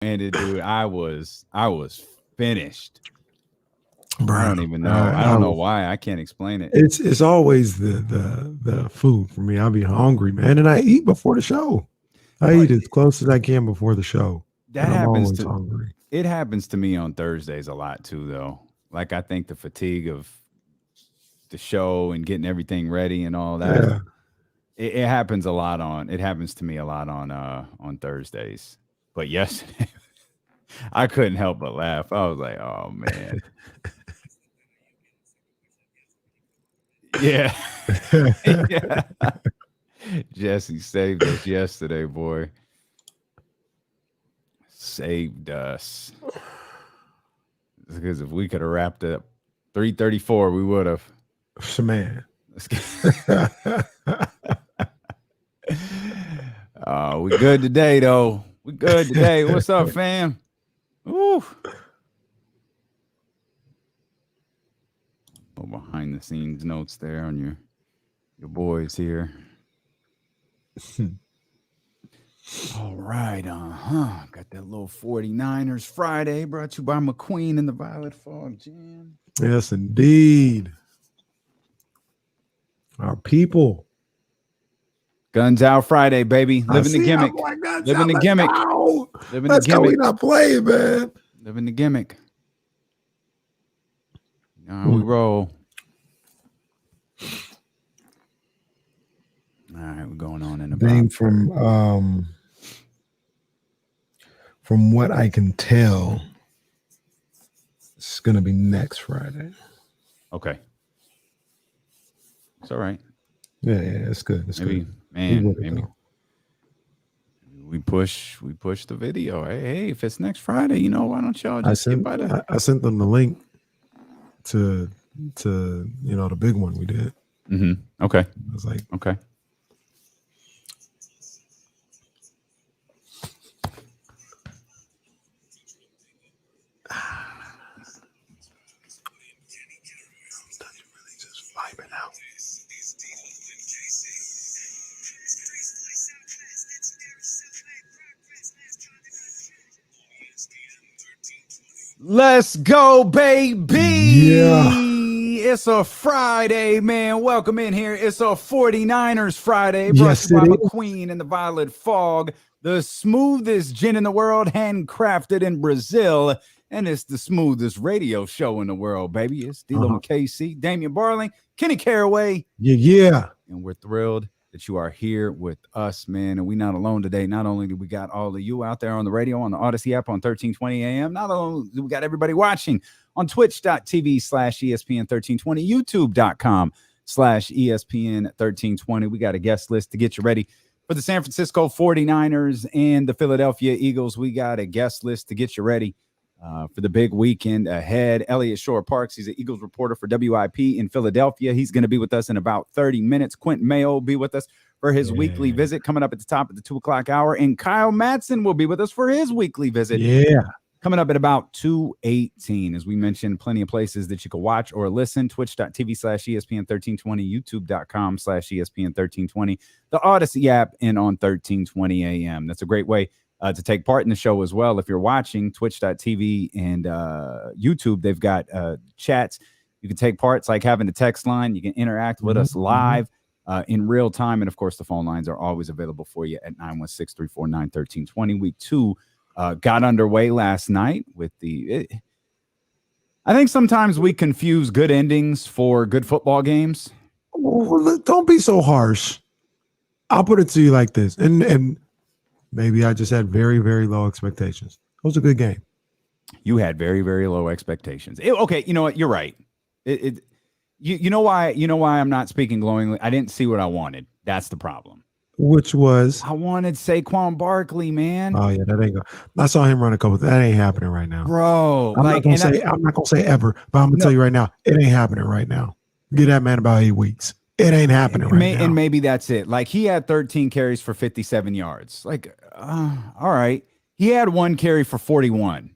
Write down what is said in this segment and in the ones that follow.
And dude, I was finished. Bro, I don't even know. I don't know why. I can't explain it. It's always the food for me. I'll be hungry, man, and I eat before the show. I eat as close as I can before the show. That I'm happens always to hungry. it happens to me on Thursdays a lot too, though. Like I think the fatigue of the show and getting everything ready and all that. Yeah. It happens a lot on. It happens to me a lot on Thursdays. But yesterday, I couldn't help but laugh. I was like, "Oh man, yeah, yeah." Jesse saved us yesterday, boy. Saved us. Because if we could have wrapped it up 3:34, we would have. Man. We good today, though. We good today. What's up, fam? Ooh. Little behind the scenes notes there on your boys here. All right, got that little 49ers Friday brought to you by McQueen and the Violet Fog Jam. Yes, indeed. Our people. Guns out Friday, baby. Living the gimmick. Living the gimmick. Living the gimmick. We not playing, man. Living the gimmick. We roll. All right, we're going on in about thing from what I can tell, it's gonna be next Friday. Okay. It's all right. Yeah, it's good. It's maybe, good. Man, maybe we push the video. Hey, if it's next Friday, why don't y'all just I sent them the link to the big one we did. Mm-hmm. Okay. I was like, okay. Let's go, baby. Yeah. It's a Friday, man. Welcome in here. It's a 49ers Friday. Brought to you by McQueen and the Violet Fog, the smoothest gin in the world, handcrafted in Brazil. And it's the smoothest radio show in the world, baby. It's D-Lo McKC, Damian Barling, Kenny Caraway. Yeah. And we're thrilled that you are here with us, man. And we're not alone today. Not only do we got all of you out there on the radio, on the Odyssey app on 1320 AM, not only do we got everybody watching on twitch.tv/ESPN1320, youtube.com/ESPN1320. We got a guest list to get you ready for the San Francisco 49ers and the Philadelphia Eagles. We got a guest list to get you ready for the big weekend ahead. Eliot Shorr Parks, he's an Eagles reporter for WIP in Philadelphia. He's going to be with us in about 30 minutes. Quinton Mayo will be with us for his weekly visit coming up at the top of the 2 o'clock hour. And Kyle Madson will be with us for his weekly visit. Yeah. Coming up at about 2:18. As we mentioned, plenty of places that you can watch or listen. Twitch.tv/ESPN1320, youtube.com/ESPN1320, the Odyssey app, and on 1320 AM. That's a great way to take part in the show as well. If you're watching Twitch.tv and YouTube, they've got chats. You can take part. It's like having a text line. You can interact with us live in real time. And, of course, the phone lines are always available for you at 916-349-1320. Week 2 got underway last night with I think sometimes we confuse good endings for good football games. Well, don't be so harsh. I'll put it to you like this. And maybe I just had very, very low expectations. It was a good game. You had very, very low expectations. Okay, you know what? You're right. You know why I'm not speaking glowingly? I didn't see what I wanted. That's the problem. Which was? I wanted Saquon Barkley, man. Oh, yeah, that ain't go. I saw him run a couple. That ain't happening right now. Bro. I'm not going to say ever, but I'm going to tell you right now, it ain't happening right now. Give that man about 8 weeks. It ain't happening right now. And maybe that's it. Like, he had 13 carries for 57 yards. Like, all right. He had 1 carry for 41.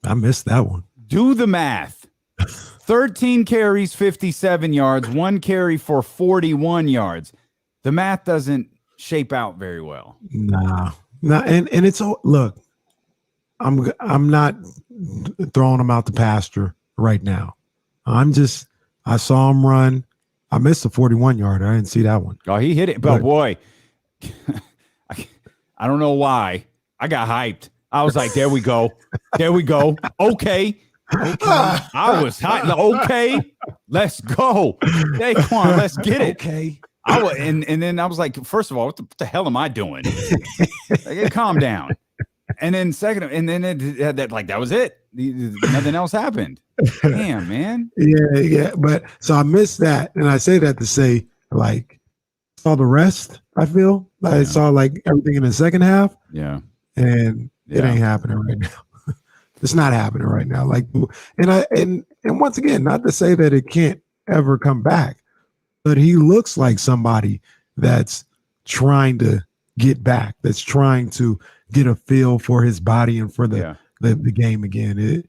I missed that one. Do the math. 13 carries, 57 yards, 1 carry for 41 yards. The math doesn't shape out very well. Nah. And it's all, look, I'm not throwing him out the pasture right now. I saw him run. I missed the 41-yarder. I didn't see that one. Oh, he hit it. But boy, I don't know why. I got hyped. I was like, there we go. There we go. Okay. I was hyped. Okay. Let's go. Hey, come on, let's get it. Okay. And then I was like, first of all, what the hell am I doing? Like, calm down. And then that was it. Nothing else happened. Damn, man. Yeah. But so I missed that. And I say that to say, like, saw the rest, I feel. I saw like everything in the second half. Yeah. And it ain't happening right now. It's not happening right now. Like, and once again, not to say that it can't ever come back, but he looks like somebody that's trying to get back, that's trying to get a feel for his body and for the game again.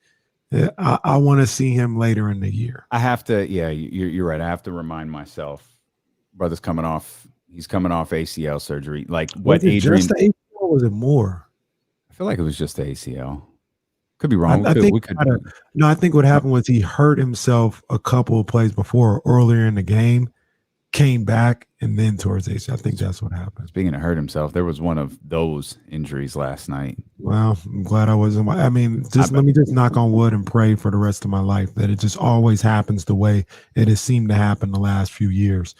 I want to see him later in the year. I have to, you're right. I have to remind myself, brother's coming off ACL surgery. Like, what was it Adrian? Just the ACL, or was it more? I feel like it was just the ACL. Could be wrong. I think what happened was he hurt himself a couple of plays before, earlier in the game, came back, and then towards ACL. I think that's what happened. Speaking of hurt himself, there was one of those injuries last night. Well, I'm glad I wasn't. I mean, let me just knock on wood and pray for the rest of my life that it just always happens the way it has seemed to happen the last few years.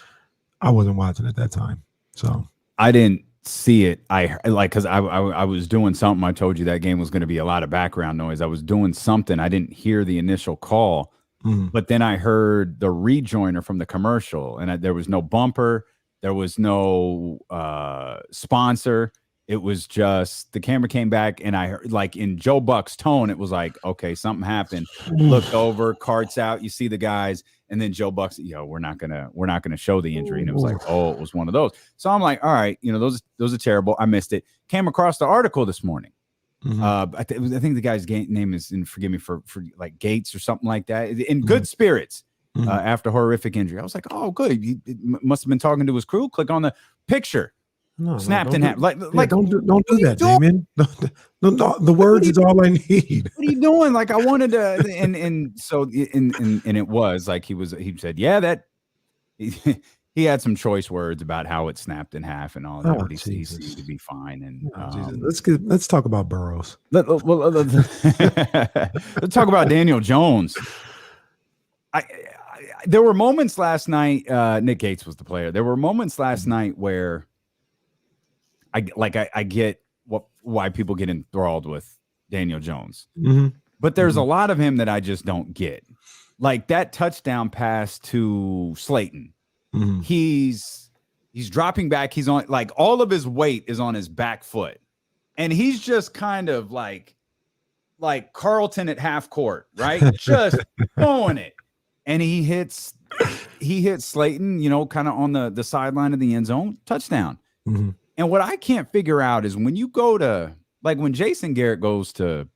I wasn't watching at that time, so I didn't see it. Because I was doing something. I told you that game was going to be a lot of background noise. I was doing something. I didn't hear the initial call, but then I heard the rejoiner from the commercial, and there was no bumper, there was no sponsor. It was just the camera came back, and I heard, like, in Joe Buck's tone, it was like, okay, something happened. Looked over, carts out, you see the guys, and then Joe Buck's, we're not gonna show the injury, and it was like, oh, it was one of those. So I'm like, all right, those are terrible. I missed it. Came across the article this morning. I think the guy's name is, and forgive me for like Gates or something like that. In good spirits after horrific injury. I was like, oh, good. He must have been talking to his crew. Click on the picture. Snapped in half. Don't do that, Damien. No, the words is all I need. What are you doing? Like, I wanted to, and it was like he said, that he had some choice words about how it snapped in half and all that. But he seemed to be fine. And let's talk about Burrows. Let's talk about Daniel Jones. There were moments last night. Nick Gates was the player. There were moments last night where I get why people get enthralled with Daniel Jones, but there's a lot of him that I just don't get. Like that touchdown pass to Slayton, he's dropping back. He's on, like, all of his weight is on his back foot, and he's just kind of like Carlton at half court, right? Just throwing it, and he hits Slayton, kind of on the sideline of the end zone, touchdown. And what I can't figure out is when you go to, like, when Jason Garrett goes to,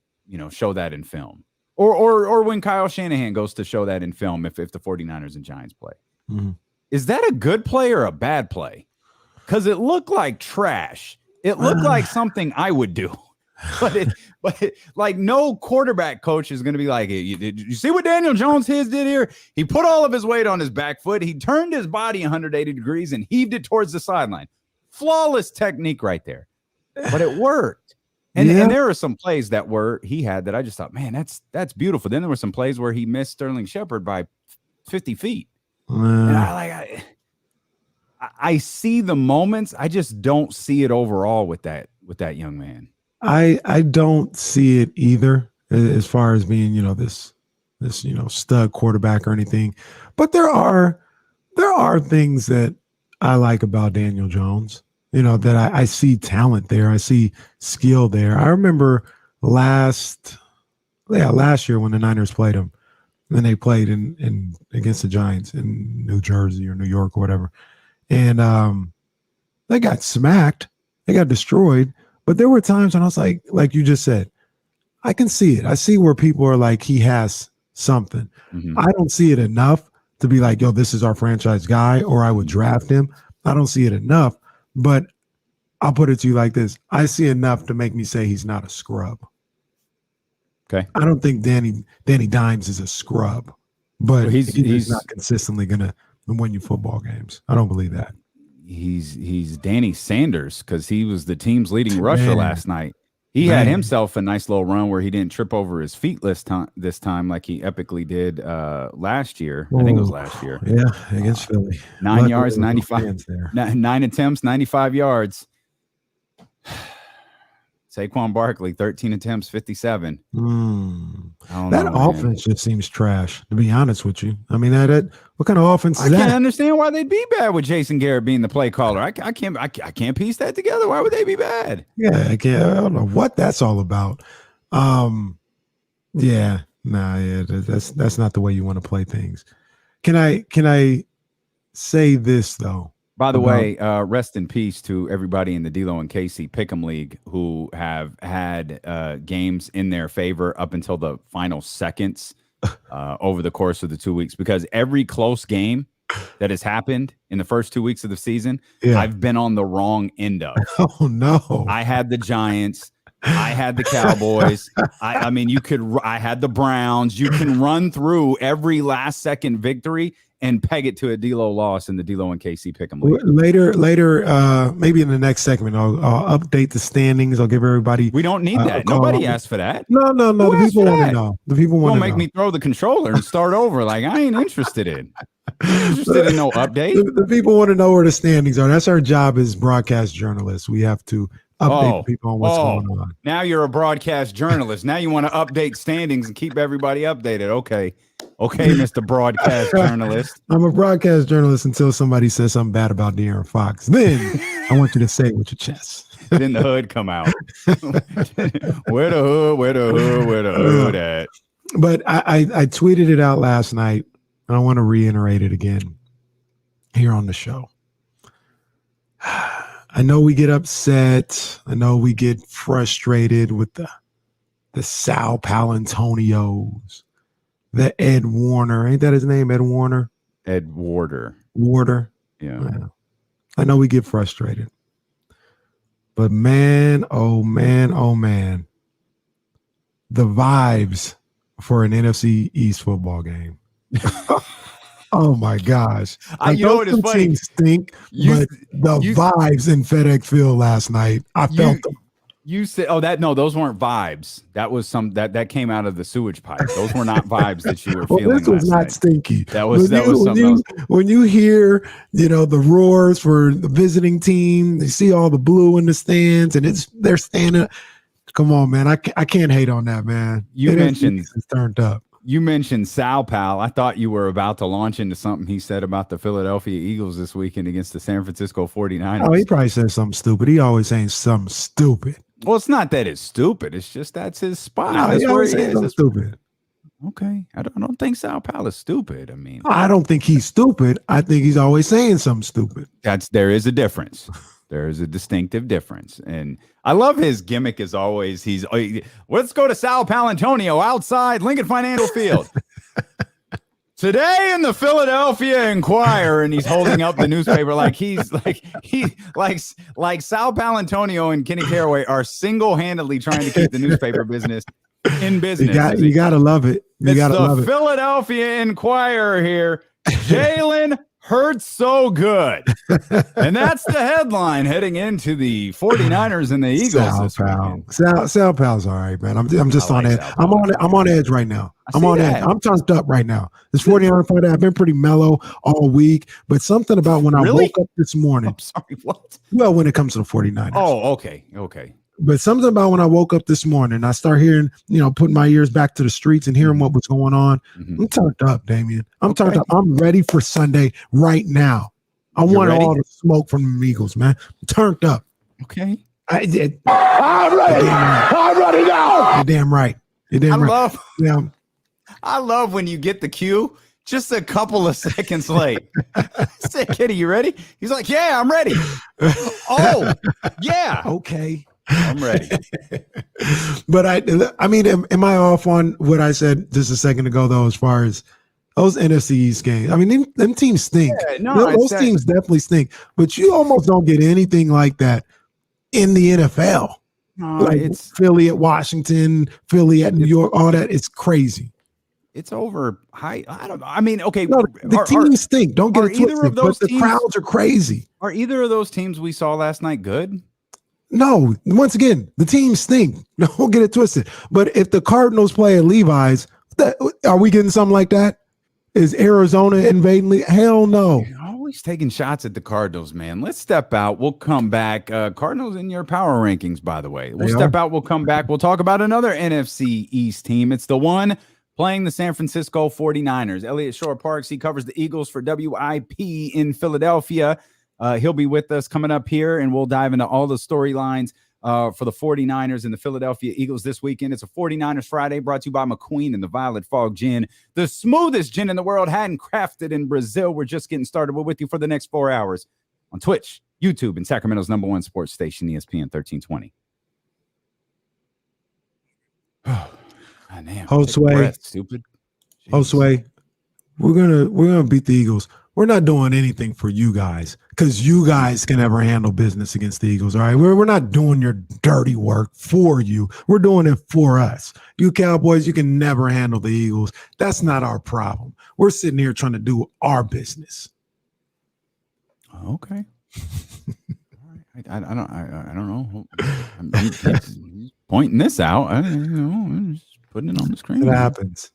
show that in film, or when Kyle Shanahan goes to show that in film, if the 49ers and Giants play, is that a good play or a bad play? Because it looked like trash. It looked like something I would do, but like no quarterback coach is going to be like, did you see what Daniel Jones did here? He put all of his weight on his back foot. He turned his body 180 degrees and heaved it towards the sideline. Flawless technique right there, but it worked. And there were some plays that he had that I just thought, man, that's beautiful. Then there were some plays where he missed Sterling Shepard by 50 feet. And I see the moments. I just don't see it overall with that young man. I don't see it either, as far as being, this stud quarterback or anything. But there are things that I like about Daniel Jones, that I see talent there. I see skill there. I remember last year when the Niners played him, and they played in against the Giants in New Jersey or New York or whatever. And they got smacked. They got destroyed. But there were times when I was like you just said, I can see it. I see where people are like, he has something. I don't see it enough to be like, yo, this is our franchise guy, or I would draft him. I don't see it enough, but I'll put it to you like this. I see enough to make me say he's not a scrub. Okay. I don't think Danny Dimes is a scrub, but he's not consistently going to win you football games. I don't believe that. He's Danny Sanders because he was the team's leading rusher last night. He had himself a nice little run where he didn't trip over his feet this time like he epically did last year. I think it was last year. Yeah, against Philly. 9 yards, 95. 9 attempts, 95 yards. Saquon Barkley, 13 attempts, 57. That offense just seems trash, to be honest with you. I mean, what kind of offense is that? I can't understand why they'd be bad with Jason Garrett being the play caller. I can't piece that together. Why would they be bad? Yeah, I don't know what that's all about. That's not the way you want to play things. Can I say this though? By the way, rest in peace to everybody in the D'Lo and Casey Pick'em League who have had games in their favor up until the final seconds over the course of the 2 weeks. Because every close game that has happened in the first 2 weeks of the season, I've been on the wrong end of. Oh, no. I had the Giants. I had the Cowboys. I had the Browns. You can run through every last second victory and peg it to a D'Lo loss in the D'Lo and KC Pick'em League. Later, maybe in the next segment, I'll update the standings. I'll give everybody. We don't need that. Nobody asked for that. No. The people want to know. The people want to know. Don't make me throw the controller and start over. Like I ain't interested in. Interested in no update. The people want to know where the standings are. That's our job as broadcast journalists. We have to update people on what's going on. Now you're a broadcast journalist. Now you want to update standings and keep everybody updated. Okay, Mr. Broadcast Journalist. I'm a broadcast journalist until somebody says something bad about De'Aaron Fox. Then I want you to say it with your chest. Then the hood come out. Where the hood at? But I tweeted it out last night, and I want to reiterate it again here on the show. I know we get upset. I know we get frustrated with the Sal Palantonios, the Ed Warner. Ain't that his name, Ed Warner? Ed Warder. Yeah. I know we get frustrated. But man, oh man, the vibes for an NFC East football game. Oh my gosh! You know what is funny? Teams stink, but the vibes in FedEx Field last night, I felt them. You said, those weren't vibes. That was that came out of the sewage pipe. Those were not vibes that you were feeling. This was not night. stinky. That was something else. When you hear, the roars for the visiting team, they see all the blue in the stands, and they're standing. Come on, man! I can't hate on that, man. You mentioned it's turned up. You mentioned Sal Pal. I thought you were about to launch into something he said about the Philadelphia Eagles this weekend against the San Francisco 49ers. Oh, he probably said something stupid. He always saying something stupid. Well, it's not that it's stupid. It's just that's his spot. No, that's where he is. Stupid. Okay. I don't think Sal Pal is stupid. I mean, I don't think he's stupid. I think he's always saying something stupid. There is a difference. There is a distinctive difference. And I love his gimmick as always. Let's go to Sal Palantonio outside Lincoln Financial Field. Today in the Philadelphia Inquirer, and he's holding up the newspaper like Sal Palantonio and Kenny Caraway are single-handedly trying to keep the newspaper business in business. You gotta love it. You gotta love it. Philadelphia Inquirer here. Jalen hurts so good. And that's the headline heading into the 49ers and the Eagles this weekend. Sal Pal's all right, man. I'm just on edge. I'm on edge right now. I'm on edge. I'm turned up right now. This 49er fight, I've been pretty mellow all week, but something about when I woke up this morning. I'm sorry, what? Well, when it comes to the 49ers. Oh, okay. But something about when I woke up this morning, I start hearing, putting my ears back to the streets and hearing what was going on. Mm-hmm. I'm turned up, Damien. I'm turned up. I'm ready for Sunday right now. I want all the smoke from the Eagles, man. I'm turned up. Okay. I'm ready. I'm ready now. You're damn right. I love when you get the cue just a couple of seconds late. I said, Kitty, you ready? He's like, yeah, I'm ready. Oh, yeah. Okay. I'm ready. But I mean, am I off on what I said just a second ago, though, as far as those NFC East games? I mean, them teams stink. Yeah, those teams definitely stink. But you almost don't get anything like that in the NFL. Like it's Philly at Washington, Philly at New York, all that. It's crazy. It's over high. I don't know. I mean, okay. No, the teams stink. Don't get it twisted. But the crowds are crazy. Are either of those teams we saw last night good? No. Once again, the teams stink. Don't get it twisted. But if the Cardinals play at Levi's, are we getting something like that? Is Arizona invading? Hell no. You're always taking shots at the Cardinals, man. Let's step out. We'll come back. Cardinals in your power rankings, by the way. We'll step out. We'll come back. We'll talk about another NFC East team. It's the one playing the San Francisco 49ers. Eliot Shorr Parks, he covers the Eagles for WIP in Philadelphia. He'll be with us coming up here, and we'll dive into all the storylines for the 49ers and the Philadelphia Eagles this weekend. It's a 49ers Friday brought to you by McQueen and the Violet Fog Gin, the smoothest gin in the world, handcrafted in Brazil. We're just getting started. We're with you for the next 4 hours on Twitch, YouTube, and Sacramento's #1 sports station, ESPN 1320. Damn, Josue, stupid. Josue, we're gonna beat the Eagles. We're not doing anything for you guys because you guys can never handle business against the Eagles. All right, we're not doing your dirty work for you. We're doing it for us. You Cowboys, you can never handle the Eagles. That's not our problem. We're sitting here trying to do our business. Okay. I don't know. I'm pointing this out. I'm just putting it on the screen. It happens.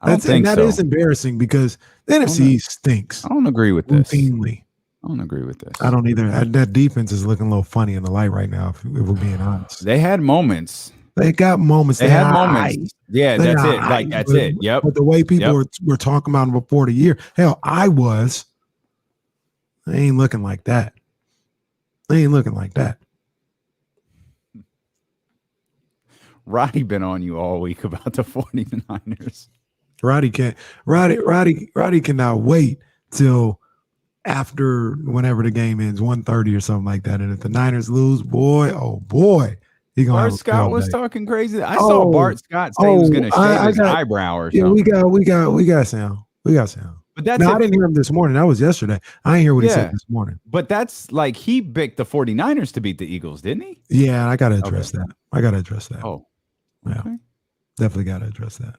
That is embarrassing because the NFC stinks. I don't agree with this. Routinely. I don't agree with this. I don't either. That defense is looking a little funny in the light right now, if we're being honest. They had moments. They got moments. They had moments. Yeah, that's it. Like, that's it. Yep. But the way people were talking about them before the year, hell, they ain't looking like that. They ain't looking like that. Roddy been on you all week about the 49ers. Roddy cannot wait till after whenever the game ends, 1:30 or something like that. And if the Niners lose, boy, he gonna. Bart Scott was talking crazy. I saw Bart Scott say he was gonna shave his eyebrow or something. Yeah, we got sound. But I didn't hear him this morning. That was yesterday. I didn't hear what he said this morning. But that's like he picked the 49ers to beat the Eagles, didn't he? Yeah, I gotta address that. Oh. Okay. Yeah. Definitely gotta address that.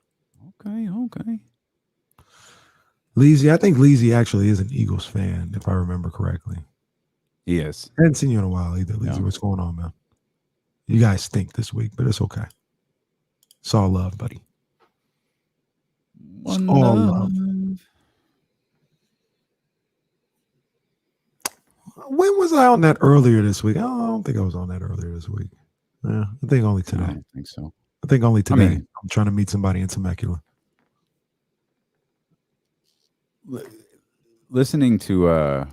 Okay. Leezy, I think Leezy actually is an Eagles fan, if I remember correctly. He is. I haven't seen you in a while either, Leezy. What's going on, man? You guys stink this week, but it's okay. It's all love, buddy. It's all love. When was I on that earlier this week? I don't think I was on that earlier this week. Yeah, I think only today. I don't think so. I think only today. I'm trying to meet somebody in Temecula. Listening to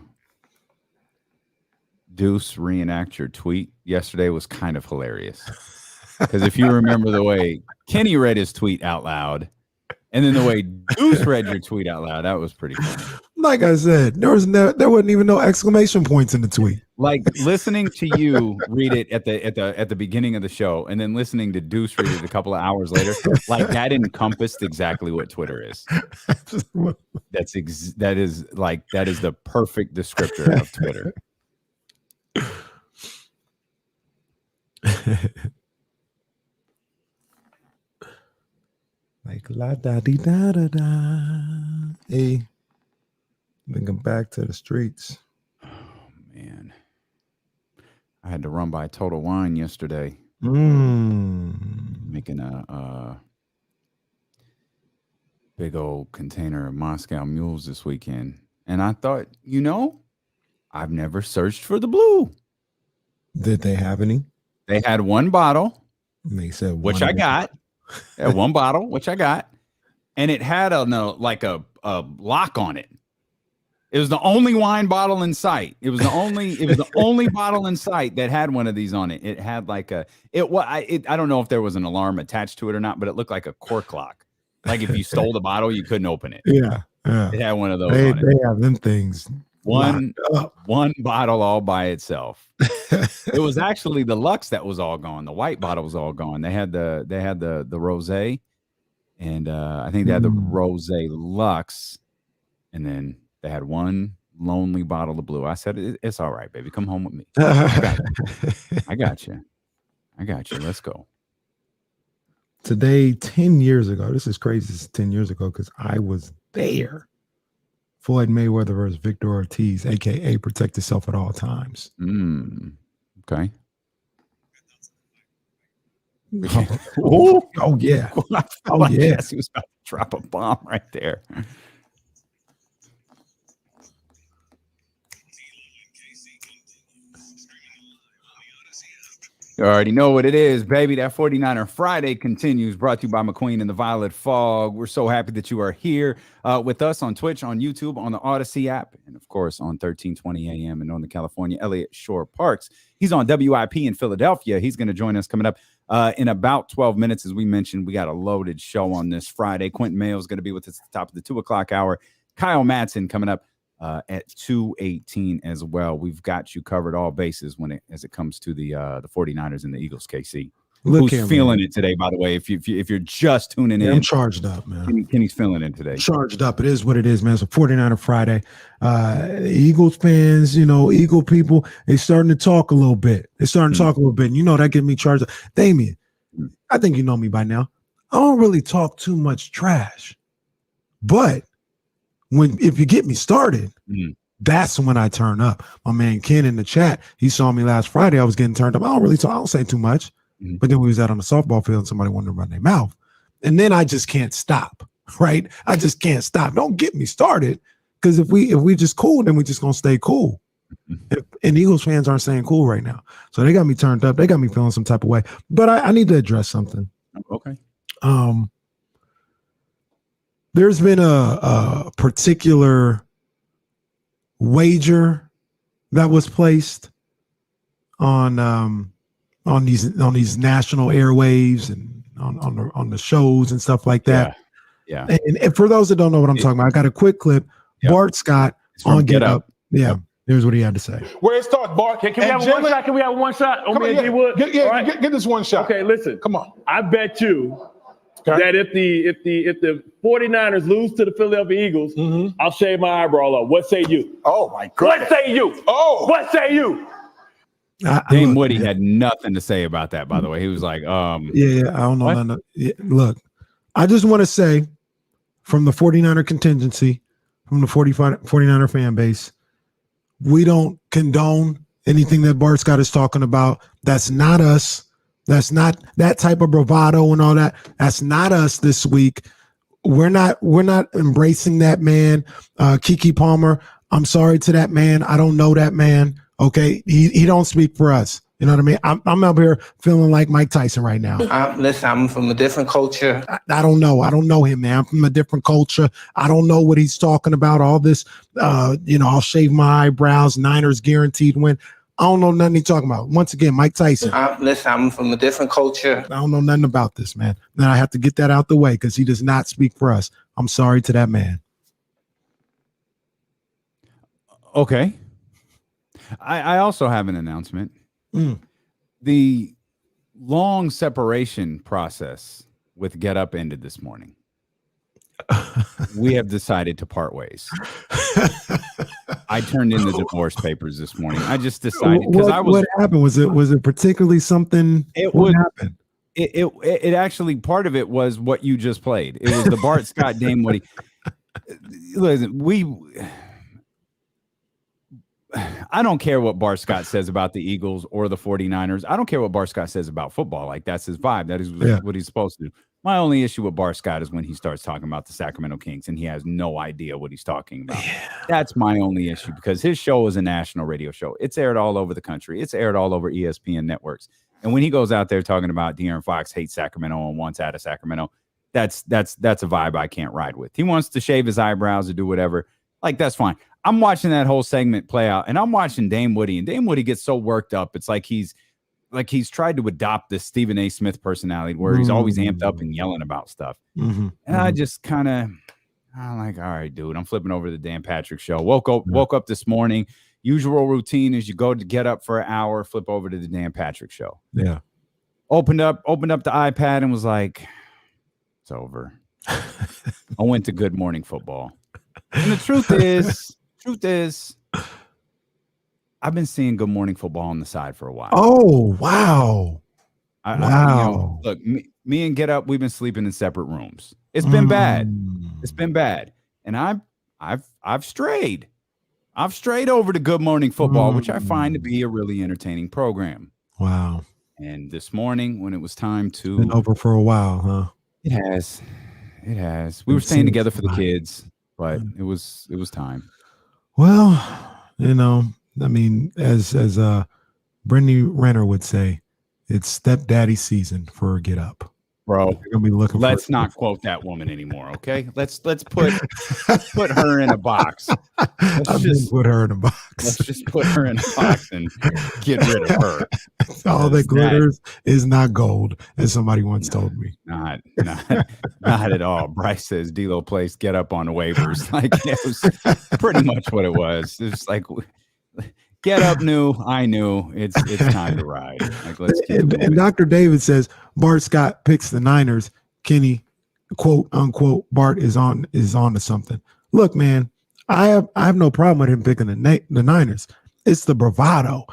Deuce reenact your tweet yesterday was kind of hilarious. Because if you remember the way Kenny read his tweet out loud, and then the way Deuce read your tweet out loud, that was pretty funny. Like I said, there wasn't even no exclamation points in the tweet. Like listening to you read it at the beginning of the show, and then listening to Deuce read it a couple of hours later, like that encompassed exactly what Twitter is. That is the perfect descriptor of Twitter. Like la da dee da da da. Hey, thinking back to the streets. Oh man, I had to run by Total Wine yesterday. Making a big old container of Moscow Mules this weekend, and I thought, I've never searched for the blue. Did they have any? They had one bottle. And they said, which I got. One bottle, which I got, and it had a lock on it. It was the only wine bottle in sight. It was the only bottle in sight that had one of these on it. It had I don't know if there was an alarm attached to it or not, but it looked like a cork lock. Like if you stole the bottle, you couldn't open it. Yeah. It had one of those. They have them things. One bottle all by itself. It was actually the Lux that was all gone. The white bottle was all gone. They had the rosé, and I think they had the rosé Lux, and then they had one lonely bottle of blue. I said, "It's all right, baby. Come home with me. I got you. I got you. Let's go. Today, 10 years ago. This is crazy. This is 10 years ago because I was there. Floyd Mayweather versus Victor Ortiz, a.k.a. Protect Yourself at All Times. Okay. Oh, yeah. Oh, yeah. Yes, he was about to drop a bomb right there. You already know what it is, baby. That 49er Friday continues, brought to you by McQueen and the Violet Fog. We're so happy that you are here with us on Twitch, on YouTube, on the Odyssey app, and of course on 1320 AM in Northern California. Eliot Shorr Parks. He's on WIP in Philadelphia. He's going to join us coming up in about 12 minutes. As we mentioned, we got a loaded show on this Friday. Quinton Mayo is going to be with us at the top of the 2 o'clock hour. Kyle Madson coming up at 2:18 as well. We've got you covered all bases as it comes to the 49ers and the Eagles, KC. Who's feeling it today, by the way, if you're just tuning in. I'm charged up, man. Kenny's feeling it today. Charged up. It is what it is, man. It's a 49er Friday. Eagles fans, Eagle people, they starting to talk a little bit. And that gets me charged up. Damien, I think you know me by now. I don't really talk too much trash. But if you get me started, that's when I turn up. My man Ken in the chat, he saw me last Friday. I was getting turned up. I don't really talk. I don't say too much. But then we was out on the softball field and somebody wanted to run their mouth. And then I just can't stop, right? I just can't stop. Don't get me started. Because if we just cool, then we just going to stay cool. And Eagles fans aren't staying cool right now. So they got me turned up. They got me feeling some type of way. But I need to address something. Okay. There's been a particular wager that was placed on these national airwaves and on the shows and stuff like that. Yeah. And for those that don't know what I'm talking about, I got a quick clip. Yep. Bart Scott on Get Up. Yeah. Yep. Here's what he had to say. Where it starts, Bart. Can we have one shot? Can we have one shot? Get this one shot. Okay, listen. Come on. I bet you that if the 49ers lose to the Philadelphia Eagles, I'll shave my eyebrow off. What say you? Oh, my God. What say you? Oh. What say you? Dame Woody had nothing to say about that, by the way. He was like, I don't know. None of, look, I just want to say from the 49er contingency, from the 49er fan base, we don't condone anything that Bart Scott is talking about. That's not us. That's not that type of bravado and all that. That's not us this week. We're not embracing that man. Kiki Palmer, I'm sorry to that man. I don't know that man. Okay, he don't speak for us. You know what I mean? I'm up here feeling like Mike Tyson right now. Listen, I'm from a different culture. I don't know. I don't know him, man. I'm from a different culture. I don't know what he's talking about. All this, I'll shave my eyebrows. Niners guaranteed win. I don't know nothing he's talking about. Once again, Mike Tyson. Listen, I'm from a different culture. I don't know nothing about this, man. Then I have to get that out the way because he does not speak for us. I'm sorry to that man. okay. I also have an announcement. The long separation process with Get Up ended this morning. We have decided to part ways. I turned in the divorce papers this morning. I just decided because what happened? Was it particularly something? What happened? It actually, part of it was what you just played. It was the Bart Scott Dame Woody. Listen, I don't care what Bart Scott says about the Eagles or the 49ers. I don't care what Bart Scott says about football. Like, that's his vibe. That is what he's supposed to do. My only issue with Bart Scott is when he starts talking about the Sacramento Kings and he has no idea what he's talking about. Yeah. That's my only issue because his show is a national radio show. It's aired all over the country. It's aired all over ESPN networks. And when he goes out there talking about De'Aaron Fox hates Sacramento and wants out of Sacramento, that's a vibe I can't ride with. He wants to shave his eyebrows or do whatever. Like, that's fine. I'm watching that whole segment play out, and I'm watching Dame Woody, and Dame Woody gets so worked up. It's like he's tried to adopt this Stephen A. Smith personality where he's always amped up and yelling about stuff. And I just I'm like, all right, dude, I'm flipping over to the Dan Patrick Show. Woke up this morning. Usual routine is you go to Get Up for an hour, flip over to the Dan Patrick Show. Yeah. Opened up the iPad and was like, it's over. I went to Good Morning Football. And the truth is, I've been seeing Good Morning Football on the side for a while. Oh, wow. Wow. Look, me and Get Up, we've been sleeping in separate rooms. It's been bad. It's been bad, and I've strayed. I've strayed over to Good Morning Football, which I find to be a really entertaining program. Wow. And this morning, when it was time to, been over for a while, huh? It has. We were staying together for the kids, but it was time. Well, I mean, as Brittany Renner would say, it's stepdaddy season for Get Up. Bro, you're gonna be looking. Let's not quote that woman anymore, okay? Let's put her in a box. Let's just put her in a box. Let's just put her in a box and get rid of her. All that glitters is not gold, as somebody once told me. Not at all. Bryce says D-Lo plays Get Up on the waivers. Like, it was pretty much what it was. It's like, Get Up knew, I knew it's time to ride. Like, let's and Dr. David says Bart Scott picks the Niners. Kenny, quote unquote, Bart is on to something. Look, man, I have no problem with him picking the Niners. It's the bravado.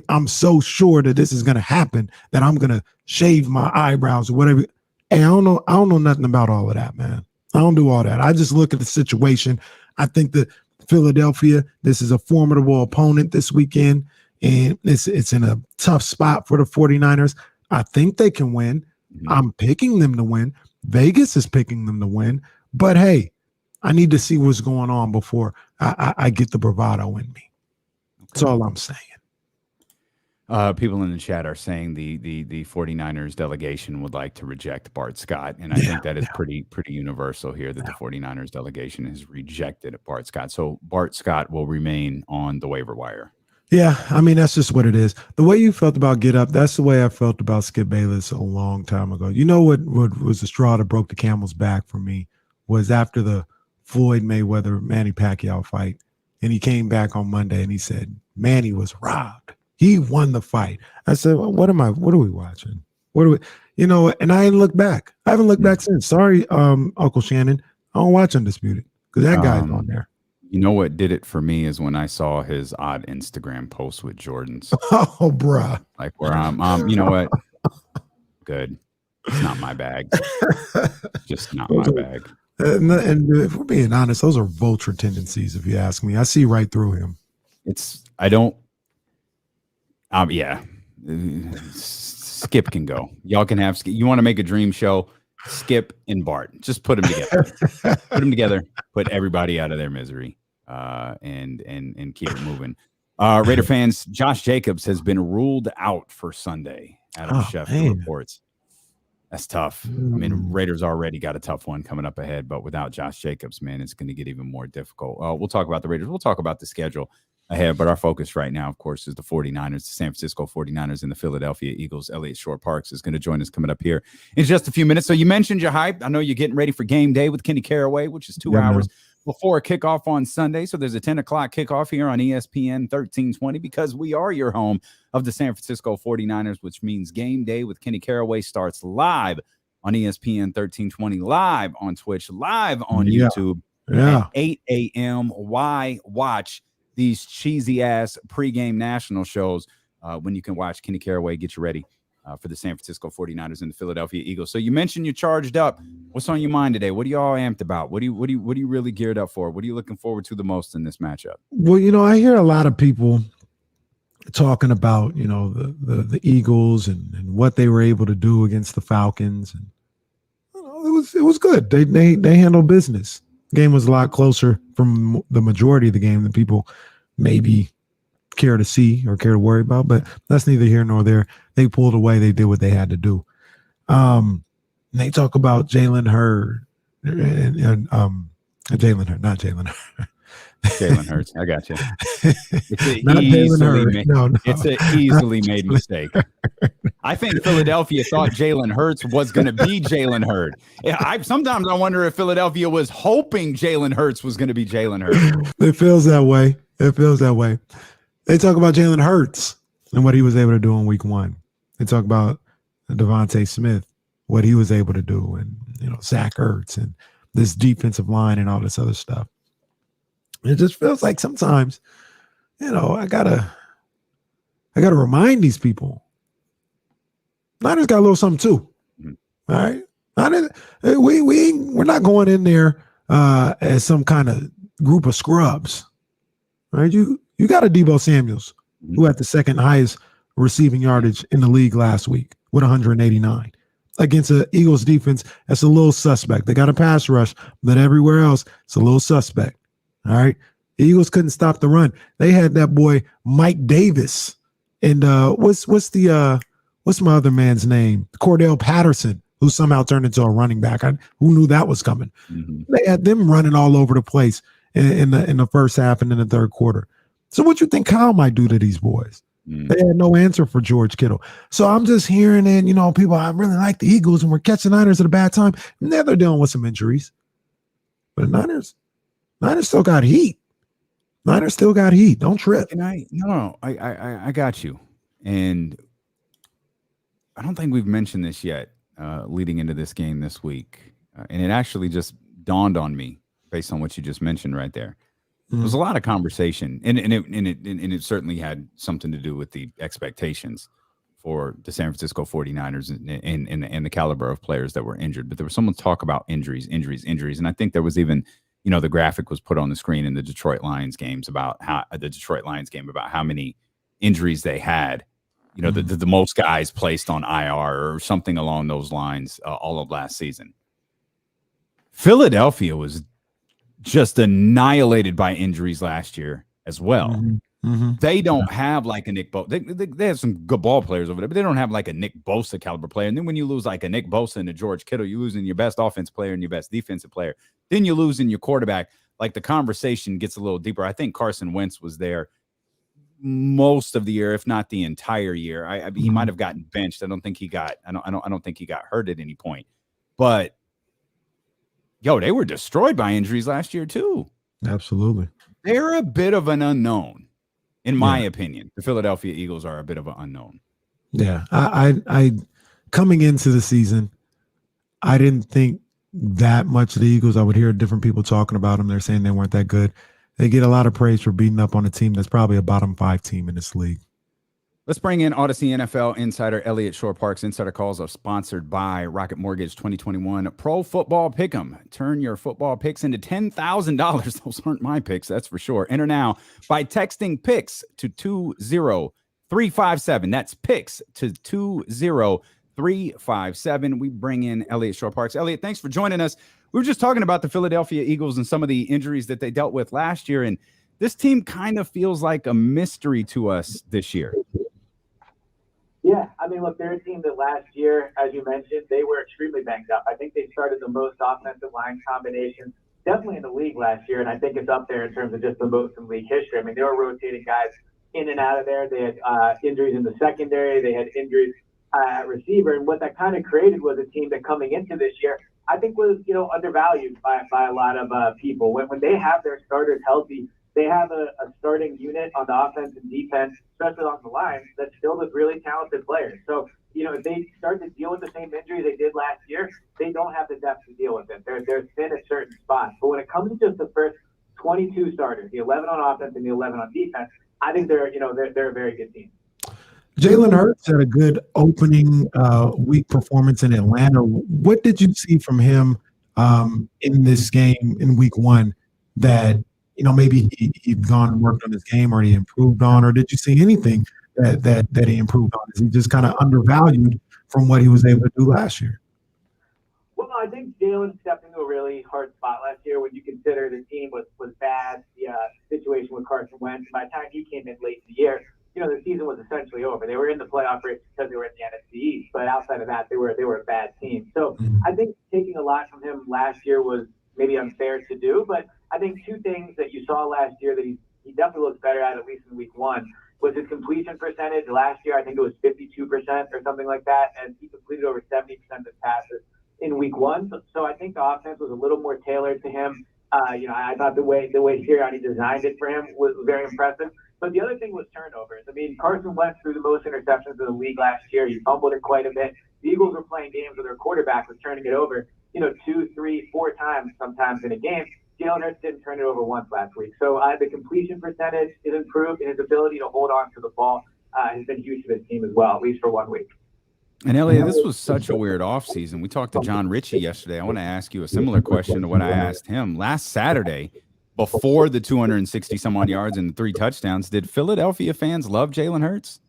I'm so sure that this is gonna happen that I'm gonna shave my eyebrows or whatever. Hey, I don't know nothing about all of that, man. I don't do all that. I just look at the situation. I think that Philadelphia, this is a formidable opponent this weekend, and it's in a tough spot for the 49ers. I think they can win. I'm picking them to win. Vegas is picking them to win. But hey, I need to see what's going on before I get the bravado in me. That's all I'm saying. People in the chat are saying the 49ers delegation would like to reject Bart Scott. And I think that is pretty universal here, that the 49ers delegation has rejected Bart Scott. So Bart Scott will remain on the waiver wire. Yeah, I mean, that's just what it is. The way you felt about Get Up, that's the way I felt about Skip Bayless a long time ago. You know what was the straw that broke the camel's back for me was after the Floyd Mayweather Manny Pacquiao fight. And he came back on Monday and he said, Manny was robbed. He won the fight. I said, well, what are we watching? And I didn't look back. I haven't looked back since. Sorry, Uncle Shannon. I don't watch Undisputed because that guy's on there. You know what did it for me is when I saw his odd Instagram post with Jordans. Oh, bruh. Like where I'm you know what? Good. It's not my bag. Just not my bag. And if we're being honest, those are vulture tendencies, if you ask me. I see right through him. Skip can go. Y'all can have Skip. You want to make a dream show? Skip and Bart. Just put them together. Put everybody out of their misery, and keep it moving. Raider fans, Josh Jacobs has been ruled out for Sunday. Adam Schefter reports. That's tough. I mean, Raiders already got a tough one coming up ahead, but without Josh Jacobs, man, it's going to get even more difficult. We'll talk about the Raiders. We'll talk about the schedule ahead, but our focus right now, of course, is the 49ers, the San Francisco 49ers, and the Philadelphia Eagles. Eliot Shorr Parks is going to join us coming up here in just a few minutes. So you mentioned your hype. I know you're getting ready for game day with Kenny Caraway, which is 2 hours before kickoff on Sunday. So there's a 10 o'clock kickoff here on ESPN 1320 because we are your home of the San Francisco 49ers, which means game day with Kenny Caraway starts live on ESPN 1320, live on Twitch, live on YouTube at 8 a.m. Why watch these cheesy ass pregame national shows when you can watch Kenny Caraway get you ready for the San Francisco 49ers and the Philadelphia Eagles? So you mentioned you're charged up. What's on your mind today? What are you all amped about? What are you really geared up for? What are you looking forward to the most in this matchup? Well, I hear a lot of people talking about, the Eagles and what they were able to do against the Falcons. And it was good. They handled business. The game was a lot closer from the majority of the game than people maybe care to see or care to worry about, but that's neither here nor there. They pulled away. They did what they had to do. They talk about Jalen Hurd and Jalen Hurd, not Jalen Hurd. Jalen Hurts. I got you. It's an easily made mistake. I think Philadelphia thought Jalen Hurts was going to be Jalen Hurd. Sometimes I wonder if Philadelphia was hoping Jalen Hurts was going to be Jalen Hurd. It feels that way. They talk about Jalen Hurts and what he was able to do in week 1. They talk about Devontae Smith, what he was able to do, and Zach Ertz and this defensive line and all this other stuff. It just feels like sometimes, I gotta remind these people Niners got a little something too. All right. We're not going in there as some kind of group of scrubs. All right. You got a Deebo Samuels who had the second highest receiving yardage in the league last week with 189 against the Eagles defense. That's a little suspect. They got a pass rush, but everywhere else, it's a little suspect. All right. The Eagles couldn't stop the run. They had that boy Mike Davis and what's my other man's name? Cordell Patterson, who somehow turned into a running back. Who knew that was coming? They had them running all over the place in the first half and in the third quarter. So what you think Kyle might do to these boys? They had no answer for George Kittle. So I'm just hearing it, people, I really like the Eagles and we're catching Niners at a bad time. Now they're dealing with some injuries. But Niners still got heat. Niners still got heat. Don't trip. And I got you. And I don't think we've mentioned this yet leading into this game this week. And it actually just dawned on me based on what you just mentioned right there. There was a lot of conversation, and it certainly had something to do with the expectations for the San Francisco 49ers and the caliber of players that were injured. But there was someone talk about injuries. And I think there was even, the graphic was put on the screen in the Detroit Lions games about how many injuries they had. The most guys placed on IR or something along those lines all of last season. Philadelphia was just annihilated by injuries last year as well. They don't have like a Nick Bosa. They have some good ball players over there, but they don't have like a Nick Bosa caliber player. And then when you lose like a Nick Bosa and a George Kittle, you're losing your best offense player and your best defensive player. Then you're losing your quarterback. Like the conversation gets a little deeper. I think Carson Wentz was there most of the year, if not the entire year. He might have gotten benched. I don't think he got hurt at any point. But they were destroyed by injuries last year too. Absolutely. They're a bit of an unknown, in my opinion. The Philadelphia Eagles are a bit of an unknown. Yeah. I coming into the season, I didn't think that much of the Eagles. I would hear different people talking about them. They're saying they weren't that good. They get a lot of praise for beating up on a team that's probably a bottom 5 team in this league. Let's bring in Odyssey NFL insider Eliot Shorr. Parks Insider Calls are sponsored by Rocket Mortgage 2021 Pro Football Pick'em. Turn your football picks into $10,000. Those aren't my picks, that's for sure. Enter now by texting PICKS to 20357. That's PICKS to 20357. We bring in Eliot Shorr. Parks. Eliot, thanks for joining us. We were just talking about the Philadelphia Eagles and some of the injuries that they dealt with last year, and this team kind of feels like a mystery to us this year. Yeah, look, they're a team that last year, as you mentioned, they were extremely banged up. I think they started the most offensive line combinations definitely in the league last year, and I think it's up there in terms of just the most in league history. They were rotating guys in and out of there. They had injuries in the secondary. They had injuries at receiver, and what that kind of created was a team that coming into this year, I think was, undervalued by a lot of people. When they have their starters healthy, they have a starting unit on the offense and defense, especially on the line, that's filled with really talented players. So, if they start to deal with the same injuries they did last year, they don't have the depth to deal with it. They're thin at certain spots. But when it comes to just the first 22 starters, the 11 on offense and the 11 on defense, I think they're a very good team. Jalen Hurts had a good opening week performance in Atlanta. What did you see from him in this game in week 1 that maybe he'd gone and worked on his game or he improved on, or did you see anything that he improved on? Is he just kind of undervalued from what he was able to do last year? Well, I think Jalen stepped into a really hard spot last year when you consider the team was bad, the situation with Carson Wentz. By the time he came in late in the year, the season was essentially over. They were in the playoff race because they were in the NFC East, but outside of that, they were a bad team. So I think taking a lot from him last year was maybe unfair to do, but I think two things that you saw last year that he definitely looks better at least in week 1, was his completion percentage. Last year, I think it was 52% or something like that, and he completed over 70% of his passes in week 1. So I think the offense was a little more tailored to him. I thought the way Sirianni designed it for him was very impressive. But the other thing was turnovers. Carson Wentz threw the most interceptions in the league last year. He fumbled it quite a bit. The Eagles were playing games where their quarterback was turning it over, 2, 3, 4 times sometimes in a game. Jalen Hurts didn't turn it over once last week. So the completion percentage is improved, and his ability to hold on to the ball has been huge for this team as well, at least for 1 week. And Eliot, this was such a weird offseason. We talked to John Ritchie yesterday. I want to ask you a similar question to what I asked him last Saturday. Before the 260 some odd yards and the 3 touchdowns, did Philadelphia fans love Jalen Hurts?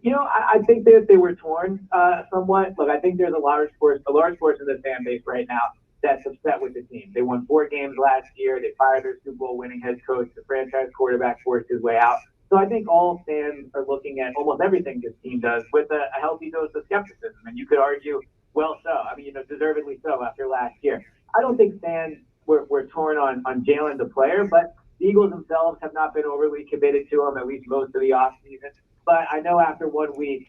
I think that they were torn somewhat. Look, I think there's a large portion of the fan base right now that's upset with the team. They won 4 games last year. They fired their Super Bowl winning head coach. The franchise quarterback forced his way out. So I think all fans are looking at almost everything this team does with a healthy dose of skepticism. And you could argue, well, so. I mean, deservedly so after last year. I don't think fans were torn on Jalen the player, but the Eagles themselves have not been overly committed to him, at least most of the offseason. But I know after 1 week,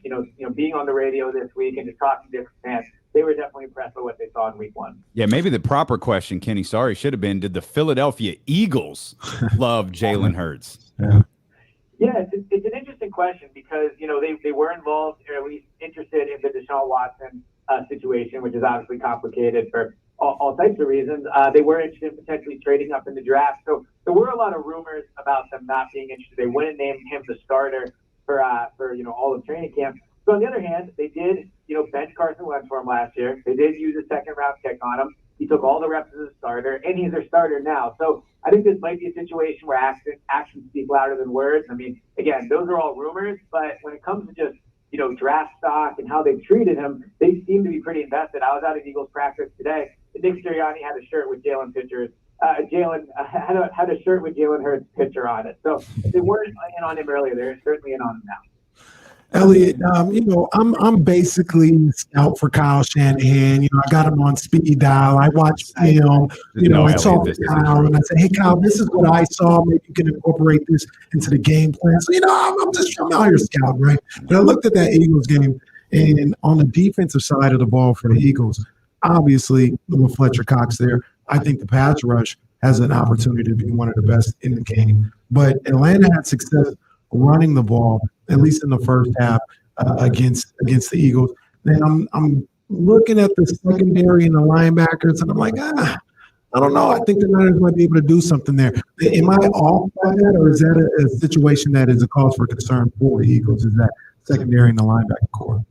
being on the radio this week and just talking to different fans, they were definitely impressed with what they saw in week 1. Yeah, maybe the proper question, Kenny, should have been, did the Philadelphia Eagles love Jalen Hurts? Yeah, it's an interesting question because, they were involved or at least interested in the Deshaun Watson situation, which is obviously complicated for all types of reasons. They were interested in potentially trading up in the draft. So there were a lot of rumors about them not being interested. They wouldn't name him the starter for all of training camp. So on the other hand, they did, bench Carson Wentz for him last year. They did use a 2nd-round pick on him. He took all the reps as a starter, and he's their starter now. So I think this might be a situation where actions speak louder than words. I mean, again, those are all rumors, but when it comes to just, draft stock and how they've treated him, they seem to be pretty invested. I was out at Eagles practice today. Nick Sirianni had a shirt with Jalen had a shirt with Jalen Hurts picture on it. So they weren't in on him earlier. They're certainly in on him now. Eliot, I'm basically scout for Kyle Shanahan. I got him on speed dial. I watch film, and talk to Kyle, and I say, hey, Kyle, this is what I saw. Maybe you can incorporate this into the game plan. So, I'm out here scouting, right? But I looked at that Eagles game, and on the defensive side of the ball for the Eagles, obviously, with Fletcher Cox there, I think the pass rush has an opportunity to be one of the best in the game. But Atlanta had success running the ball, at least in the first half, against the Eagles. Then I'm looking at the secondary and the linebackers, and I'm like, I don't know. I think the Niners might be able to do something there. Am I off by that, or is that a situation that is a cause for concern for the Eagles? Is that secondary and the linebacker core?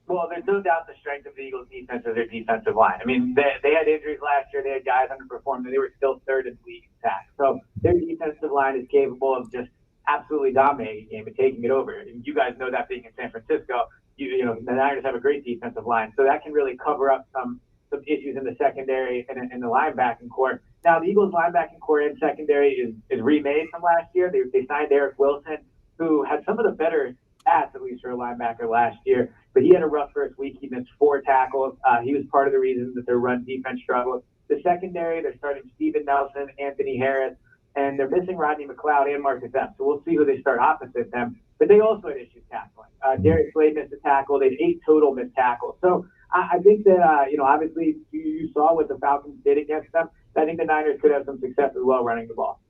Well, there's no doubt the strength of the Eagles' defense is their defensive line. I mean, they had injuries last year. They had guys underperformed, and they were still 3rd in the league in sacks. So their defensive line is capable of just absolutely dominating the game and taking it over. And you guys know that being in San Francisco, the Niners have a great defensive line. So that can really cover up some issues in the secondary and in the linebacking core. Now, the Eagles' linebacking core and secondary is remade from last year. They signed Eric Wilson, who had some of the better stats, at least for a linebacker last year. But he had a rough first week. He missed 4 tackles. He was part of the reason that their run defense struggled. The secondary, they're starting Steven Nelson, Anthony Harris, and they're missing Rodney McLeod and Marcus Epps. So we'll see who they start opposite them. But they also had issues tackling. Darius Slade missed a tackle. They had 8 total missed tackles. So I think that, obviously you saw what the Falcons did against them. I think the Niners could have some success as well running the ball.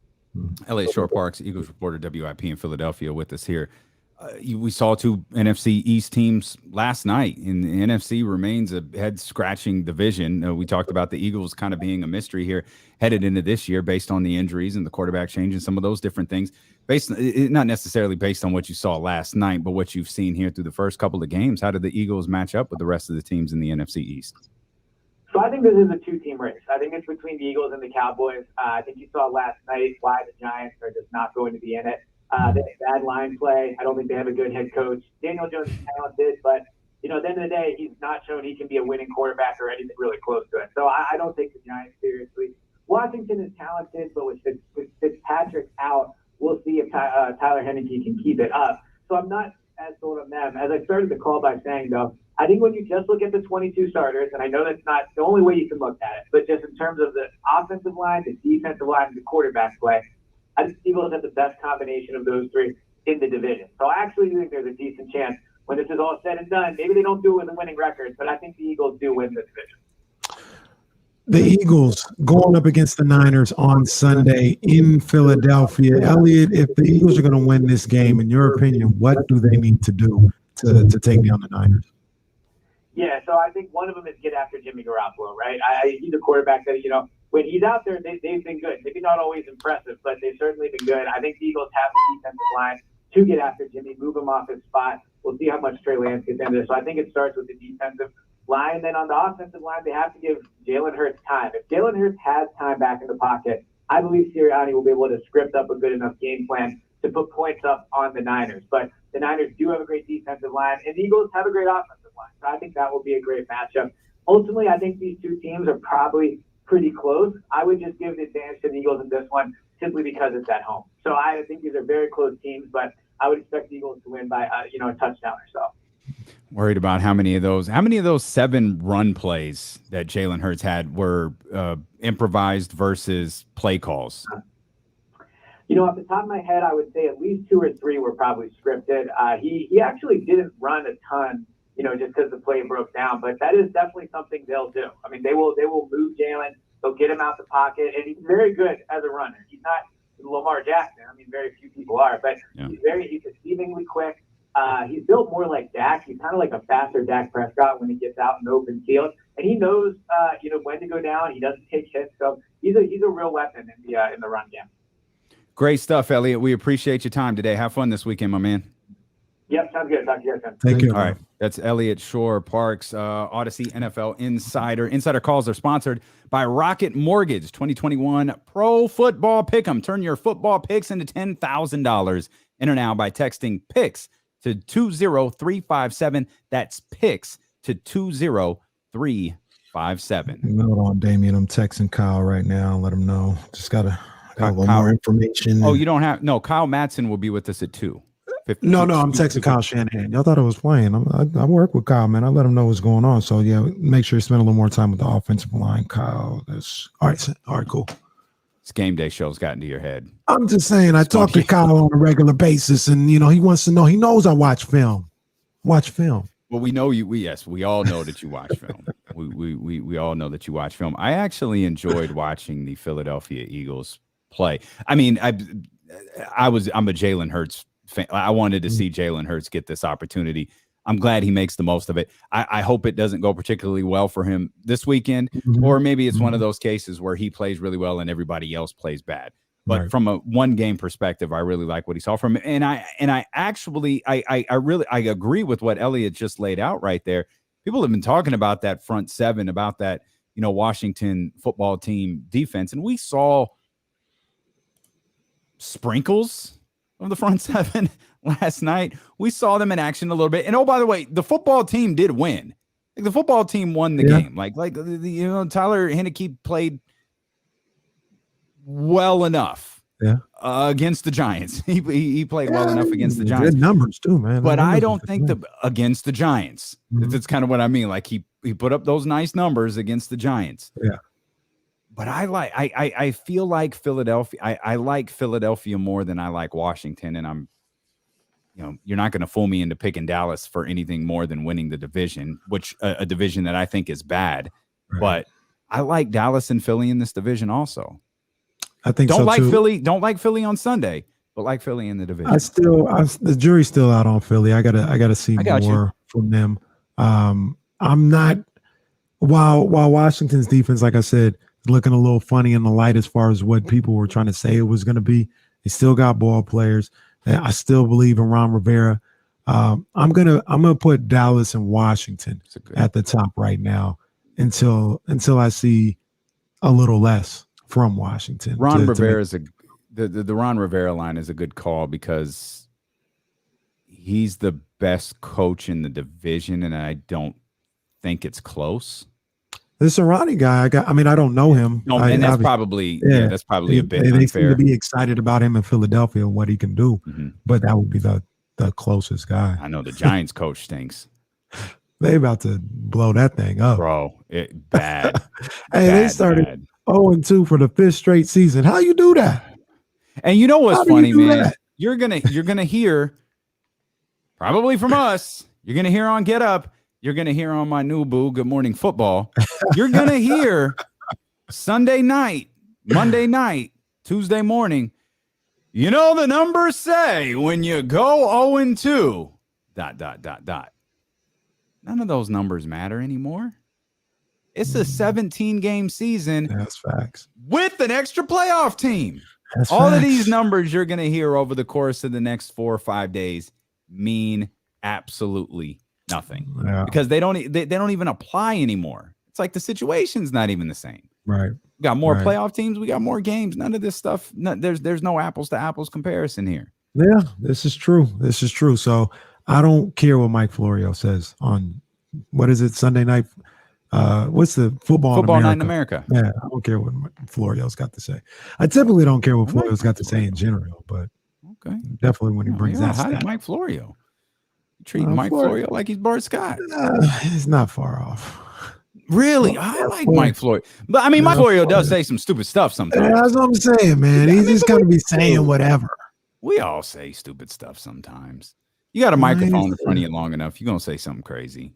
Eliot Shorr-Parks, Eagles reporter, WIP in Philadelphia, with us here. We saw 2 NFC East teams last night, and the NFC remains a head-scratching division. We talked about the Eagles kind of being a mystery here headed into this year based on the injuries and the quarterback change and some of those different things. Not necessarily based on what you saw last night, but what you've seen here through the first couple of games. How did the Eagles match up with the rest of the teams in the NFC East? So I think this is a 2-team race. I think it's between the Eagles and the Cowboys. I think you saw last night why the Giants are just not going to be in it. They have bad line play. I don't think they have a good head coach. Daniel Jones is talented, but at the end of the day, he's not shown he can be a winning quarterback or anything really close to it. So I don't take the Giants seriously. Washington is talented, but with Fitzpatrick out, we'll see if Tyler Henneke can keep it up. So I'm not as sold on them. As I started the call by saying, though, I think when you just look at the 22 starters, and I know that's not the only way you can look at it, but just in terms of the offensive line, the defensive line, and the quarterback play, I think the Eagles have the best combination of those 3 in the division. So I actually think there's a decent chance when this is all said and done. Maybe they don't do it with a winning record, but I think the Eagles do win the division. The Eagles going up against the Niners on Sunday in Philadelphia. Eliot, if the Eagles are going to win this game, in your opinion, what do they need to do to take down the Niners? Yeah, so I think one of them is get after Jimmy Garoppolo, right? He's a quarterback that, when he's out there, they've been good. Maybe not always impressive, but they've certainly been good. I think the Eagles have the defensive line to get after Jimmy, move him off his spot. We'll see how much Trey Lance gets into this. So I think it starts with the defensive line. Then on the offensive line, they have to give Jalen Hurts time. If Jalen Hurts has time back in the pocket, I believe Sirianni will be able to script up a good enough game plan to put points up on the Niners. But the Niners do have a great defensive line, and the Eagles have a great offensive line. So I think that will be a great matchup. Ultimately, I think these two teams are probably pretty close. I would just give the advantage to the Eagles in this one simply because it's at home. So I think these are very close teams, but I would expect the Eagles to win by a touchdown or so. Worried about how many of those 7 run plays that Jalen Hurts had were improvised versus play calls? Off the top of my head, I would say at least 2 or 3 were probably scripted. He actually didn't run a ton, just because the play broke down. But that is definitely something they'll do. I mean, they will move Jalen. They'll get him out the pocket, and he's very good as a runner. He's not Lamar Jackson. I mean, very few people are, but he's exceedingly quick. He's built more like Dak. He's kind of like a faster Dak Prescott when he gets out in the open field, and he knows, when to go down. He doesn't take hits, so he's a real weapon in the run game. Great stuff, Eliot. We appreciate your time today. Have fun this weekend, my man. Yep, sounds good. Talk to you guys soon. Thank you. All right. That's Eliot Shorr, Parks, Odyssey NFL Insider. Insider calls are sponsored by Rocket Mortgage 2021 Pro Football Pick'em. Turn your football picks into $10,000. Enter now by texting PICKS to 20357. That's PICKS to 20357. Hold on, Damien. I'm texting Kyle right now. Let him know. Just got a little more information. Oh, you don't have – no, Kyle Madson will be with us at 2. No, I'm texting Kyle Shanahan. Y'all thought I was playing. I work with Kyle, man. I let him know what's going on. So, yeah, make sure you spend a little more time with the offensive line, Kyle. All right, cool. This game day show's got into your head. I'm just saying, I talk to Kyle on a regular basis, and, he wants to know. He knows I watch film. Well, we know you. We all know that you watch film. We all know that you watch film. I actually enjoyed watching the Philadelphia Eagles play. I mean, I'm a Jalen Hurts fan. I wanted to see Jalen Hurts get this opportunity. I'm glad he makes the most of it. I hope it doesn't go particularly well for him this weekend, or maybe it's one of those cases where he plays really well and everybody else plays bad. But from a one game perspective, I really like what he saw from him. And I agree with what Eliot just laid out right there. People have been talking about that front seven, about that, Washington football team defense. And we saw sprinkles of the front seven last night. We saw them in action a little bit. And oh, by the way, the football team did win. Like, the football team won the game. Like Tyler Heineke played well enough against the Giants. He played well enough against the Giants. Good numbers too, man. But I don't think against the Giants. That's kind of what I mean. Like he put up those nice numbers against the Giants. Yeah. But I feel like Philadelphia. I like Philadelphia more than I like Washington, and I'm, you're not going to fool me into picking Dallas for anything more than winning the division, which a division that I think is bad. Right. But I like Dallas and Philly in this division also. I think don't so like too. Philly. Don't like Philly on Sunday, but like Philly in the division. The jury's still out on Philly. I gotta see more from them. I'm not. While Washington's defense, like I said, looking a little funny in the light as far as what people were trying to say it was going to be. They still got ball players. I still believe in Ron Rivera. I'm gonna put Dallas and Washington at the top right now until I see a little less from Washington. Ron Rivera is the Ron Rivera line is a good call because he's the best coach in the division, and I don't think it's close. This Sirianni guy, I don't know him. No, and that's probably that's probably a bit unfair. They seem to be excited about him in Philadelphia and what he can do, but that would be the closest guy. I know the Giants coach stinks. They about to blow that thing up, bro. Bad. They started 0-2 for the 5th straight season. How you do that? And you know what's funny, man? You're gonna hear probably from us. You're gonna hear on Get Up. You're going to hear on my new boo, Good Morning Football. You're going to hear Sunday night, Monday night, Tuesday morning. The numbers say when you go 0-2, ... None of those numbers matter anymore. It's a 17-game season. That's facts. With an extra playoff team. All of these numbers you're going to hear over the course of the next 4 or 5 days mean absolutely nothing because they don't even apply anymore. It's like the situation's not even the same. Right. We got more playoff teams. We got more games. None of this stuff. There's no apples to apples comparison here. Yeah, this is true. This is true. So I don't care what Mike Florio says on what is it, Sunday night? What's the football night in America? Yeah, I don't care what Florio's got to say. I typically don't care what Florio's got to say in general, but definitely when he brings that stat. Mike Florio. You treat Mike Florio like he's Bart Scott. He's not far off. Really? I like Mike Florio. But I mean, Mike Florio does say some stupid stuff sometimes. Yeah, that's what I'm saying, man. He's just going to be saying whatever. We all say stupid stuff sometimes. You got a microphone in front of you long enough, you're going to say something crazy.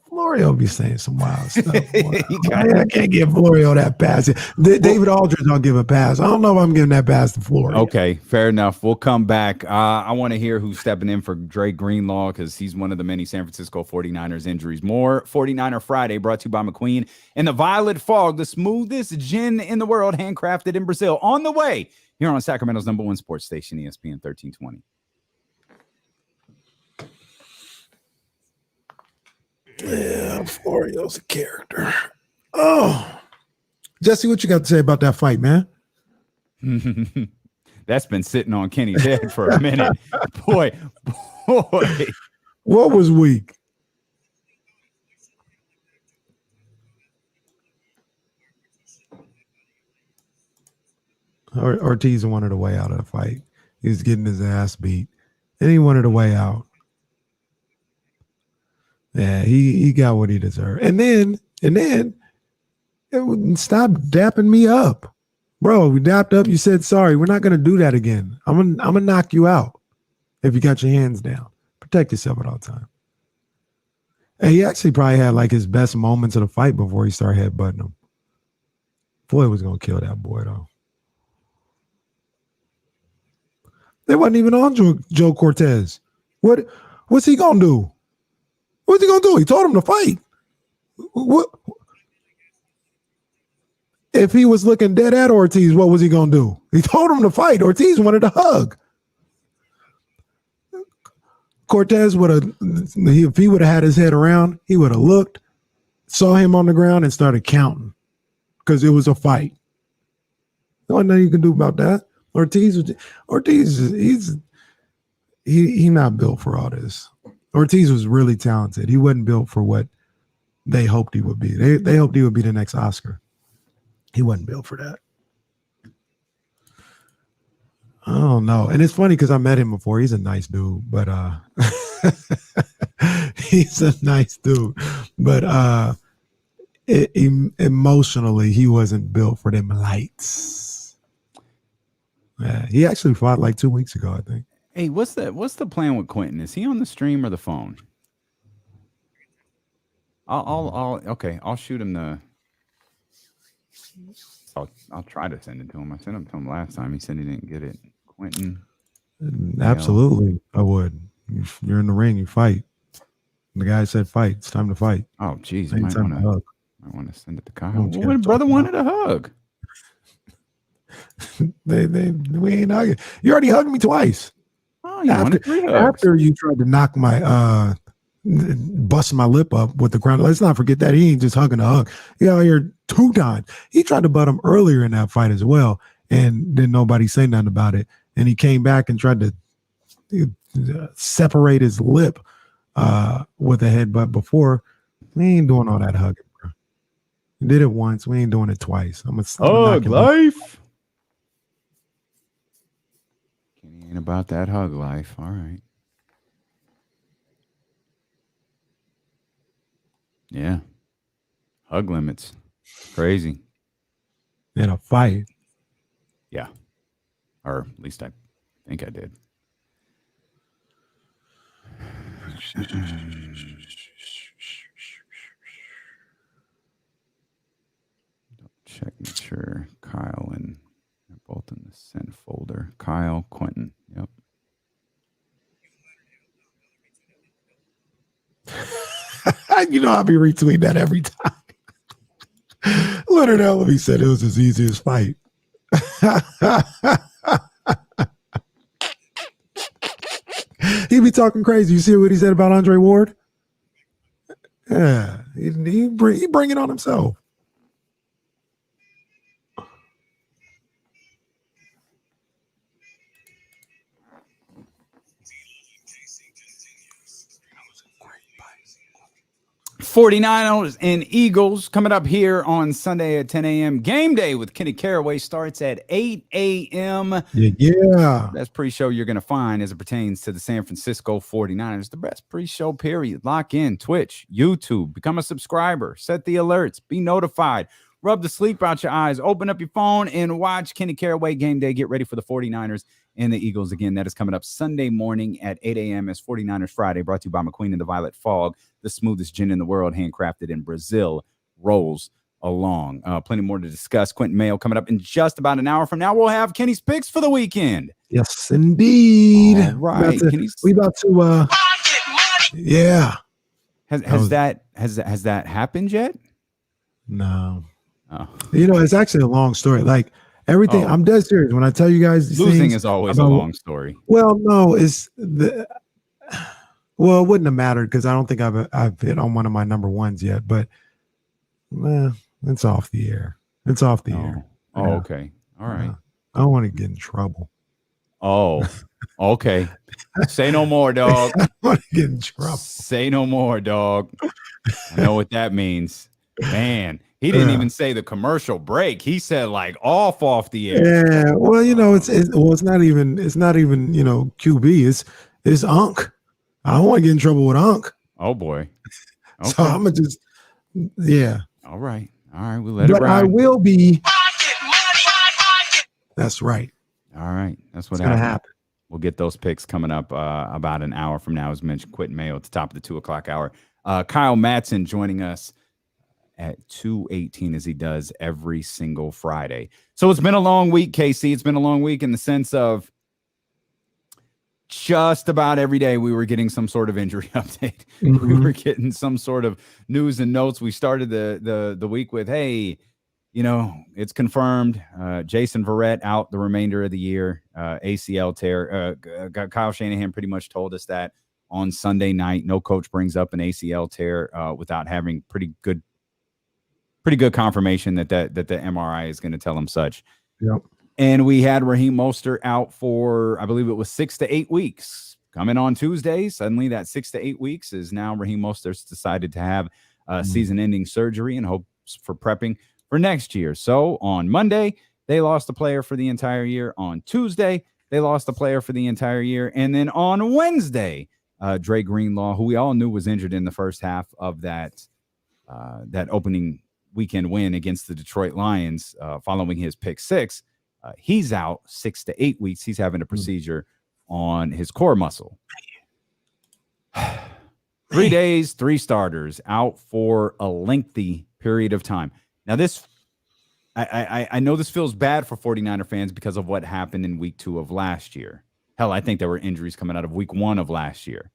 Florio be saying some wild stuff. I can't give Florio that pass. David Aldridge, I'll give a pass. I don't know if I'm giving that pass to Florio. Okay, fair enough. We'll come back. I want to hear who's stepping in for Dre Greenlaw because he's one of the many San Francisco 49ers injuries. More 49er Friday brought to you by McQueen and the Violet Fog, the smoothest gin in the world, handcrafted in Brazil. On the way here on Sacramento's #1 sports station, ESPN 1320. Yeah, Florio's a character. Oh, Jesse, what you got to say about that fight, man? That's been sitting on Kenny's head for a minute. Boy. What was weak? Ortiz wanted a way out of the fight. He was getting his ass beat, and he wanted a way out. Yeah, he got what he deserved. And then it wouldn't stop dapping me up. Bro, we dapped up, you said sorry. We're not gonna do that again. I'm gonna knock you out if you got your hands down. Protect yourself at all time. And he actually probably had like his best moments of the fight before he started headbutting him. Floyd was gonna kill that boy though. They wasn't even on Joe Cortez. What's he gonna do? What's he gonna do? He told him to fight. What? If he was looking dead at Ortiz, what was he gonna do? He told him to fight. Ortiz wanted a hug. Cortez would have, if he would have had his head around, he would have looked, saw him on the ground, and started counting because it was a fight. There's nothing you can do about that. Ortiz, he's not built for all this. Ortiz was really talented. He wasn't built for what they hoped he would be. They hoped he would be the next Oscar. He wasn't built for that. I don't know. And it's funny because I met him before. He's a nice dude, but he's a nice dude. But emotionally, he wasn't built for them lights. Yeah, he actually fought like 2 weeks ago, I think. Hey, what's the plan with Quinton? Is he on the stream or the phone? I'll shoot him I'll try to send it to him. I sent it to him last time. He said he didn't get it. Quinton. Absolutely, I would. You're in the ring, you fight. The guy said fight. It's time to fight. Oh, geez. I want to send it to Kyle. What brother wanted a hug? we ain't hugging. You already hugged me twice. Oh, you wanted 3 hugs. After you tried to knock my bust my lip up with the ground. Let's not forget that he ain't just hugging a hug. He out here 2 times. He tried to butt him earlier in that fight as well, and then nobody say nothing about it. And he came back and tried to separate his lip with a headbutt before. We ain't doing all that hugging, bro. We did it once. We ain't doing it twice. I'm hug life. Kenny ain't about that hug life. All right. Yeah. Hug limits. Crazy. In a fight. Yeah. Or at least I think I did. Check, make sure Kyle and they're both in the send folder. Kyle, Quinton. Yep. You know, I'll be retweeting that every time. Leonard Ellerby said it was his easiest fight. He be talking crazy. You see what he said about Andre Ward? Yeah, he bring it on himself. '49ers and Eagles coming up here on Sunday at 10 a.m. Game day with Kenny Caraway starts at 8 a.m. Yeah. Best pre-show you're going to find as it pertains to the San Francisco 49ers. The best pre-show, period. Lock in, Twitch, YouTube. Become a subscriber. Set the alerts. Be notified. Rub the sleep out your eyes. Open up your phone and watch Kenny Caraway Game Day. Get ready for the 49ers and the Eagles. Again, that is coming up Sunday morning at 8 a.m. as 49ers Friday, brought to you by McQueen and the Violet Fog, the smoothest gin in the world, handcrafted in Brazil, rolls along. Plenty more to discuss. Quinton, Mayo coming up in just about an hour from now. We'll have Kenny's picks for the weekend. Yes, indeed. All right. We about to yeah. Has that happened yet? No. Oh. It's actually a long story. Like everything, I'm dead serious. When I tell you guys these losing things is always a long story. Well, no, it wouldn't have mattered because I don't think I've hit on one of my number ones yet, but it's off the air. It's off the air. Oh, yeah. Okay. All right. I don't want to get in trouble. Oh, okay. Say no more, dog. I want to get in trouble. Say no more, dog. I know what that means. Man, he didn't even say the commercial break. He said like off the air. Yeah. Well, it's not even QB. It's Unc. I don't want to get in trouble with Unc. Oh boy. Okay. So I'm gonna just All right. We'll let it ride. I will be. That's right. All right. That's what gonna happen. We'll get those picks coming up about an hour from now, as mentioned. Quinton Mayo at the top of the 2 o'clock hour. Kyle Madson joining us at 2:18 as he does every single Friday. So it's been a long week, KC. It's been a long week in the sense of just about every day we were getting some sort of injury update. Mm-hmm. We were getting some sort of news and notes. We started the week with, hey, it's confirmed. Jason Verrett out the remainder of the year. ACL tear. Kyle Shanahan pretty much told us that on Sunday night. No coach brings up an ACL tear without having pretty good confirmation that the MRI is going to tell him such. Yep. And we had Raheem Mostert out for, I believe it was 6 to 8 weeks. Coming on Tuesday, suddenly that 6 to 8 weeks is now Raheem Mostert's decided to have season-ending surgery and hopes for prepping for next year. So on Monday, they lost a player for the entire year. On Tuesday, they lost a player for the entire year. And then on Wednesday, Dre Greenlaw, who we all knew was injured in the first half of that opening weekend win against the Detroit Lions following his pick six, he's out 6 to 8 weeks. He's having a procedure on his core muscle. 3 days, 3 starters out for a lengthy period of time. Now I know this feels bad for 49er fans because of what happened in week 2 of last year. Hell, I think there were injuries coming out of week 1 of last year.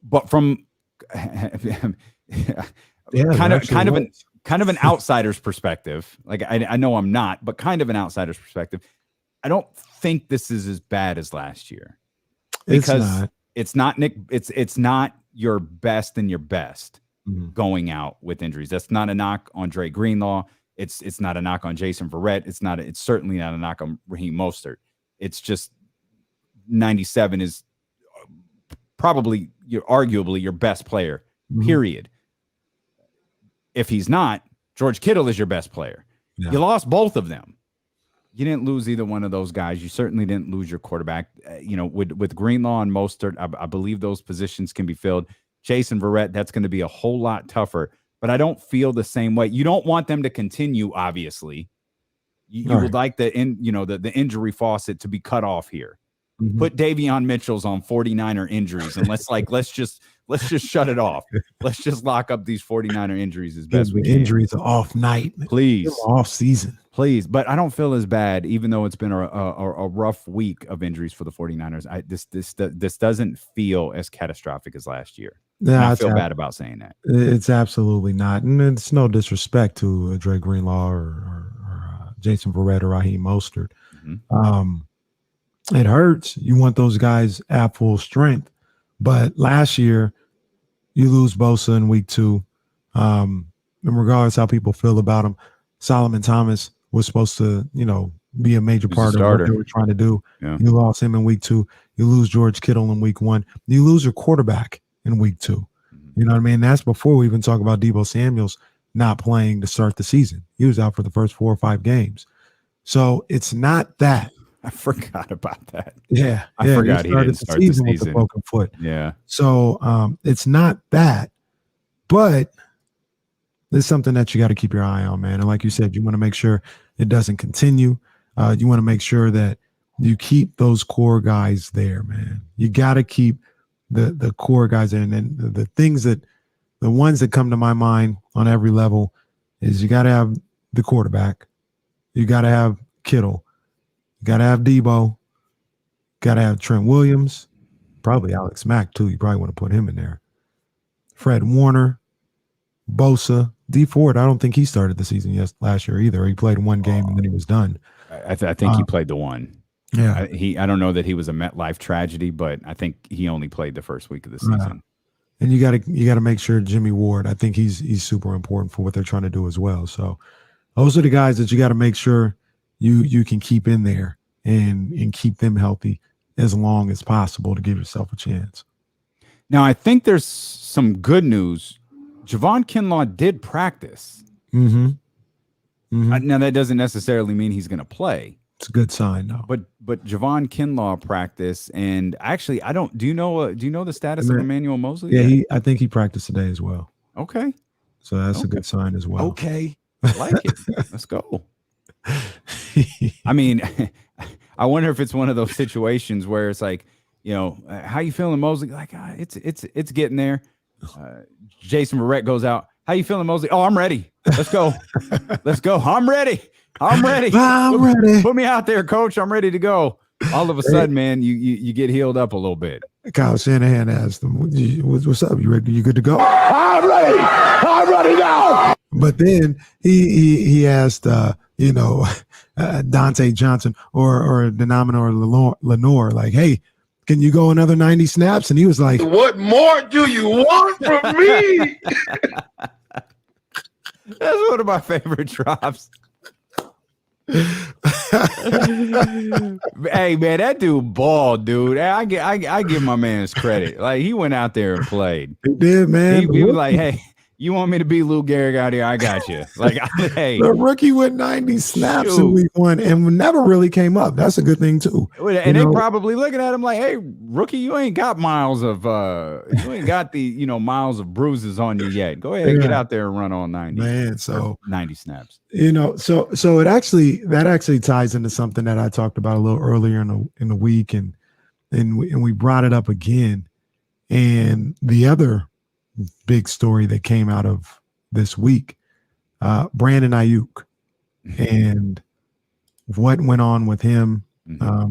But from kind of an outsider's perspective, like I know I'm not, but kind of an outsider's perspective, I don't think this is as bad as last year because it's not your best and your best going out with injuries. That's not a knock on Dre Greenlaw. It's not a knock on Jason Verrett. It's certainly not a knock on Raheem Mostert. It's just 97 is probably arguably your best player, period. If he's not, George Kittle is your best player. Yeah. You lost both of them. You didn't lose either one of those guys. You certainly didn't lose your quarterback. With Greenlaw and Mostert, I believe those positions can be filled. Jason Verrett, that's going to be a whole lot tougher. But I don't feel the same way. You don't want them to continue, obviously. You would like the injury faucet to be cut off here. Put Davion Mitchell's on 49er injuries and let's just shut it off. Let's just lock up these 49er injuries as best we can. Injuries are off night, please. Off season, please. But I don't feel as bad, even though it's been a rough week of injuries for the 49ers. This doesn't feel as catastrophic as last year. Yeah, I feel bad about saying that. It's absolutely not, and it's no disrespect to Dre Greenlaw or Jason Verrett or Raheem Mostert. It hurts. You want those guys at full strength. But last year, you lose Bosa in week 2. And regardless how people feel about him, Solomon Thomas was supposed to, be a major part of what they were trying to do. Yeah. You lost him in week 2. You lose George Kittle in week 1. You lose your quarterback in week 2. You know what I mean? That's before we even talk about Deebo Samuel's not playing to start the season. He was out for the first 4 or 5 games. So it's not that. I forgot about that. Yeah. I forgot he didn't start the season with the broken foot. Yeah. So it's not that, but it's something that you got to keep your eye on, man. And like you said, you want to make sure it doesn't continue. You want to make sure that you keep those core guys there, man. You got to keep the core guys in. And the ones that come to my mind on every level is you got to have the quarterback. You got to have Kittle. You got to have Deebo. Got to have Trent Williams. Probably Alex Mack, too. You probably want to put him in there. Fred Warner. Bosa. D Ford, I don't think he started the season last year either. He played 1 game and then he was done. I think he played the 1. Yeah. I don't know that he was a MetLife tragedy, but I think he only played the first week of the season. And you got to make sure Jimmy Ward, I think he's super important for what they're trying to do as well. So those are the guys that you got to make sure you can keep in there and keep them healthy as long as possible to give yourself a chance. Now, I think there's some good news. Javon Kinlaw did practice. Now, that doesn't necessarily mean he's going to play. It's a good sign, though. But Javon Kinlaw practiced, and actually, I don't. Do you know the status of Emmanuel Mosley? Yeah, I think he practiced today as well. Okay, so that's a good sign as well. Okay, I like it. Let's go. I mean, I wonder if it's one of those situations where it's like, how you feeling, Mosley? Like, it's getting there. Jason Verrett goes out. How you feeling, Mosley? Oh, I'm ready. Let's go. Let's go. I'm ready. I'm ready. Put me out there, coach. I'm ready to go. All of a sudden, man, you get healed up a little bit. Kyle Shanahan asked him, what's up? You ready? You good to go? I'm ready. I'm ready now. But then he asked, Dante Johnson or Denominator Lenore, like, hey, can you go another 90 snaps? And he was like, what more do you want from me? That's one of my favorite drops. Hey, man, that dude balled, dude. I give my man his credit. Like, he went out there and played. He did, man. He was like, hey, you want me to be Lou Gehrig out here? I got you. Like, hey. The rookie went 90 snaps in week 1 and never really came up. That's a good thing, too. And they probably looking at him like, hey, rookie, you ain't got miles of miles of bruises on you yet. Go ahead and get out there and run on 90. Man, so 90 snaps. So that actually ties into something that I talked about a little earlier in the week, and we brought it up again. And the other big story that came out of this week, Brandon Aiyuk and what went on with him.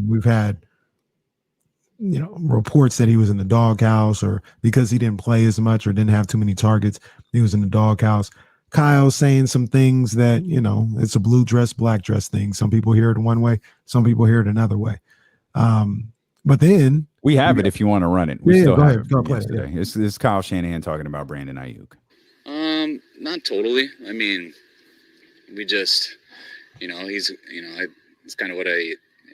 We've had, reports that he was in the doghouse, or because he didn't play as much or didn't have too many targets, he was in the doghouse. Kyle saying some things that, it's a blue dress, black dress thing. Some people hear it one way, some people hear it another way. But then we have it if you want to run it. We still have it from yesterday. This is Kyle Shanahan talking about Brandon Aiyuk. Not totally. I mean, we just, he's, it's kind of what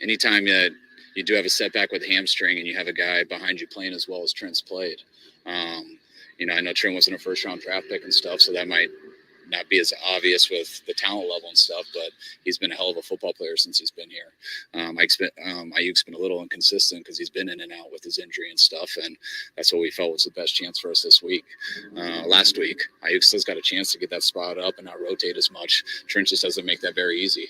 anytime that you do have a setback with a hamstring and you have a guy behind you playing as well as Trent's played. I know Trent wasn't a first-round draft pick and stuff, so that might not be as obvious with the talent level and stuff, but he's been a hell of a football player since he's been here. Aiyuk's been a little inconsistent because he's been in and out with his injury and stuff, and that's what we felt was the best chance for us this week. Last week, Aiyuk still's got a chance to get that spot up and not rotate as much. Trent just doesn't make that very easy.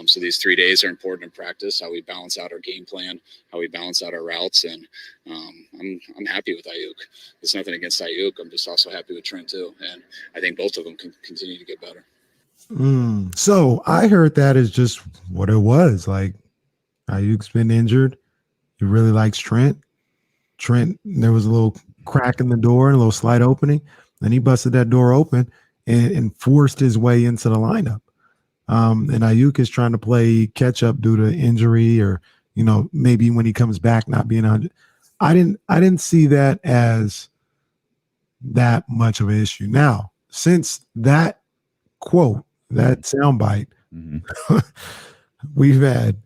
So these 3 days are important in practice, how we balance out our game plan, how we balance out our routes, and I'm happy with Aiyuk. It's nothing against Aiyuk. I'm just also happy with Trent too, and I think both of them can continue to get better. So I heard that is just what it was. Like, Aiyuk's been injured. He really likes Trent. There was a little crack in the door and a little slight opening, and he busted that door open and forced his way into the lineup. And Aiyuk is trying to play catch up due to injury, or maybe when he comes back not being 100. I didn't see that as that much of an issue. Now, since that quote, that soundbite, we've had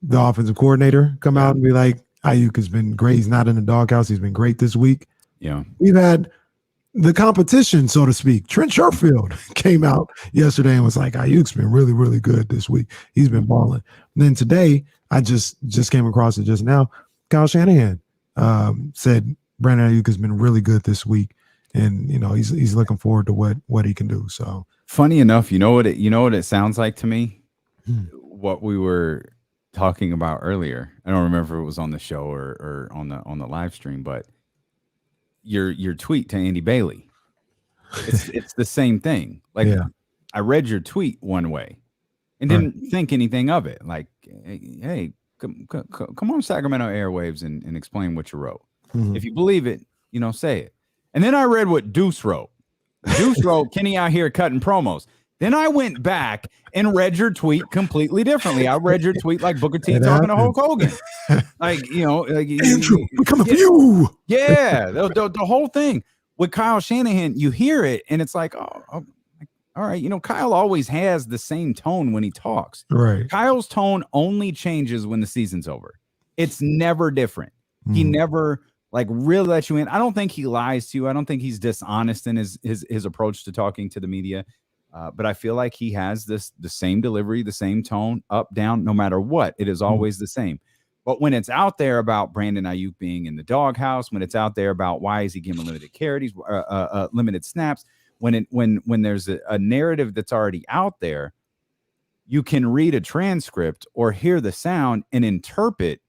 the offensive coordinator come out and be like, Aiyuk has been great. He's not in the doghouse. He's been great this week. Yeah. We've had the competition, so to speak. Trent Sherfield came out yesterday and was like, Aiyuk's been really, really good this week. He's been balling. And then today, I just came across it just now. Kyle Shanahan said Brandon Aiyuk has been really good this week. And, he's looking forward to what he can do. So funny enough, you know what it sounds like to me? What we were talking about earlier. I don't remember if it was on the show or on the live stream, but your tweet to Andy Bailey, it's the same thing. Like, I read your tweet one way and didn't think anything of it. Like, hey, come on Sacramento airwaves and explain what you wrote. If you believe it, say it. And then I read what Deuce wrote. Deuce wrote, Kenny out here cutting promos. Then I went back and read your tweet completely differently. I read your tweet like Booker T talking to Hulk Hogan. Andrew, we're coming for you. Yeah, the whole thing with Kyle Shanahan, you hear it and it's like, oh, all right. Kyle always has the same tone when he talks. Right. Kyle's tone only changes when the season's over. It's never different. He never really let you in. I don't think he lies to you. I don't think he's dishonest in his approach to talking to the media. But I feel like he has the same delivery, the same tone, up, down, no matter what. It is always the same. But when it's out there about Brandon Aiyuk being in the doghouse, when it's out there about why is he giving limited carries, limited snaps, when there's a narrative that's already out there, you can read a transcript or hear the sound and interpret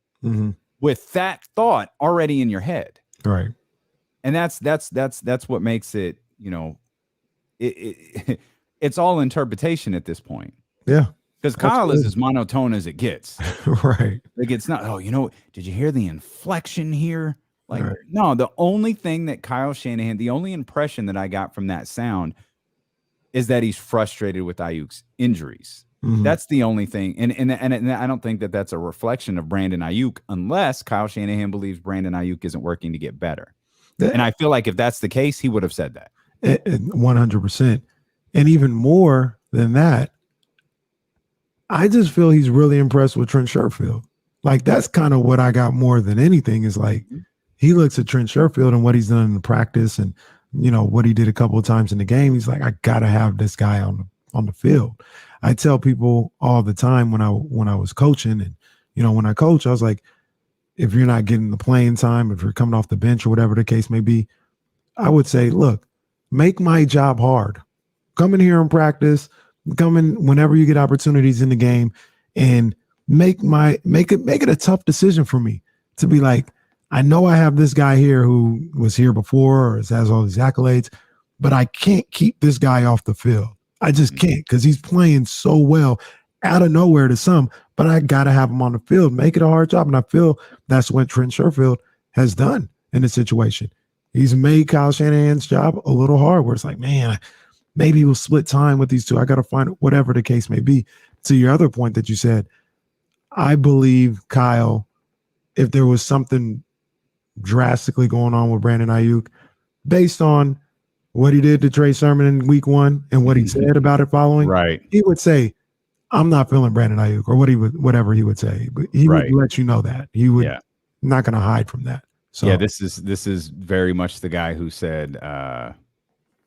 with that thought already in your head. Right. And that's what makes it, it's all interpretation at this point. Yeah. Because Kyle is as monotone as it gets. Right. Like, it's not, did you hear the inflection here? Like, no, the only thing that Kyle Shanahan, the only impression that I got from that sound is that he's frustrated with Aiyuk's injuries. That's the only thing. And I don't think that that's a reflection of Brandon Aiyuk unless Kyle Shanahan believes Brandon Aiyuk isn't working to get better. And I feel like if that's the case, he would have said that. 100%. And even more than that, I just feel he's really impressed with Trent Sherfield. Like, that's kind of what I got more than anything is like, he looks at Trent Sherfield and what he's done in the practice and, what he did a couple of times in the game. He's like, I got to have this guy on the field. I tell people all the time when I was coaching and, when I coach, I was like, if you're not getting the playing time, if you're coming off the bench or whatever the case may be, I would say, look, make my job hard. Come in here and practice. Come in whenever you get opportunities in the game, and make it a tough decision for me to be like, I know I have this guy here who was here before or has all these accolades, but I can't keep this guy off the field. I just can't because he's playing so well out of nowhere to some, but I got to have him on the field, make it a hard job. And I feel that's what Trent Sherfield has done in this situation. He's made Kyle Shanahan's job a little hard where it's like, man, maybe we'll split time with these two. I got to find whatever the case may be. To your other point that you said, I believe Kyle, if there was something drastically going on with Brandon Aiyuk, based on what he did to Trey Sermon in week 1 and what he said about it following, right, he would say, I'm not feeling Brandon Aiyuk, or whatever he would say. But he would let you know that. He would not going to hide from that. So yeah, this is very much the guy who said,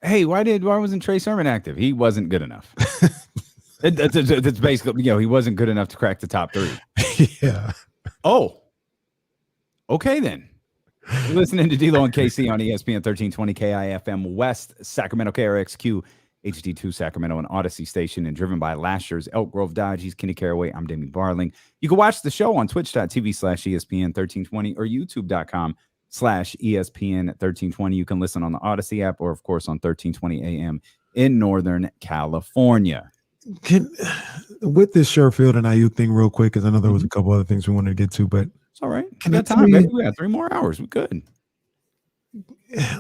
hey, why wasn't Trey Sermon active? He wasn't good enough. It's basically, he wasn't good enough to crack the top 3. Yeah. Oh, okay then. You're listening to D-Lo and KC on ESPN 1320 KIFM West, Sacramento KRXQ, HD2 Sacramento, and Odyssey Station, and driven by Lashers, Elk Grove Dodge. He's Kenny Caraway. I'm Demi Barling. You can watch the show on twitch.tv/ESPN 1320 or youtube.com/ESPN 1320. You can listen on the Odyssey app or, of course, on 1320 AM in Northern California. With this Sherfield and Aiyuk thing real quick, because I know there was a couple other things we wanted to get to, but it's all right. We got time, baby. We got 3 more hours. We good.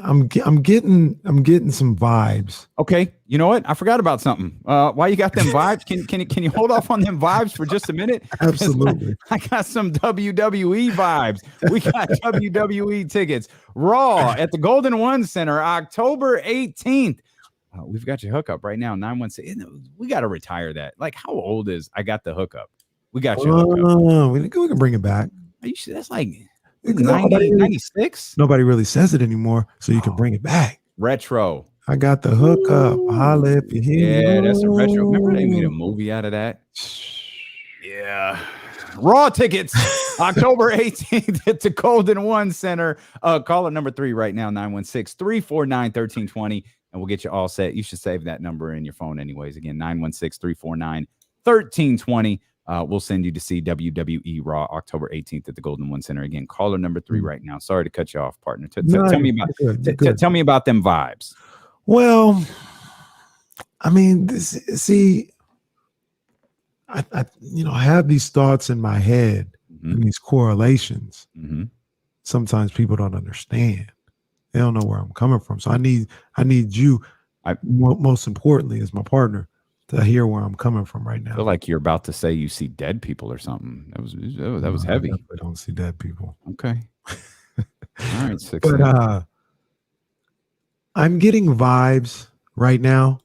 I'm getting some vibes. Okay, you know what? I forgot about something. Why you got them vibes? Can you hold off on them vibes for just a minute? Absolutely. I got some WWE vibes. We got WWE tickets. Raw at the Golden One Center, October 18th. We've got your hookup right now, 916. We got to retire that. Like, how old is I got the hookup? We got your hookup. We can bring it back. Are you sure? That's like 96. Nobody really says it anymore, so you can bring it back. Retro. I got the hookup. Holla if you hear. Yeah, that's a retro. Remember they made a movie out of that? Yeah. Raw tickets, October 18th at the Golden One Center. Caller number 3 right now, 916-349-1320, and we'll get you all set. You should save that number in your phone anyways. Again, 916-349-1320. We'll send you to see WWE Raw October 18th at the Golden One Center. Again, caller number 3 right now. Sorry to cut you off, partner. Tell me about them vibes. Well, I mean, I have these thoughts in my head and these correlations. Sometimes people don't understand. They don't know where I'm coming from. So I need you, most importantly, as my partner, to hear where I'm coming from right now. I feel like you're about to say you see dead people or something. That was heavy. I don't see dead people. Okay. All right, 6. But I'm getting vibes right now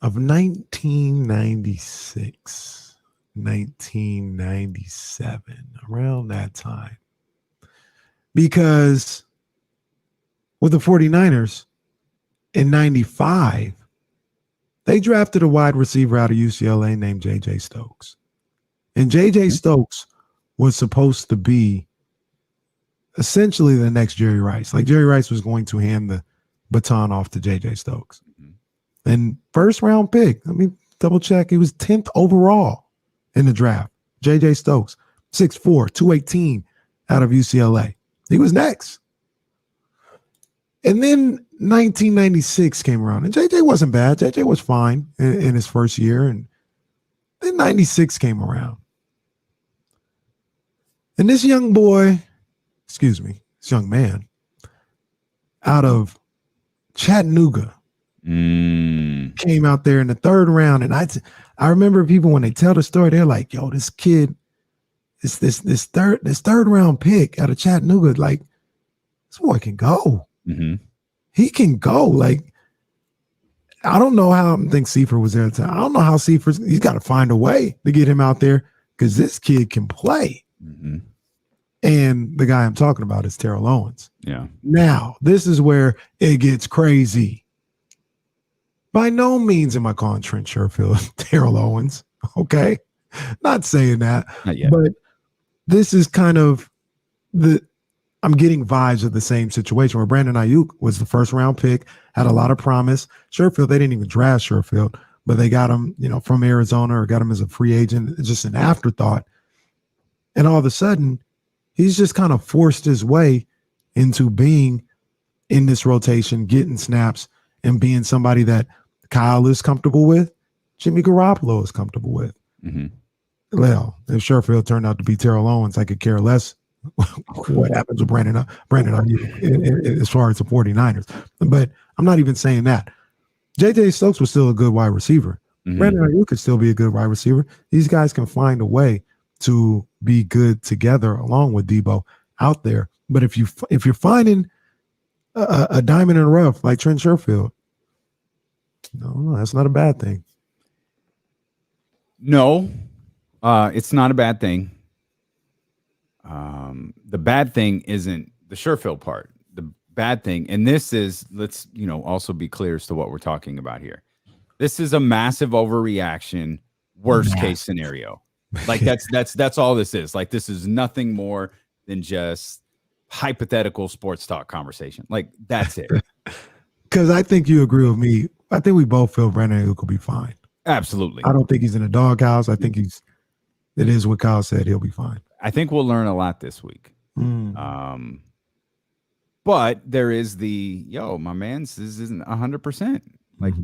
of 1996, 1997, around that time. Because with the 49ers in 95, they drafted a wide receiver out of UCLA named J.J. Stokes. And J.J. Stokes was supposed to be essentially the next Jerry Rice. Like Jerry Rice was going to hand the baton off to J.J. Stokes. And first round pick, let me double check. He was 10th overall in the draft. J.J. Stokes, 6'4", 218 out of UCLA. He was next. And then 1996 came around, and JJ wasn't bad. JJ was fine in his first year, and then 96 came around. And this young man out of Chattanooga came out there in the 3rd round. And I remember people, when they tell the story, they're like, yo, this kid, this third round pick out of Chattanooga, like, this boy can go. He can go. Like, I don't know how I think Seifert was there at the time. I don't know how he's got to find a way to get him out there because this kid can play. And the guy I'm talking about is Terrell Owens. Yeah. Now, this is where it gets crazy. By no means am I calling Trent Sherfield Terrell Owens. Okay. Not saying that. Not yet. But this is kind of I'm getting vibes of the same situation where Brandon Aiyuk was the 1st round pick, had a lot of promise. Sherfield, they didn't even draft Sherfield, but they got him, from Arizona, or got him as a free agent. It's just an afterthought. And all of a sudden, he's just kind of forced his way into being in this rotation, getting snaps, and being somebody that Kyle is comfortable with, Jimmy Garoppolo is comfortable with. Well, if Sherfield turned out to be Terrell Owens, I could care less what happens with Brandon as far as the 49ers. But I'm not even saying that. J.J. Stokes was still a good wide receiver. Brandon Aiyuk could still be a good wide receiver. These guys can find a way to be good together along with Debo out there. But if you're finding a diamond in the rough like Trent Sherfield, no, that's not a bad thing. No, it's not a bad thing. The bad thing isn't the Sherfield part. The bad thing, and this is, let's also be clear as to what we're talking about here. This is a massive overreaction, worst case scenario. Like that's all this is. Like, this is nothing more than just hypothetical sports talk conversation. Like, that's it. Because I think you agree with me. I think we both feel Brandon Aiyuk will be fine. Absolutely. I don't think he's in a doghouse. I think it is what Kyle said. He'll be fine. I think we'll learn a lot this week. But there is my man's isn't 100%. Like,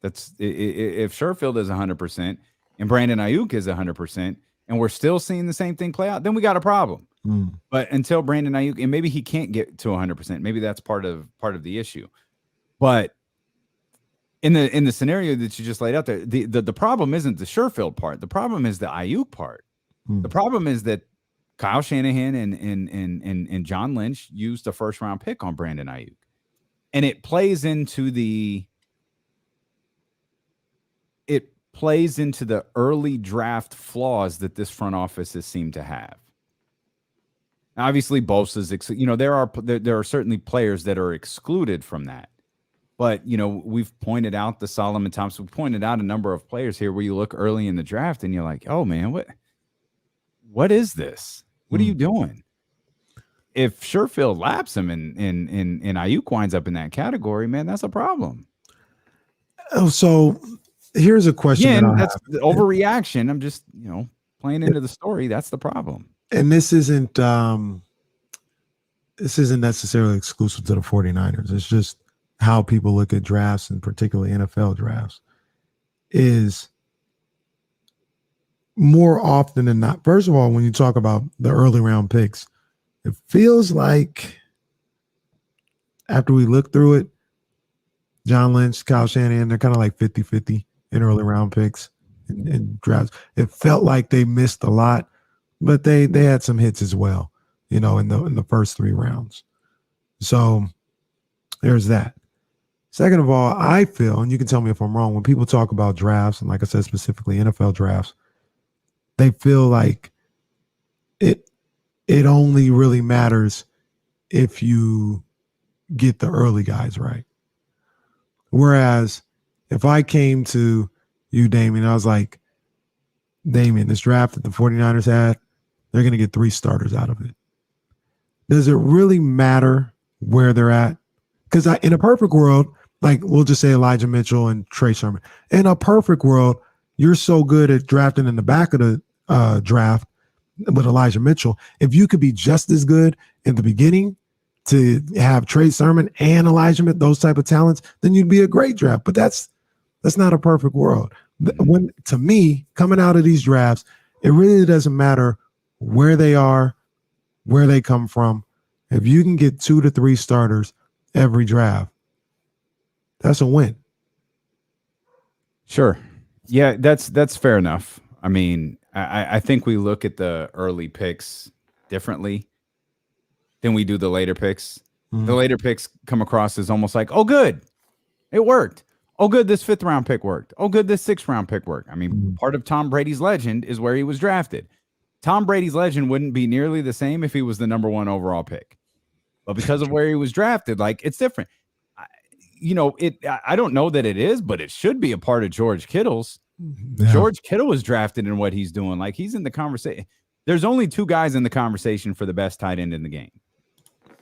that's if Sherfield is 100% and Brandon Aiyuk is 100%, and we're still seeing the same thing play out, then we got a problem. But until Brandon Aiyuk, and maybe he can't get to 100%, maybe that's part of the issue. But in the scenario that you just laid out there, the problem isn't the Sherfield part. The problem is the Aiyuk part. The problem is that Kyle Shanahan and John Lynch used a first round pick on Brandon Aiyuk, and it plays into the early draft flaws that this front office has seemed to have. Now, obviously, Bosa's, there are certainly players that are excluded from that. But, we've pointed out the Solomon Thompson. We've pointed out a number of players here where you look early in the draft and you're like, oh, man, what is this? What are you doing? If Sherfield laps him and Aiyuk winds up in that category, man, that's a problem. Oh, so here's a question. Again, that's the overreaction. I'm just, playing into the story. That's the problem. And this isn't necessarily exclusive to the 49ers. It's just how people look at drafts, and particularly NFL drafts, is more often than not. First of all, when you talk about the early round picks, it feels like after we look through it, John Lynch, Kyle Shanahan, they're kind of like 50-50 in early round picks and drafts. It felt like they missed a lot, but they had some hits as well, in the first 3 rounds. So there's that. Second of all, I feel, and you can tell me if I'm wrong, when people talk about drafts, and like I said, specifically NFL drafts, they feel like it only really matters if you get the early guys right. Whereas if I came to you, Damien, I was like, Damien, this draft that the 49ers had, they're going to get 3 starters out of it. Does it really matter where they're at? Because in a perfect world, like we'll just say Elijah Mitchell and Trey Sermon. In a perfect world, you're so good at drafting in the back of the draft with Elijah Mitchell. If you could be just as good in the beginning to have Trey Sermon and Elijah Mitchell, those type of talents, then you'd be a great draft. But that's not a perfect world. When, to me, coming out of these drafts, it really doesn't matter where they are, where they come from. If you can get 2 to 3 starters every draft, that's a win. Sure. Yeah, that's fair enough. I mean, I think we look at the early picks differently than we do the later picks. The later picks come across as almost like, oh, good, it worked. Oh, good, this 5th round pick worked. Oh, good, this 6th round pick worked. I mean, part of Tom Brady's legend is where he was drafted. Tom Brady's legend wouldn't be nearly the same if he was the number 1 overall pick. But because of where he was drafted, like, it's different. I don't know that it is, but it should be a part of George Kittle's. Yeah. George Kittle was drafted in what he's doing. Like, he's in the conversation. There's only 2 guys in the conversation for the best tight end in the game.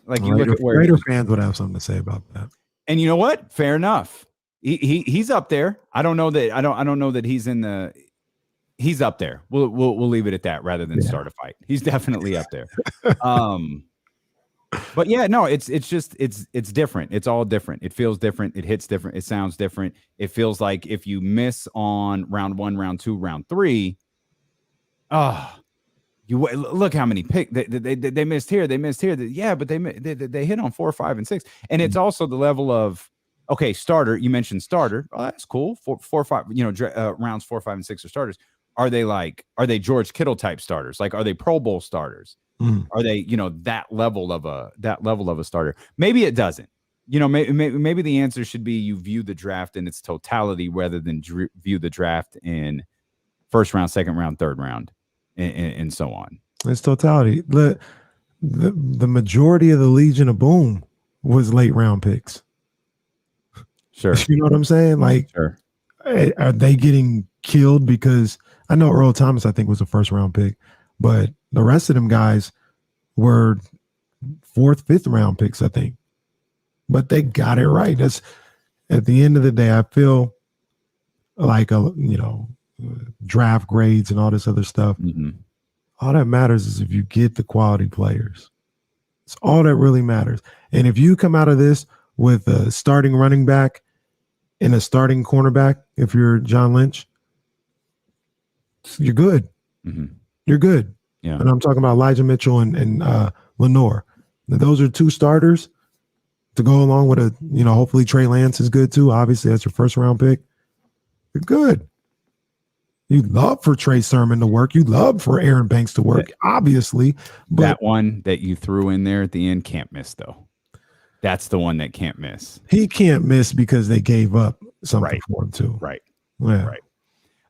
Like, you look at where Raider fans would have something to say about that. And you know what? Fair enough. He's up there. I don't know that. I don't know that he's in the. He's up there. We'll leave it at that rather than start a fight. He's definitely up there. But yeah, no, it's different. It's all different. It feels different. It hits different. It sounds different. It feels like if you miss on round 1, round 2, round 3, you look how many picks they missed here. They missed here. Yeah, but they hit on 4, 5, and 6. And it's also the level of, okay, starter. You mentioned starter. Oh, that's cool. 4, 5. Rounds 4, 5, and 6 are starters. Are they George Kittle type starters? Like, are they Pro Bowl starters? Are they, that level of a starter? Maybe it doesn't. Maybe the answer should be you view the draft in its totality rather than view the draft in 1st round, 2nd round, 3rd round, and so on. It's totality. The majority of the Legion of Boom was late round picks. Sure. You know what I'm saying? Like, sure. Are they getting killed? Because I know Earl Thomas, I think, was a 1st round pick, but the rest of them guys were 4th, 5th round picks, I think. But they got it right. That's, at the end of the day, I feel like draft grades and all this other stuff. All that matters is if you get the quality players. It's all that really matters. And if you come out of this with a starting running back and a starting cornerback, if you're John Lynch, you're good. You're good. Yeah. And I'm talking about Elijah Mitchell and Lenore. Now, those are two starters to go along with hopefully Trey Lance is good too. Obviously, that's your first round pick. You're good. You'd love for Trey Sermon to work. You'd love for Aaron Banks to work, obviously. But that one that you threw in there at the end can't miss, though. That's the one that can't miss. He can't miss because they gave up something for him too. Right. Yeah. Right.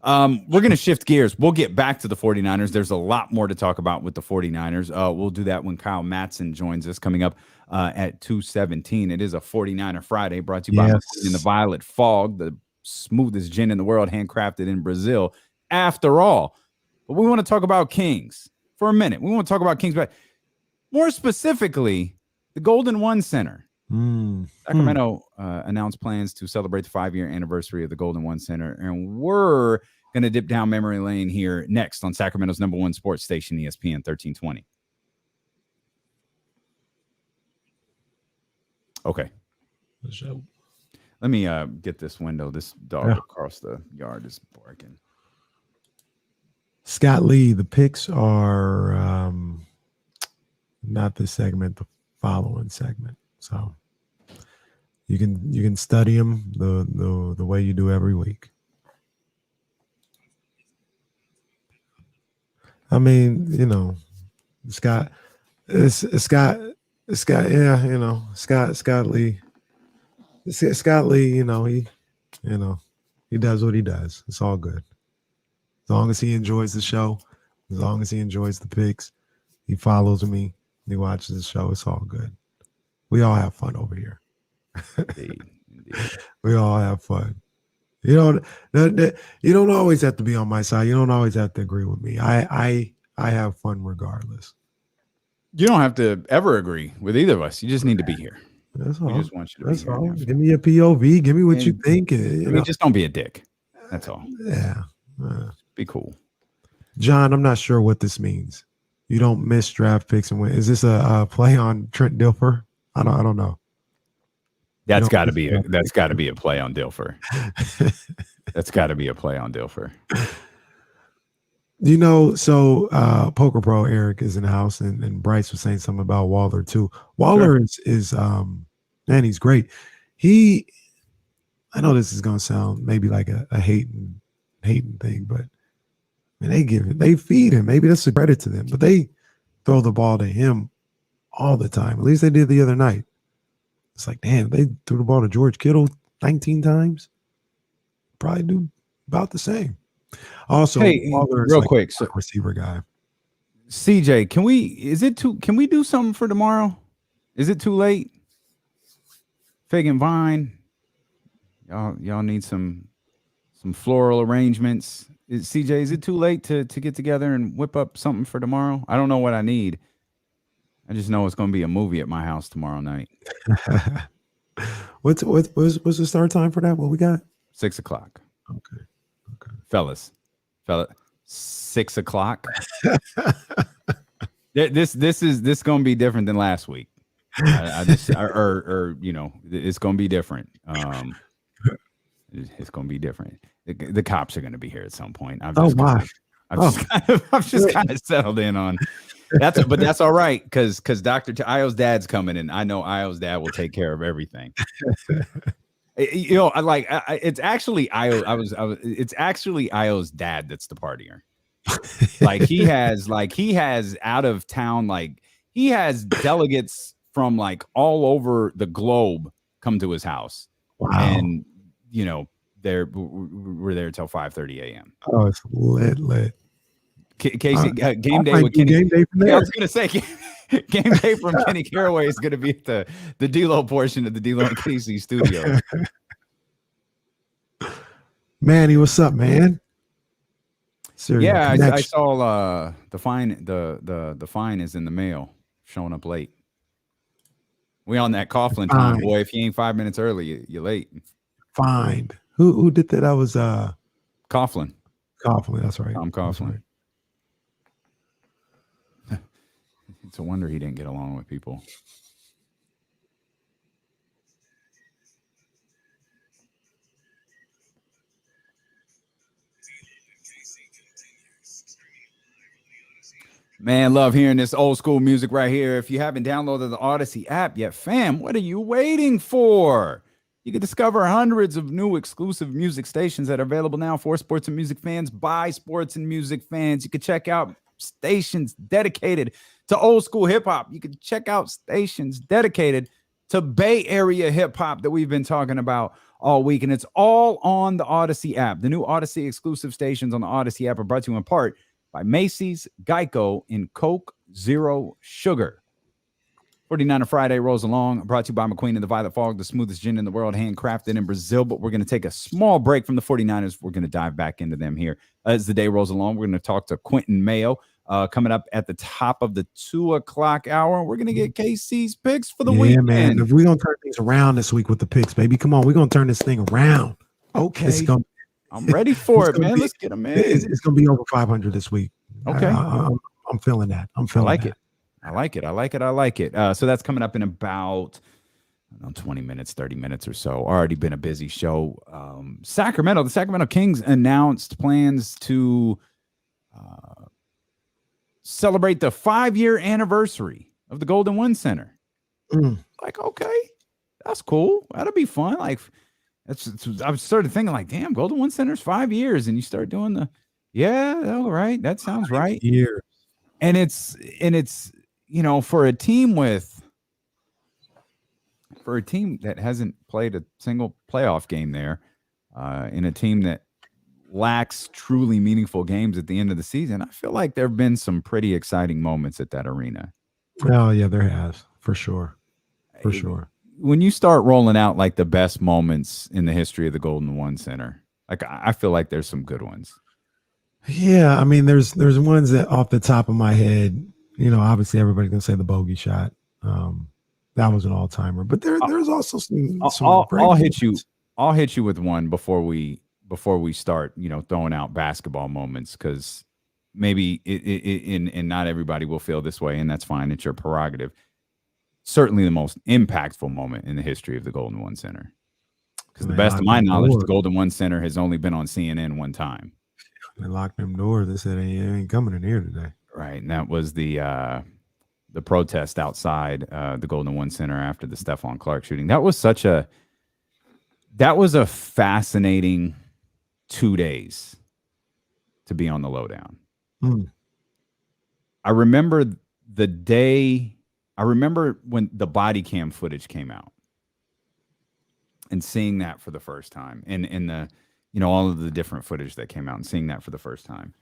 We're going to shift gears. We'll get back to the 49ers. There's a lot more to talk about with the 49ers. We'll do that when Kyle Madson joins us coming up at 2:17. It is a 49er Friday brought to you by McQueen and the Violet Fog, the smoothest gin in the world, handcrafted in Brazil. After all, but we want to talk about Kings for a minute. We want to talk about Kings, but more specifically, the Golden One Center. Sacramento announced plans to celebrate the 5-year anniversary of the Golden One Center, and we're going to dip down memory lane here next on Sacramento's #1 sports station, ESPN 1320. Okay. Let me get this window. This dog across the yard is barking. Scott Lee, the picks are not this segment, the following segment. So you can study them the way you do every week. I mean, Scott Lee. Scott Lee, he does what he does. It's all good. As long as he enjoys the show, as long as he enjoys the picks, he follows me, he watches the show, it's all good. We all have fun over here. Indeed. We all have fun. You don't always have to be on my side. You don't always have to agree with me. I have fun regardless. You don't have to ever agree with either of us. You just need to be here. That's all. We just want you to be here. All. Give me a POV. Give me what you think. Just don't be a dick. That's all. Yeah. Be cool. John, I'm not sure what this means. You don't miss draft picks and win. Is this a play on Trent Dilfer? I don't know. That's got to be a play on Dilfer. That's got to be a play on Dilfer. So Poker Pro Eric is in the house, and Bryce was saying something about Waller too. Waller is man, he's great. I know this is gonna sound maybe like a hating thing, but man, they feed him. Maybe that's a credit to them, but they throw the ball to him all the time. At least they did the other night. It's like, damn, they threw the ball to George Kittle 19 times. Probably do about the same. Also, hey, real quick, so receiver guy. CJ, can we do something for tomorrow? Is it too late? Fig and Vine, y'all need some floral arrangements. CJ, is it too late to get together and whip up something for tomorrow? I don't know what I need. I just know it's going to be a movie at my house tomorrow night. What's the start time for that? What we got? 6 o'clock. Okay. Fellas, 6 o'clock. This is going to be different than last week. It's going to be different. It's going to be different. The cops are going to be here at some point. I've just kind of settled in on but that's all right because Dr. Io's dad's coming, and I know Io's dad will take care of everything. It's actually Io. It's actually Io's dad that's the partier. He has out of town, he has delegates from all over the globe come to his house. Wow. And we're there till 5:30 a.m. Oh, it's lit. Casey, game day with Kenny. Game day from there. I was going to say, game day from Kenny Caraway is going to be at the D-Lo portion of the D-Lo and Casey studio. Manny, what's up, man? Yeah, I saw the fine. The fine is in the mail, showing up late. We on that Coughlin time, boy. If you ain't 5 minutes early, you're late. Fine. Who did that? That was Coughlin. Coughlin, that's right. Tom Coughlin. Right. It's a wonder he didn't get along with people. Man, love hearing this old school music right here. If you haven't downloaded the Odyssey app yet, fam, what are you waiting for? You can discover hundreds of new exclusive music stations that are available now for sports and music fans, by sports and music fans. You can check out stations dedicated to old school hip hop. You can check out stations dedicated to Bay Area hip hop that we've been talking about all week. And it's all on the Odyssey app. The new Odyssey exclusive stations on the Odyssey app are brought to you in part by Macy's, Geico, and Coke Zero Sugar. 49er Friday rolls along, brought to you by McQueen and the Violet Fog, the smoothest gin in the world, handcrafted in Brazil. But we're going to take a small break from the 49ers. We're going to dive back into them here as the day rolls along. We're going to talk to Quinton Mayo coming up at the top of the 2 o'clock hour. We're going to get KC's picks for the weekend. Man, if we're going to turn things around this week with the picks, baby, come on. We're going to turn this thing around. Okay. I'm ready for it, man. Let's get them in. It's going to be over 500 this week. Okay. I'm feeling that. I like it. I like it. So that's coming up in about 20 minutes, 30 minutes or so. Already been a busy show. The Sacramento Kings announced plans to celebrate the 5-year anniversary of the Golden One Center. Like, okay, that's cool. That'll be fun. Like, I started thinking, like, damn, Golden One Center's 5 years, and you start doing all right, that sounds right. Years. And it's for a team that hasn't played a single playoff game there, in a team that lacks truly meaningful games at the end of the season, I feel like there have been some pretty exciting moments at that arena. Oh yeah, there has, for sure. For sure. When you start rolling out like the best moments in the history of the Golden One Center, like I feel like there's some good ones. Yeah, I mean, there's ones that off the top of my head, obviously everybody's gonna say the bogey shot. That was an all-timer, but there's also some. I'll hit you with one before we start, throwing out basketball moments, because maybe and not everybody will feel this way, and that's fine. It's your prerogative. Certainly the most impactful moment in the history of the Golden One Center, because the best of my knowledge, the Golden One Center has only been on CNN one time. They locked them doors. They said, "Hey, you ain't coming in here today." Right, and that was the protest outside the Golden One Center after the Stephon Clark shooting. That was a fascinating 2 days to be on the lowdown. I remember the day. I remember when the body cam footage came out and seeing that for the first time, and the all of the different footage that came out and seeing that for the first time.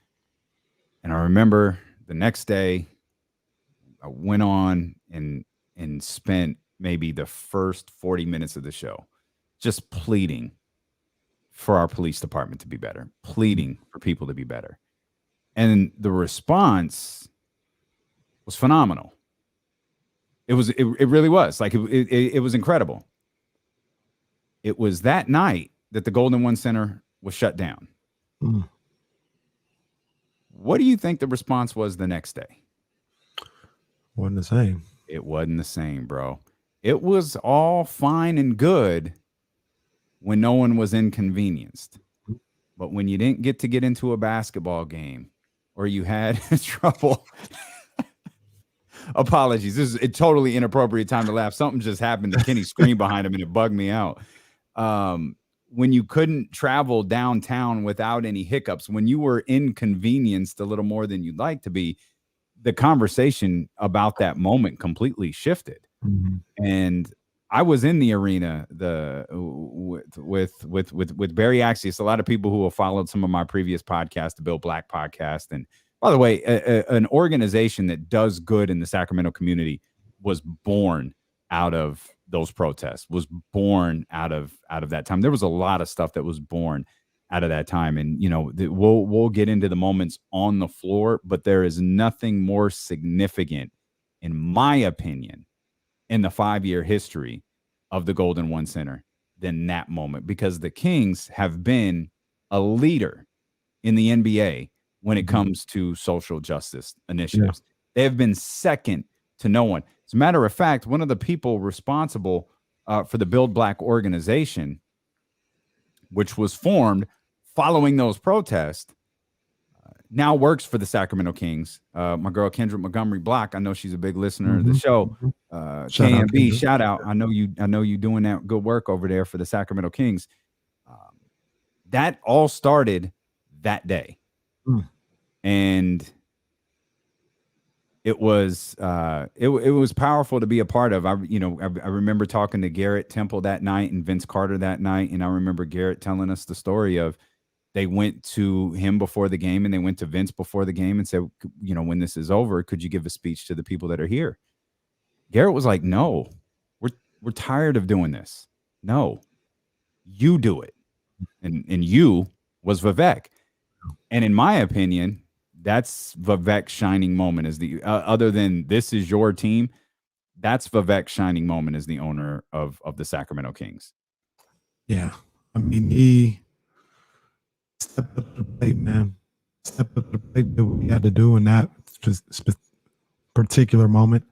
And I remember the next day I went on and spent maybe the first 40 minutes of the show just pleading for our police department to be better, pleading for people to be better. And the response was phenomenal. It really was. Like, it was incredible. It was that night that the Golden One Center was shut down. What do you think the response was the next day? Wasn't the same. It wasn't the same, bro. It was all fine and good when no one was inconvenienced. But when you didn't get into a basketball game, or you had trouble, apologies. This is a totally inappropriate time to laugh. Something just happened to Kenny's screen behind him, and it bugged me out. When you couldn't travel downtown without any hiccups, when you were inconvenienced a little more than you'd like to be, the conversation about that moment completely shifted. And I was in the arena with Barry Axius. A lot of people who have followed some of my previous podcasts, the Bill Black podcast. And by the way, an organization that does good in the Sacramento community was born out of those protests, was born out of that time. There was a lot of stuff that was born out of that time. And, we'll get into the moments on the floor, but there is nothing more significant, in my opinion, in the 5-year history of the Golden One Center than that moment, because the Kings have been a leader in the NBA when it comes to social justice initiatives. They have been second to no one. As a matter of fact, one of the people responsible for the Build Black organization, which was formed following those protests, now works for the Sacramento Kings. My girl Kendra Montgomery Block. I know she's a big listener of the show. KMB, shout out. I know you doing that good work over there for the Sacramento Kings. That all started that day. And it was it was powerful to be a part of. I remember talking to Garrett Temple that night and Vince Carter that night, and I remember Garrett telling us the story of they went to him before the game and they went to Vince before the game and said, when this is over, could you give a speech to the people that are here? Garrett was like, no, we're tired of doing this. No, you do it. And you was Vivek. And in my opinion, that's Vivek's shining moment as the other than this is your team. That's Vivek's shining moment as the owner of the Sacramento Kings. Yeah. I mean, he stepped up to the plate, man. Stepped up to the plate, did what he had to do in that particular moment.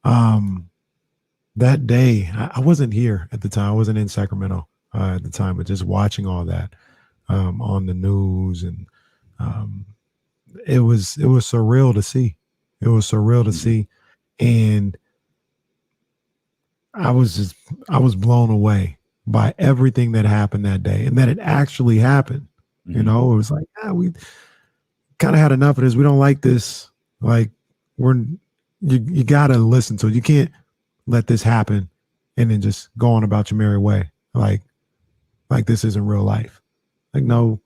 That day, I wasn't here at the time. I wasn't in Sacramento at the time, but just watching all that on the news, and it was surreal to see. It was surreal to see, and I was blown away by everything that happened that day, and that it actually happened. It was like, we kind of had enough of this. We don't like this. Like, you gotta listen to it. You can't let this happen and then just go on about your merry way. Like this isn't real life. Like, no,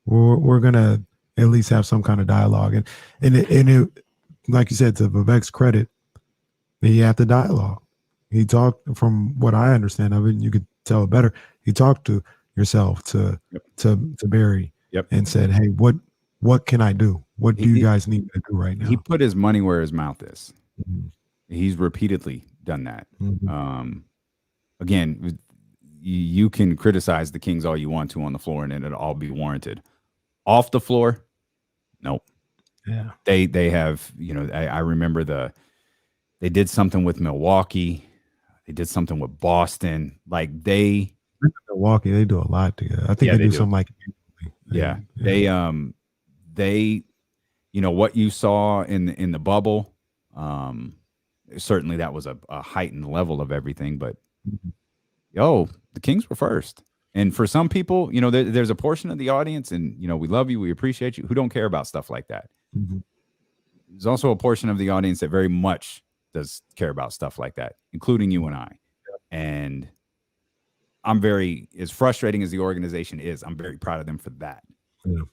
we're gonna at least have some kind of dialogue. And it, like you said, to Vivek's credit, he had the dialogue. He talked, from what I understand of it, and you could tell it better. He talked to yourself, to Barry, and said, "Hey, what can I do? What do you guys need to do right now?" He put his money where his mouth is. He's repeatedly done that. Again, you can criticize the Kings all you want to on the floor, and it'll all be warranted. Off the floor, nope. Yeah, they have. I remember they did something with Milwaukee. They did something with Boston. Like Milwaukee, they do a lot together. I think they do something like. Yeah, they, what you saw in the bubble. Certainly that was a heightened level of everything, but the Kings were first. And for some people, there's a portion of the audience, and we love you, we appreciate you, who don't care about stuff like that. There's also a portion of the audience that very much does care about stuff like that, including you and I. And I'm as frustrating as the organization is, I'm very proud of them for that. Yeah,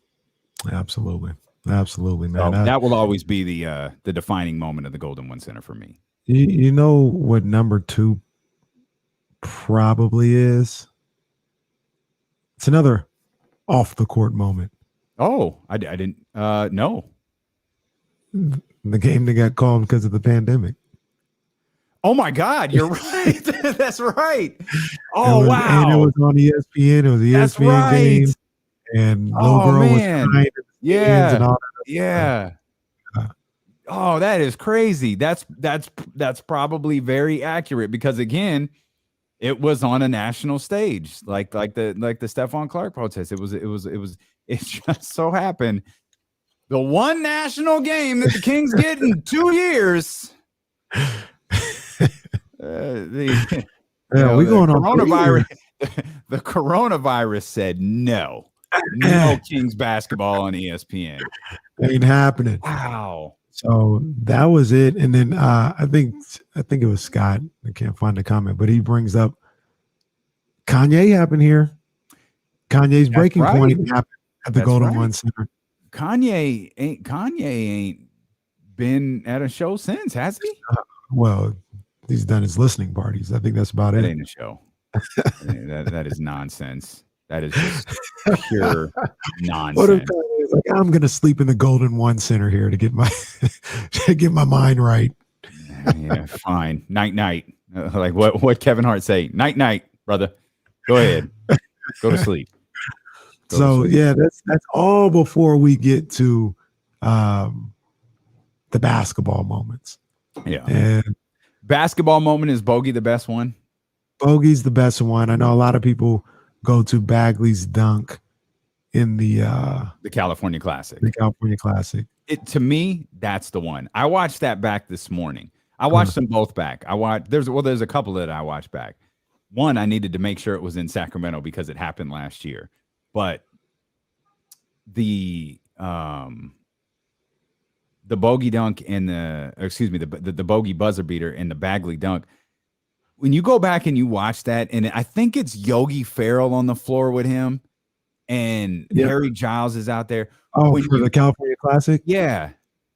absolutely, man. So that will always be the defining moment of the Golden One Center for me. You know what number 2 probably is? It's another off the court moment. Oh, I didn't know. The game that got called because of the pandemic. Oh my God, you're right. That's right. Oh, wow. And it was on ESPN. It was the ESPN game. And little girl was crying. Yeah. And all that. Yeah. Oh, that is crazy. That's probably very accurate, because again, it was on a national stage, like the Stephon Clark protest. It just so happened the one national game that the Kings get in 2 years. We going on coronavirus. The coronavirus said no Kings basketball on ESPN. Ain't happening. Wow. So that was it. And then I think it was Scott. I can't find the comment, but he brings up Kanye happened here. Kanye's breaking point happened at the Golden One Center. Kanye ain't been at a show since, has he? Well, he's done his listening parties. I think that's about it. That ain't a show. that is nonsense. That is just pure nonsense. What if Kanye's like, I'm gonna sleep in the Golden One Center here to get my mind right. Yeah, fine. Night. Like what Kevin Hart say? Night, brother. Go ahead. Go to sleep. Yeah, that's all before we get to the basketball moments. Yeah. And basketball moment, is Bogey the best one? Bogey's the best one. I know a lot of people go to Bagley's dunk in the California Classic. The California Classic. To me, that's the one. I watched that back this morning. I watched them both back. There's a couple that I watched back. One, I needed to make sure it was in Sacramento because it happened last year. But the bogey dunk and the bogey buzzer beater and the Bagley dunk. When you go back and you watch that, and I think it's Yogi Ferrell on the floor with him, and Harry Giles is out there. Oh, the California Classic? Yeah.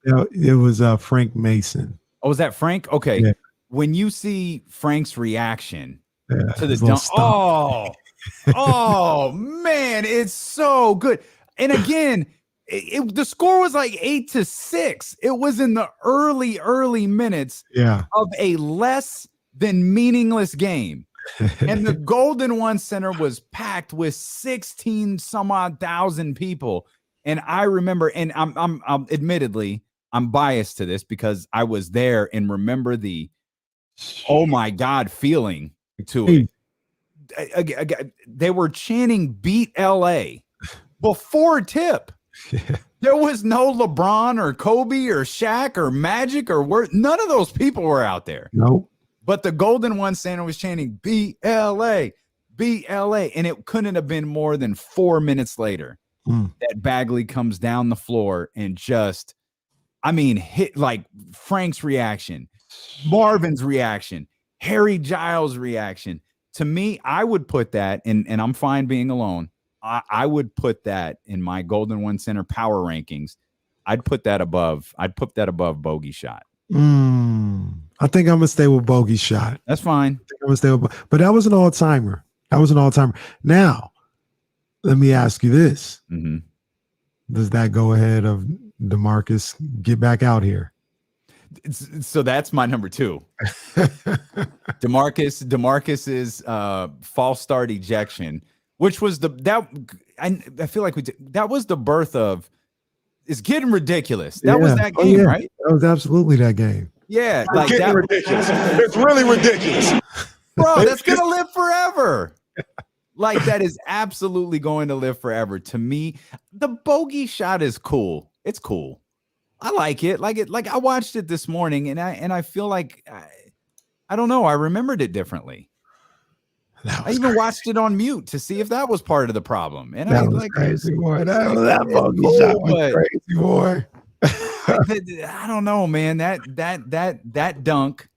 It was Frank Mason. Oh, was that Frank? Okay. Yeah. When you see Frank's reaction to the dunk, oh man, it's so good. And again, the score was like 8-6. It was in the early minutes of a less than meaningless game. And the Golden One Center was packed with 16 some odd thousand people. And I remember, and I'm admittedly, I'm biased to this because I was there and remember the, oh my God, feeling to it. They were chanting "Beat LA" before tip. There was no LeBron or Kobe or Shaq or Magic or none of those people were out there. Nope. But the Golden One Center was chanting "Beat LA, beat LA," and it couldn't have been more than 4 minutes later that Bagley comes down the floor and just, hit like Frank's reaction, Marvin's reaction, Harry Giles' reaction. To me, I would put that, and I'm fine being alone. I would put that in my Golden One Center power rankings. I'd put that above Bogey Shot. I think I'm gonna stay with Bogey Shot. That's fine. I think I'm gonna stay with, but that was an all-timer. Now, let me ask you this: does that go ahead of DeMarcus get back out here? So that's my number 2. DeMarcus's false start ejection, which was I feel like that was the birth of. It's getting ridiculous. That was that game, right? That was absolutely that game. Yeah, it's getting ridiculous. It's really ridiculous, bro. That's gonna live forever. Like that is absolutely going to live forever. To me, the Bogey Shot is cool. It's cool. I like it. Like I watched it this morning, and I feel like I don't know. I remembered it differently. I even watched it on mute to see if that was part of the problem. And that was crazy, boy. That Bogey Shot was crazy, boy. I don't know, man. That dunk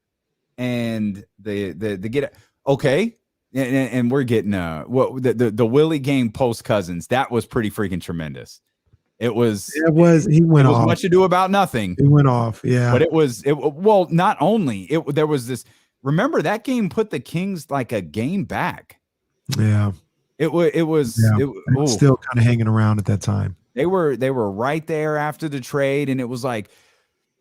and the get okay, and we're getting the Willie game post Cousins. That was pretty freaking tremendous. It was. He went off. Much ado about nothing. It went off. Yeah, but it was. Well, not only there was this. Remember that game put the Kings like a game back. Yeah, it was. Still kind of hanging around at that time. They were right there after the trade, and it was like,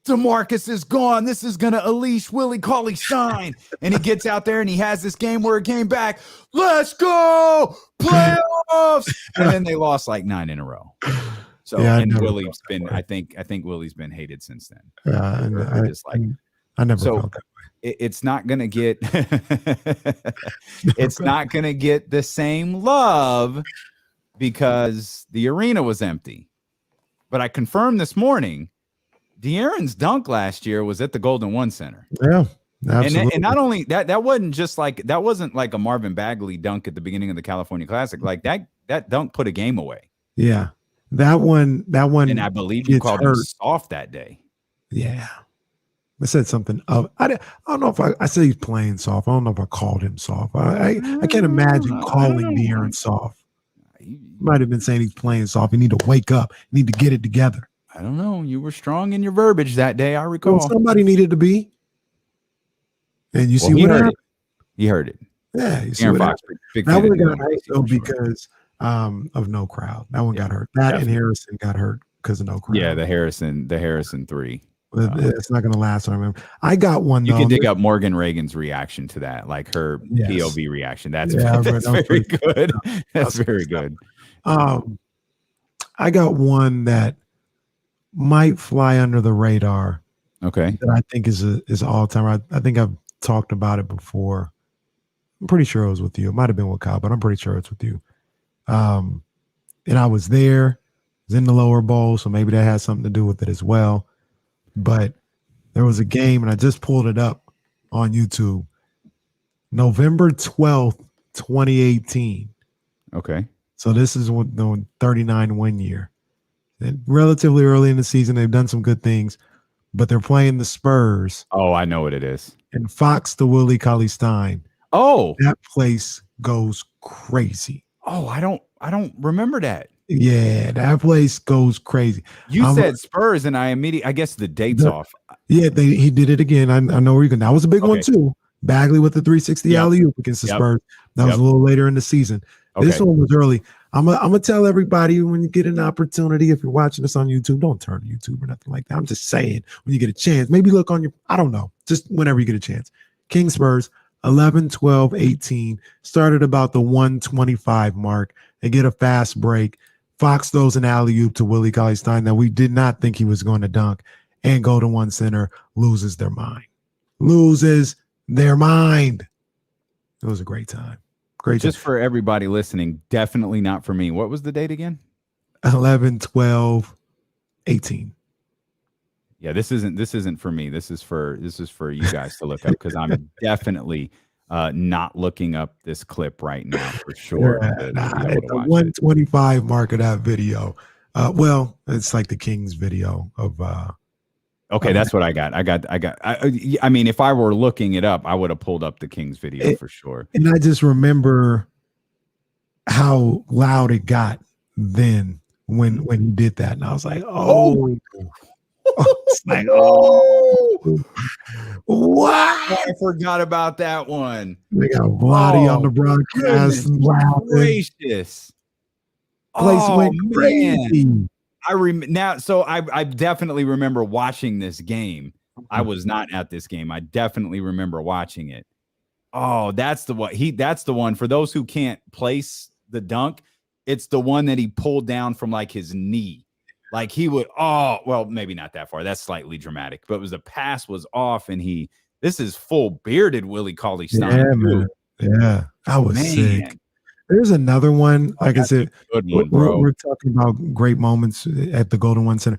DeMarcus is gone. This is gonna unleash Willie Cauley-Stein, and he gets out there and he has this game where it came back. Let's go playoffs, and then they lost like 9 in a row. So and Willie's been, I think Willie's been hated since then. I never felt that way. It's not gonna get it's not gonna get the same love because the arena was empty. But I confirmed this morning, De'Aaron's dunk last year was at the Golden One Center. Yeah, absolutely. And not only that wasn't just like that wasn't like a Marvin Bagley dunk at the beginning of the California Classic. Like that dunk put a game away. Yeah, that one. And I believe you called him soft that day. Yeah. I said something of I don't know if I said he's playing soft. I don't know if I called him soft. I can't imagine calling De'Aaron soft. He might have been saying he's playing soft. You need to wake up. You need to get it together. I don't know. You were strong in your verbiage that day. I recall. Well, somebody needed to be. And you see what happened? He heard it. Yeah. You see Aaron what Fox, big that one got hurt though because of no crowd. That one got hurt. That and Harrison got hurt because of no crowd. Yeah, the Harrison 3. It's not going to last. I remember. I got one. You can dig up Morgan Reagan's reaction to that, like her POV reaction. That's very good. That's very good. I got one that might fly under the radar. Okay. That I think is all time. I think I've talked about it before. I'm pretty sure it was with you. It might have been with Kyle, but I'm pretty sure it's with you. and I was there. Was in the lower bowl, so maybe that has something to do with it as well. But there was a game, and I just pulled it up on YouTube. November 12th, 2018. Okay. So this is the 39 win year. And relatively early in the season, they've done some good things, but they're playing the Spurs. Oh, I know what it is. And Fox to Willie Cauley-Stein. Oh, That place goes crazy. oh, I don't remember that. Yeah, that place goes crazy. You said Spurs, and I guess the date's off. Yeah, he did it again. I know where you're going. That was a big one too. Bagley with the 360 alley-oop against the Spurs. That was a little later in the season. Okay. This one was early. I'm gonna tell everybody when you get an opportunity, if you're watching this on YouTube, don't turn to YouTube or nothing like that. I'm just saying, when you get a chance, maybe look on your, I don't know, just whenever you get a chance. King Spurs, 11, 12, 18, started about the 125 mark. They get a fast break. Fox throws an alley-oop to Willie Cauley-Stein that we did not think he was going to dunk, and go to one center, loses their mind. Loses their mind. It was a great time. Great. Just for everybody listening, definitely not for me. What was the date again? 11, 12, 18. Yeah, this isn't for me. This is for you guys to look up, because I'm definitely not looking up this clip right now for sure. The 125 mark of that video. Well, it's like the Kings video of okay, that's what I got. I mean, if I were looking it up, I would have pulled up the Kings video for sure. And I just remember how loud it got then when he did that. And I was like, oh. It's like, oh. What? I forgot about that one. They got Vlade on the broadcast. Gracious. Place went crazy. Man. I definitely remember watching this game. I was not at this game. I definitely remember watching it. Oh, that's the one. That's the one. For those who can't place the dunk, it's the one that he pulled down from like his knee. Like he would, well, maybe not that far. That's slightly dramatic, but the pass was off, and this is full bearded Willie Cauley-Stein. Yeah, man. Yeah, I was sick. There's another one. Like I said, good one, bro. We're talking about great moments at the Golden One Center.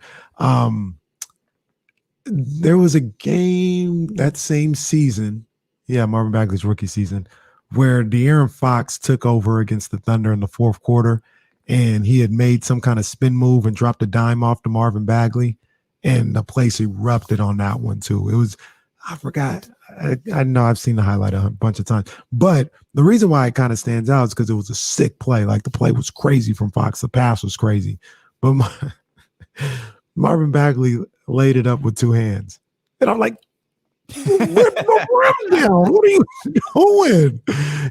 There was a game that same season, Marvin Bagley's rookie season, where De'Aaron Fox took over against the Thunder in the fourth quarter, and he had made some kind of spin move and dropped a dime off to Marvin Bagley, and the place erupted on that one too. It was, I forgot. I know I've seen the highlight a bunch of times, but the reason why it kind of stands out is because it was a sick play. Like the play was crazy from Fox. The pass was crazy, but Marvin Bagley laid it up with two hands, and I'm like, "Rip the rim down! What are you doing?"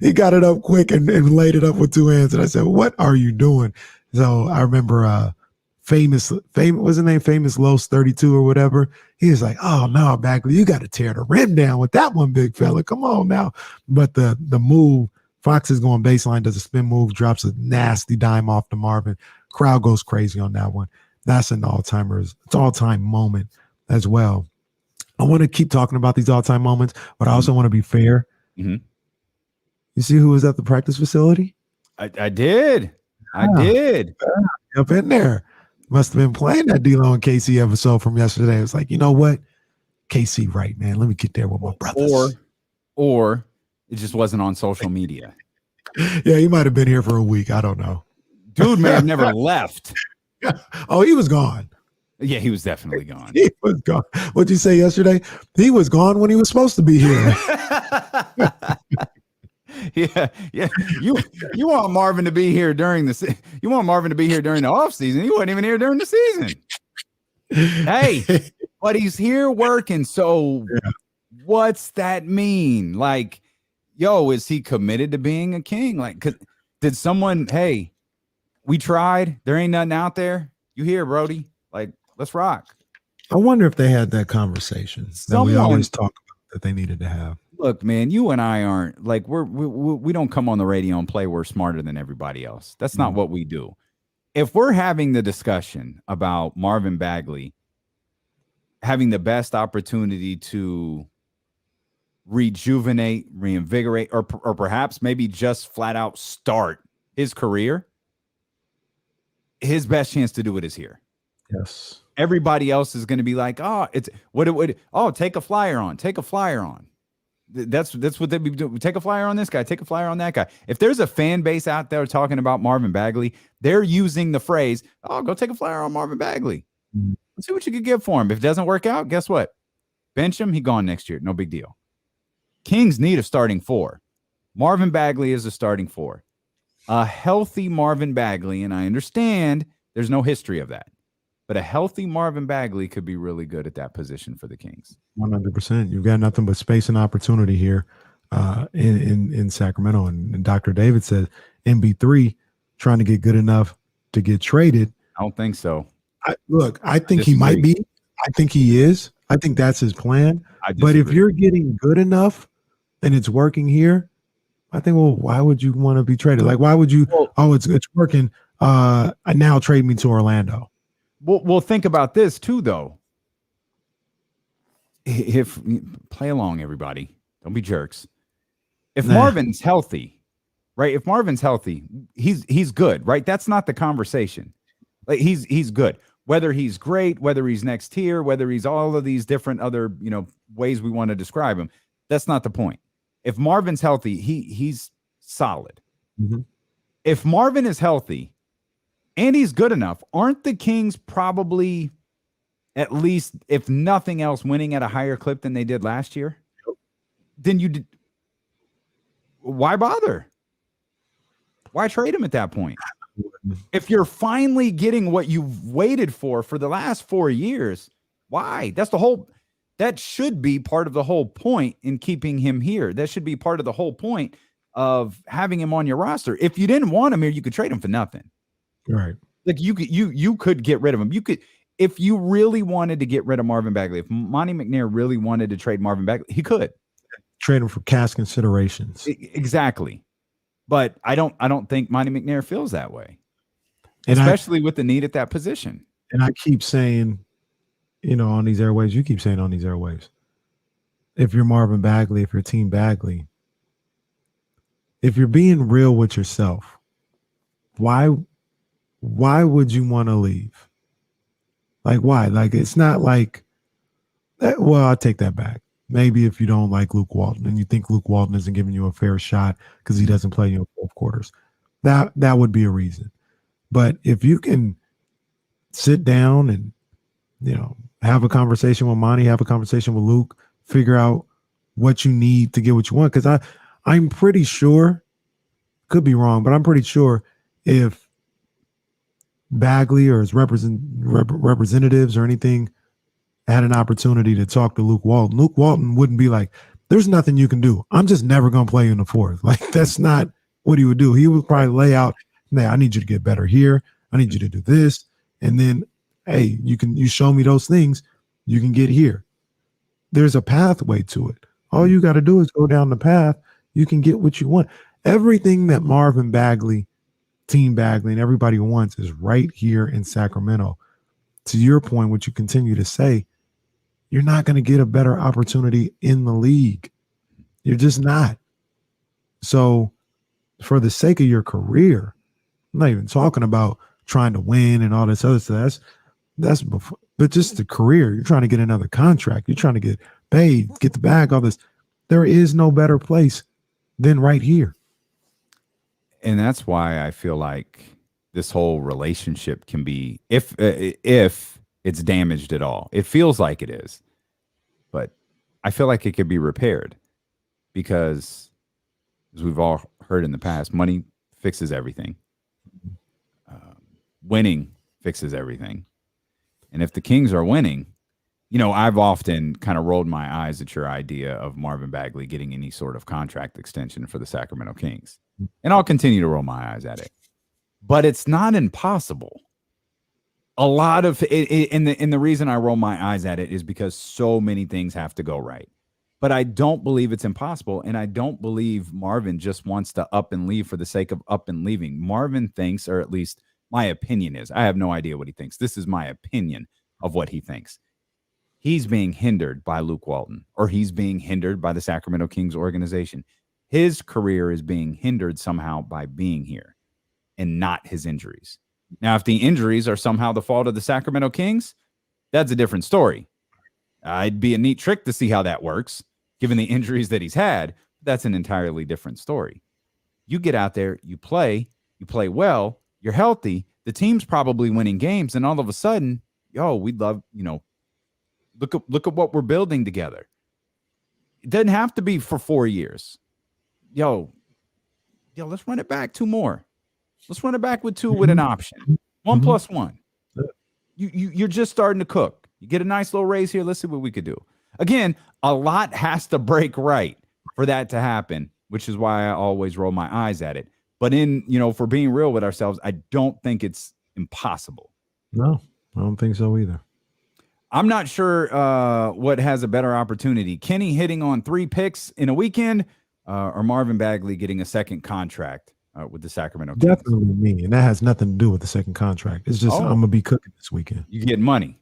He got it up quick and laid it up with two hands, and I said, "What are you doing?" So I remember famous what's his name? Famous Los 32 or whatever. He was like, "Oh no, Bagley, you got to tear the rim down with that one, big fella. Come on now." But the move, Fox is going baseline, does a spin move, drops a nasty dime off to Marvin. Crowd goes crazy on that one. That's an all-time moment as well. I want to keep talking about these all-time moments, but I also want to be fair. Mm-hmm. You see who was at the practice facility? I did. I did. Up in there. Must have been playing that D-Lo and KC episode from yesterday. It was like, you know what? KC, right, man. Let me get there with my brothers. Or it just wasn't on social media. Yeah, he might have been here for a week. I don't know. Dude may have never left. Oh, he was gone. Yeah, he was definitely gone. He was gone. What'd you say yesterday? He was gone when he was supposed to be here. Yeah. You want Marvin to be here during the off season. He wasn't even here during the season. Hey, but he's here working. So what's that mean? Like, yo, is he committed to being a King? Like, did someone, hey, we tried. There ain't nothing out there. You hear, Brody? Like, let's rock. I wonder if they had that conversation that we always talk about that they needed to have. Look, man, you and I aren't like we don't come on the radio and play we're smarter than everybody else. That's not what we do. If we're having the discussion about Marvin Bagley having the best opportunity to rejuvenate, reinvigorate, or perhaps maybe just flat out start his career, his best chance to do it is here. Yes. Everybody else is going to be like, oh, it's what it would. Oh, take a flyer on. Take a flyer on. That's what they be doing. Take a flyer on this guy. Take a flyer on that guy. If there's a fan base out there talking about Marvin Bagley, they're using the phrase, "Oh, go take a flyer on Marvin Bagley. Let's see what you could get for him. If it doesn't work out, guess what? Bench him. He gone next year. No big deal." Kings need a starting 4. Marvin Bagley is a starting 4. A healthy Marvin Bagley, and I understand there's no history of that, but a healthy Marvin Bagley could be really good at that position for the Kings. 100%. You've got nothing but space and opportunity here in Sacramento. And Dr. David said MB3 trying to get good enough to get traded. I don't think so. I think he might be. I think he is. I think that's his plan. But if you're getting good enough and it's working here, I think, well, why would you want to be traded? Like, why would you? It's working. Now trade me to Orlando. Well, think about this too, though. If play along, everybody, don't be jerks. If Marvin's healthy, right? If Marvin's healthy, he's good, right? That's not the conversation. Like he's good. Whether he's great, whether he's next tier, whether he's all of these different other ways we want to describe him, that's not the point. If Marvin's healthy, he's solid. Mm-hmm. If Marvin is healthy and he's good enough, aren't the Kings probably, at least if nothing else, winning at a higher clip than they did last year? Then why bother? Why trade him at that point? If you're finally getting what you've waited for the last 4 years, why? That should be part of the whole point in keeping him here. That should be part of the whole point of having him on your roster. If you didn't want him here, you could trade him for nothing. Right. Like you could get rid of him. You could, if you really wanted to get rid of Marvin Bagley, if Monty McNair really wanted to trade Marvin Bagley, he could trade him for cash considerations. Exactly. But I don't think Monty McNair feels that way, especially with the need at that position. And I keep saying, on these airwaves, you keep saying on these airwaves, if you're Marvin Bagley, if you're Team Bagley, if you're being real with yourself, why would you want to leave? Like, why? Like, it's not like that. Well, I'll take that back. Maybe if you don't like Luke Walton and you think Luke Walton isn't giving you a fair shot because he doesn't play in fourth quarters, that would be a reason. But if you can sit down and, have a conversation with Monty, have a conversation with Luke, figure out what you need to get what you want. Because I'm pretty sure, could be wrong, but I'm pretty sure if Bagley or his representatives or anything had an opportunity to talk to Luke Walton wouldn't be like, there's nothing you can do. I'm just never going to play you in the fourth. Like, that's not what he would do. He would probably lay out, I need you to get better here. I need you to do this. And then, hey, you show me those things, you can get here. There's a pathway to it. All you got to do is go down the path. You can get what you want. Everything that Marvin Bagley, Team Bagley, and everybody wants is right here in Sacramento. To your point, what you continue to say, you're not going to get a better opportunity in the league. You're just not. So for the sake of your career, I'm not even talking about trying to win and all this other stuff. That's before, but just the career. You're trying to get another contract. You're trying to get paid, get the bag, all this. There is no better place than right here. And that's why I feel like this whole relationship can be, if it's damaged at all, it feels like it is, but I feel like it could be repaired because, as we've all heard in the past, money fixes everything. Winning fixes everything. And if the Kings are winning, I've often kind of rolled my eyes at your idea of Marvin Bagley getting any sort of contract extension for the Sacramento Kings. And I'll continue to roll my eyes at it. But it's not impossible. A lot of it, and the reason I roll my eyes at it is because so many things have to go right. But I don't believe it's impossible, and I don't believe Marvin just wants to up and leave for the sake of up and leaving. Marvin thinks, or at least my opinion is, I have no idea what he thinks. This is my opinion of what he thinks. He's being hindered by Luke Walton, or he's being hindered by the Sacramento Kings organization. His career is being hindered somehow by being here and not his injuries. Now, if the injuries are somehow the fault of the Sacramento Kings, that's a different story. It'd be a neat trick to see how that works, given the injuries that he's had. That's an entirely different story. You get out there, you play well, you're healthy, the team's probably winning games, and all of a sudden, we'd love, look at what we're building together. It doesn't have to be for 4 years. Let's run it back 2 more. Let's run it back with 2 with an option. 1 plus 1. You're just starting to cook. You get a nice little raise here. Let's see what we could do. Again, a lot has to break right for that to happen, which is why I always roll my eyes at it. But for being real with ourselves, I don't think it's impossible. No, I don't think so either. I'm not sure what has a better opportunity. Kenny hitting on 3 picks in a weekend or Marvin Bagley getting a second contract with the Sacramento Kings. Definitely me. And that has nothing to do with the second contract. It's just I'm going to be cooking this weekend. You get money.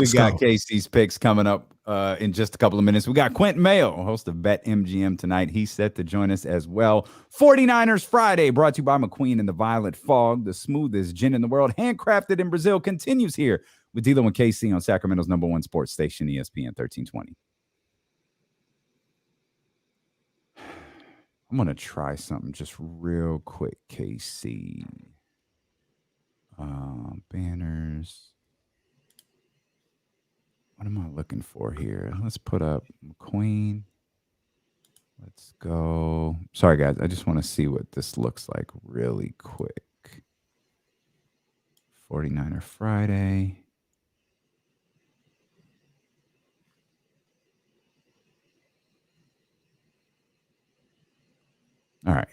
We got Casey's picks coming up in just a couple of minutes. We got Quinton Mayo, host of Bet MGM tonight. He's set to join us as well. 49ers Friday, brought to you by McQueen and the Violet Fog, the smoothest gin in the world, handcrafted in Brazil, continues here with D'Lo and KC on Sacramento's #1 sports station, ESPN 1320. I'm going to try something just real quick, KC. Banners. What am I looking for here? Let's put up McQueen. Let's go. Sorry, guys. I just want to see what this looks like really quick. 49er Friday. All right.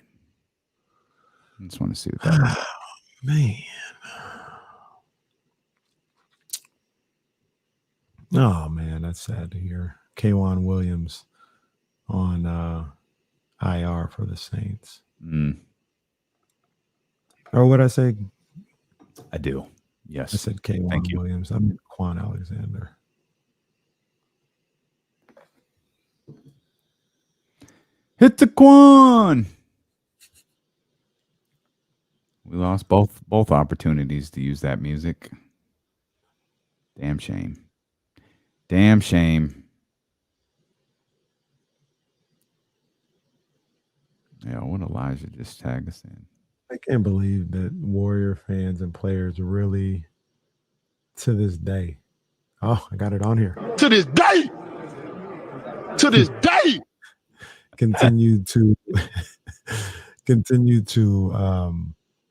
I just want to see what that is. Man. Oh, man, that's sad to hear. K'Wan Williams on IR for the Saints. Or what I say? I do. Yes. I said K'Wan Williams. I mean Quan Alexander. Hit the Quan. We lost both opportunities to use that music. Damn shame. Damn shame. Yeah, what Elijah just tagged us in. I can't believe that Warrior fans and players really, to this day. Oh, I got it on here. To this day. Continue to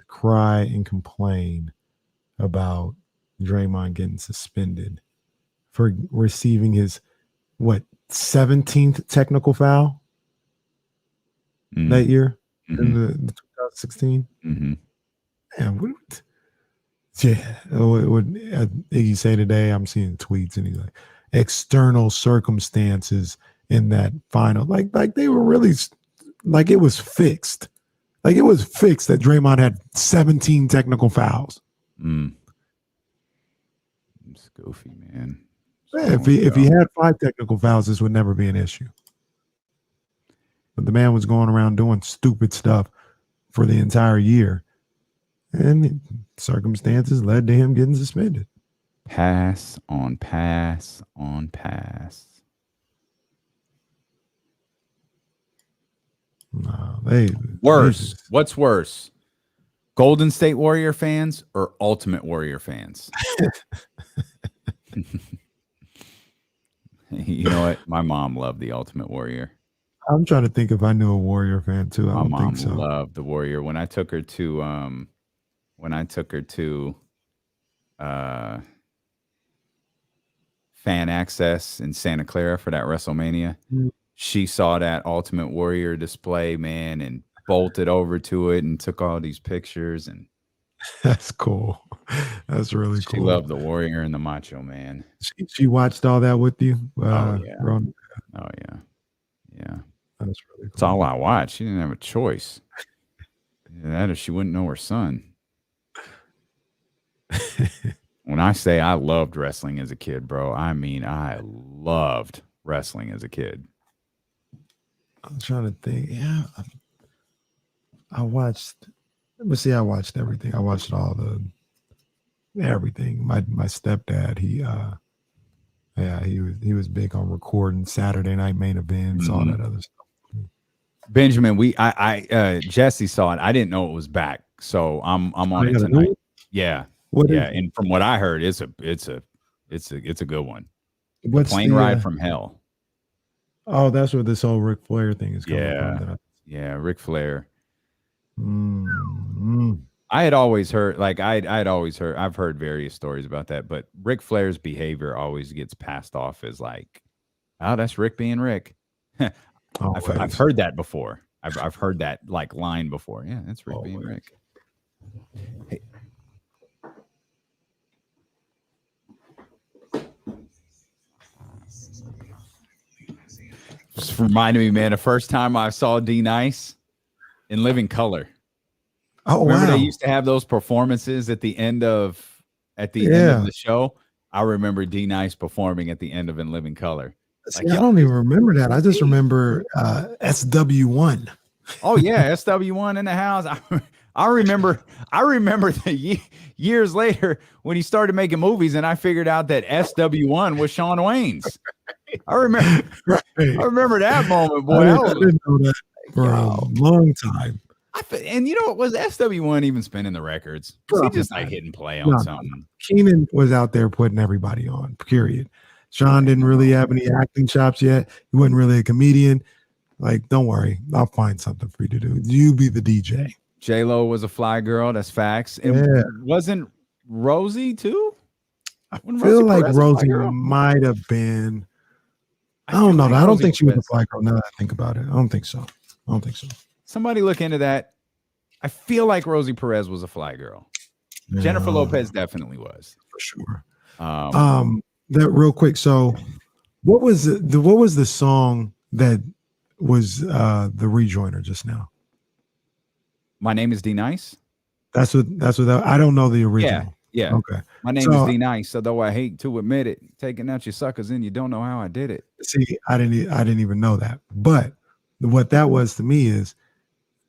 cry and complain about Draymond getting suspended for receiving his 17th technical foul that year in the 2016. Man, what Iggy say today? I'm seeing tweets and he's like, external circumstances in that final, like they were really, like it was fixed. Like it was fixed that Draymond had 17 technical fouls. It's goofy, man. Yeah, if he had 5 technical fouls, this would never be an issue. But the man was going around doing stupid stuff for the entire year, and circumstances led to him getting suspended. Pass on pass on pass. No, worse. What's worse? Golden State Warrior fans or Ultimate Warrior fans? You know what? My mom loved the Ultimate Warrior. I'm trying to think if I knew a Warrior fan too. My mom loved the Warrior. When I took her to Fan Access in Santa Clara for that WrestleMania, she saw that Ultimate Warrior display, man, and bolted over to it and took all these pictures. And that's cool. That's really cool. She loved the Warrior and the Macho Man. She watched all that with you? Oh yeah. That's really cool. That's all I watched. She didn't have a choice. That or she wouldn't know her son. When I say I loved wrestling as a kid, bro, I mean I loved wrestling as a kid. I'm trying to think. Yeah, I watched. But see, I watched everything. I watched everything. My stepdad, he was big on recording Saturday night main events, all that other stuff. Benjamin, Jesse saw it. I didn't know it was back, so I'm on it tonight. Yeah, and from what I heard, it's a good one. What's Plane Ride from Hell. Oh, that's where this whole Ric Flair thing is coming from. Yeah, Ric Flair. Mm-hmm. I had always heard, I've heard various stories about that, but Ric Flair's behavior always gets passed off as like, oh, that's Rick being Rick. I've heard that before. I've heard that like line before. Yeah, that's Rick being Rick. Hey. Just reminded me, man, the first time I saw D Nice in living color. Oh, remember they used to have those performances at the end of the show. I remember D Nice performing at the end of In Living Color. See, I don't even remember that. I just remember SW1. Oh yeah, SW1 in the house. I remember the years later when he started making movies, and I figured out that SW1 was Shawn Wayne's. I remember that moment, boy. I didn't know that for a long time. And you know what, was SW1 even spinning the records? Was he just like hitting play on something? Keenan was out there putting everybody on, period. Sean didn't really have any acting chops yet. He wasn't really a comedian. Like, don't worry, I'll find something for you to do. You be the DJ. J-Lo was a fly girl. That's facts. And wasn't Rosie too? I feel like Rosie might have been. I don't know. I don't think she was a fly girl. Now that I think about it, I don't think so. Somebody look into that. I feel like Rosie Perez was a fly girl. Yeah. Jennifer Lopez definitely was, for sure. That real quick. So, what was the song that was the rejoiner just now? My Name is D Nice. That's what I don't know the original. Yeah. Okay. My name is D Nice. Although I hate to admit it, taking out your suckers and you don't know how I did it. See, I didn't even know that. But what that was to me is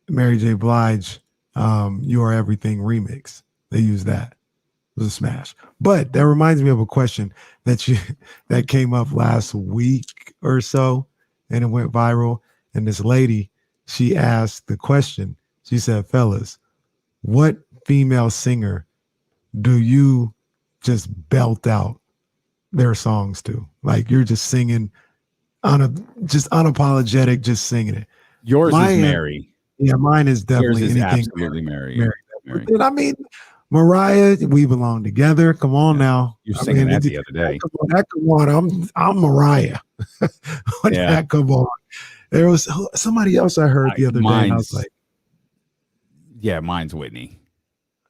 Mary J. Blige, You Are Everything remix. They used that. It was a smash. But that reminds me of a question that came up last week or so, and it went viral. And this lady, she asked the question. She said, "Fellas, what female singer do you just belt out their songs to? Like you're just singing just unapologetic, just singing it." Yours is Mary. Yeah, mine is definitely yours is anything. Absolutely Mary. And I mean, Mariah, We Belong Together. Come on now. You're singing that the other day. Come on. I'm Mariah. That come on. There was somebody else I heard the other day. And I was like, yeah, mine's Whitney.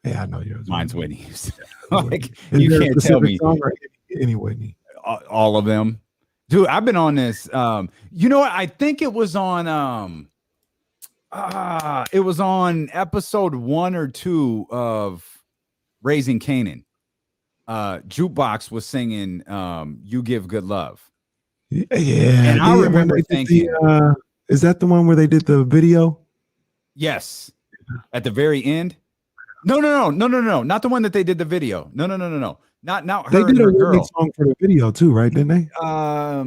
Yeah, I know yours. Mine's Whitney. Like you can't tell me any Whitney. All of them. Dude, I've been on this. You know what? I think it was on episode 1 or 2 of Raising Canaan. Jukebox was singing You Give Good Love. Yeah. And I remember thinking, is that the one where they did the video? Yes. At the very end. No. Not the one that they did the video. No. Not her. They did a girl song for the video too, right? Didn't they? I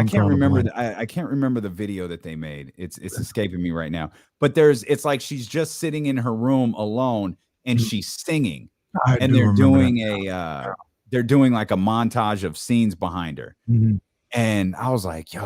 can't remember now. I can't remember the video that they made. It's escaping me right now. But it's like she's just sitting in her room alone and she's singing. And they're doing they're doing like a montage of scenes behind her. Mm-hmm. And I was like, she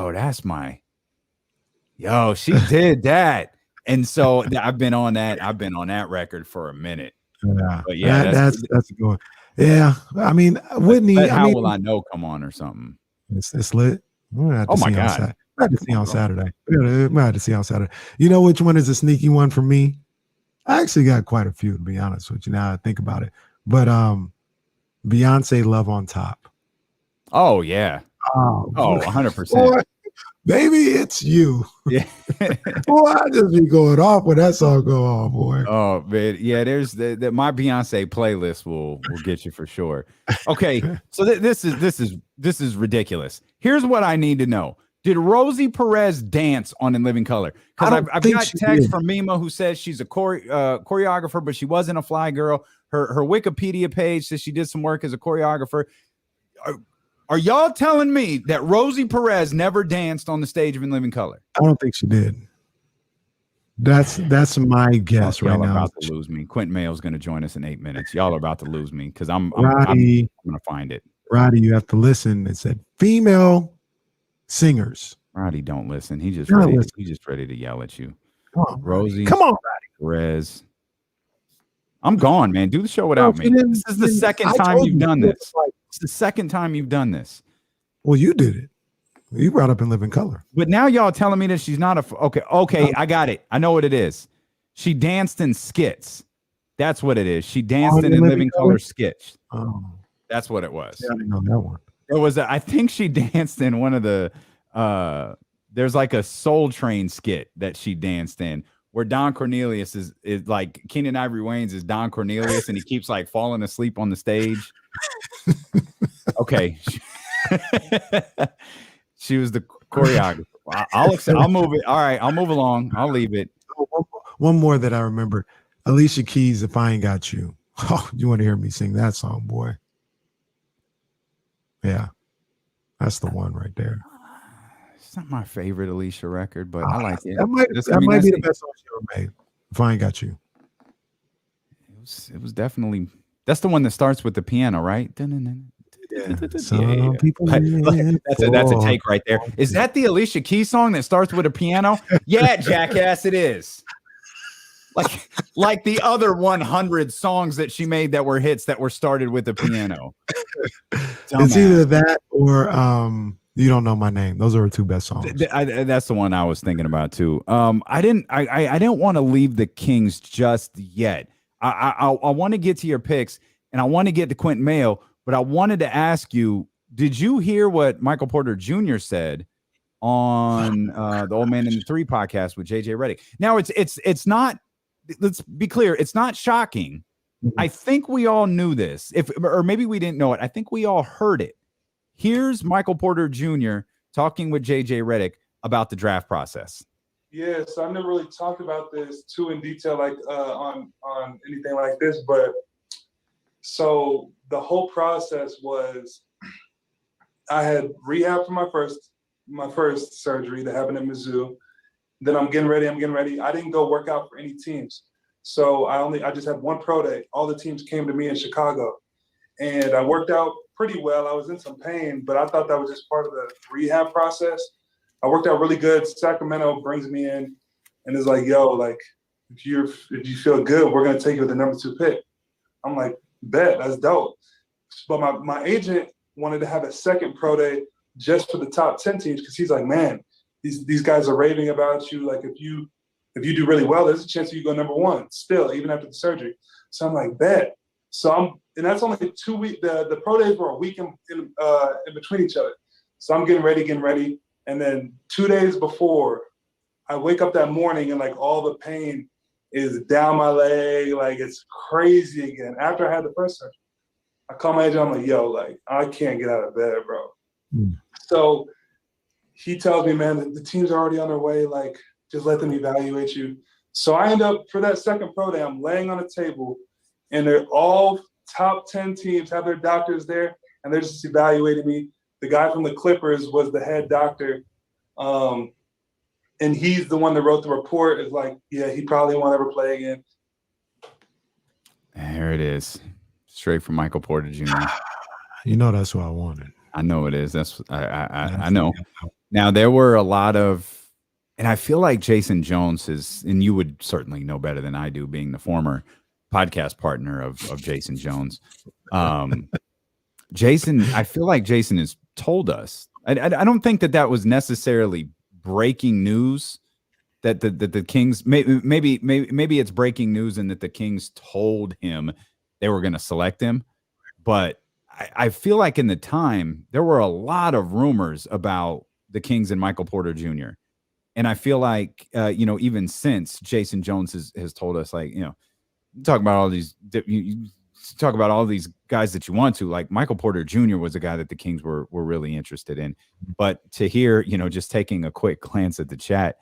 did that. And so I've been on that record for a minute. Yeah. But yeah, that's a good one. Yeah. I mean, Whitney. How Will I Know come on or something? It's lit. Oh my God. I had to see on Saturday. I had to see on Saturday. You know which one is a sneaky one for me? I actually got quite a few, to be honest with you. Now I think about it. But Beyonce, Love on Top. Oh yeah. Oh 100%. Baby, it's you. Yeah. Boy, I just be going off when that song go on, boy. Oh man, yeah. There's my Beyonce playlist will get you for sure. Okay, so this is ridiculous. Here's what I need to know: Did Rosie Perez dance on In Living Color? Because I've got text from Mima who says she's a choreographer, but she wasn't a fly girl. Her Wikipedia page says she did some work as a choreographer. Are y'all telling me that Rosie Perez never danced on the stage of In Living Color? I don't think she did. That's my guess right now. Y'all are about to lose me. Quinton Mayo's going to join us in 8 minutes. Y'all are about to lose me because I'm going to find it. Roddy, you have to listen. It said female singers. Roddy, don't listen. He's just ready to yell at you. Come on, Rosie. Come on, Perez. I'm gone, man. Do the show without me. This is the second time you've done this. It's the second time you've done this. Well, you did it. You brought up In Living Color. But now y'all telling me that she's not okay. I got it. I know what it is. She danced in skits. That's what it is. She danced in Living Color skits. Oh, that's what it was. Yeah, I didn't know that one. There was I think she danced in one of the there's like a Soul Train skit that she danced in where Don Cornelius is like Keenan Ivory Wayans is Don Cornelius and he keeps like falling asleep on the stage. Okay. She was the choreographer. I'll move it. All right, I'll move along. I'll leave it. One more that I remember. Alicia Keys, If I Ain't Got You. Oh, you want to hear me sing that song, boy? Yeah. That's the one right there. It's not my favorite Alicia record, but I like it. That might be the best song she ever made. If I Ain't Got You. It was definitely that's the one that starts with the piano, right? Yeah. Some people that's a take right there. Is that the Alicia Keys song that starts with a piano? Yeah, jackass, it is. Like the other 100 songs that she made that were hits that were started with a piano. It's either that or You Don't Know My Name. Those are her two best songs. That's the one I was thinking about too. I didn't want to leave the Kings just yet. I want to get to your picks and I want to get to Quinton Mayo, but I wanted to ask you, did you hear what Michael Porter Jr. said on the Old Man in the Three podcast with JJ Redick? Now it's not, let's be clear, it's not shocking. Mm-hmm. I think we all knew this, or maybe we didn't know it. I think we all heard it. Here's Michael Porter Jr. talking with JJ Redick about the draft process. Yeah, so I've never really talked about this too in detail, like on anything like this. But so the whole process was, I had rehab for my first surgery that happened in Mizzou. Then I'm getting ready. I didn't go work out for any teams, so I just had one pro day. All the teams came to me in Chicago, and I worked out pretty well. I was in some pain, but I thought that was just part of the rehab process. I worked out really good. Sacramento brings me in and is like, yo, like, if you feel good, we're going to take you with the number 2 pick. I'm like, bet, that's dope. But my agent wanted to have a second pro day just for the top 10 teams because he's like, man, these guys are raving about you. Like, if you do really well, there's a chance you go number 1 still, even after the surgery. So I'm like, bet. So and that's only 2 weeks. The pro days were a week in between each other. So I'm getting ready. And then 2 days before, I wake up that morning and like all the pain is down my leg, like it's crazy again. After I had the first surgery, I call my agent, I'm like, yo, like I can't get out of bed, bro. So he tells me, man, the team's are already on their way, like just let them evaluate you. So I end up, for that second pro day, I'm laying on a table and they're all top 10 teams have their doctors there and they're just evaluating me. The guy from the Clippers was the head doctor. And he's the one that wrote the report. Is like, yeah, he probably won't ever play again. There it is. Straight from Michael Porter Jr. You know that's what I wanted. I know it is. That's I know. Now there were a lot of, and I feel like Jason Jones is, and you would certainly know better than I do, being the former podcast partner of Jason Jones. Jason, I feel like Jason has told us. I don't think that was necessarily breaking news that the Kings maybe it's breaking news and that the Kings told him they were going to select him. But I feel like in the time there were a lot of rumors about the Kings and Michael Porter Jr. And I feel like, even since Jason Jones has told us, like, talk about all these talk about all these guys that you want to, like Michael Porter Jr. was a guy that the Kings were really interested in. But to hear, just taking a quick glance at the chat,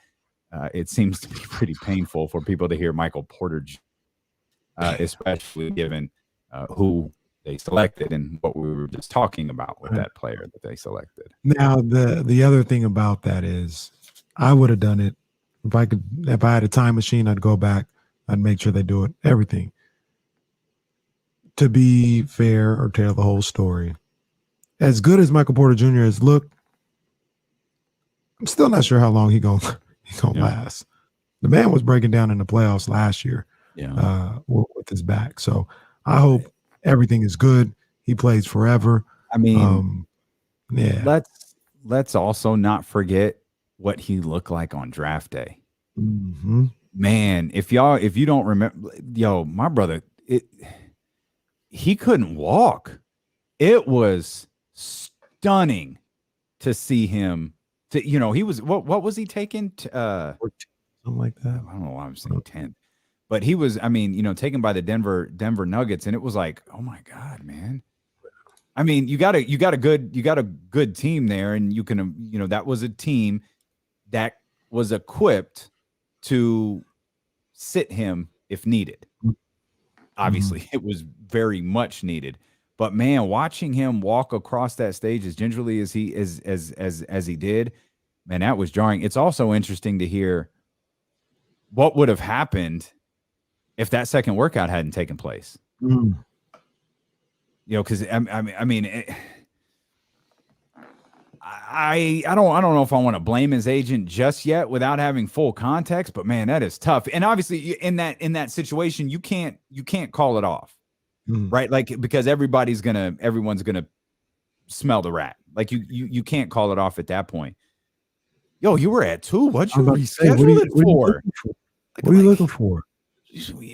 it seems to be pretty painful for people to hear Michael Porter Jr., especially given who they selected and what we were just talking about with that player that they selected. Now, the other thing about that is I would have done it if I had a time machine. I'd go back. I'd make sure they do it. Everything. To be fair or tell the whole story, as good as Michael Porter Jr. has looked, I'm still not sure how long he gonna last. The man was breaking down in the playoffs last year with his back. So I hope everything is good. He plays forever. I mean, let's also not forget what he looked like on draft day. Mm-hmm. Man, if you don't remember, my brother, he couldn't walk. It was stunning to see him. He was what was he taking? Something like that. I don't know why I'm saying 10th, but he was. I mean, taken by the Denver Nuggets, and it was like, oh my God, man. I mean, you got a good team there, and you can, that was a team that was equipped to sit him if needed. Obviously, it was very much needed. But man, watching him walk across that stage as gingerly as he did, man, that was jarring. It's also interesting to hear what would have happened if that second workout hadn't taken place. Because I mean, I don't know if I want to blame his agent just yet without having full context, but man, that is tough. And obviously in that situation, you can't call it off, right? Like, because everyone's gonna smell the rat. Like you can't call it off at that point. You were at 2. What'd you reschedule it for? What are you looking for?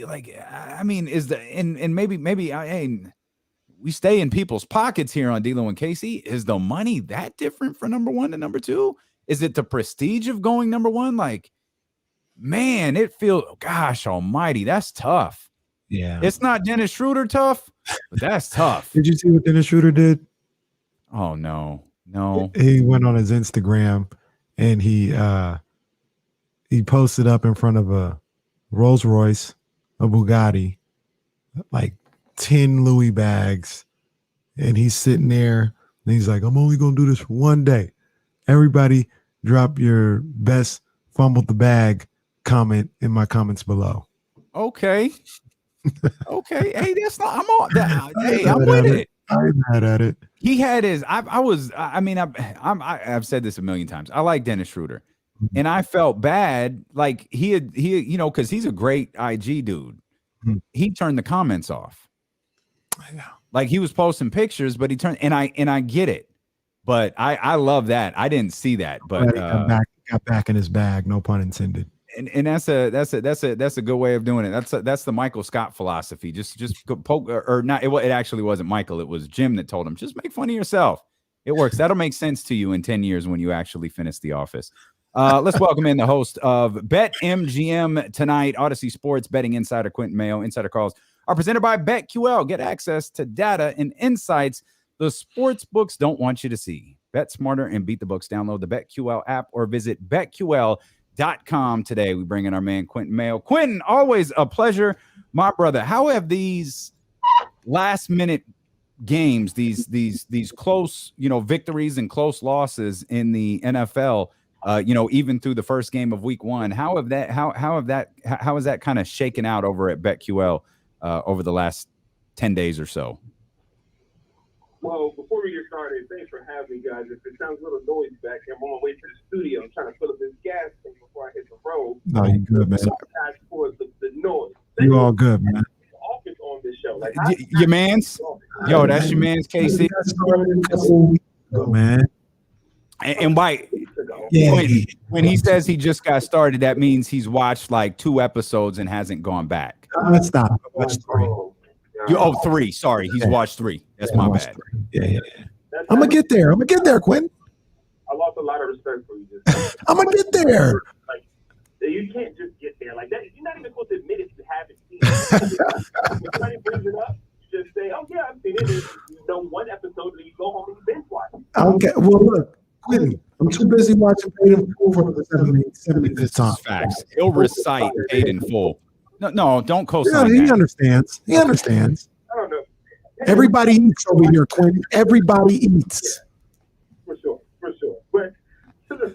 Like, I mean, and maybe we stay in people's pockets here on D-Lo and Casey. Is the money that different for number 1 to number 2? Is it the prestige of going number 1? Like, man, it feels, gosh almighty, that's tough. Yeah. It's not Dennis Schroeder tough, but that's tough. Did you see what Dennis Schroeder did? Oh, no. He went on his Instagram and he posted up in front of a Rolls Royce, a Bugatti, like 10 Louis bags, and he's sitting there and he's like, I'm only gonna do this for one day. Everybody drop your best fumbled the bag comment in my comments below. Okay. Hey, that's not, I'm on that. Hey, I'm with it. I'm mad at it. He had his, I've said this a million times. I like Dennis Schroeder, and I felt bad. Like he cause he's a great IG dude. He turned the comments off. I know. Like he was posting pictures, but he turned, and I get it, but I love that. I didn't see that, but got back in his bag, no pun intended. And that's a good way of doing it. That's the Michael Scott philosophy. Just poke or not. It actually wasn't Michael. It was Jim that told him, just make fun of yourself. It works. That'll make sense to you in 10 years when you actually finish The Office. Let's welcome in the host of BetMGM tonight, Odyssey Sports betting insider Quinton Mayo. Insider calls are presented by BetQL. Get access to data and insights the sports books don't want you to see. Bet smarter and beat the books. Download the BetQL app or visit BetQL.com today. We bring in our man Quinton Mayo. Quinton, always a pleasure, my brother. How have these last minute games, these close, victories and close losses in the NFL, even through the first game of week 1, how has that kind of shaken out over at BetQL over the last 10 days or so? Well, before we get started, thanks for having me, guys. If it sounds a little noisy back here, I'm on my way to the studio. I'm trying to fill up this gas tank before I hit the road. No, you good, man. For the noise. You all good, man. Office on this show. Like, your man's? Yo, that's your man's, KC. Man. And White, yeah. when he says he just got started, that means he's watched like 2 episodes and hasn't gone back. Stop. Watch 3. 3. Sorry, he's watched 3. That's my bad. Yeah. I'm gonna get there. Quinn. I lost a lot of respect for you. I'm gonna get there. Like, you can't just get there like that. You're not even supposed to admit it. You haven't seen it. If somebody brings it up, you just say, oh yeah, I've seen it. There's one episode that you go home and binge watch. Okay, well look, Quinton, I'm too busy watching Paid in Full for the 75th time. Facts. He'll recite Paid in Full. No, don't co-sign He that. understands. He understands. I don't know. Everybody eats over here, Quinton. Everybody eats. For sure. But to the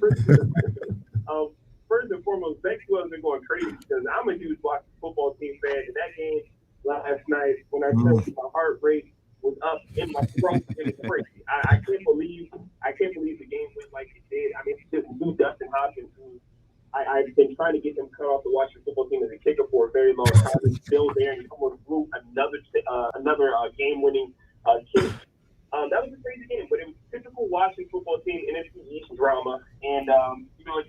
first and foremost, Becky wasn't going crazy because I'm a huge Washington football team fan, and that game last night when I tell you my heart rate was up in my throat. It was crazy. I can't believe the game went like it did. I mean, it's just new Dustin Hopkins, who I've been trying to get him cut off the Washington football team as a kicker for a very long time. He's still there, and he almost blew another game-winning kick. That was a crazy game, but it was typical Washington football team NFC East drama, and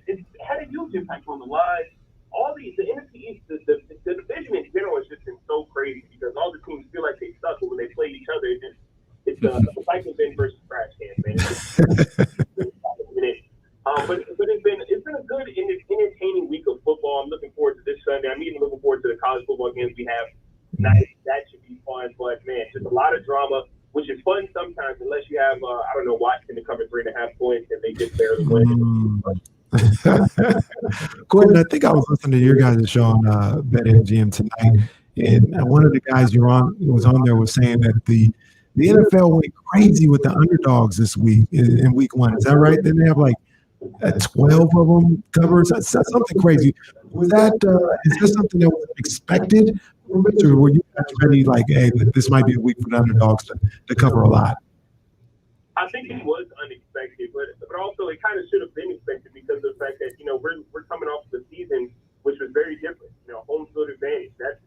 it had a huge impact on the line. All the NFC East, the division in general has just been so crazy because all the teams feel like they suck, but when they play each other, it's a cycle bin versus trash can, man. But it's been a good, entertaining week of football. I'm looking forward to this Sunday. I'm even looking forward to the college football games we have tonight. That should be fun. But man, just a lot of drama, which is fun sometimes, unless you have Washington to cover 3.5 points and they just barely win. Quinton, I think I was listening to your guys' show on BetMGM tonight, and one of the guys was on there was saying that the NFL went crazy with the underdogs this week in week 1. Is that right? Then they have like 12 of them covers. That's something crazy. Was that is this something that was expected, or were you guys ready like, hey, this might be a week for the underdogs to cover a lot? I think it was unexpected, but also it kind of should have been expected because of the fact that we're coming off of the season which was very different. Home field advantage. That's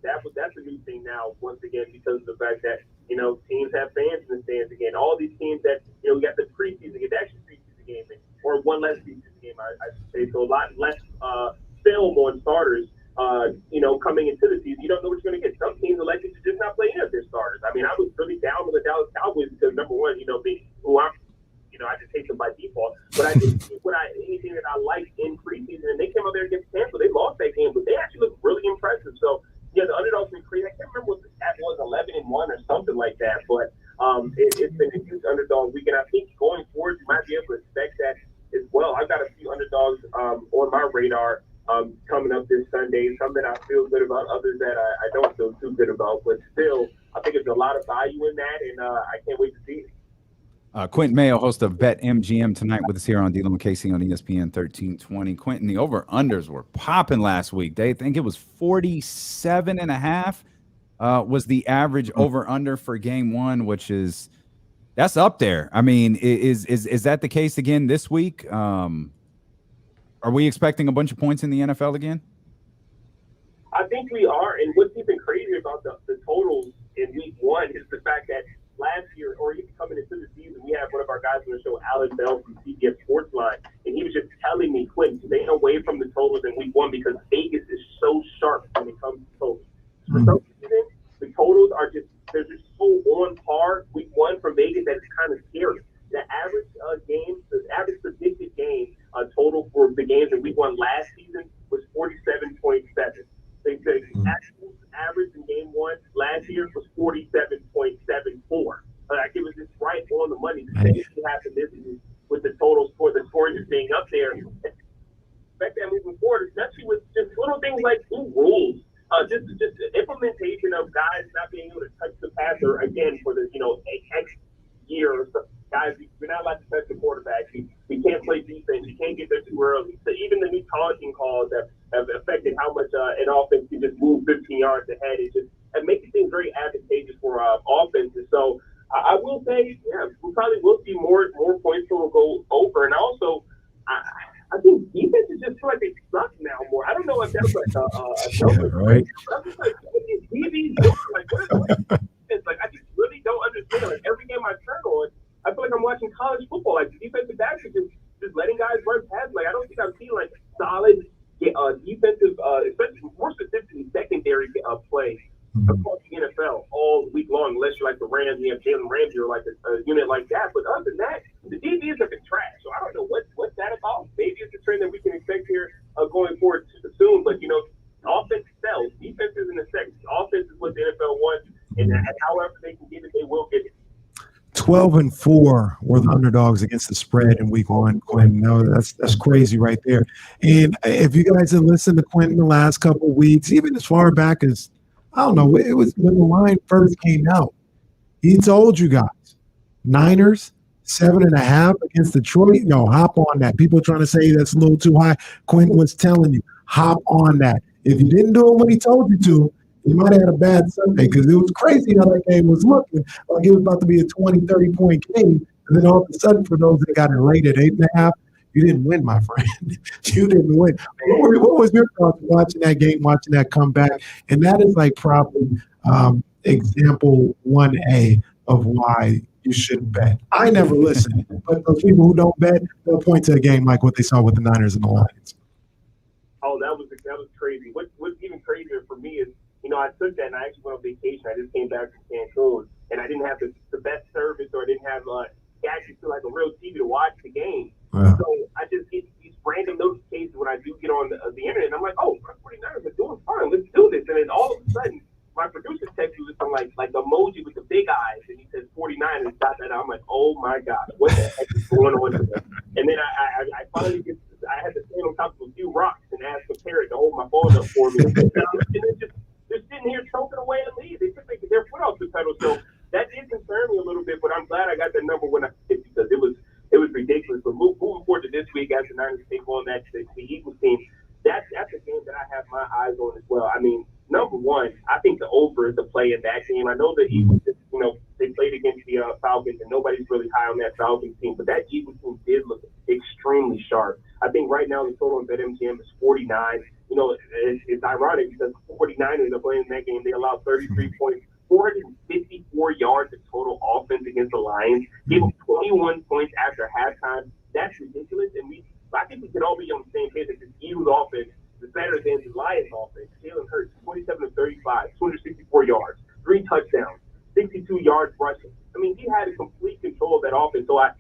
a new thing now once again because of the fact that teams have fans in the stands again. All these teams that we got the preseason game, the extra preseason game, or one less preseason game, I should say. So a lot less film on starters. Coming into the season, you don't know what you're going to get. Some teams elected to just not play any of their starters. I mean, I was really down with the Dallas Cowboys because number one, I just hate them by default. But I didn't see anything that I liked in preseason, and they came out there against Tampa. They lost that game, but they actually looked really impressive. So yeah, the underdogs been crazy. I can't remember what the stat was, 11-1 or something like that. But it's been a huge underdog week, and I think going forward, you might be able to expect that as well. I've got a few underdogs on my radar. Coming up this Sunday, some that I feel good about, others that I don't feel too good about, but still, I think there's a lot of value in that, and I can't wait to see it. Quinton Mayo, host of BetMGM tonight with us here on D-Lo and Casey on ESPN 1320. Quinton, the over-unders were popping last week. They think it was 47.5 was the average over-under for game 1, which that's up there. I mean, is that the case again this week? Are we expecting a bunch of points in the NFL again? I think we are, and what's even crazier about the totals in week 1 is the fact that last year, or even coming into the season, we had one of our guys on the show, Alan Bell from CBS Sportsline, and he was just telling me, Quinton, stay away from the totals in week 1 because Vegas is so sharp when it comes to totals. For some reason, the totals they're just so on par week 1 for Vegas that it's kind of scary. The average the average predicted game total for the games in week 1 last season was 47.7. The actual average in game 1 last year was 47.74. Like it was just right on the money. The same thing happened this year with the totals for the scores just being up there. Expect that moving forward, especially with just little things like new rules. Just the implementation of guys not being able to touch the passer again for the X year or so. Guys, we're not allowed to touch the quarterback. We can't play defense. You can't get there too early. So even the new taunting calls have affected how much an offense can just move 15 yards ahead. It makes things very advantageous for offenses. So I will say, yeah, we probably will see more points that will go over. And also, I think defenses just feel like they suck now more. I don't know if that's like a right. But I'm just like, what are these DBs doing? Like, I just really don't understand. Like, every game I turn on, I feel like I'm watching college football. Like, the defensive backs are just letting guys run past. Like, I don't think I've seen, like, solid defensive, especially more specifically secondary play across the NFL all week long, unless you're like the Rams, you have Jalen Ramsey or like a unit like that. But other than that, the DBs have been trash. So I don't know what's that about. Maybe it's a trend that we can expect here going forward soon. But, offense sells. Defense isn't a second. Offense is what the NFL wants. And however they can get it 12-4 were the underdogs against the spread in week 1, Quinton. No, that's crazy right there. And if you guys have listened to Quinton the last couple of weeks, even as far back as, I don't know, it was when the line first came out, he told you guys, Niners, 7.5 against Detroit. No, hop on that. People are trying to say that's a little too high. Quinton was telling you, hop on that. If you didn't do it when he told you to, you might have had a bad Sunday because it was crazy how that game was looking like it was about to be a 20, 30-point game. And then all of a sudden, for those that got it late at 8.5, you didn't win, my friend. You didn't win. What was your thoughts watching that game, watching that comeback? And that is like probably example 1A of why you shouldn't bet. I never listen, but those people who don't bet, they'll point to a game like what they saw with the Niners and the Lions. Oh, that was crazy. What's even crazier for me is, I took that and I actually went on vacation. I just came back from Cancun, and I didn't have the best service, or I didn't have access to like a real TV to watch the game. Wow. So I just get these random notifications when I do get on the internet. And I'm like, oh, 49ers are doing fine. Let's do this. And then all of a sudden, my producer texts me with some like emoji with the big eyes, and he says 49ers. I'm like, oh my God, what the heck is going on here? And then I finally I had to stand on top of a few rocks and ask the parrot to hold my phone up for me. And they're sitting here choking away the lead. They took their foot off the pedal. So that did concern me a little bit, but I'm glad I got that number when I did, because it was ridiculous. But moving forward to this week, as the Niners take on the Eagles team, that's a game that I have my eyes on as well. I mean, number one, I think the over is the play in that game. I know the Eagles, they played against the Falcons, and nobody's really high on that Falcons team, but that Eagles team did look extremely sharp. I think right now the total on BetMGM is 49. It's ironic because 49ers are playing that game. They allowed 33 points, 454 yards of total offense against the Lions. Gave them 21 points after halftime. That's ridiculous. And I think we can all be on the same page that this Eagles offense is better than the Lions offense. Jalen Hurts, 27 of 35, 264 yards, 3 touchdowns, 62 yards rushing. I mean, he had a complete control of that offense. So I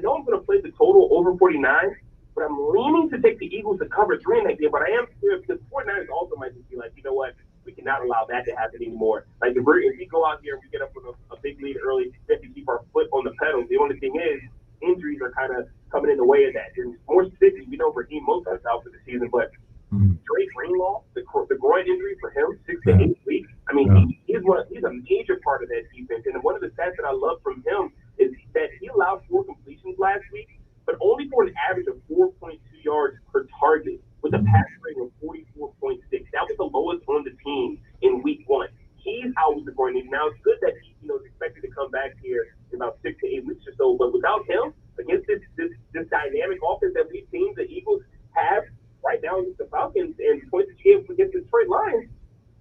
know I'm going to play the total over 49, but I'm leaning to take the Eagles to cover 3 in that game. But I am scared because 49ers also might just be like, you know what, we cannot allow that to happen anymore. Like if we go out here and we get up with a big lead early, we have to keep our foot on the pedal. The only thing is, injuries are kind of coming in the way of that. And more specifically, we know Raheem Mostert's out for the season, but Trey Greenlaw, the groin injury for him, 6 to 8 weeks. I mean, he's a major part of that defense. And one of the stats that I love from him is that he allowed 4 completions last week, but only for an average of 4.2 yards per target with a pass rating of 44.6. That was the lowest on the team in week 1. He's out with the groin injury. Now, it's good that he is expected to come back here in about 6 to 8 weeks or so, but without him, against this dynamic offense that we've seen the Eagles have right now against the Falcons and points that you gave against the Detroit Lions,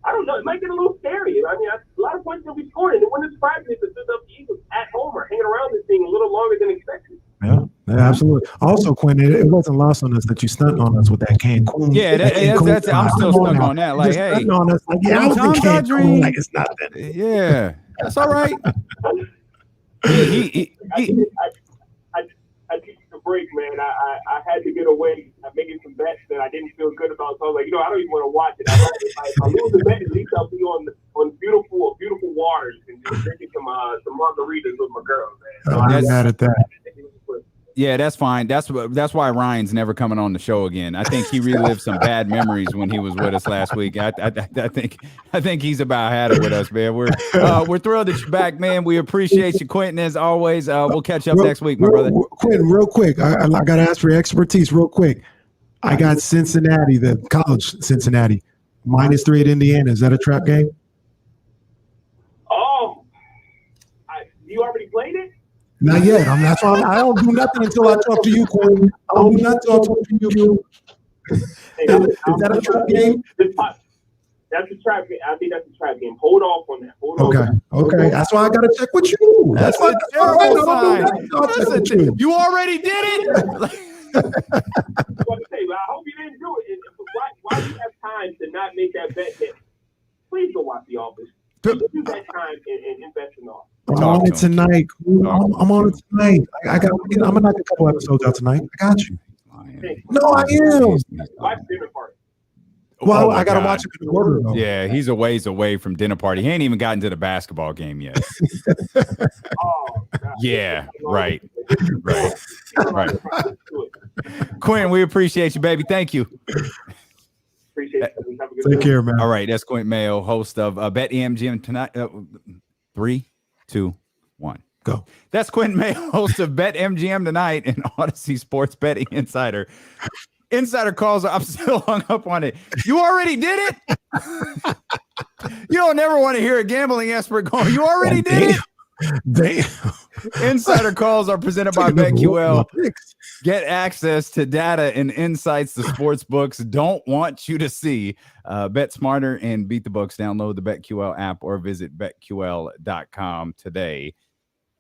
I don't know. It might get a little scary. I mean, a lot of points will be scored, and it wouldn't surprise me if the Philadelphia Eagles at home are hanging around this thing a little longer than expected. Yeah, absolutely. Also, Quinton, it wasn't lost on us that you stunned on us with that Cancun. Yeah, that's I'm still stuck on that. Like, hey, on us. Like, yeah, I was in Cancun. Like, it's nothing. Yeah, that's all right. I took the break, man. I had to get away. I'm making some bets that I didn't feel good about. So I was like, I don't even want to watch it. If I lose the bet, at least I'll be on beautiful waters and just drinking some margaritas with my girls, man. So I'm mad at that. Yeah, that's fine. That's why Ryan's never coming on the show again. I think he relived some bad memories when he was with us last week. I think he's about had it with us, man. We're thrilled that you're back, man. We appreciate you, Quinton, as always. We'll catch up next week, my brother. Quinton, real quick, I got to ask for your expertise real quick. I got Cincinnati, the college Cincinnati, -3 at Indiana. Is that a trap game? Oh, you already played it? Not yet. That's why I don't do nothing until I talk to you, Quinton. I don't do nothing until I talk to you. Is that a trap game? That's a trap game. I think that's a trap game. Hold off on that. Okay. That's why I got to check with you. That's a terrible sign. You already did it. I hope you didn't do it. Why do you have time to not make that bet? Please go watch The Office. Use that time and invest in all. I'm on it tonight. I'm on it tonight. I'm gonna knock a couple episodes out tonight. I got you. No, I am. Watch Dinner Party. Well, Oh my I gotta God. watch it in order though. Yeah, he's a ways away from dinner party. He ain't even gotten to the basketball game yet. Oh, God. Yeah, right. Quinn, we appreciate you, baby. Thank you. Appreciate it. Have a good Take care, man. All right, that's Quinton Mayo, host of BetMGM tonight. 3, 2, 1, go. That's Quinton Mayo, host of BetMGM tonight and Odyssey Sports Betting Insider. Insider calls. I'm still hung up on it. You already did it. You don't ever want to hear a gambling expert going, you already did it. Damn. Insider calls are presented by BetQL. Get access to data and insights the sports books don't want you to see. Bet smarter and beat the books. Download the BetQL app or visit betql.com today.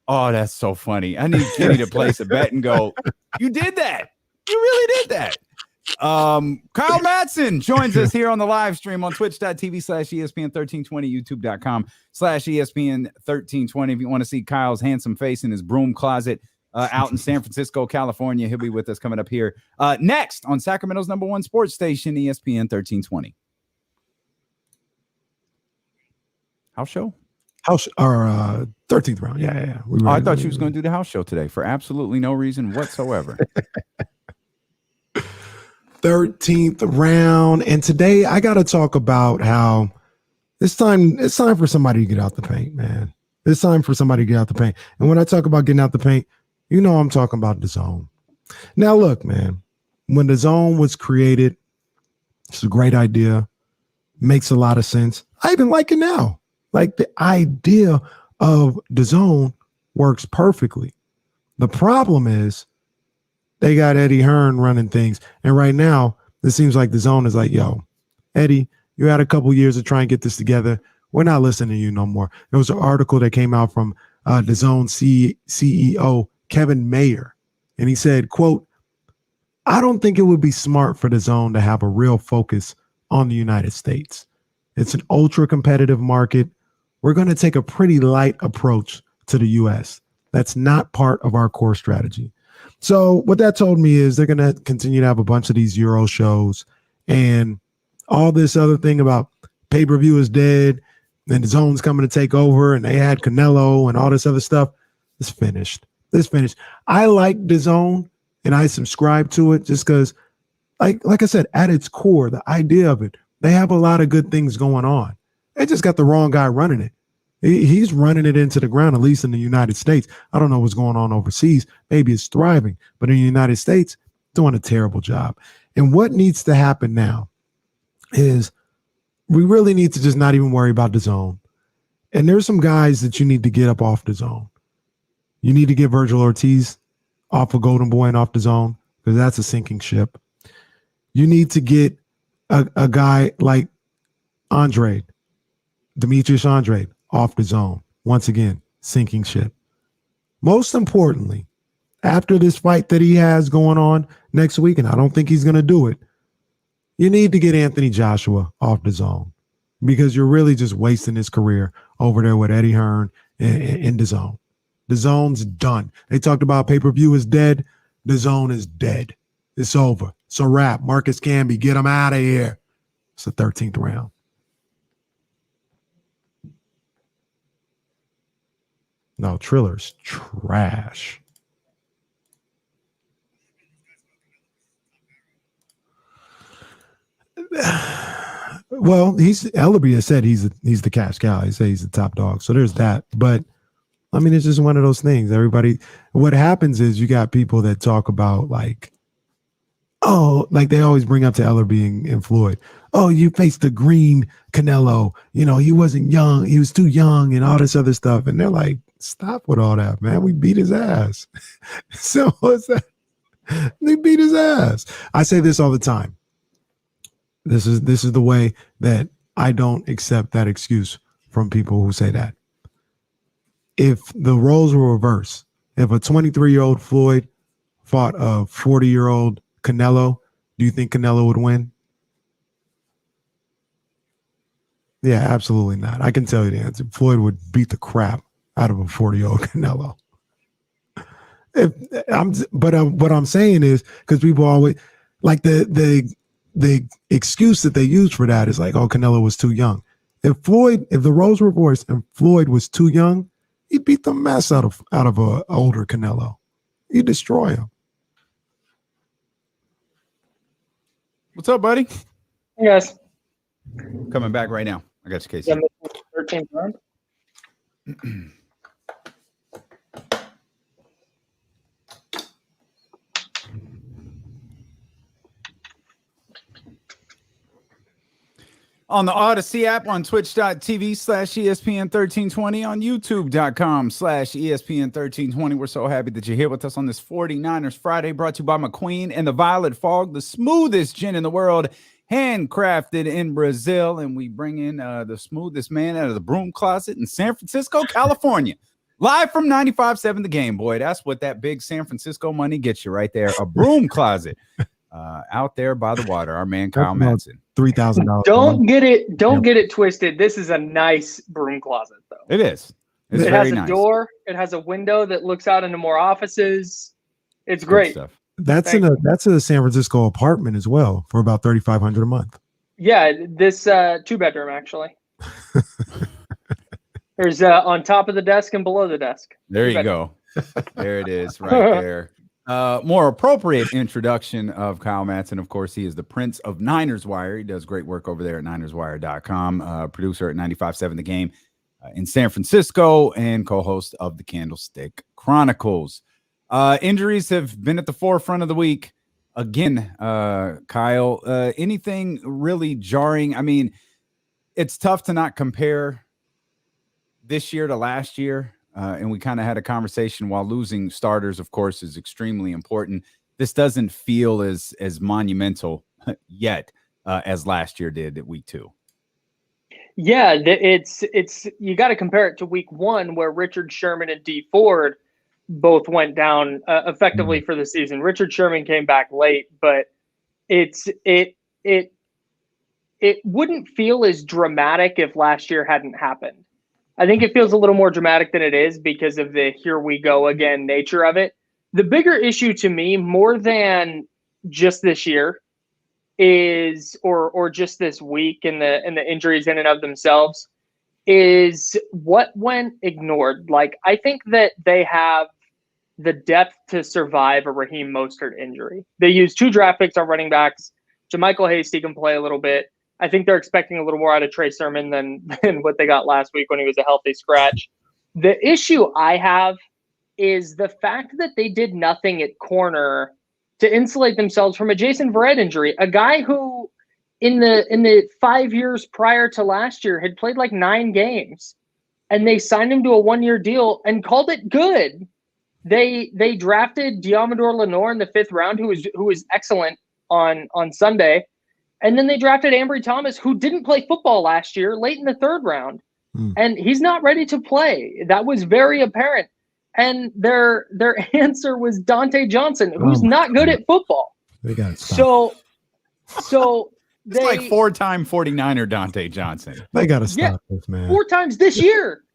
Oh, that's so funny. I need Kenny to place a bet and go, you did that. You really did that. Kyle Madson joins us here on the live stream on twitch.tv/ESPN1320, youtube.com/ESPN1320. If you want to see Kyle's handsome face in his broom closet out in San Francisco, California, he'll be with us coming up here next on Sacramento's #1 sports station, ESPN 1320. House show? House or 13th round. Yeah. I thought you was going to do the house show today for absolutely no reason whatsoever. 13th round, and today I got to talk about how it's time for somebody to get out the paint, man. It's time for somebody to get out the paint. And when I talk about getting out the paint, you know I'm talking about the zone. Now look, man, when the zone was created, it's a great idea, makes a lot of sense. I even like it now. Like, the idea of the zone works perfectly. The problem is they got Eddie Hearn running things. And right now, it seems like the zone is like, yo, Eddie, you had a couple years to try and get this together. We're not listening to you no more. There was an article that came out from the zone CEO, Kevin Mayer. And he said, quote, I don't think it would be smart for the zone to have a real focus on the United States. It's an ultra competitive market. We're going to take a pretty light approach to the U.S. That's not part of our core strategy. So what that told me is they're going to continue to have a bunch of these Euro shows and all this other thing about pay-per-view is dead and the zone's coming to take over and they had Canelo and all this other stuff. It's finished. I like the zone and I subscribe to it just because, like I said, at its core, the idea of it, they have a lot of good things going on. They just got the wrong guy running it. He's running it into the ground, at least in the United States. I don't know what's going on overseas. Maybe it's thriving, but in the United States, doing a terrible job. And what needs to happen now is we really need to just not even worry about the zone. And there's some guys that you need to get up off the zone. You need to get Virgil Ortiz off of Golden Boy and off the zone because that's a sinking ship. You need to get a guy like Demetrius Andrade, off the zone. Once again, sinking ship. Most importantly, after this fight that he has going on next week, and I don't think he's going to do it, you need to get Anthony Joshua off the zone because you're really just wasting his career over there with Eddie Hearn in the zone. The zone's done. They talked about pay-per-view is dead. The zone is dead. It's over. It's a wrap. Marcus Camby, get him out of here. It's the 13th round. No, Triller's trash. Well, Ellerby has said he's the cash cow. He said he's the top dog. So there's that. But I mean, it's just one of those things. What happens is you got people that talk about like they always bring up to Ellerby and Floyd. Oh, you faced the green Canelo. You know, he wasn't young. He was too young and all this other stuff. And they're like, stop with all that, man. We beat his ass. So what's that? They beat his ass. I say this all the time. This is the way that I don't accept that excuse from people who say that. If the roles were reversed, if a 23-year-old Floyd fought a 40-year-old Canelo, do you think Canelo would win? Yeah, absolutely not. I can tell you the answer. Floyd would beat the crap out of a 40-year-old Canelo. What I'm saying is because people always like the the excuse that they use for that is like, oh, Canelo was too young. If the roles were reversed and Floyd was too young, he'd beat the mess out of a older Canelo. He'd destroy him. What's up, buddy? Hey guys. Coming back right now. I got you, Casey. 13th round. On the Odyssey app, on twitch.tv/ESPN1320, on youtube.com/ESPN1320. We're so happy that you're here with us on this 49ers Friday, brought to you by McQueen and the Violet Fog, the smoothest gin in the world, handcrafted in Brazil. And we bring in the smoothest man out of the broom closet in San Francisco, California. Live from 95.7 The Game, boy. That's what that big San Francisco money gets you right there. A broom closet out there by the water. Our man, Kyle Madson. $3,000. Don't get it twisted. This is a nice broom closet, though. It is. It has a door. It has a window that looks out into more offices. It's great stuff. That's in a San Francisco apartment as well for about $3,500 a month. Yeah, this 2-bedroom actually. There's on top of the desk and below the desk. There you go. There it is, right there. More appropriate introduction of Kyle Madson. Of course, he is the Prince of Niners Wire. He does great work over there at NinersWire.com. Producer at 95.7 The Game in San Francisco and co-host of the Candlestick Chronicles. Injuries have been at the forefront of the week. Again, Kyle, anything really jarring? I mean, it's tough to not compare this year to last year. And we kind of had a conversation while losing starters, of course, is extremely important. This doesn't feel as monumental yet as last year did at week 2. Yeah, it's you got to compare it to week 1 where Richard Sherman and D Ford both went down effectively for the season. Richard Sherman came back late, but it wouldn't feel as dramatic if last year hadn't happened. I think it feels a little more dramatic than it is because of the here we go again nature of it. The bigger issue to me, more than just this year, is or just this week and the injuries in and of themselves, is what went ignored. Like, I think that they have the depth to survive a Raheem Mostert injury. They used 2 draft picks on running backs. JaMychal Hasty can play a little bit. I think they're expecting a little more out of Trey Sermon than what they got last week when he was a healthy scratch. The issue I have is the fact that they did nothing at corner to insulate themselves from a Jason Verrett injury, a guy who in the 5 years prior to last year had played like 9 games, and they signed him to a 1-year deal and called it good. They drafted Diamador Lenore in the 5th round, who was excellent on Sunday. And then they drafted Ambry Thomas, who didn't play football last year, late in the 3rd round. And he's not ready to play. That was very apparent. And their answer was Dante Johnson, who's not good at football. They got to stop. So it's like 4-time 49er Dante Johnson. They got to stop this, man. 4 times this year.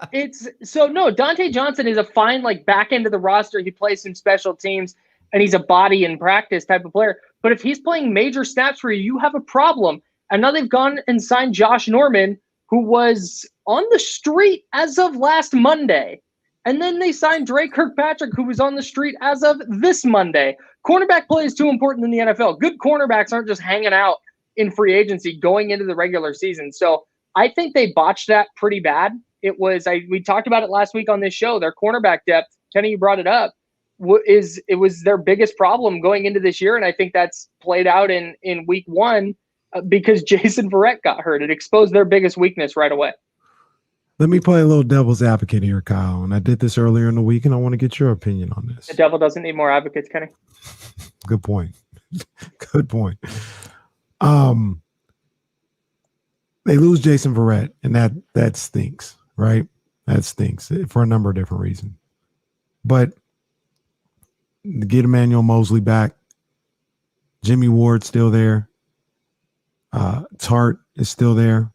Dante Johnson is a fine, like, back end of the roster. He plays some special teams, and he's a body in practice type of player. But if he's playing major snaps for you, you have a problem. And now they've gone and signed Josh Norman, who was on the street as of last Monday. And then they signed Dre Kirkpatrick, who was on the street as of this Monday. Cornerback play is too important in the NFL. Good cornerbacks aren't just hanging out in free agency going into the regular season. So I think they botched that pretty bad. We talked about it last week on this show. Their cornerback depth, Kenny, you brought it up. It was their biggest problem going into this year, and I think that's played out in week 1 because Jason Verrett got hurt. It exposed their biggest weakness right away. Let me play a little devil's advocate here, Kyle, and I did this earlier in the week, and I want to get your opinion on this. The devil doesn't need more advocates, Kenny. Good point. Good point. They lose Jason Verrett, and that stinks, right? That stinks for a number of different reasons. But get Emmanuel Mosley back. Jimmy Ward's still there. Tart is still there.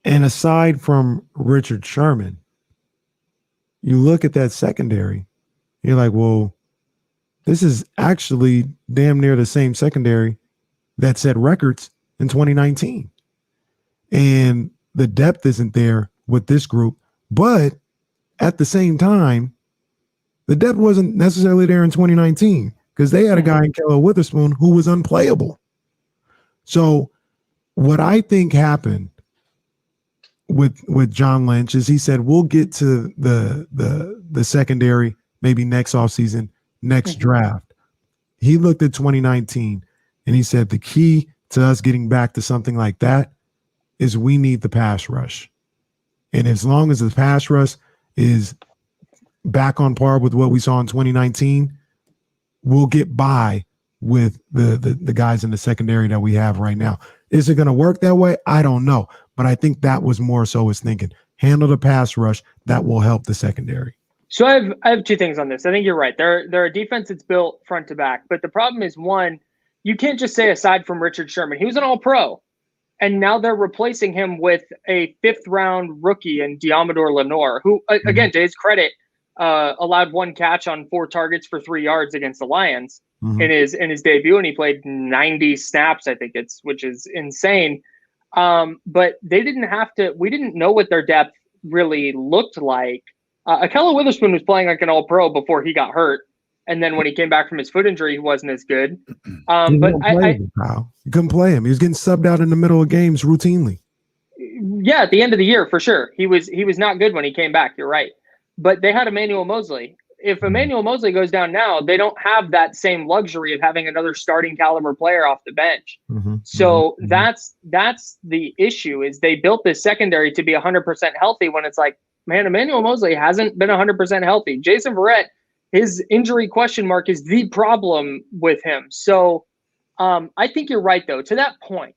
And aside from Richard Sherman, you look at that secondary, you're like, well, this is actually damn near the same secondary that set records in 2019. And the depth isn't there with this group. But at the same time, the depth wasn't necessarily there in 2019 because they had a guy in Kelly Witherspoon who was unplayable. So what I think happened with John Lynch is he said, we'll get to the secondary maybe next offseason, next draft. He looked at 2019 and he said the key to us getting back to something like that is we need the pass rush. And as long as the pass rush is back on par with what we saw in 2019, we'll get by with the guys in the secondary that we have right now. Is it going to work that way? I don't know. But I think that was more so his thinking. Handle the pass rush. That will help the secondary. So I have two things on this. I think you're right. They're a defense that's built front to back. But the problem is, one, you can't just say aside from Richard Sherman, he was an all-pro. And now they're replacing him with a fifth-round rookie in Diamador Lenore, who, again, to his credit, allowed one catch on 4 targets for 3 yards against the Lions in his debut, and he played 90 snaps, I think which is insane. But they didn't have to. We didn't know what their depth really looked like. Akella Witherspoon was playing like an all-pro before he got hurt. And then when he came back from his foot injury, he wasn't as good. But you couldn't play him. He was getting subbed out in the middle of games routinely. Yeah, at the end of the year, for sure. He was not good when he came back. You're right. But they had Emmanuel Mosley. If Emmanuel Mosley goes down now, they don't have that same luxury of having another starting caliber player off the bench. So that's the issue is they built this secondary to be 100% healthy when it's like, man, Emmanuel Mosley hasn't been 100% healthy. Jason Verrett, his injury question mark is the problem with him. So I think you're right, though. To that point,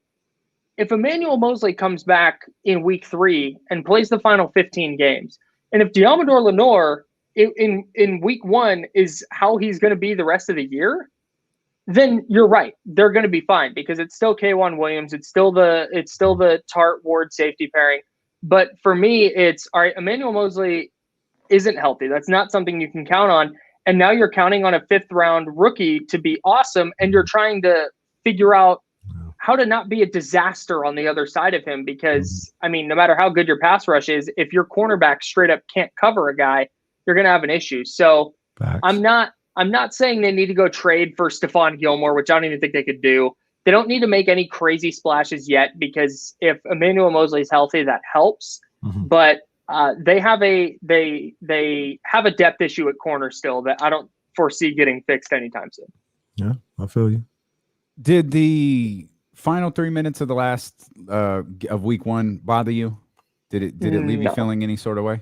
if Emmanuel Mosley comes back in week 3 and plays the final 15 games, and if Diamador Lenore in week 1 is how he's going to be the rest of the year, then you're right. They're going to be fine because it's still K'Wan Williams. It's still the Tart Ward safety pairing. But for me, it's all right. Emmanuel Mosley isn't healthy. That's not something you can count on. And now you're counting on a 5th-round rookie to be awesome, and you're trying to figure out how to not be a disaster on the other side of him because, I mean, no matter how good your pass rush is, if your cornerback straight up can't cover a guy, you're going to have an issue. So I'm not saying they need to go trade for Stephon Gilmore, which I don't even think they could do. They don't need to make any crazy splashes yet because if Emmanuel Mosley is healthy, that helps. But they have a depth issue at corner still that I don't foresee getting fixed anytime soon. Yeah, I feel you. Did the final 3 minutes of the last of week 1 bother you? Did it leave you feeling any sort of way?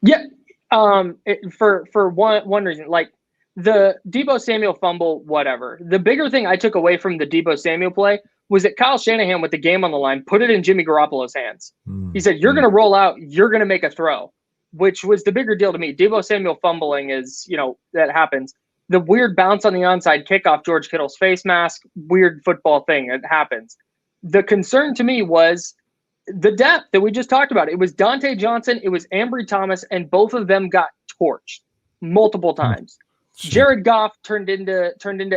Yeah. For one reason, like the Deebo Samuel fumble, whatever. The bigger thing I took away from the Deebo Samuel play was that Kyle Shanahan, with the game on the line, put it in Jimmy Garoppolo's hands. He said, you're going to roll out, you're going to make a throw, which was the bigger deal to me. Deebo Samuel fumbling is, that happens. The weird bounce on the onside kick off George Kittle's face mask, weird football thing. It happens. The concern to me was the depth that we just talked about. It was Dante Johnson, it was Ambry Thomas, and both of them got torched multiple times. Jared Goff turned into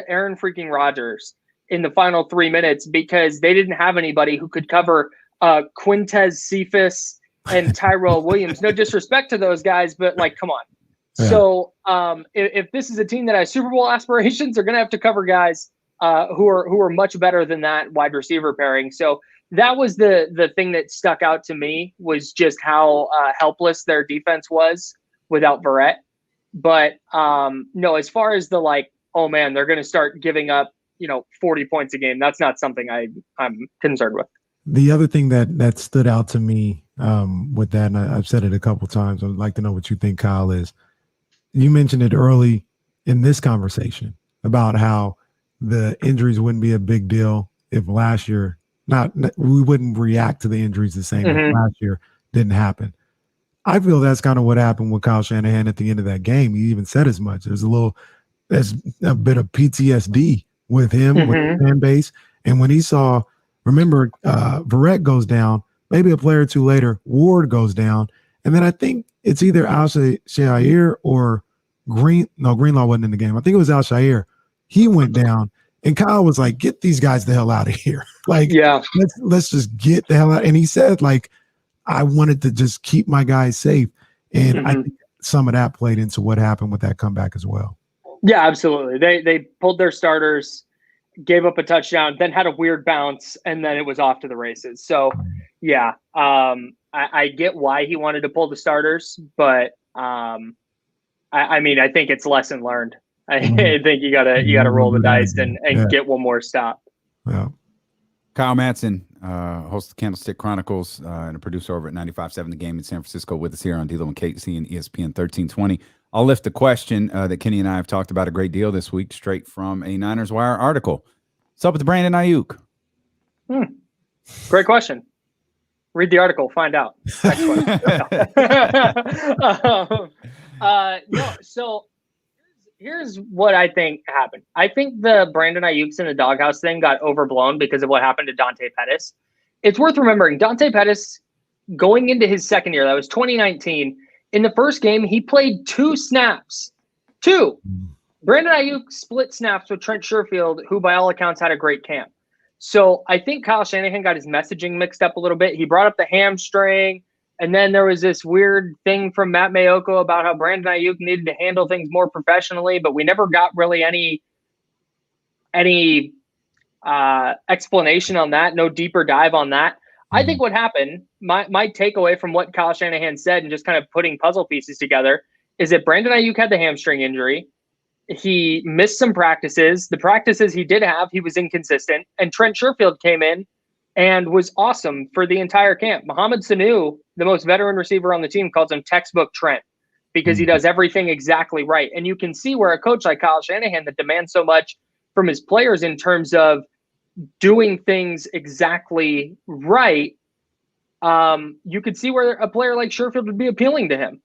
Aaron freaking Rodgers in the final 3 minutes because they didn't have anybody who could cover Quintez Cephas and Tyrell Williams. No disrespect to those guys, but like, come on. Yeah. So if this is a team that has Super Bowl aspirations, they're going to have to cover guys who are much better than that wide receiver pairing. So that was the thing that stuck out to me was just how helpless their defense was without Verrett. But no, as far as the like, oh man, they're going to start giving up 40 points a game. That's not something I'm concerned with. The other thing that stood out to me with that, and I've said it a couple times, I'd like to know what you think, Kyle, is you mentioned it early in this conversation about how the injuries wouldn't be a big deal if last year, we wouldn't react to the injuries the same if last year didn't happen. I feel that's kind of what happened with Kyle Shanahan at the end of that game. He even said as much. There's a bit of PTSD with him, with the fan base. And when he saw, remember, Verrett goes down, maybe a player or two later, Ward goes down. And then I think it's either Al-Shaair or Greenlaw wasn't in the game. I think it was Al-Shaair. He went down. And Kyle was like, get these guys the hell out of here. Like, yeah, let's just get the hell out. And he said, like, I wanted to just keep my guys safe. And I think some of that played into what happened with that comeback as well. Yeah, absolutely. They pulled their starters, gave up a touchdown, then had a weird bounce, and then it was off to the races. So, yeah, I get why he wanted to pull the starters, but I mean, I think it's lesson learned. I think you gotta roll the dice and get one more stop. Yeah. Kyle Madson, host of Candlestick Chronicles and a producer over at 95.7 The Game in San Francisco with us here on D'Lo and KC and ESPN 1320. I'll lift a question that Kenny and I have talked about a great deal this week, straight from a Niners Wire article. What's up with Brandon Aiyuk? Great question. Read the article, find out. Next question. So here's what I think happened. I think the Brandon Aiyuk's in the doghouse thing got overblown because of what happened to Dante Pettis. It's worth remembering, Dante Pettis, going into his second year, that was 2019, in the first game, he played 2 snaps. 2. Brandon Aiyuk split snaps with Trent Sherfield, who by all accounts had a great camp. So I think Kyle Shanahan got his messaging mixed up a little bit. He brought up the hamstring, and then there was this weird thing from Matt Mayoko about how Brandon Aiyuk needed to handle things more professionally, but we never got really any explanation on that, no deeper dive on that. I think what happened, my takeaway from what Kyle Shanahan said and just kind of putting puzzle pieces together, is that Brandon Aiyuk had the hamstring injury. He missed some practices. The practices he did have, he was inconsistent. And Trent Sherfield came in and was awesome for the entire camp. Mohamed Sanu, the most veteran receiver on the team, calls him textbook Trent because he does everything exactly right. And you can see where a coach like Kyle Shanahan that demands so much from his players in terms of doing things exactly right, you could see where a player like Sherfield would be appealing to him.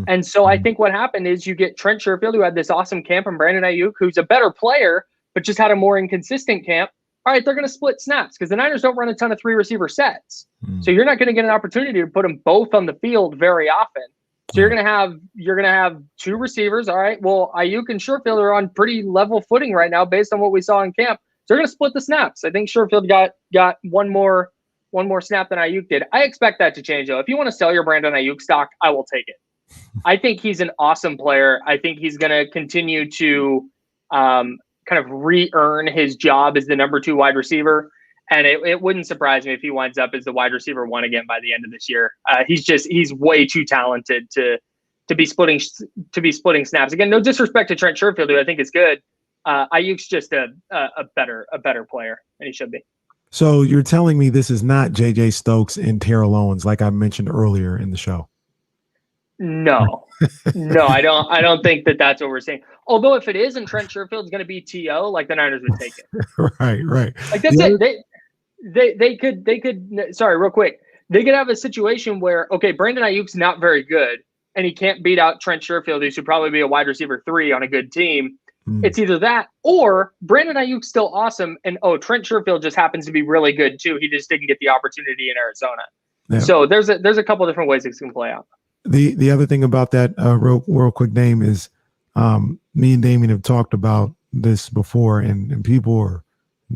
And so I think what happened is you get Trent Sherfield, who had this awesome camp, and Brandon Aiyuk, who's a better player, but just had a more inconsistent camp. All right, they're going to split snaps because the Niners don't run a ton of 3 receiver sets. So you're not going to get an opportunity to put them both on the field very often. So you're going to have 2 receivers. All right, well, Aiyuk and Sherfield are on pretty level footing right now based on what we saw in camp. So they're going to split the snaps. I think Sherfield got one more snap than Aiyuk did. I expect that to change, though. If you want to sell your Brandon Aiyuk stock, I will take it. I think he's an awesome player. I think he's going to continue to kind of re-earn his job as the number 2 wide receiver. And it wouldn't surprise me if he winds up as the wide receiver 1 again by the end of this year. He's way too talented to be splitting snaps. Again, no disrespect to Trent Sherfield, who I think is good. Aiyuk's just a better player, and he should be. So you're telling me this is not J.J. Stokes and Terrell Owens, like I mentioned earlier in the show? No, I don't think that that's what we're saying. Although if it is and Trent Sherfield's going to be TO, like the Niners would take it. Right. Like that's it. They could. Sorry, real quick. They could have a situation where, okay, Brandon Aiyuk's not very good, and he can't beat out Trent Sherfield, who should probably be a wide receiver 3 on a good team. It's either that or Brandon Aiyuk's still awesome, and Trent Sherfield just happens to be really good too. He just didn't get the opportunity in Arizona. Yeah. So there's a couple different ways this can play out. The other thing about that real quick name is me and Damien have talked about this before, and people are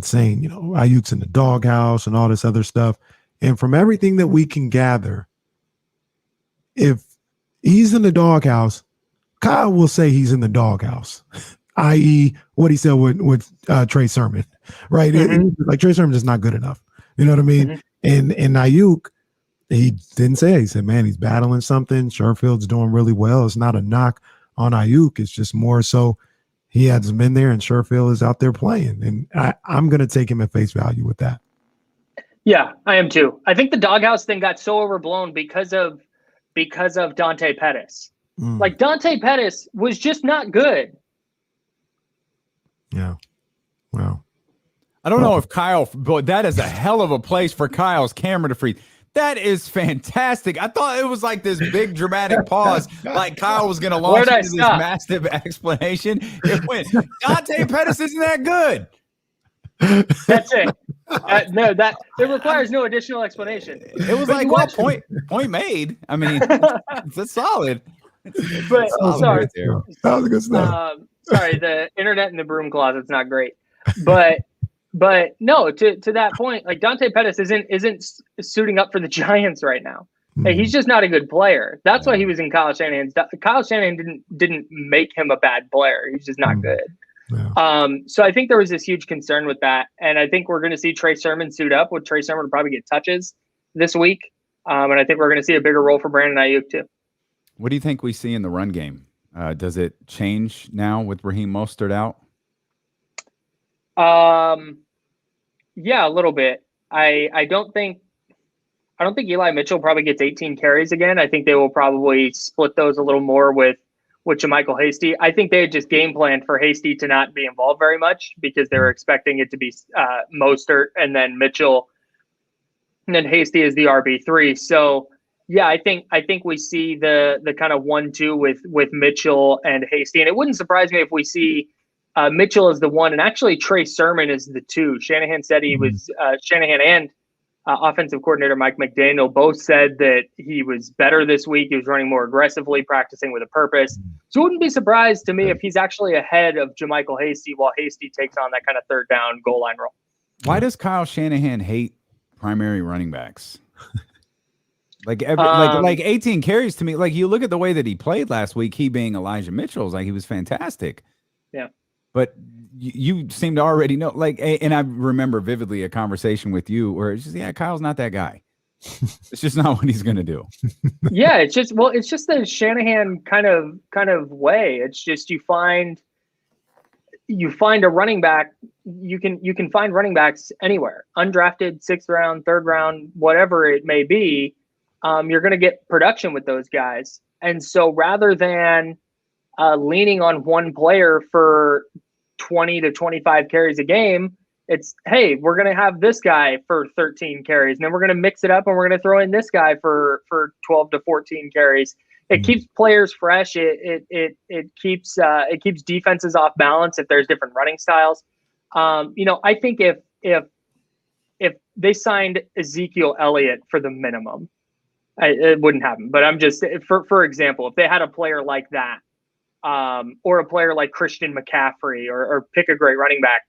saying, Aiyuk's in the doghouse and all this other stuff. And from everything that we can gather, if he's in the doghouse, Kyle will say he's in the doghouse, i.e. what he said with Trey Sermon, right? Like Trey Sermon is not good enough. You know what I mean? And Aiyuk, he didn't say it. He said, man, he's battling something. Sherfield's doing really well. It's not a knock on Aiyuk. It's just more so he hasn't been there and Sherfield is out there playing. And I'm going to take him at face value with that. Yeah, I am too. I think the doghouse thing got so overblown because of Dante Pettis. Like Dante Pettis was just not good. Yeah. Wow. I don't know if Kyle, but that is a hell of a place for Kyle's camera to freeze. That is fantastic. I thought it was like this big dramatic pause, like Kyle was going to launch into this massive explanation. It went, Dante Pettis isn't that good. That's it. No, that it requires no additional explanation. It was like, well, point made. I mean, it's solid. But sorry, that was good stuff. Sorry, the internet in the broom closet's not great. But no, to that point, like Dante Pettis isn't suiting up for the Giants right now. Like, he's just not a good player. That's why he was in Kyle Shanahan's. Kyle Shanahan didn't make him a bad player. He's just not good. Yeah. So I think there was this huge concern with that, and I think we're going to see Trey Sermon suit up. With Trey Sermon will probably get touches this week, and I think we're going to see a bigger role for Brandon Aiyuk too. What do you think we see in the run game? Does it change now with Raheem Mostert out? Yeah, a little bit. I don't think Eli Mitchell probably gets 18 carries again. I think they will probably split those a little more with JaMychal Hasty. I think they had just game planned for Hasty to not be involved very much because they were expecting it to be Mostert and then Mitchell, and then Hasty is the RB3. So yeah, I think we see the kind of 1-2 with Mitchell and Hasty, and it wouldn't surprise me if we see Mitchell is the 1, and actually Trey Sermon is the 2. Shanahan said he was Shanahan and offensive coordinator Mike McDaniel both said that he was better this week. He was running more aggressively, practicing with a purpose. So it wouldn't be surprised to me if he's actually ahead of JaMychal Hasty while Hasty takes on that kind of third down goal line role. Why does Kyle Shanahan hate primary running backs? Like 18 carries to me. Like, you look at the way that he played last week, he being Elijah Mitchell's, like, he was fantastic. Yeah. But you seem to already know, like, and I remember vividly a conversation with you where it's just, Kyle's not that guy. It's just not what he's going to do. Yeah, it's just the Shanahan kind of way. It's just you find a running back. You can find running backs anywhere, undrafted, 6th round, 3rd round, whatever it may be. You're going to get production with those guys, and so rather than leaning on one player for 20 to 25 carries a game, it's, hey, we're going to have this guy for 13 carries, and then we're going to mix it up and we're going to throw in this guy for 12 to 14 carries. It keeps players fresh. It keeps defenses off balance if there's different running styles. I think if they signed Ezekiel Elliott for the minimum, it wouldn't happen. But I'm just, for example, if they had a player like that, or a player like Christian McCaffrey, or pick a great running back,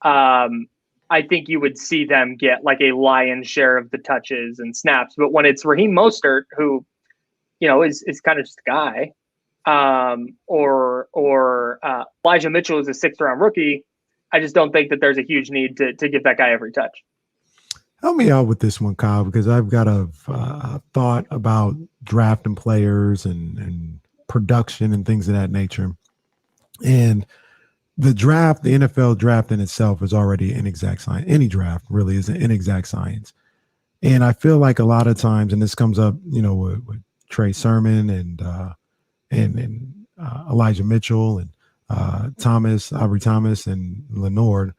I think you would see them get like a lion's share of the touches and snaps. But when it's Raheem Mostert, who, is kind of just a guy, or Elijah Mitchell is a 6th round rookie, I just don't think that there's a huge need to give that guy every touch. Help me out with this one, Kyle, because I've got a thought about drafting players and production and things of that nature. And the draft, the NFL draft in itself is already an inexact science. Any draft really is an inexact science. And I feel like a lot of times, and this comes up, with Trey Sermon and Elijah Mitchell and Aubrey Thomas and Leonard.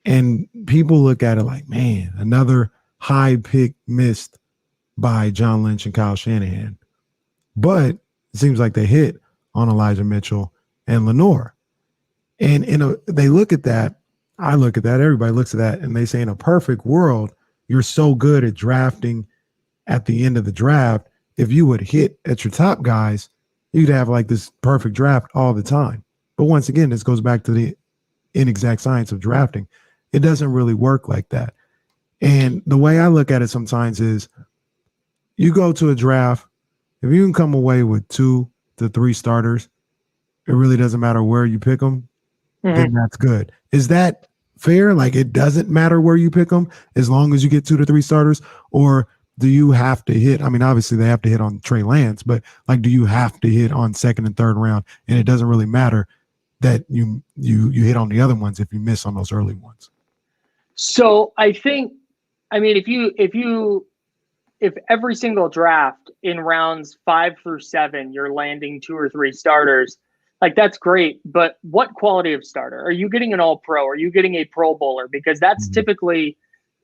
And people look at it like, man, another high pick missed by John Lynch and Kyle Shanahan. But it seems like they hit on Elijah Mitchell and Leonard. And they look at that. I look at that. Everybody looks at that. And they say, in a perfect world, you're so good at drafting at the end of the draft. If you would hit at your top guys, you'd have like this perfect draft all the time. But once again, this goes back to the inexact science of drafting. It doesn't really work like that. And the way I look at it sometimes is, you go to a draft, if you can come away with 2 to 3 starters, it really doesn't matter where you pick them, then that's good. Is that fair? Like, it doesn't matter where you pick them as long as you get 2 to 3 starters? Or do you have to hit? I mean, obviously they have to hit on Trey Lance, but like, do you have to hit on 2nd and 3rd round? And it doesn't really matter that you hit on the other ones if you miss on those early ones. So I think, if every single draft in rounds 5 through 7, you're landing 2 or 3 starters, like, that's great. But what quality of starter? Are you getting an all-pro? Are you getting a Pro Bowler? Because that's typically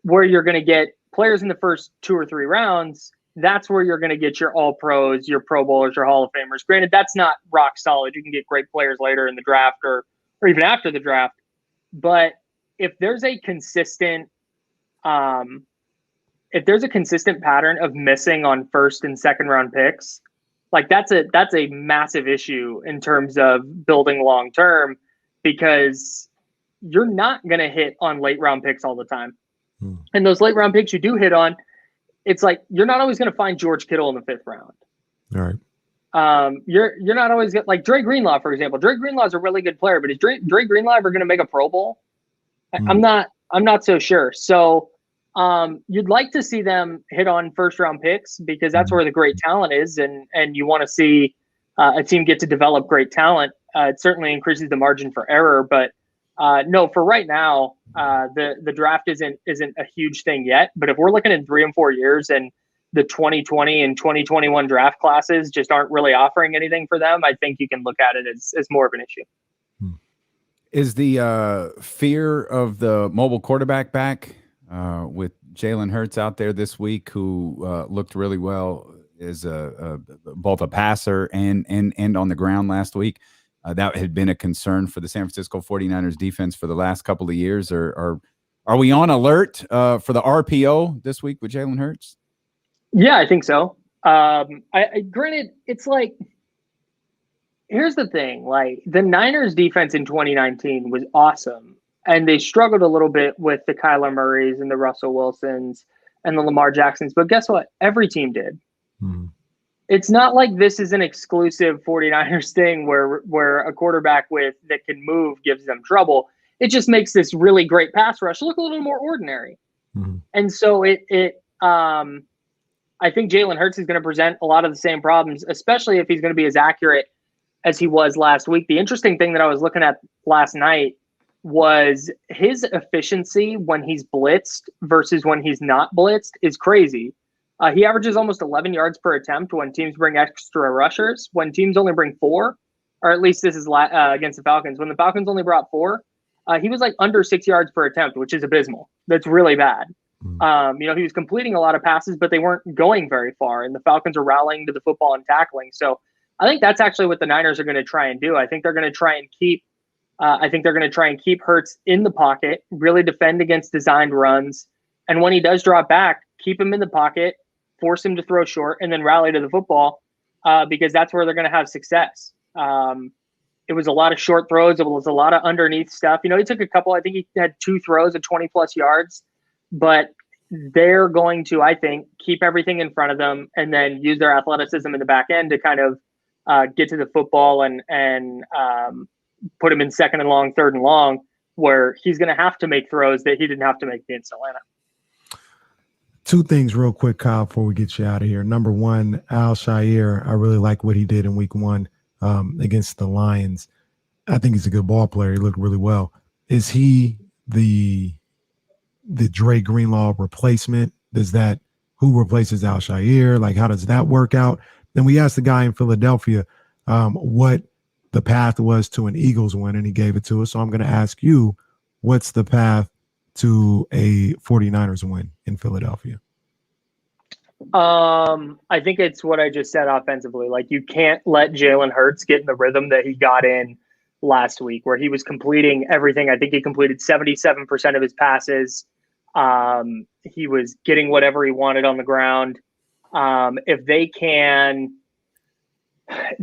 where you're going to get players in the first 2 or 3 rounds. That's where you're going to get your all-pros, your Pro Bowlers, your Hall of Famers. Granted, that's not rock solid. You can get great players later in the draft or even after the draft. But if there's a consistent pattern of missing on 1st and 2nd round picks, like, that's a massive issue in terms of building long term, because you're not going to hit on late round picks all the time. And those late round picks you do hit on, it's like you're not always going to find George Kittle in the 5th round. All right. You're not always like Dre Greenlaw, for example. Dre Greenlaw is a really good player, but is Dre Greenlaw ever going to make a Pro Bowl? I'm not so sure. So you'd like to see them hit on 1st round picks because that's where the great talent is, and you want to see a team get to develop great talent. It certainly increases the margin for error, but no, for right now, the draft isn't a huge thing yet. But if we're looking in 3 and 4 years and the 2020 and 2021 draft classes just aren't really offering anything for them, I think you can look at it as more of an issue. Is the fear of the mobile quarterback back with Jalen Hurts out there this week, who looked really well as both a passer and on the ground last week? That had been a concern for the San Francisco 49ers defense for the last couple of years. Are we on alert for the RPO this week with Jalen Hurts? Yeah, I think so. Granted, it's like, here's the thing. Like, the Niners defense in 2019 was awesome, and they struggled a little bit with the Kyler Murrays and the Russell Wilsons and the Lamar Jacksons. But guess what? Every team did. It's not like this is an exclusive 49ers thing where a quarterback that can move gives them trouble. It just makes this really great pass rush look a little more ordinary. And so I think Jalen Hurts is going to present a lot of the same problems, especially if he's going to be as accurate as he was last week. The interesting thing that I was looking at last night was his efficiency when he's blitzed versus when he's not blitzed is crazy. He averages almost 11 yards per attempt when teams bring extra rushers. When teams only bring 4, or at least this is against the Falcons. When the Falcons only brought 4, he was like under 6 yards per attempt, which is abysmal. That's really bad. He was completing a lot of passes, but they weren't going very far, and the Falcons are rallying to the football and tackling. So I think that's actually what the Niners are going to try and do. I think they're going to try and keep Hurts in the pocket, really defend against designed runs, and when he does drop back, keep him in the pocket, force him to throw short, and then rally to the football because that's where they're going to have success. It was a lot of short throws. It was a lot of underneath stuff. He took a couple. I think he had 2 throws of 20-plus yards. But they're going to, I think, keep everything in front of them and then use their athleticism in the back end to kind of get to the football and put him in 2nd and long, 3rd and long, where he's going to have to make throws that he didn't have to make against Atlanta. 2 things real quick, Kyle, before we get you out of here. Number 1, Al-Shaair, I really like what he did in week 1 against the Lions. I think he's a good ball player. He looked really well. Is he the Dre Greenlaw replacement? Who replaces Al-Shaair? Like, how does that work out? Then we asked the guy in Philadelphia what the path was to an Eagles win, and he gave it to us. So I'm going to ask you, what's the path to a 49ers win in Philadelphia? I think it's what I just said offensively. Like, you can't let Jalen Hurts get in the rhythm that he got in last week, where he was completing everything. I think he completed 77% of his passes. He was getting whatever he wanted on the ground. If they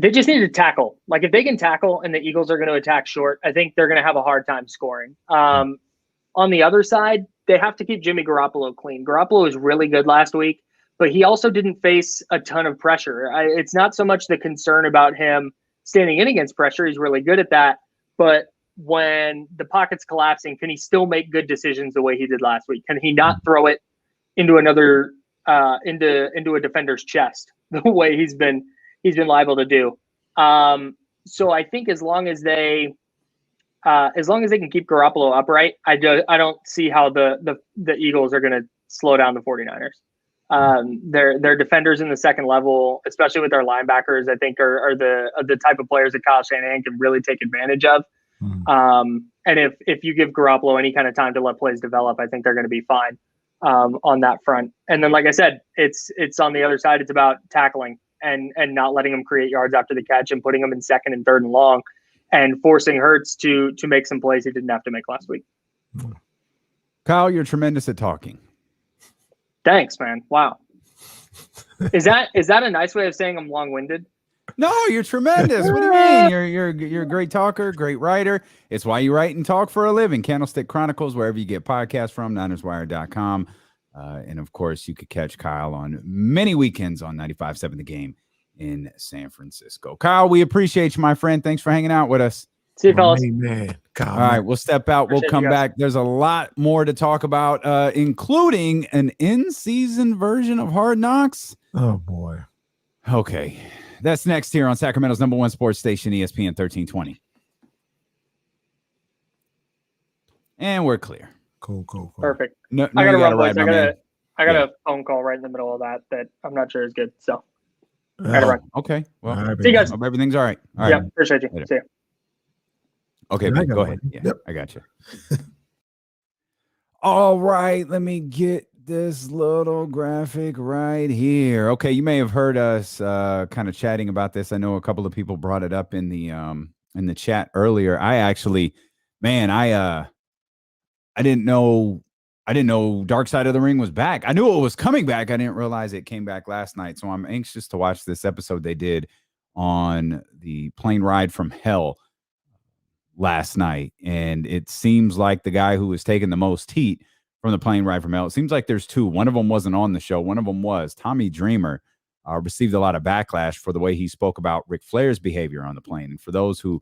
just need to tackle. Like, if they can tackle and the Eagles are going to attack short, I think they're going to have a hard time scoring. On the other side, they have to keep Jimmy Garoppolo clean. Garoppolo was really good last week, but he also didn't face a ton of pressure. It's not so much the concern about him standing in against pressure. He's really good at that. But when the pocket's collapsing, can he still make good decisions the way he did last week? Can he not throw it into another into a defender's chest the way he's been liable to do? So I think as long as they can keep Garoppolo upright, I don't see how the Eagles are going to slow down the 49ers. Their defenders in the second level, especially with their linebackers, I think are the type of players that Kyle Shanahan can really take advantage of. And if you give Garoppolo any kind of time to let plays develop, I think they're going to be fine on that front. And then, like I said, it's on the other side. It's about tackling and not letting them create yards after the catch and putting them in 2nd and 3rd and long, and forcing Hurts to make some plays he didn't have to make last week. Kyle, you're tremendous at talking. Thanks, man. Wow. Is that a nice way of saying I'm long-winded? No, you're tremendous. What do you mean? You're a great talker, great writer. It's why you write and talk for a living. Candlestick Chronicles, wherever you get podcasts from, NinersWire.com. And of course, you could catch Kyle on many weekends on 95.7 The Game in San Francisco. Kyle, we appreciate you, my friend. Thanks for hanging out with us. See you, fellas. Man, Kyle, all right, we'll step out. Appreciate we'll come you guys. back. There's a lot more to talk about, including an in-season version of Hard Knocks. Oh, boy. Okay. That's next here on Sacramento's #1 sports station, ESPN 1320. And we're clear. Cool. Perfect. No, I gotta run, ride, boys. my man. I got a phone call right in the middle of that I'm not sure is good. So I gotta run. Okay. Well, All right, see you guys. hope everything's all right. All Yeah, right. appreciate you. Later. See you. Okay, Yeah, man, I got go one. ahead. Yeah, Yep. I got you. All right, let me get this little graphic right here. Okay, you may have heard us kind of chatting about this. I know a couple of people brought it up in the chat earlier. I actually, man, I didn't know Dark Side of the Ring was back. I knew it was coming back. I didn't realize it came back last night. So I'm anxious to watch this episode they did on the plane ride from hell last night. And it seems like the guy who was taking the most heat from the plane ride from hell, it seems like there's two. One of them wasn't on the show. One of them was Tommy Dreamer. Received a lot of backlash for the way he spoke about Ric Flair's behavior on the plane. And for those who,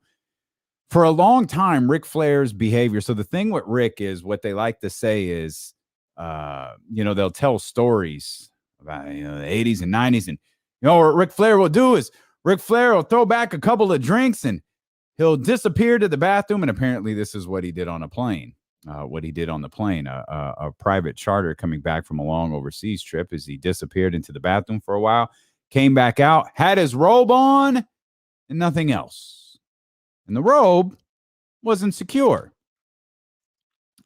for a long time, Ric Flair's behavior. So the thing with Rick is what they like to say is, they'll tell stories about the 80s and 90s. And, what Ric Flair will do is Ric Flair will throw back a couple of drinks and he'll disappear to the bathroom. And apparently this is what he did on a plane. A private charter coming back from a long overseas trip, as he disappeared into the bathroom for a while, came back out, had his robe on and nothing else. And the robe wasn't secure.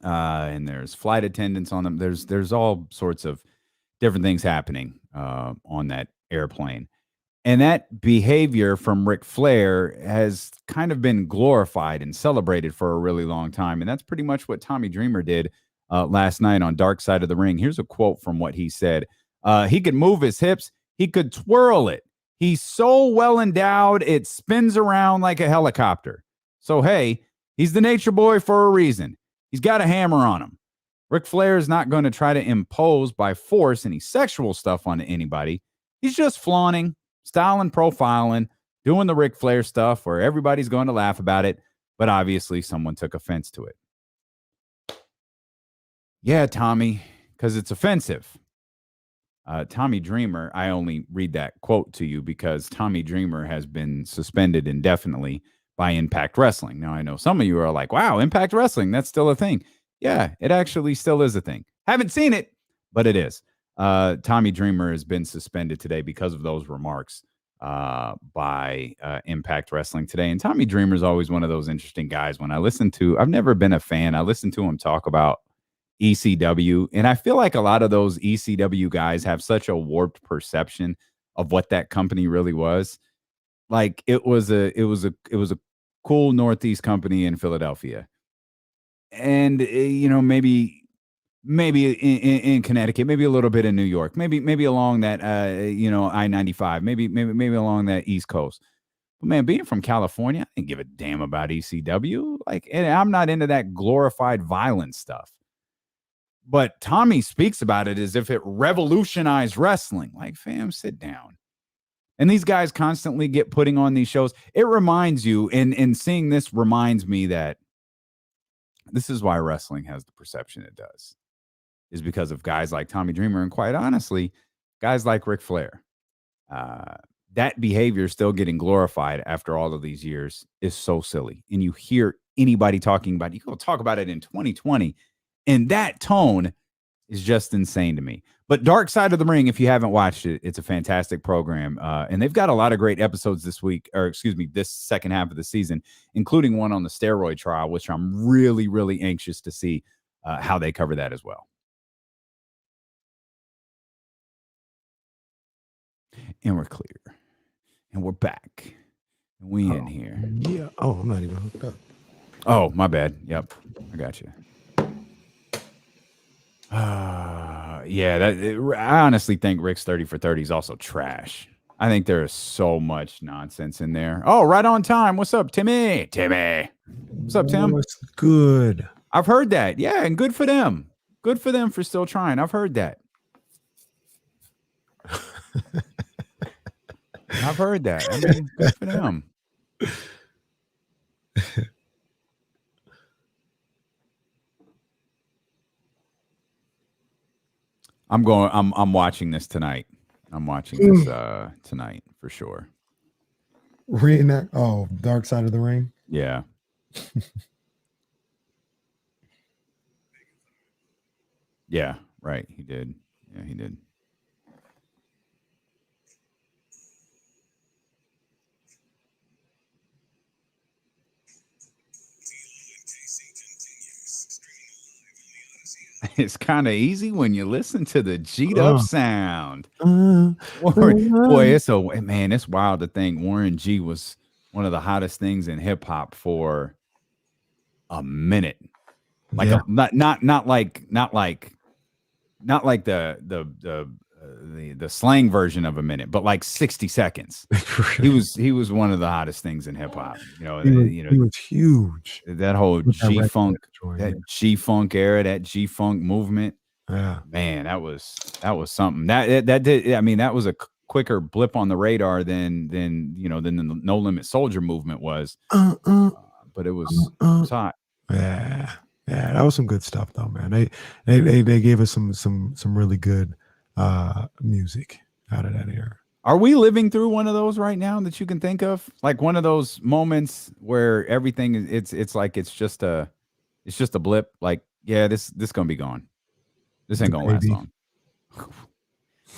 And there's flight attendants on them. There's all sorts of different things happening on that airplane. And that behavior from Ric Flair has kind of been glorified and celebrated for a really long time. And that's pretty much what Tommy Dreamer did last night on Dark Side of the Ring. Here's a quote from what he said. He could move his hips. He could twirl it. He's so well endowed, it spins around like a helicopter. So, hey, he's the nature boy for a reason. He's got a hammer on him. Ric Flair is not going to try to impose by force any sexual stuff on anybody. He's just flaunting, styling, profiling, doing the Ric Flair stuff where everybody's going to laugh about it, but obviously someone took offense to it. Yeah, Tommy, because it's offensive. Tommy Dreamer, I only read that quote to you because Tommy Dreamer has been suspended indefinitely by Impact Wrestling. Now, I know some of you are like, wow, Impact Wrestling, that's still a thing. Yeah, it actually still is a thing. Haven't seen it, but it is. Tommy Dreamer has been suspended today because of those remarks by Impact Wrestling today. And Tommy Dreamer is always one of those interesting guys. When I listen to, I've never been a fan. I listen to him talk about ECW, and I feel like a lot of those ECW guys have such a warped perception of what that company really was. Like it was a cool Northeast company in Philadelphia, and maybe in Connecticut, maybe a little bit in New York, maybe along that I-95, maybe along that East Coast. But man, being from California, I didn't give a damn about ECW. And I'm not into that glorified violence stuff. But Tommy speaks about it as if it revolutionized wrestling. Like, fam, sit down. And these guys constantly get putting on these shows. It reminds you, and seeing this reminds me that this is why wrestling has the perception it does, is because of guys like Tommy Dreamer and, quite honestly, guys like Ric Flair. That behavior still getting glorified after all of these years is so silly. And you hear anybody talking about it, you go talk about it in 2020, and that tone is just insane to me. But Dark Side of the Ring, if you haven't watched it, it's a fantastic program. And they've got a lot of great episodes this second half of the season, including one on the steroid trial, which I'm really, really anxious to see how they cover that as well. And we're clear. And we're back. And we in here. Yeah. Oh, I'm not even hooked up. Oh, my bad. Yep. I got you. I honestly think Rick's 30 for 30 is also trash. I think there is so much nonsense in there. Oh, right on time. What's up, Timmy? Timmy. What's up, Tim? What's good? I've heard that. Yeah, and good for them. Good for them for still trying. I've heard that. I've heard that. I mean, good for them. I'm watching this tonight. I'm watching this tonight for sure. Reenact. Oh, Dark Side of the Ring. Yeah. Yeah, right. He did. Yeah, he did. It's kind of easy when you listen to the G'd up sound. Boy, it's wild to think Warren G was one of the hottest things in hip hop for a minute. Like not like the slang version of a minute, but like 60 seconds. He was one of the hottest things in hip hop. He was huge. That whole G-Funk, G-Funk era, that G-Funk movement. Yeah, man, that was something. That did. I mean, that was a quicker blip on the radar than the No Limit Soldier movement was. But it was hot. Yeah, that was some good stuff though, man. They gave us some really good music out of that era. Are we living through one of those right now that you can think of? Like one of those moments where everything it's like it's just a blip. Like, yeah, this gonna be gone. This ain't gonna last long.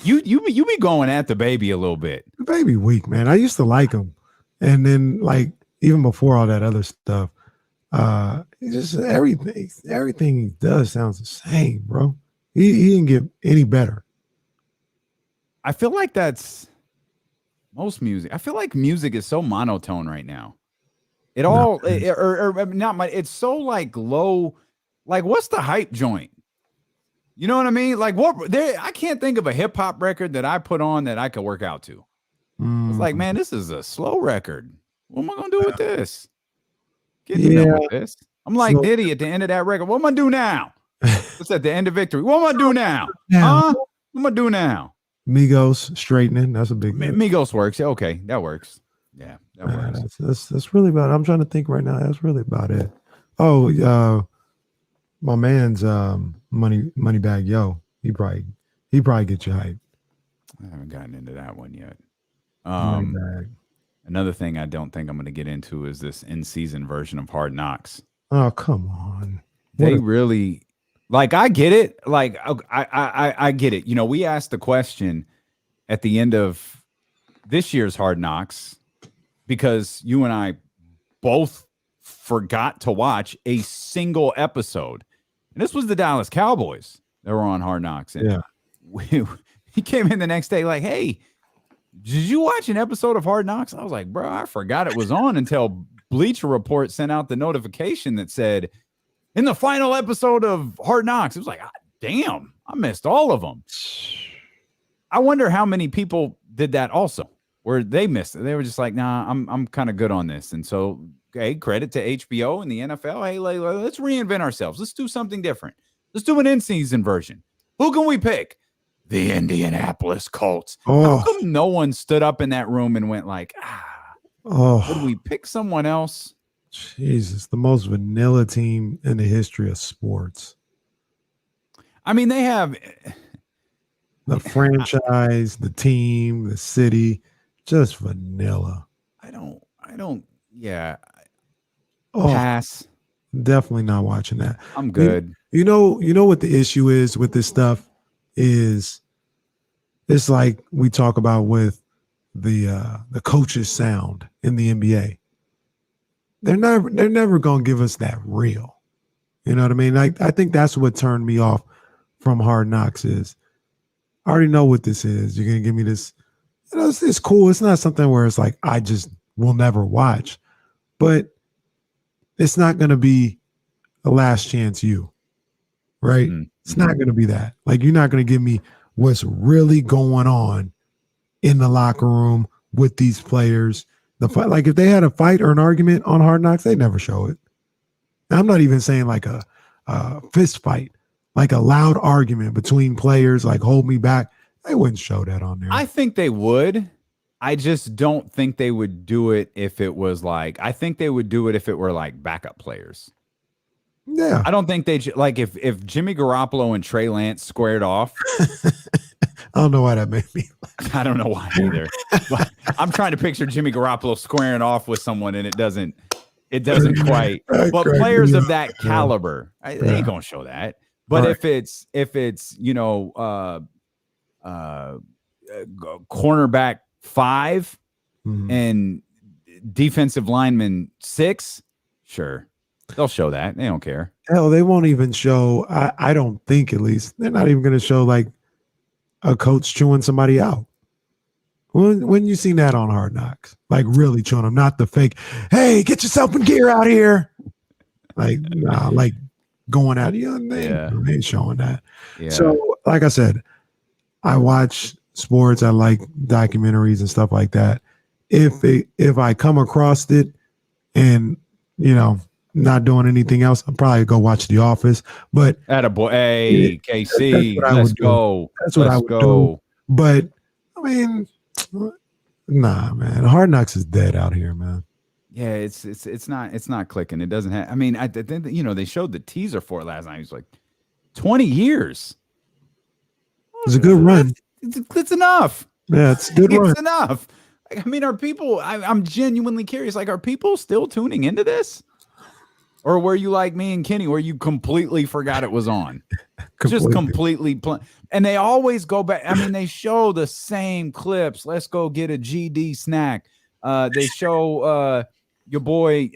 You be going at the baby a little bit. The baby weak, man. I used to like him, and then like even before all that other stuff, just everything he does sounds the same, bro. He didn't get any better. I feel like that's most music. I feel like music is so monotone right now. It's so like low. Like, what's the hype joint? You know what I mean? Like, I can't think of a hip hop record that I put on that I could work out to. It's like, man, this is a slow record. What am I gonna do with this? With this. I'm like Diddy at the end of that record. What am I do now? What's at the end of Victory? What am I do now? Huh? What am I do now? Migos straightening. That's a big Migos works. Okay, that works. Yeah, that works. That's really about it. I'm trying to think right now. That's really about it. Oh, my man's Moneybag Yo. He probably get you hyped. I haven't gotten into that one yet. Another thing I don't think I'm going to get into is this in-season version of Hard Knocks. Oh, come on. They really, like, I get it. Like, I get it. You know, we asked the question at the end of this year's Hard Knocks because you and I both forgot to watch a single episode. And this was the Dallas Cowboys that were on Hard Knocks. And he came in the next day like, hey, did you watch an episode of Hard Knocks? I was like, bro, I forgot it was on until Bleacher Report sent out the notification that said, in the final episode of Hard Knocks. It was like, damn, I missed all of them. I wonder how many people did that also, where they missed it. They were just like, nah, I'm kind of good on this. And so, hey, credit to HBO and the NFL. Hey, let's reinvent ourselves. Let's do something different. Let's do an in-season version. Who can we pick? The Indianapolis Colts. How come no one stood up in that room and went like, would we pick someone else? Jesus, the most vanilla team in the history of sports. I mean, they have the franchise, the team, the city, just vanilla. I don't. Yeah. Pass. Definitely not watching that. I'm good. You know what the issue is with this stuff is it's like we talk about with the coach's sound in the NBA. They're never gonna give us that real. You know what I mean? I think that's what turned me off from Hard Knocks is I already know what this is. You're gonna give me this. You know, it's cool. It's not something where it's like I just will never watch, but it's not gonna be a Last Chance U, right? Mm-hmm. It's not gonna be that. Like you're not gonna give me what's really going on in the locker room with these players. The fight, like if they had a fight or an argument on Hard Knocks, they never show it. And I'm not even saying like a fist fight, like a loud argument between players, like hold me back. They wouldn't show that on there. I think they would. I just don't think they would do it if it was like, I think they would do it if it were like backup players. Yeah. I don't think they like if Jimmy Garoppolo and Trey Lance squared off. I don't know why that made me. I don't know why either. But I'm trying to picture Jimmy Garoppolo squaring off with someone, and it doesn't quite. But players of that caliber, they ain't gonna show that. But if it's cornerback 5 and defensive lineman 6, sure, they'll show that. They don't care. Hell, they won't even show. I don't think, at least, they're not even going to show like a coach chewing somebody out. When you seen that on Hard Knocks, like really chewing them, not the fake. Hey, get yourself in gear out here. Like, nah, like going out. They ain't showing that. Yeah. So, like I said, I watch sports. I like documentaries and stuff like that. If I come across it and, not doing anything else, I'll probably go watch The Office. But attaboy, hey, KC, let's go. That's what I would do. But I mean, nah, man. Hard Knocks is dead out here, man. Yeah, it's not clicking. It doesn't have. I mean, I think they showed the teaser for it last night. It was like 20 years. It's a good run. It's enough. Yeah, it's a good run. It's enough. I mean, are people? I'm genuinely curious. Like, are people still tuning into this? Or were you like me and Kenny, where you completely forgot it was on? Just completely. And they always go back. I mean, they show the same clips. Let's go get a GD snack. They show your boy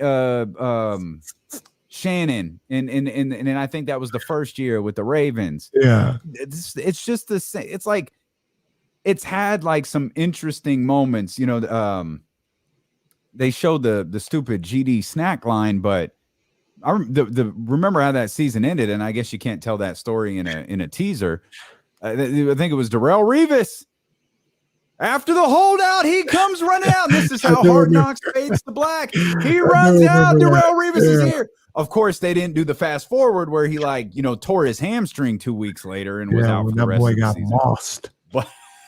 Shannon, and I think that was the first year with the Ravens. Yeah, it's just the same. It's like it's had like some interesting moments. They showed the stupid GD snack line, but. Remember how that season ended, and I guess you can't tell that story in a teaser. I think it was Darrelle Revis. After the holdout, he comes running out. This is how Hard Knocks fades to black. He runs out. Darrelle Revis is here. Of course, they didn't do the fast forward where he tore his hamstring 2 weeks later and was out for the rest of the season. That boy got mossed.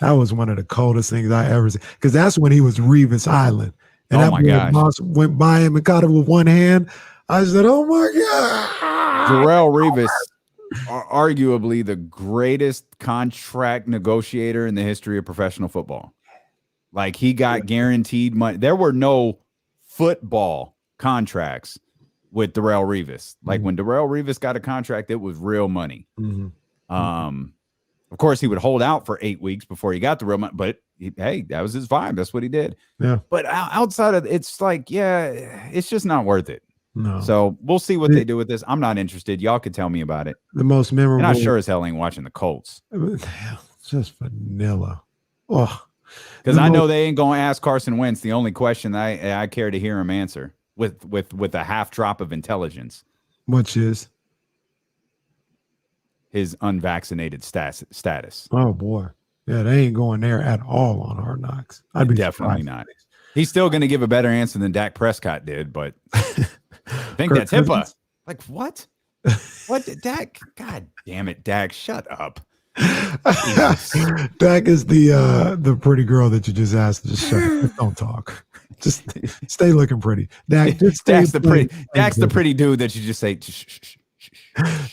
That was one of the coldest things I ever seen, because that's when he was Revis Island, and that boy Moss went by him and caught it with one hand. I said, "Oh my God!" Darrelle Revis, arguably the greatest contract negotiator in the history of professional football. Like, he got guaranteed money. There were no football contracts with Darrelle Revis. Like, when Darrelle Revis got a contract, it was real money. Of course, he would hold out for 8 weeks before he got the real money, but hey, that was his vibe. That's what he did. Yeah. But outside of it's like, it's just not worth it. No. So we'll see what they do with this. I'm not interested. Y'all could tell me about it. The most memorable. And I sure as hell ain't watching the Colts. It's just vanilla. Oh, because I know they ain't gonna ask Carson Wentz the only question I care to hear him answer with a half drop of intelligence, which is his unvaccinated status. Oh boy, yeah, they ain't going there at all on Hard Knocks. I'd be definitely not. He's still going to give a better answer than Dak Prescott did, but I think that's HIPAA. Like, what? What? Dak? God damn it, Dak! Shut up. Dak is the pretty girl that you just asked to just shut up. Don't talk. Just stay looking pretty. Dak, just Dak's the pretty dude that you just say. Shh.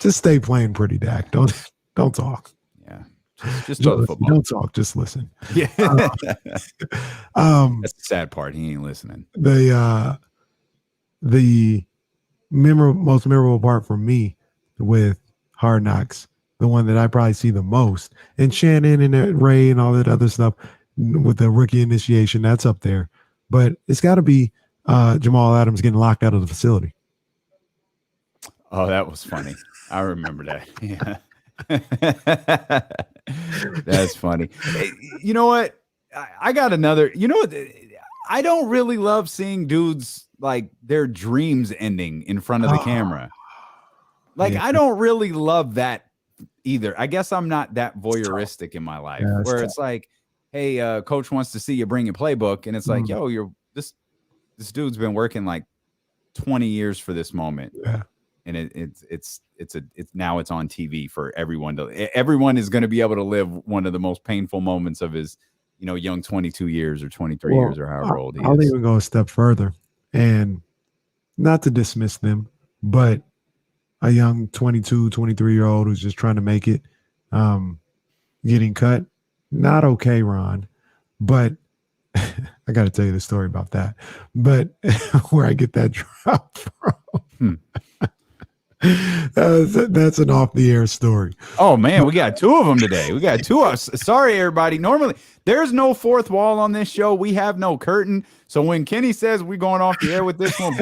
Just stay playing pretty, Dak. Don't talk. Yeah. Just football. Don't talk. Just listen. Yeah. That's the sad part. He ain't listening. The most memorable part for me with Hard Knocks, the one that I probably see the most, and Shannon and Ray and all that other stuff with the rookie initiation, that's up there. But it's got to be Jamal Adams getting locked out of the facility. Oh, that was funny. I remember that. Yeah. That's funny. Hey, you know what? I got another. You know what? I don't really love seeing dudes like their dreams ending in front of the camera. Like, I don't really love that either. I guess I'm not that voyeuristic in my life, where it's like, hey, coach wants to see you bring your playbook. And it's like, yo, this dude's been working like 20 years for this moment. Yeah. And it's now it's on TV for everyone everyone is going to be able to live one of the most painful moments of his, young 22 years or 23 years or however old he is. I'll even go a step further, and not to dismiss them, but a young 22, 23-year-old who's just trying to make it, getting cut. Not okay, Ron, but I got to tell you the story about that. But where I get that drop from, that's an off-the-air story. Oh, man, we got two of them today. We got two of us. Sorry, everybody. Normally, there's no fourth wall on this show. We have no curtain. So when Kenny says we're going off the air with this one,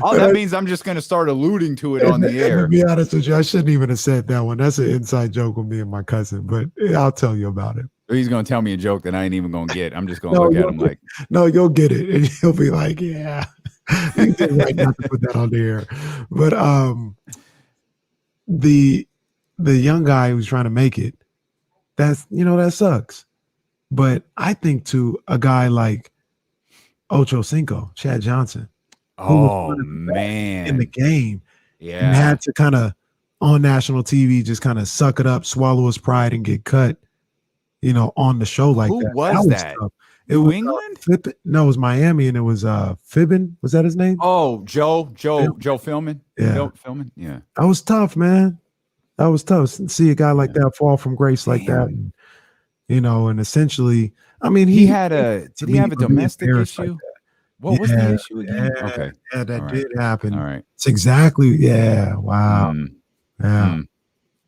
all that means I'm just going to start alluding to it on the air. To be honest with you, I shouldn't even have said that one. That's an inside joke with me and my cousin, but I'll tell you about it. He's going to tell me a joke that I ain't even going to get. I'm just going to look at him like. No, you'll get it. And he'll be like, yeah. He's right not to put that on the air. But the young guy who's trying to make it, that sucks. But I think to a guy like Ocho Cinco, Chad Johnson, oh man, in the game, yeah, and had to kind of on national TV just kind of suck it up, swallow his pride, and get cut, on the show like Who that. was that? It was England? No, it was Miami, and it was Fibbin. Was that his name? Oh, Joe Philman. Yeah, Joe Philman. Yeah, that was tough, man. That was tough. See a guy like that fall from grace like that, and, and essentially, I mean, he had a. Did he have a domestic issue? Like what was the issue again? Yeah, okay, yeah, that did happen. All right, it's exactly. Yeah, wow. Yeah.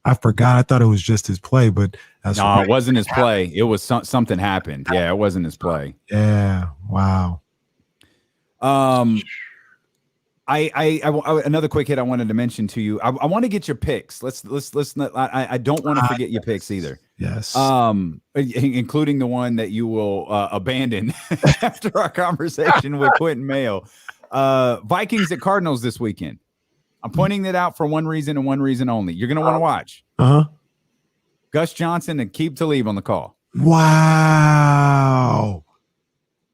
I forgot. I thought it was just his play, but that's no, it wasn't his play. It was something happened. Yeah, it wasn't his play. Yeah. Wow. I another quick hit I wanted to mention to you. I want to get your picks. Let's not, I don't want to forget your picks either. Yes. Including the one that you will abandon after our conversation with Quinton Mayo. Vikings at Cardinals this weekend. I'm pointing that out for one reason and one reason only. You're going to want to watch. Gus Johnson and Keep Talib on the call. Wow.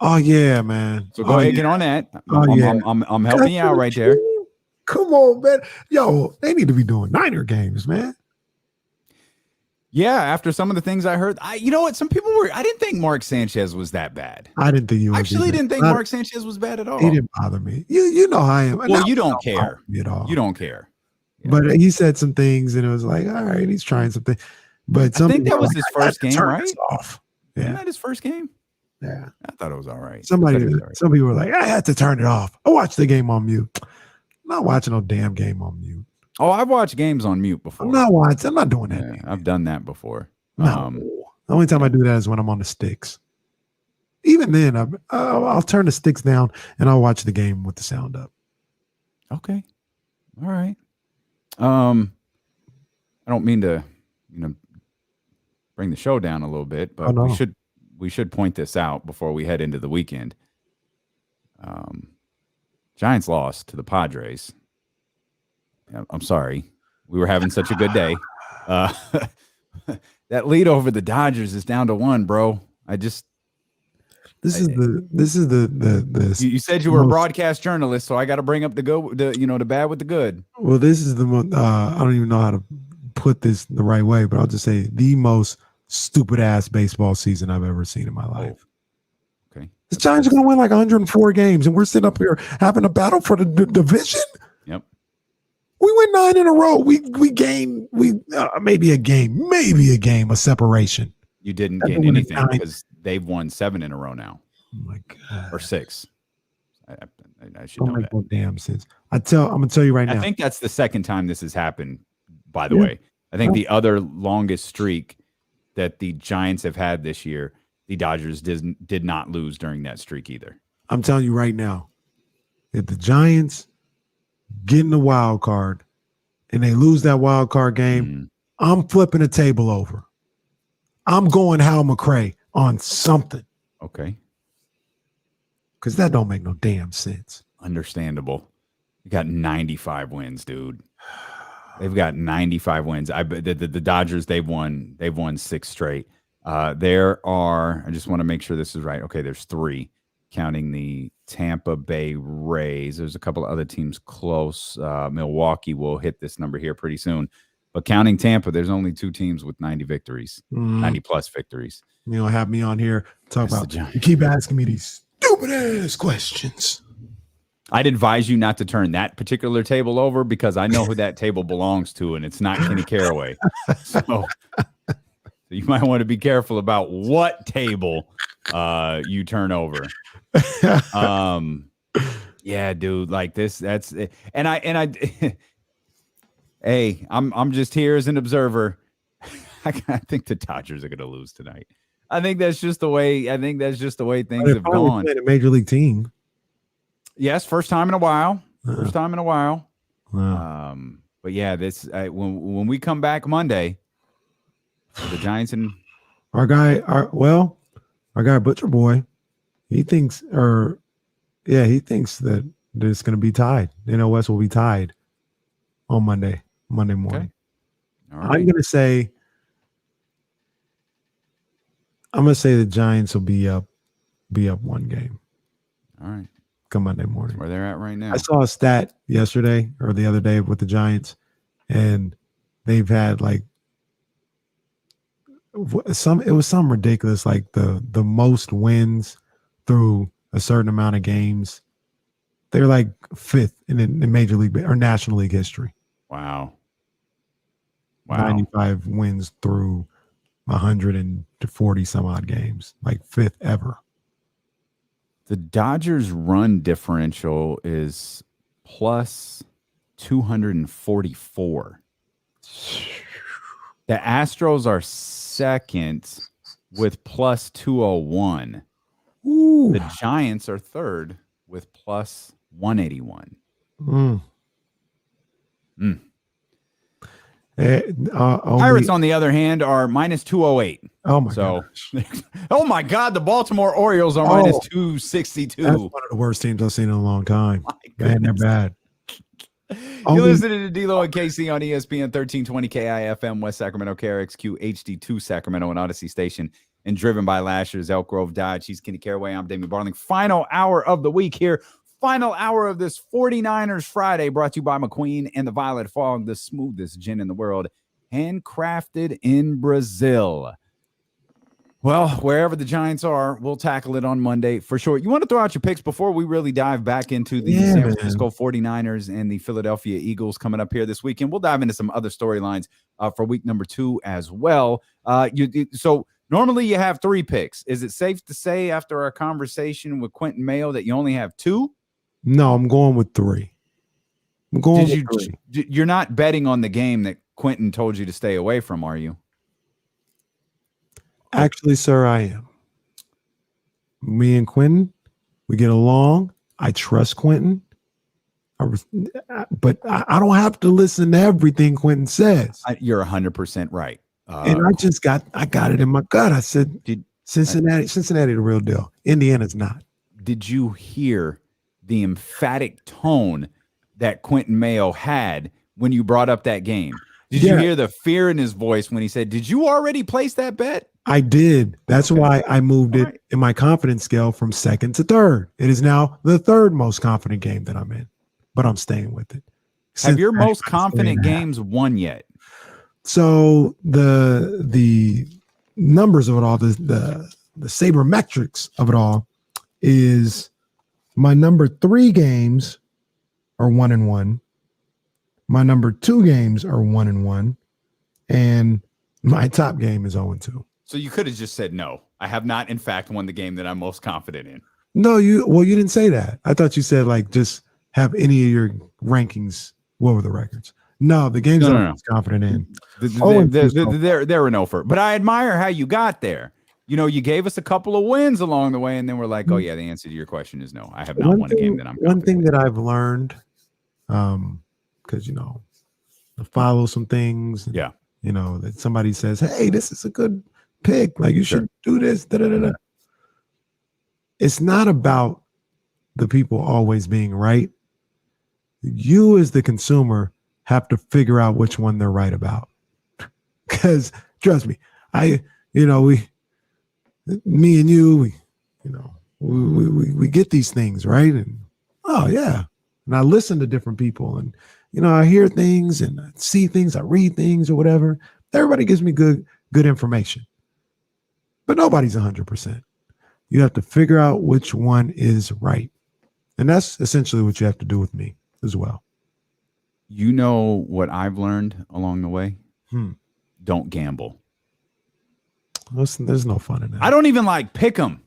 Oh yeah, man. So go ahead, get on that. I'm helping you out right there. Come on, man. Yo, they need to be doing Niner games, man. Yeah, after some of the things I heard, you know what? Some people were. I didn't think Mark Sanchez was that bad. I didn't think you actually didn't think Mark Sanchez was bad at all. He didn't bother me. You know how I am. Well, you don't care at all. You don't care. Yeah. But he said some things, and it was like, all right, he's trying something. But I think that was his first game, right? Off. Yeah, isn't that his first game? Yeah, I thought it was all right. Some people were like, I had to turn it off. I watched the game on mute. I'm not watching no damn game on mute. Oh, I've watched games on mute before. I'm not watching. I'm not doing that. Yeah, I've done that before. No, the only time I do that is when I'm on the sticks. Even then, I'll turn the sticks down and I'll watch the game with the sound up. Okay, all right. I don't mean to, bring the show down a little bit, but we should point this out before we head into the weekend. Giants lost to the Padres. I'm sorry, we were having such a good day. That lead over the Dodgers is down to 1, bro. This is the you said you were a broadcast journalist, so I got to bring up the good, the bad with the good. Well, this is the most, I don't even know how to put this the right way, but I'll just say the most stupid ass baseball season I've ever seen in my life. Okay. The Giants are going to win like 104 games, and we're sitting up here having a battle for the division. Yep. We win 9 in a row. We gain maybe a game of separation. You didn't get anything because they've won 7 in a row now. Oh my God. Or 6. I should Don't know make that. no damn sense. I'm gonna tell you right now. I think that's the second time this has happened, by the way. I think the other longest streak that the Giants have had this year, the Dodgers did not lose during that streak either. I'm telling you right now, if the Giants get in the wild card and they lose that wild card game, I'm flipping the table over. I'm going Hal McRae on something. Okay. Because that don't make no damn sense. Understandable. You got 95 wins, dude. They've got 95 wins. The Dodgers, they've won 6 straight. There are, I just want to make sure this is right. Okay, there's 3, counting the Tampa Bay Rays. There's a couple of other teams close. Milwaukee will hit this number here pretty soon. But counting Tampa, there's only 2 teams with 90 victories, 90-plus victories. You know, have me on here talk about. You keep asking me these stupid ass questions. I'd advise you not to turn that particular table over because I know who that table belongs to, and it's not Kenny Caraway. So you might want to be careful about what table you turn over. Yeah, dude, like this. That's it. And I. Hey, I'm just here as an observer. I think the Dodgers are going to lose tonight. I think that's just the way. I think that's just the way things have gone. A major league team. Yes, first time in a while. Wow. But yeah, this when we come back Monday, the Giants and our guy Butcher Boy, he thinks that it's going to be tied. West will be tied on Monday morning. Okay. All right. I'm going to say the Giants will be up 1 game. All right. Come Monday morning. That's where they're at right now. I saw a stat yesterday or the other day with the Giants, and they've had like it was some ridiculous, like the most wins through a certain amount of games. They're like 5th in Major League or National League history. Wow. 95 wins through 140 some odd games, like 5th ever. The Dodgers' run differential is plus 244. The Astros are second with plus 201. Ooh. The Giants are third with plus 181. Pirates, on the other hand, are minus 208. Oh my god! Oh my god! The Baltimore Orioles are minus 262. That's one of the worst teams I've seen in a long time. Man, they're bad. You're listening to D-Lo and KC on ESPN 1320 KIFM, West Sacramento, KRXQ, HD2 Sacramento, and Odyssey Station, and driven by Lashers, Elk Grove Dodge. He's Kenny Caraway. I'm Damien Barling. Final hour of the week here. Final hour of this 49ers Friday, brought to you by McQueen and the Violet Fog, the smoothest gin in the world, handcrafted in Brazil. Well, wherever the Giants are, we'll tackle it on Monday for sure. You want to throw out your picks before we really dive back into the San Francisco 49ers and the Philadelphia Eagles coming up here this weekend? We'll dive into some other storylines for week number 2 as well. So normally you have 3 picks. Is it safe to say after our conversation with Quinton Mayo that you only have 2? No, I'm going with 3. I'm going with 3. You're not betting on the game that Quinton told you to stay away from, are you? Actually, sir, I am. Me and Quinton, we get along. I trust Quinton. But I don't have to listen to everything Quinton says. You're 100% right. And I got it in my gut. I said, Cincinnati, the real deal. Indiana's not. Did you hear the emphatic tone that Quinton Mayo had when you brought up that game? Did you hear the fear in his voice when he said, did you already place that bet? I did. That's why I moved it in my confidence scale from 2nd to 3rd. It is now the 3rd most confident game that I'm in, but I'm staying with it. Have your most confident games won yet? So the numbers of it all, the sabermetrics of it all is my number 3 games are 1-1. My number 2 games are 1-1, and my top game is 0-2. So you could have just said, no, I have not, in fact, won the game that I'm most confident in. No, you didn't say that. I thought you said, like, just have any of your rankings. What were the records? No, the games I'm most confident in. There were no first. But I admire how you got there. You know, you gave us a couple of wins along the way, and then we're like, oh, yeah, the answer to your question is no. I have not won a game that I'm confident in. One thing that I've learned, because, I follow some things. Yeah. That somebody says, hey, this is a good pick. Like, you should do this. It's not about the people always being right. You as the consumer have to figure out which one they're right about. Because trust me, me and you, we get these things, right? And oh yeah. And I listen to different people, and I hear things and I see things, I read things or whatever. Everybody gives me good information. But nobody's 100%. You have to figure out which one is right. And that's essentially what you have to do with me as well. You know what I've learned along the way? Don't gamble. There's no fun in that. I don't even like pick 'em.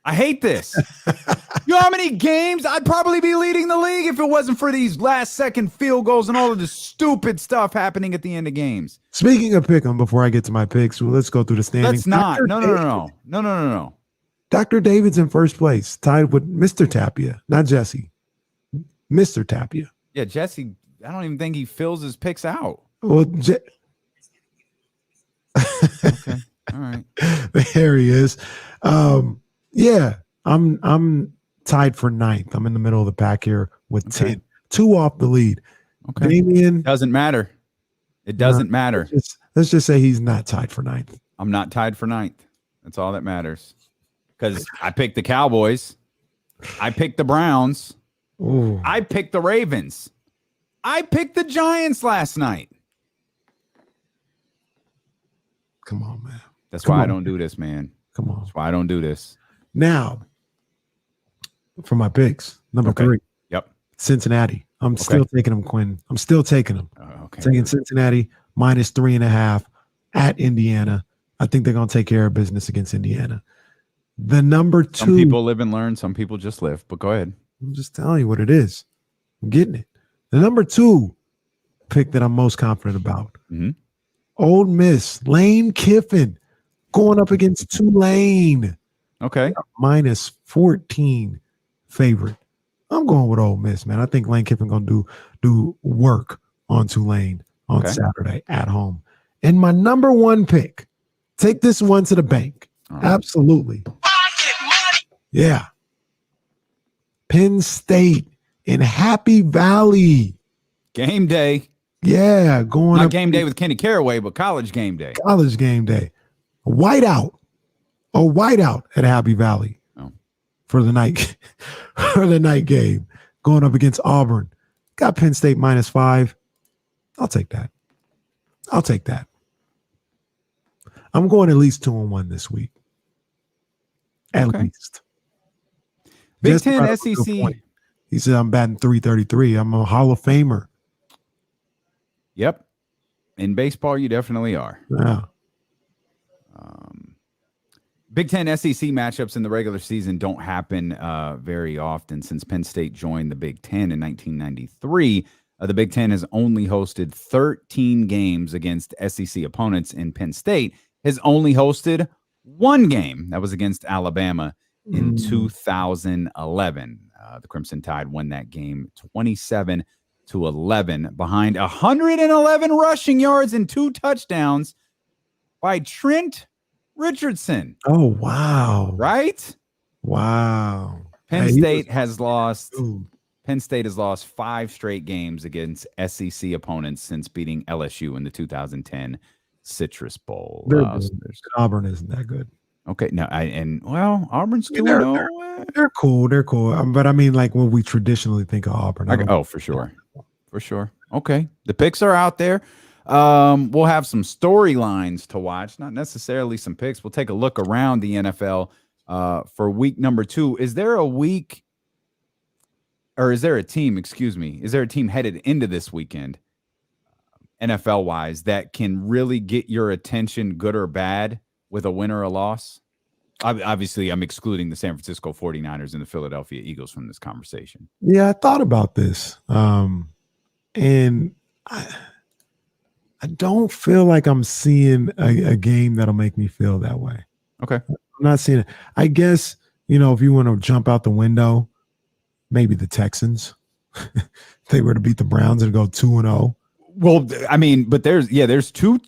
I hate this. You know how many games? I'd probably be leading the league if it wasn't for these last second field goals and all of the stupid stuff happening at the end of games. Speaking of pick 'em, before I get to my picks, well, let's go through the standings. Let's not. No. Dr. David's in first place, tied with Mr. Tapia, not Jesse. Mr. Tapia. Yeah, Jesse, I don't even think he fills his picks out. Well, okay. All right. There he is. Yeah, I'm tied for ninth. I'm in the middle of the pack here with 10. 2 off the lead. Okay. Damien. Doesn't matter. It doesn't matter. Let's just say he's not tied for ninth. I'm not tied for ninth. That's all that matters. Because I picked the Cowboys. I picked the Browns. Ooh. I picked the Ravens. I picked the Giants last night. Come on, man. That's why I don't do this, man. Come on. That's why I don't do this. Now, for my picks, number 3. Yep. Cincinnati. I'm still taking them, Quinn. I'm still taking them. Okay. Taking Cincinnati minus 3.5 at Indiana. I think they're going to take care of business against Indiana. The number 2. Some people live and learn. Some people just live. But go ahead. I'm just telling you what it is. I'm getting it. The number 2 pick that I'm most confident about. Ole Miss, Lane Kiffin going up against Tulane. Okay. Minus 14 favorite. I'm going with Ole Miss, man. I think Lane Kiffin going to do work on Tulane on Saturday at home. And my number 1 pick, take this one to the bank. Right. Absolutely. Yeah. Penn State in Happy Valley. Game day. Yeah, going not up game day with Kenny Caraway, but college game day. College game day. A whiteout at Happy Valley for the night game. Going up against Auburn. Got Penn State minus 5. I'll take that. I'm going at least 2-1 this week. At least. Big Just 10 SEC. He said I'm batting .333. I'm a Hall of Famer. Yep. In baseball, you definitely are. Yeah. Big 10 SEC matchups in the regular season don't happen very often. Since Penn State joined the Big 10 in 1993, the Big 10 has only hosted 13 games against SEC opponents, and Penn State has only hosted 1 game. That was against Alabama in 2011. The Crimson Tide won that game 27-11 behind 111 rushing yards and 2 touchdowns by Trent Richardson. Oh, wow. Right? Wow. Penn State has lost 5 straight games against SEC opponents since beating LSU in the 2010 Citrus Bowl. Auburn isn't that good. Okay, no, Auburn's 2-0. They're cool. But I mean, like when we traditionally think of Auburn. For sure. Okay, the picks are out there. We'll have some storylines to watch, not necessarily some picks. We'll take a look around the NFL for week number 2. Is there a team headed into this weekend, NFL-wise, that can really get your attention, good or bad, with a win or a loss? Obviously, I'm excluding the San Francisco 49ers and the Philadelphia Eagles from this conversation. Yeah, I thought about this. And I don't feel like I'm seeing a game that'll make me feel that way. Okay. I'm not seeing it. I guess, if you want to jump out the window, maybe the Texans. They were to beat the Browns and go 2-0. Well, I mean, but there's two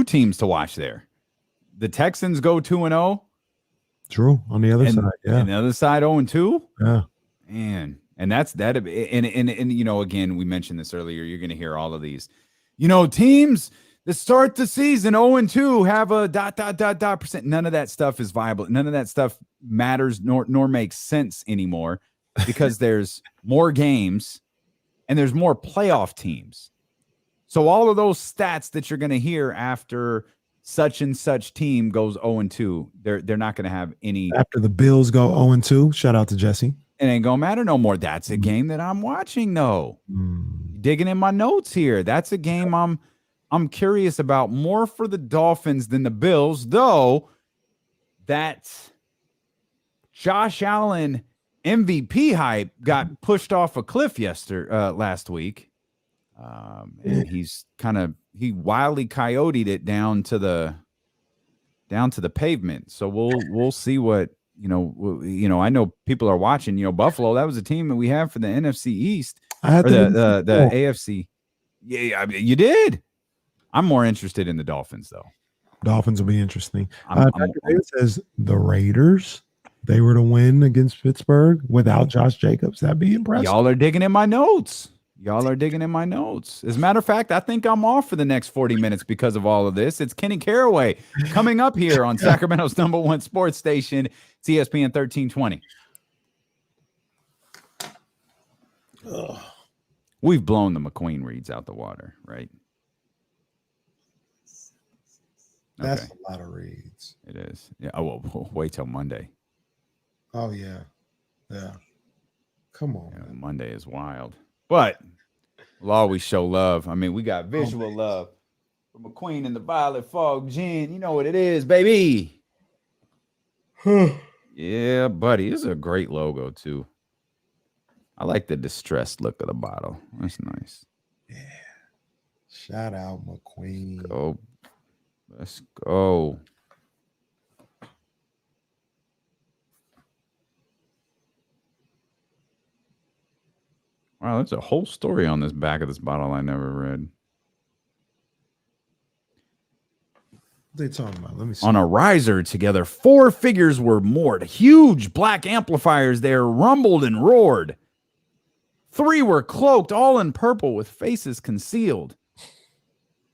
teams to watch there. The Texans go 2-0. True. On the other side, yeah. And the other side 0-2. Yeah. Man. And that's that. And again, we mentioned this earlier. You're going to hear all of these, teams to start the season 0-2, have a ... percent. None of that stuff is viable. None of that stuff matters nor makes sense anymore because there's more games and there's more playoff teams. So all of those stats that you're going to hear after such and such team goes 0-2, they're not going to have any. After the Bills go 0-2, shout out to Jesse. It ain't going to matter no more. That's a game that I'm watching, though. Digging in my notes here. That's a game I'm curious about more for the Dolphins than the Bills, though that Josh Allen MVP hype got pushed off a cliff last week. And he wildly coyoted it down to the pavement. So we'll see what, I know people are watching, Buffalo, that was a team that we have for the NFC East or the AFC. Yeah, I mean, you did. I'm more interested in the Dolphins, though. Dolphins will be interesting. Dr. David says the Raiders, they were to win against Pittsburgh without Josh Jacobs. That'd be impressive. Y'all are digging in my notes. As a matter of fact, I think I'm off for the next 40 minutes because of all of this. It's Kenny Caraway coming up here on Sacramento's #1 sports station, it's ESPN 1320. We've blown the McQueen reads out the water, right? That's a lot of reads. It is. Yeah. Oh, well, wait till Monday. Oh, yeah. Yeah. Come on. Yeah, Monday is wild. But we'll always show love. I mean, we got visual love from McQueen and the Violet Fog Gin. You know what it is, baby. Yeah, buddy. This is a great logo, too. I like the distressed look of the bottle. That's nice. Yeah. Shout out McQueen. Go. Let's go. Wow, that's a whole story on this back of this bottle I never read. What are they talking about? Let me see. On a riser together, 4 figures were moored. Huge black amplifiers there rumbled and roared. 3 were cloaked, all in purple with faces concealed.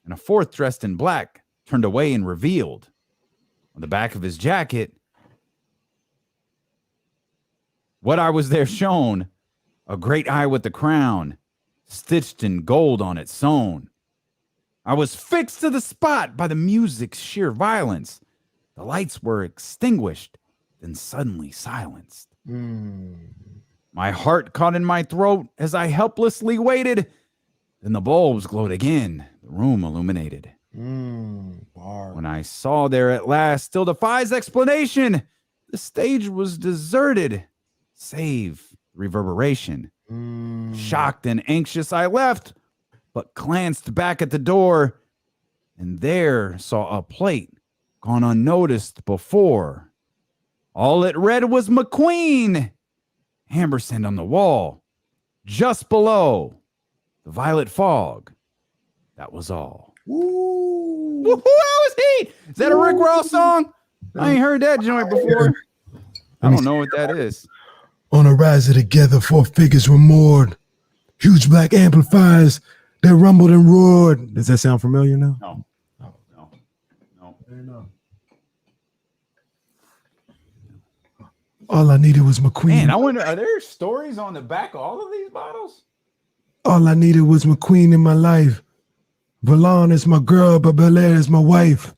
And a 4th dressed in black turned away and revealed on the back of his jacket what I was there shown, a great eye with the crown, stitched in gold on it sewn. I was fixed to the spot by the music's sheer violence. The lights were extinguished, then suddenly silenced. My heart caught in my throat as I helplessly waited. Then the bulbs glowed again, the room illuminated. When I saw there at last still defies explanation, the stage was deserted, save reverberation. Shocked and anxious I left, but glanced back at the door, and there saw a plate gone unnoticed before. All it read was McQueen, ampersand on the wall, just below the violet fog. That was all. Who was he? Is that a Rick Ross song? I ain't heard that joint before. I don't know what that is. On a riser together, 4 figures were moored. Huge black amplifiers that rumbled and roared. Does that sound familiar now? No. All I needed was McQueen. Man, I wonder, are there stories on the back of all of these bottles? All I needed was McQueen in my life. Valon is my girl, but Belair is my wife.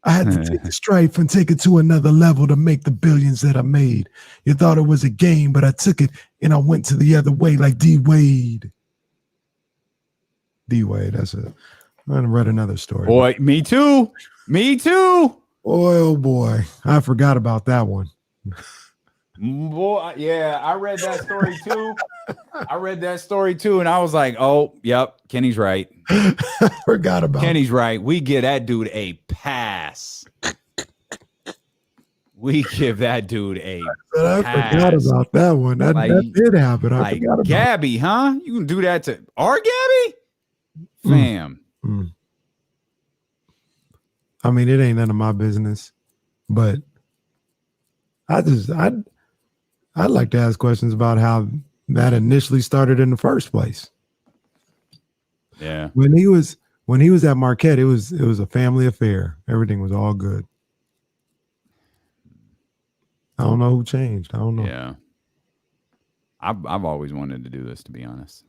I had to take the strife and take it to another level to make the billions that I made. You thought it was a game, but I took it and I went to the other way like D-Wade. D-Wade, I read another story. Boy, me too. Oh, boy. I forgot about that one. Boy, yeah, I read that story too. And I was like, oh, yep, Kenny's right. Forgot about Kenny's right. We give that dude a pass. We give that dude a I forgot about that one. That did happen. I forgot about Gabby, huh? You can do that to our Gabby? Fam. I mean, it ain't none of my business, but I'd like to ask questions about how that initially started in the first place. Yeah. When he was When he was at Marquette, it was a family affair. Everything was all good. I don't know who changed. I don't know. Yeah. I've always wanted to do this, to be honest.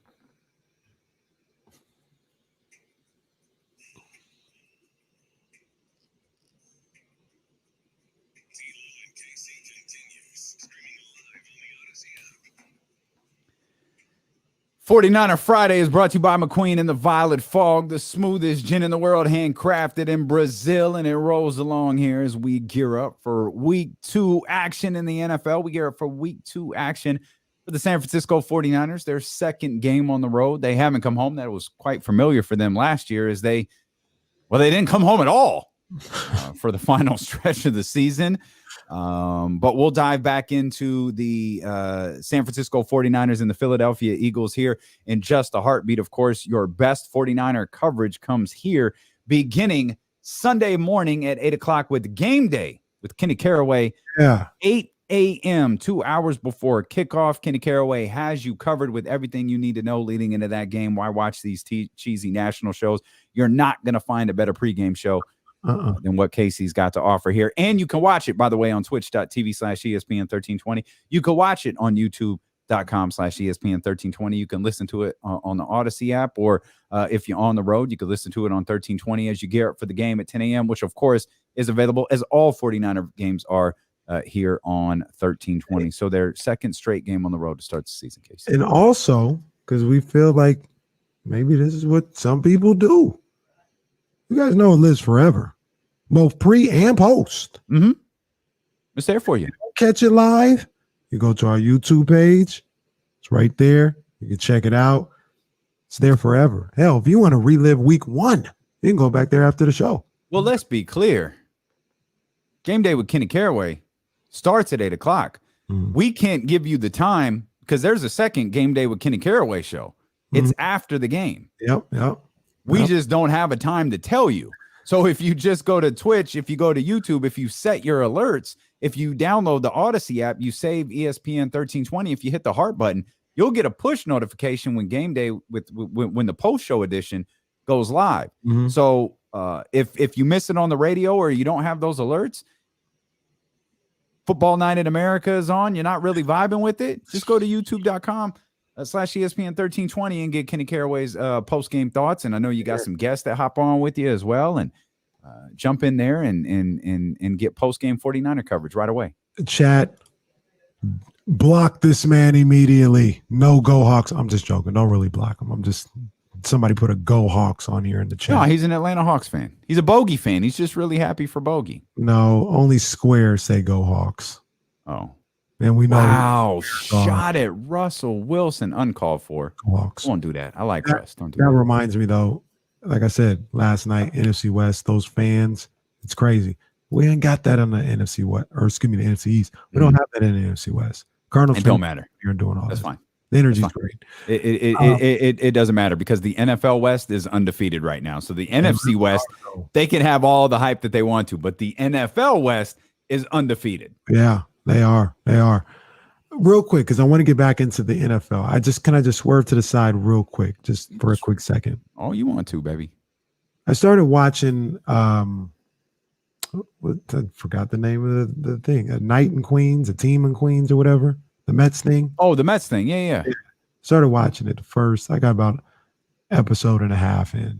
'49er Friday is brought to you by McQueen and the Violet Fog, the smoothest gin in the world, handcrafted in Brazil, and it rolls along here as we gear up for week 2 action in the NFL. We gear up for week 2 action for the San Francisco 49ers, their second game on the road. They haven't come home. That was quite familiar for them last year as they didn't come home at all for the final stretch of the season. But we'll dive back into the San Francisco 49ers and the Philadelphia Eagles here in just a heartbeat. Of course, your best 49er coverage comes here beginning Sunday morning at 8 o'clock with Game Day with Kenny Caraway. Yeah. 8 a.m., 2 hours before kickoff. Kenny Caraway has you covered with everything you need to know leading into that game. Why watch these cheesy national shows? You're not going to find a better pregame show than what Casey's got to offer here. And you can watch it, by the way, on twitch.tv/ESPN1320. You can watch it on youtube.com/ESPN1320. You can listen to it on the Odyssey app, or if you're on the road, you can listen to it on 1320 as you gear up for the game at 10 a.m., which, of course, is available, as all 49er games are, here on 1320. So their second straight game on the road to start the season, Casey. And also, because we feel like maybe this is what some people do. You guys know it lives forever, both pre and post. Mm-hmm. It's there for you. Catch it live. You go to our YouTube page. It's right there. You can check it out. It's there forever. Hell, if you want to relive week 1, you can go back there after the show. Well, let's be clear. Game Day with Kenny Caraway starts at 8 o'clock. We can't give you the time because there's a second Game Day with Kenny Caraway show. It's after the game. Yep. We just don't have a time to tell you. So if you just go to Twitch, if you go to YouTube, if you set your alerts, if you download the Odyssey app, you save ESPN 1320. If you hit the heart button, you'll get a push notification when Game Day when the post show edition goes live. So if you miss it on the radio or you don't have those alerts, Football Night in America is on. You're not really vibing with it. Just go to youtube.com/ESPN1320 and get Kenny Caraway's post-game thoughts. And I know you got some guests that hop on with you as well, and jump in there and get post-game 49er coverage right away. Chat, block this man immediately. No, go Hawks. I'm just joking. Don't really block him. I'm just somebody put a go Hawks on here in the chat. No, he's an Atlanta Hawks fan. He's a Bogey fan. He's just really happy for Bogey. No, only squares say go Hawks. Oh. And we know. Wow, shot at Russell Wilson, uncalled for. Hawks. Won't do that. I like Russ. Don't do that. That reminds me, though, like I said last night, NFC West, those fans, it's crazy. We ain't got that on the NFC West, or excuse me, the NFC East. We don't have that in the NFC West. Cardinals it don't matter. You're doing all That's this. Fine. The energy's great. It doesn't matter because the NFL West is undefeated right now. So the NFC West, they can have all the hype that they want to, but the NFL West is undefeated. Yeah, they are. They are. Real quick, because I want to get back into the NFL. I just swerve to the side real quick, just for a quick second. Oh, you want to, baby? I started watching. I forgot the name of the thing. A Night in Queens, a Team in Queens, or whatever. The Mets thing. Oh, the Mets thing. Yeah. Started watching it first. I got about episode and a half in,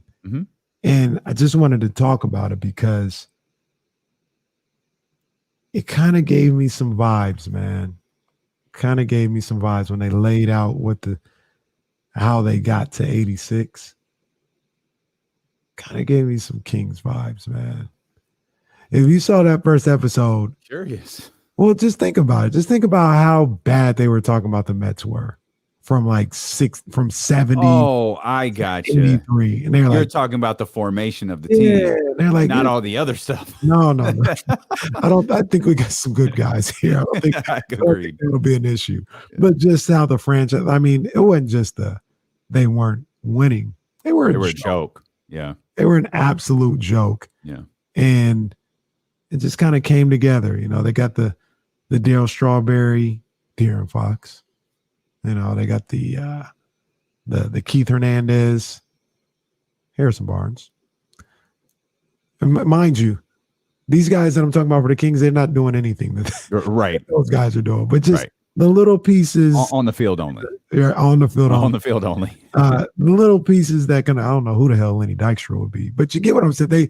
and I just wanted to talk about it because it kind of gave me some vibes, man. Kind of gave me some vibes when they laid out how they got to 86. Kind of gave me some Kings vibes, man. If you saw that first episode, curious. Well, just think about it. Just think about how bad they were talking about the Mets were from 70. Oh, I got you. 83. And they're You're talking about the formation of the team. Yeah, they're like, not all the other stuff. No. I think we got some good guys here. I don't think it'll be an issue. Yeah. But just how the franchise, I mean, it wasn't just they weren't winning. They were a joke. Yeah. They were an absolute joke. Yeah. And it just kind of came together. You know, they got the Darryl Strawberry, De'Aaron Fox. You know, they got the Keith Hernandez. Harrison Barnes. And mind you, these guys that I'm talking about for the Kings, they're not doing anything that right. those guys are doing, but just the little pieces on the field only. Yeah, on the field only. On the field only. The little pieces that I don't know who the hell Lenny Dykstra would be, but you get what I'm saying.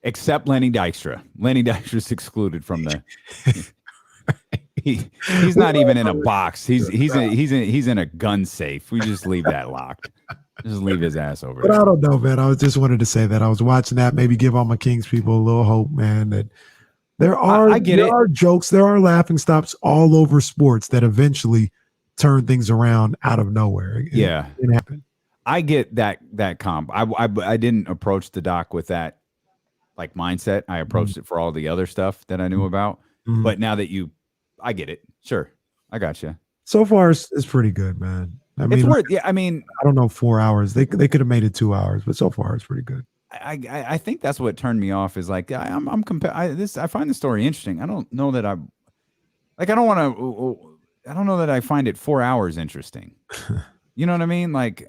Except Lenny Dykstra. Lenny Dykstra's excluded from the. He's not even in a box. He's in a gun safe. We just leave that locked. Just leave his ass over But there. I don't know, man. I just wanted to say that I was watching that. Maybe give all my Kings people a little hope, man. That there are jokes, there are laughing stops all over sports that eventually turn things around out of nowhere. It happened. I get that comp. I didn't approach the doc with that like mindset. I approached it for all the other stuff that I knew about. But now that I get it. Sure, I got you. So far, it's pretty good, man. I mean, it's worth. Yeah, I mean, I don't know, 4 hours. They could have made it 2 hours, but so far it's pretty good. I think that's what turned me off. Is like I find the story interesting. I don't know that I don't know that I find it 4 hours interesting. You know what I mean? Like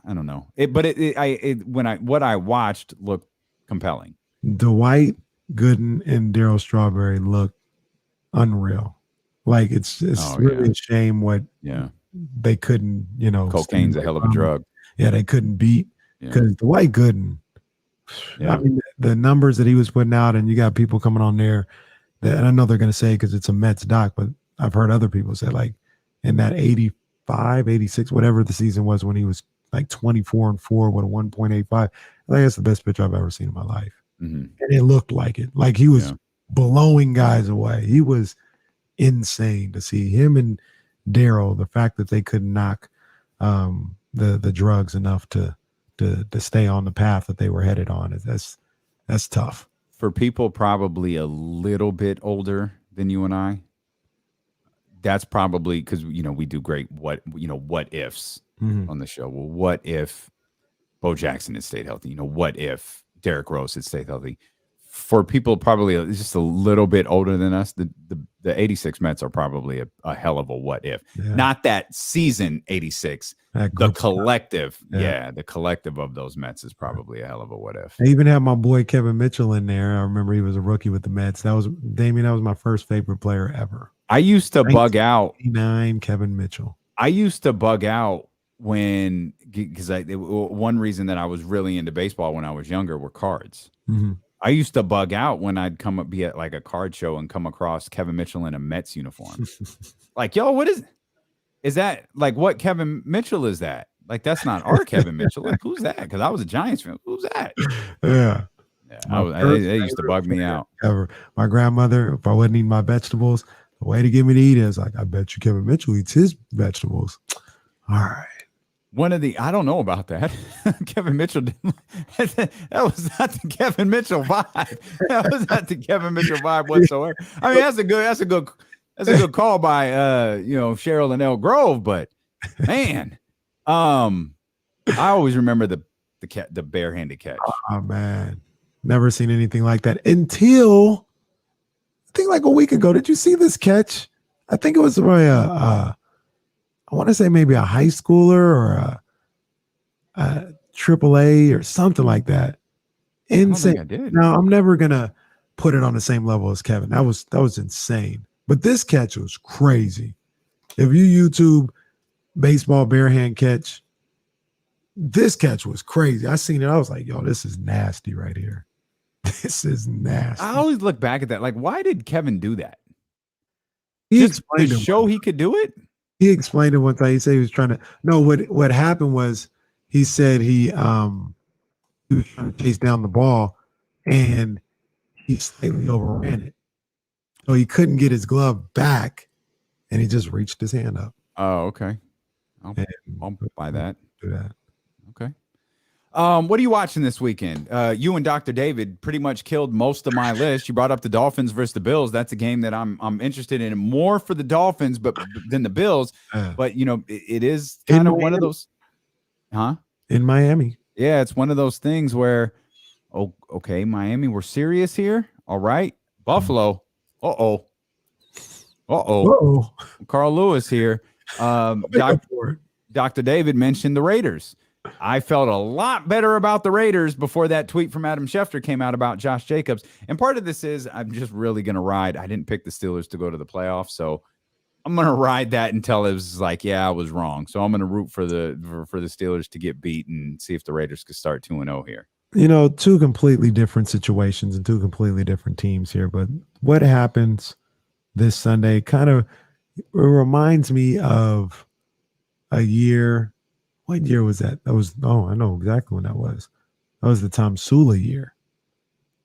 I don't know. What I watched looked compelling. Dwight Gooden and Darryl Strawberry look unreal. Like it's really a shame what they couldn't, cocaine's a hell of a drug. Yeah, they couldn't beat because Dwight Gooden. Yeah. I mean, the numbers that he was putting out, and you got people coming on there that, and I know they're going to say because it's a Mets doc, but I've heard other people say like in that 85, 86, whatever the season was when he was like 24-4 with a 1.85. I think that's the best pitch I've ever seen in my life. And it looked like it. Like he was blowing guys away. He was insane to see him and Darryl. The fact that they couldn't knock the drugs enough to stay on the path that they were headed on. That's tough. For people probably a little bit older than you and I, that's probably because we do great what ifs on the show. Well, what if Bo Jackson had stayed healthy? What if Derrick Rose had stayed healthy? For people probably just a little bit older than us, the 86 Mets are probably a hell of a what if. Not that season 86, the collective. The collective of those Mets is probably a hell of a what if. I even had my boy Kevin Mitchell in there. I remember he was a rookie with the Mets. That was my first favorite player ever. I used to bug out. Kevin Mitchell. I used to bug out because one reason that I was really into baseball when I was younger were cards. I used to bug out when I'd be at like a card show and come across Kevin Mitchell in a Mets uniform. Like, yo, what is that? Like, what Kevin Mitchell is that? Like, that's not our Kevin Mitchell. Like, who's that? Because I was a Giants fan. Who's that? They used to bug me out. Ever. My grandmother, if I wasn't eating my vegetables, the way to get me to eat is like, I bet you Kevin Mitchell eats his vegetables. All right. I don't know about that. Kevin Mitchell that was not the Kevin Mitchell vibe. That was not the Kevin Mitchell vibe whatsoever. I mean, that's a good call by Cheryl and El Grove, but man, I always remember the barehanded catch. Oh man, never seen anything like that until I think like a week ago. Did you see this catch? I think it was probably I want to say maybe a high schooler or a AAA or something like that. Insane. I did. Now I'm never gonna put it on the same level as Kevin. That was insane. But this catch was crazy. If you YouTube baseball barehand catch, this catch was crazy. I seen it. I was like, yo, this is nasty right here. This is nasty. I always look back at that. Like, why did Kevin do that? He Just explained to show he could do it? He explained it one time. He said he was trying to. No, what happened was he said he was trying to chase down the ball and he slightly overran it, so he couldn't get his glove back, and he just reached his hand up. Oh, okay. I'll buy that. Do that. Okay. What are you watching this weekend? You and Dr. David pretty much killed most of my list. You brought up the Dolphins versus the Bills. That's a game that I'm interested in more for the Dolphins, than the Bills. But it is kind of one of those, in Miami. Yeah, it's one of those things where, okay, Miami, we're serious here. All right, Buffalo. Uh-oh. Carl Lewis here. Dr. David mentioned the Raiders. I felt a lot better about the Raiders before that tweet from Adam Schefter came out about Josh Jacobs. And part of this is I'm just really going to ride. I didn't pick the Steelers to go to the playoffs, so I'm going to ride that until it was like, yeah, I was wrong. So I'm going to root for the Steelers to get beat and see if the Raiders could start 2-0 here. You know, two completely different situations and two completely different teams here. But what happens this Sunday kind of reminds me of a year. What year was that? I know exactly when that was. That was the Tom Sula year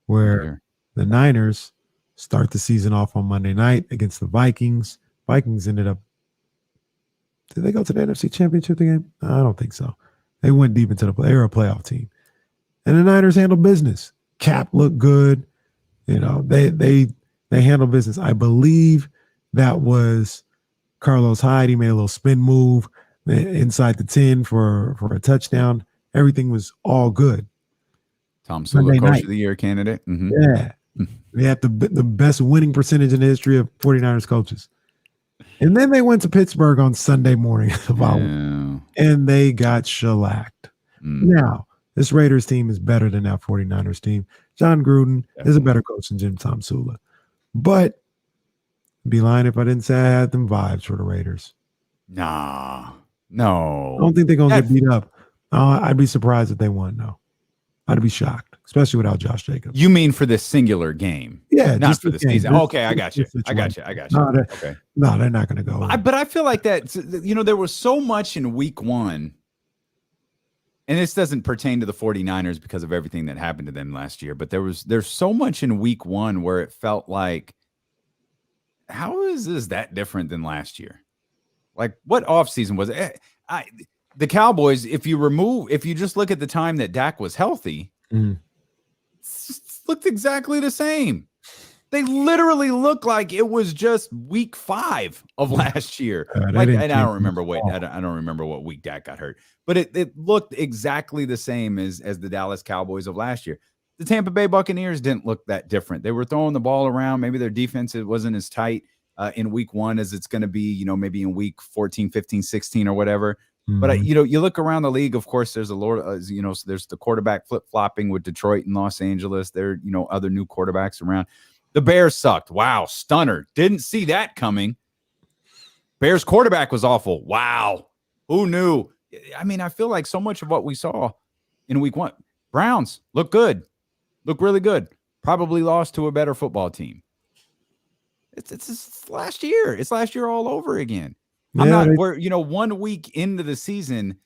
where the Niners start the season off on Monday night against the Vikings. Vikings ended up, did they go to the NFC Championship game? I don't think so. They went deep into they were a playoff team. And the Niners handled business. Cap looked good. You know, they handled business. I believe that was Carlos Hyde. He made a little spin move inside the 10 for a touchdown. Everything was all good. Tom Sula, Coach of the Year candidate. Mm-hmm. Yeah. They had the best winning percentage in the history of 49ers coaches. And then they went to Pittsburgh on Sunday morning and they got shellacked. Now, this Raiders team is better than that 49ers team. John Gruden is a better coach than Jim Tom Sula. But I'd be lying if I didn't say I had them vibes for the Raiders. Nah. No. I don't think they're going to get beat up. I'd be surprised if they won, though. I'd be shocked, especially without Josh Jacobs. You mean for this singular game? Yeah. Not for the season. Okay, I got you. No, they're not going to go. But I feel like that, you know, there was so much in week one, and this doesn't pertain to the 49ers because of everything that happened to them last year, but there's so much in week one where it felt like, how is this that different than last year? Like, what offseason was it? The Cowboys, if you just look at the time that Dak was healthy, looked exactly the same. They literally look like it was just week 5 of last year. And I don't remember what week Dak got hurt, but it looked exactly the same as the Dallas Cowboys of last year. The Tampa Bay Buccaneers didn't look that different. They were throwing the ball around. Maybe their defense wasn't as tight in week 1 as it's going to be, you know, maybe in week 14, 15, 16 or whatever. But you know, you look around the league. Of course, there's there's the quarterback flip flopping with Detroit and Los Angeles. There, you know, other new quarterbacks around. The Bears sucked. Wow, stunner. Didn't see that coming. Bears quarterback was awful. Wow, who knew? I mean, I feel like so much of what we saw in week 1. Browns look good, look really good. Probably lost to a better football team. It's last year. It's last year all over again. We're 1 week into the season.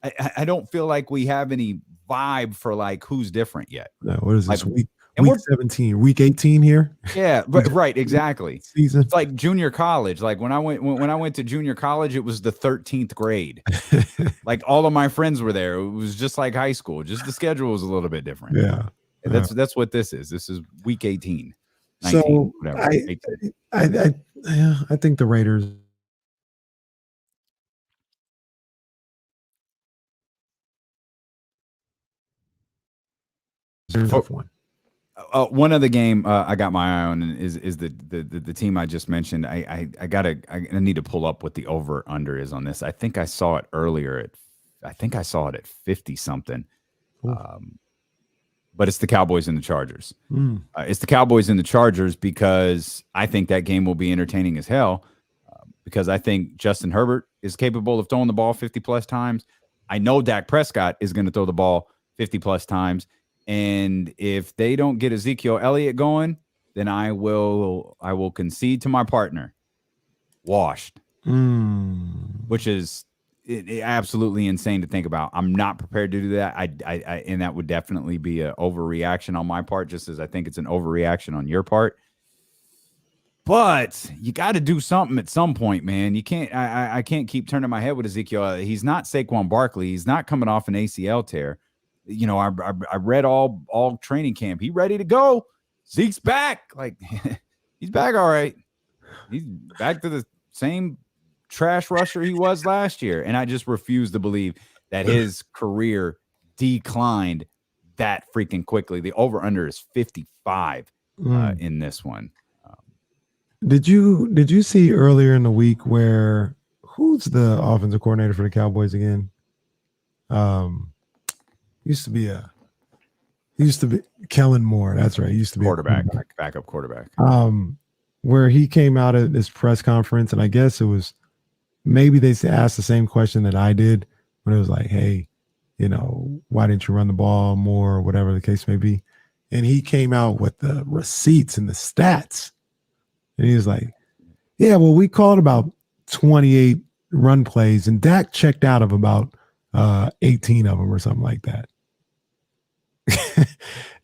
I don't feel like we have any vibe for like who's different yet. No, what is this week 17, week 18 here? Yeah, right, exactly. Season. It's like junior college. Like when I went to junior college, it was the 13th grade. Like all of my friends were there. It was just like high school. Just the schedule was a little bit different. Yeah. That's what this is. This is week 18. 19, so whatever, I think the Raiders. One other game I got my eye on is the team I just mentioned. I need to pull up what the over under is on this. I think I saw it earlier at 50 something. But it's the Cowboys and the Chargers. It's the Cowboys and the Chargers because I think that game will be entertaining as hell. Because I think Justin Herbert is capable of throwing the ball 50 plus times. I know Dak Prescott is going to throw the ball 50 plus times. And if they don't get Ezekiel Elliott going, then I will concede to my partner. Washed. Which is absolutely insane to think about. I'm not prepared to do that. And that would definitely be an overreaction on my part, just as I think it's an overreaction on your part. But you got to do something at some point, man. You can't. I can't keep turning my head with Ezekiel. He's not Saquon Barkley. He's not coming off an ACL tear. You know, I read all training camp. He ready to go. Zeke's back. Like he's back. All right. He's back to the same trash rusher he was last year. And I just refuse to believe that his career declined that freaking quickly. The over under is 55 in this one. Did you see earlier in the week where who's the offensive coordinator for the Cowboys again? Used to be Kellen Moore. That's right. He used to be backup quarterback. Where he came out at this press conference, and I guess it was maybe they asked the same question that I did when it was like, hey, why didn't you run the ball more or whatever the case may be? And he came out with the receipts and the stats. And he was like, yeah, well, we called about 28 run plays, and Dak checked out of about 18 of them or something like that.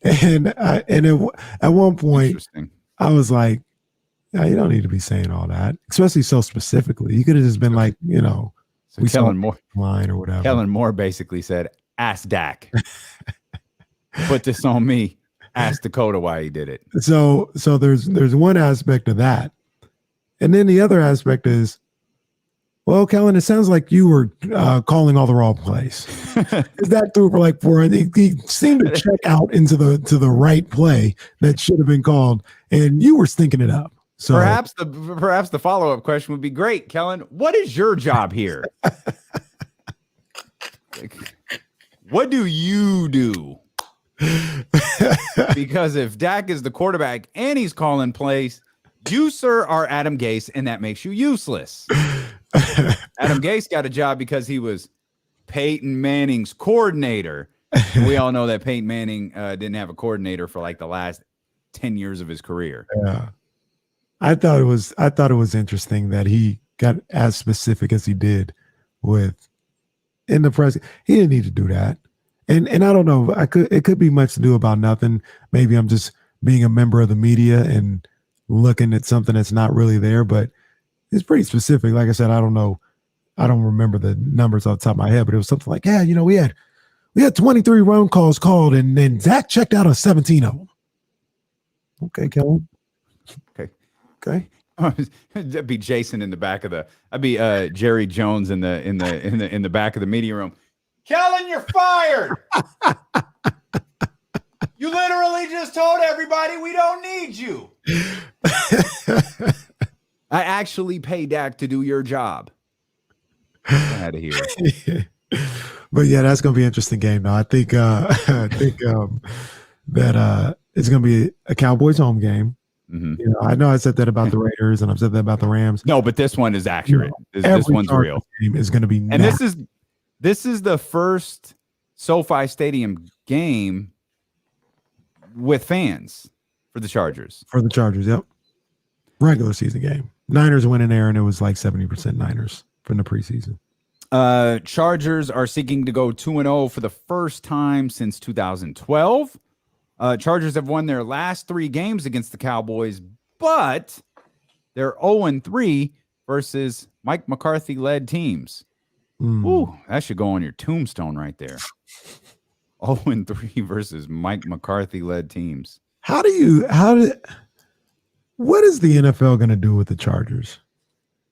At one point, I was like, yeah, you don't need to be saying all that, especially so specifically. You could have just been like, So we Kellen Moore line or whatever. Kellen Moore basically said, ask Dak. Put this on me. Ask Dakota why he did it. So there's one aspect of that. And then the other aspect is, well, Kellen, it sounds like you were calling all the wrong plays. Is that threw for like 4? He seemed to check out into the right play that should have been called, and you were stinking it up. So perhaps the follow-up question would be, great, Kellen, what is your job here? What do you do? Because if Dak is the quarterback and he's calling plays, you, sir, are Adam Gase, and that makes you useless. Adam Gase got a job because he was Peyton Manning's coordinator. And we all know that Peyton Manning didn't have a coordinator for like the last 10 years of his career. Yeah. I thought it was interesting that he got as specific as he did with in the press. He didn't need to do that. And I don't know, it could be much to do about nothing. Maybe I'm just being a member of the media and looking at something that's not really there, but it's pretty specific. Like I said, I don't know. I don't remember the numbers off the top of my head, but it was something like, yeah, we had 23 run calls called, and then Zach checked out on 17 of them. Okay, Kellen. Okay. That'd be Jason in the back of the. I'd be Jerry Jones in the back of the media room. Kellen, you're fired. You literally just told everybody we don't need you. I actually pay Dak to do your job. Out of here. But yeah, that's gonna be an interesting game. Though I think that it's gonna be a Cowboys home game. Mm-hmm. I know I said that about the Raiders, and I've said that about the Rams. No, but this one is accurate. This one's real. Game is gonna be, and this is the first SoFi Stadium game with fans for the Chargers. For the Chargers, yep. Regular season game. Niners went in there, and it was like 70% Niners from the preseason. Chargers are seeking to go 2-0 for the first time since 2012. Chargers have won their last 3 games against the Cowboys, but they're 0-3 versus Mike McCarthy-led teams. Ooh, that should go on your tombstone right there. 0-3 versus Mike McCarthy-led teams. What is the NFL going to do with the Chargers?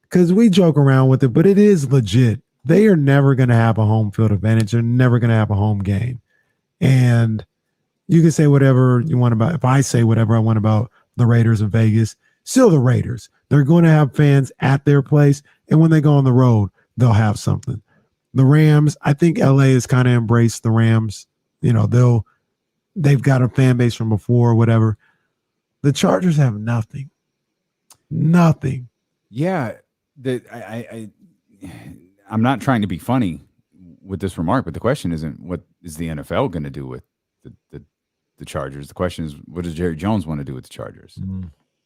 Because we joke around with it, but it is legit. They are never going to have a home field advantage. They're never going to have a home game. And you can say whatever you want about, if I say whatever I want about the Raiders in Vegas, still the Raiders. They're going to have fans at their place. And when they go on the road, they'll have something. The Rams, I think LA has kind of embraced the Rams. They've got a fan base from before or whatever. The Chargers have nothing. Nothing. Yeah. I'm not trying to be funny with this remark, but the question isn't what is the NFL going to do with the Chargers. The question is, what does Jerry Jones want to do with the Chargers?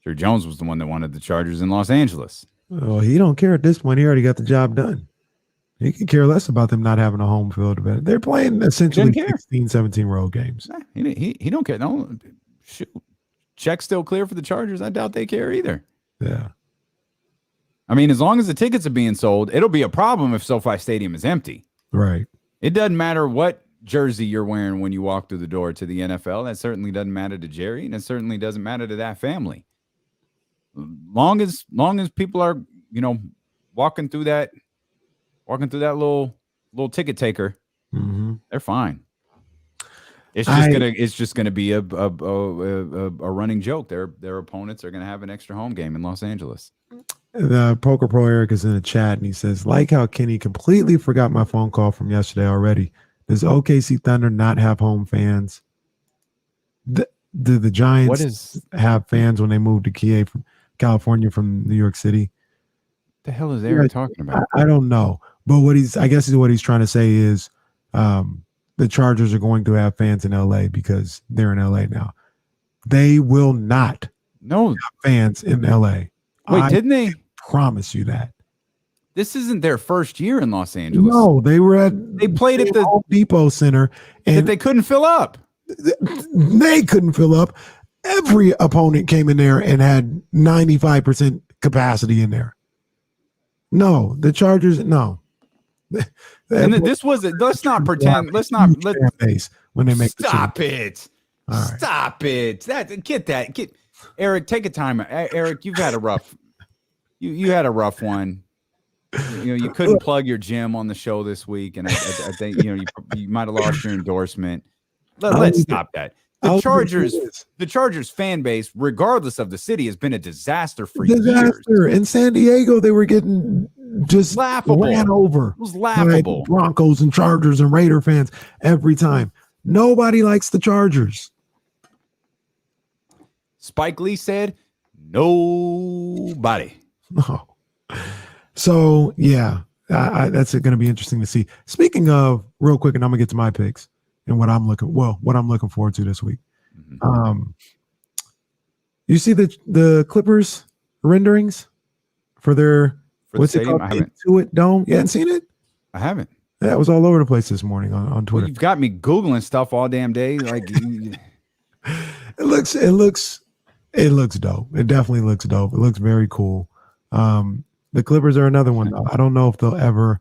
Jerry Jones was the one that wanted the Chargers in Los Angeles. Well, he don't care at this point. He already got the job done. He could care less about them not having a home field event. They're playing essentially 16, 17 road games. He don't care. No, shoot. Check's still clear for the Chargers. I doubt they care either. Yeah. I mean, as long as the tickets are being sold, it'll be a problem if SoFi Stadium is empty. Right. It doesn't matter what jersey you're wearing when you walk through the door to the NFL. That certainly doesn't matter to Jerry, and it certainly doesn't matter to that family. Long as people are, walking through that little ticket taker, they're fine. It's just gonna be a running joke. Their opponents are gonna have an extra home game in Los Angeles. The Poker Pro Eric is in the chat and he says, like how Kenny completely forgot my phone call from yesterday already. Does OKC Thunder not have home fans? Do the Giants have fans when they move to from California from New York City? The hell is Eric talking about? I don't know. But what he's trying to say is the Chargers are going to have fans in LA because they're in LA now. They will not have fans in LA. Wait, didn't they? Promise you that. This isn't their first year in Los Angeles. No, they played at the Home Depot Center and they couldn't fill up. They couldn't fill up. Every opponent came in there and had 95% capacity in there. No, the Chargers, no. And this was it. Let's not pretend. Let's base when they make stop it. Right. Stop it. Get Eric, take a time. Eric, you've had a rough. You had a rough one. You couldn't plug your gym on the show this week, and I think you might have lost your endorsement. Let's stop that. The Chargers fan base, regardless of the city, has been a disaster for years. In San Diego, they were getting just laughable. Ran over. It was laughable. Broncos and Chargers and Raider fans every time. Nobody likes the Chargers. Spike Lee said, nobody. No. So, yeah, that's going to be interesting to see. Speaking of, real quick, and I'm going to get to my picks and what I'm looking forward to this week. You see the Clippers renderings for their what's it called? Intuit Dome. You haven't seen it? I haven't. Yeah, it was all over the place this morning on Twitter. Well, you've got me Googling stuff all damn day. Like it looks dope. It definitely looks dope. It looks very cool. The Clippers are another one, though. I don't know if they'll ever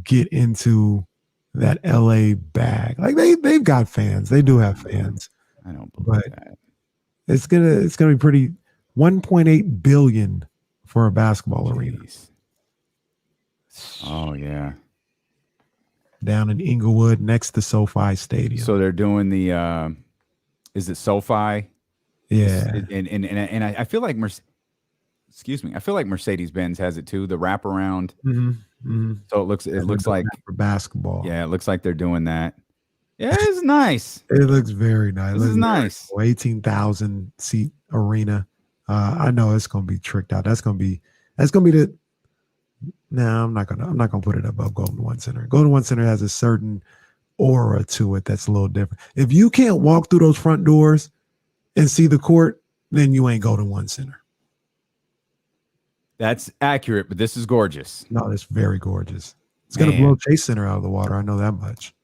get into that LA bag. Like they've got fans. They do have fans. I don't believe that. It's gonna be pretty. 1.8 billion for a basketball arena. Oh yeah. Down in Inglewood, next to SoFi Stadium. So they're doing the. Is it SoFi? Yeah. And I feel like I feel like Mercedes-Benz has it too. The wraparound. So it looks like for basketball. Yeah, it looks like they're doing that. Yeah, it's nice. It looks very nice. This is nice. 18,000 seat arena. I know it's gonna be tricked out. That's gonna be the. No, I'm not gonna put it above Golden One Center. Golden One Center has a certain aura to it that's a little different. If you can't walk through those front doors and see the court, then you ain't Golden One Center. That's accurate, but this is gorgeous. No, it's very gorgeous. It's going to blow Chase Center out of the water. I know that much.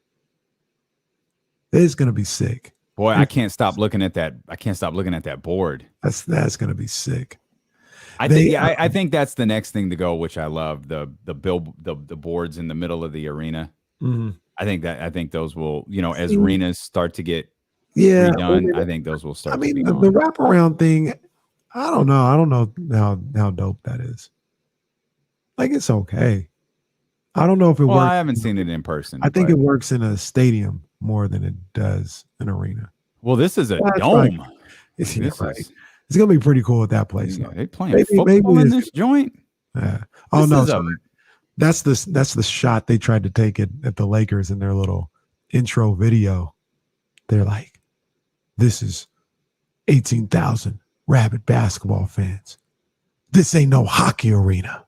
It's going to be sick. Boy, I can't stop looking at that. I can't stop looking at that board. That's going to be sick. I think that's the next thing to go, which I love, the boards in the middle of the arena. Mm-hmm. I think those will, as arenas start to get redone, I think those will start. I mean, the wraparound thing. I don't know how dope that is. Like, it's okay. I don't know if it works. I haven't seen it in person. I think it works in a stadium more than it does an arena. Well, this is a dome. Right. It's gonna be pretty cool at that place. Yeah, they playing football in this joint. Yeah. Oh no, that's the shot they tried to take at the Lakers in their little intro video. They're like, "This is 18,000 rabid basketball fans. This ain't no hockey arena."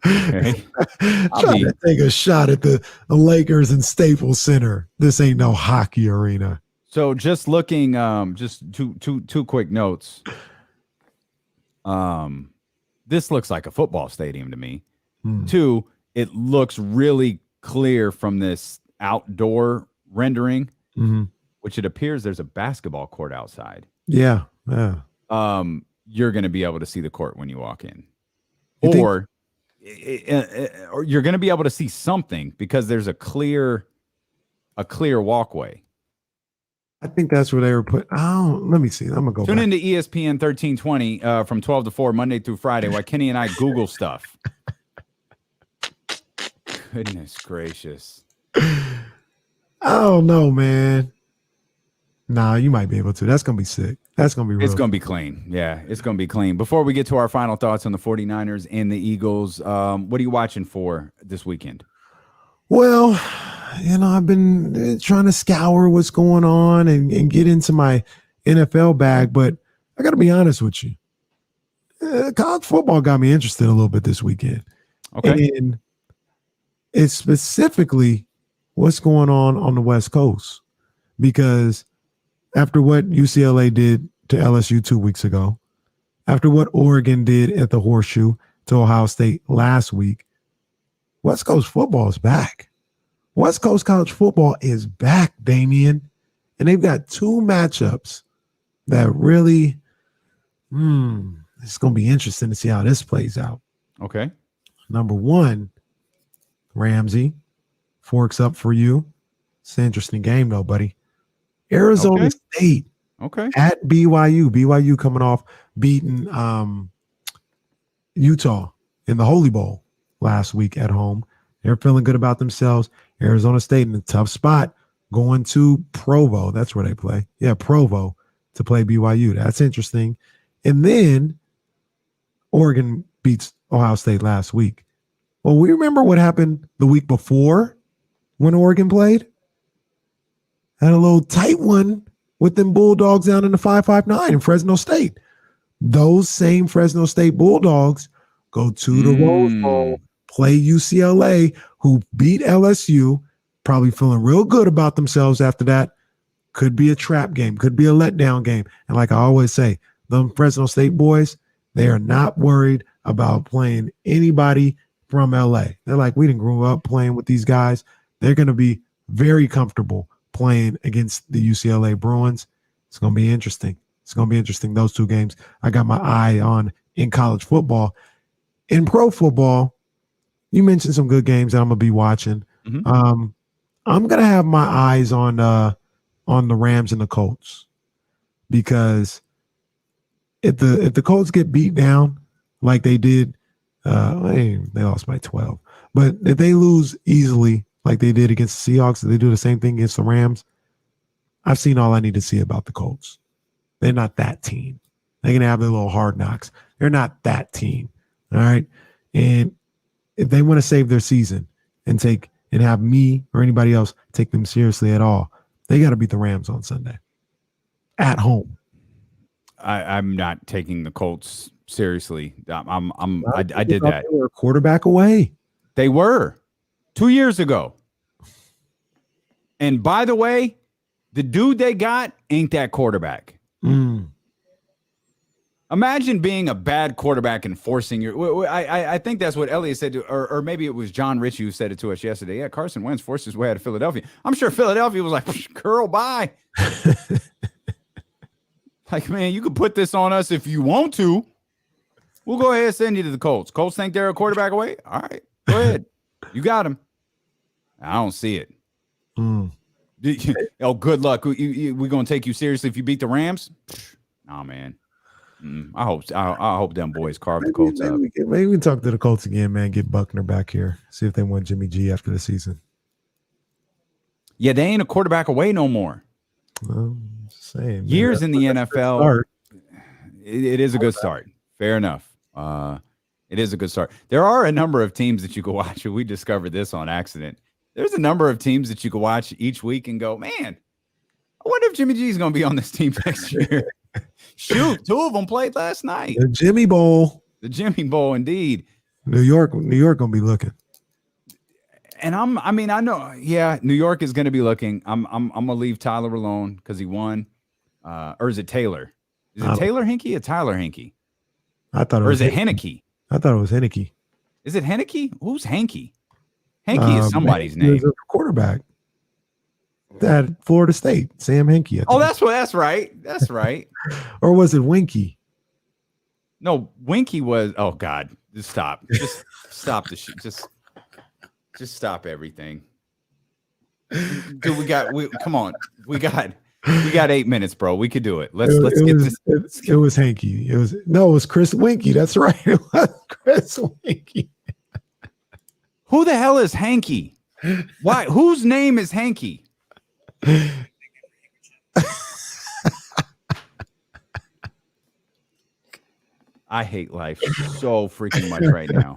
Okay. Trying to take a shot at the Lakers and Staples Center. This ain't no hockey arena. So just looking, just two quick notes. This looks like a football stadium to me. 2, it looks really clear from this outdoor rendering, which it appears there's a basketball court outside. Yeah. You're going to be able to see the court when you walk in, or you're going to be able to see something because there's a clear walkway. I think that's where they were put. Oh, let me see. I'm gonna go. Tune into ESPN 1320 from 12 to 4 Monday through Friday while Kenny and I Google stuff. Goodness gracious! I don't know, man. Nah, you might be able to. That's gonna be sick. That's going to be real. It's going to be clean. Yeah, it's going to be clean. Before we get to our final thoughts on the 49ers and the Eagles, what are you watching for this weekend? Well, I've been trying to scour what's going on and get into my NFL bag, but I got to be honest with you. College football got me interested a little bit this weekend. Okay. And it's specifically what's going on the West Coast, because after what UCLA did to LSU 2 weeks ago, after what Oregon did at the Horseshoe to Ohio State last week, West Coast football is back. West Coast college football is back, Damian. And they've got two matchups that really, it's going to be interesting to see how this plays out. Okay. Number one, Ramsey, forks up for you. It's an interesting game, though, buddy. Arizona State at BYU. BYU coming off beating Utah in the Holy Bowl last week at home. They're feeling good about themselves. Arizona State in a tough spot, going to Provo. That's where they play. Yeah, Provo to play BYU. That's interesting. And then Oregon beats Ohio State last week. Well, we remember what happened the week before when Oregon played. Had a little tight one with them Bulldogs down in the 559 in Fresno State. Those same Fresno State Bulldogs go to the Rose Bowl, play UCLA, who beat LSU, probably feeling real good about themselves after that. Could be a trap game, could be a letdown game. And like I always say, the Fresno State boys, they are not worried about playing anybody from LA. They're like, we didn't grow up playing with these guys. They're going to be very comfortable playing against the UCLA Bruins. It's going to be interesting. It's going to be interesting, those two games. I got my eye on in college football. In pro football, you mentioned some good games that I'm going to be watching. I'm going to have my eyes on the Rams and the Colts, because if the Colts get beat down like they did, they lost by 12. But if they lose easily like they did against the Seahawks, if they do the same thing against the Rams, I've seen all I need to see about the Colts. They're not that team. They're going to have their little hard knocks. They're not that team. All right. And if they want to save their season and have me or anybody else take them seriously at all, they got to beat the Rams on Sunday at home. I'm not taking the Colts seriously. I did that. They were a quarterback away. They were 2 years ago. And by the way, the dude they got ain't that quarterback. Imagine being a bad quarterback and forcing your. I think that's what Eliot said, or maybe it was John Ritchie who said it to us yesterday. Yeah, Carson Wentz forced his way out of Philadelphia. I'm sure Philadelphia was like, "Curl, bye." Like, man, you could put this on us if you want to. We'll go ahead and send you to the Colts. Colts think they're a quarterback away. All right, go ahead. You got him. I don't see it. Oh, good luck. We're gonna take you seriously if you beat the Rams. Nah, man. I hope them boys carve the Colts up. Maybe we can talk to the Colts again, man. Get Buckner back here. See if they want Jimmy G after the season. Yeah, they ain't a quarterback away no more. Well, same years in the NFL. It is a good start. Fair enough. It is a good start. There are a number of teams that you can watch. We discovered this on accident. There's a number of teams that you can watch each week and go, man, I wonder if Jimmy G is going to be on this team next year. Shoot, two of them played last night. The Jimmy Bowl. The Jimmy Bowl, indeed. New York gonna be looking. And I know, yeah, New York is gonna be looking. I'm gonna leave Tyler alone because he won. Or is it Taylor? Is it Taylor Hinkie or Tyler Hinkie? I thought it or was is it Heineke? I thought it was Heineke. Is it Heineke? Who's Hanky? Hanky is somebody's name. He was a quarterback at Florida State, Sam Hinkie. Oh, that's right. That's right. Or was it Winky? No, Winky was. Oh God, just stop. Just stop the shit. Just stop everything. Dude, come on. We got 8 minutes, bro. We could do it. Let's get this. It was Hanky. It was Chris Winky. That's right. It was Chris Winky. Who the hell is Hanky? Why? Whose name is Hanky? I hate life so freaking much right now.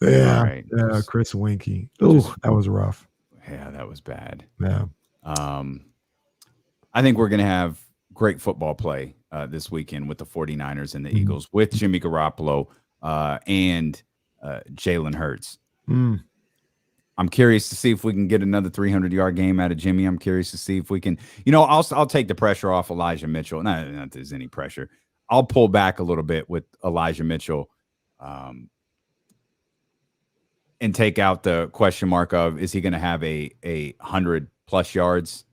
Yeah, All right. yeah, Chris Winkie. Oh, that was rough. Yeah, that was bad. Yeah. I think we're going to have great football play this weekend with the 49ers and the Eagles with Jimmy Garoppolo and Jalen Hurts. I'm curious to see if we can get another 300-yard game out of Jimmy. I'm curious to see if we can, I'll take the pressure off Elijah Mitchell. Not that there's any pressure. I'll pull back a little bit with Elijah Mitchell and take out the question mark of, is he going to have a 100+ yards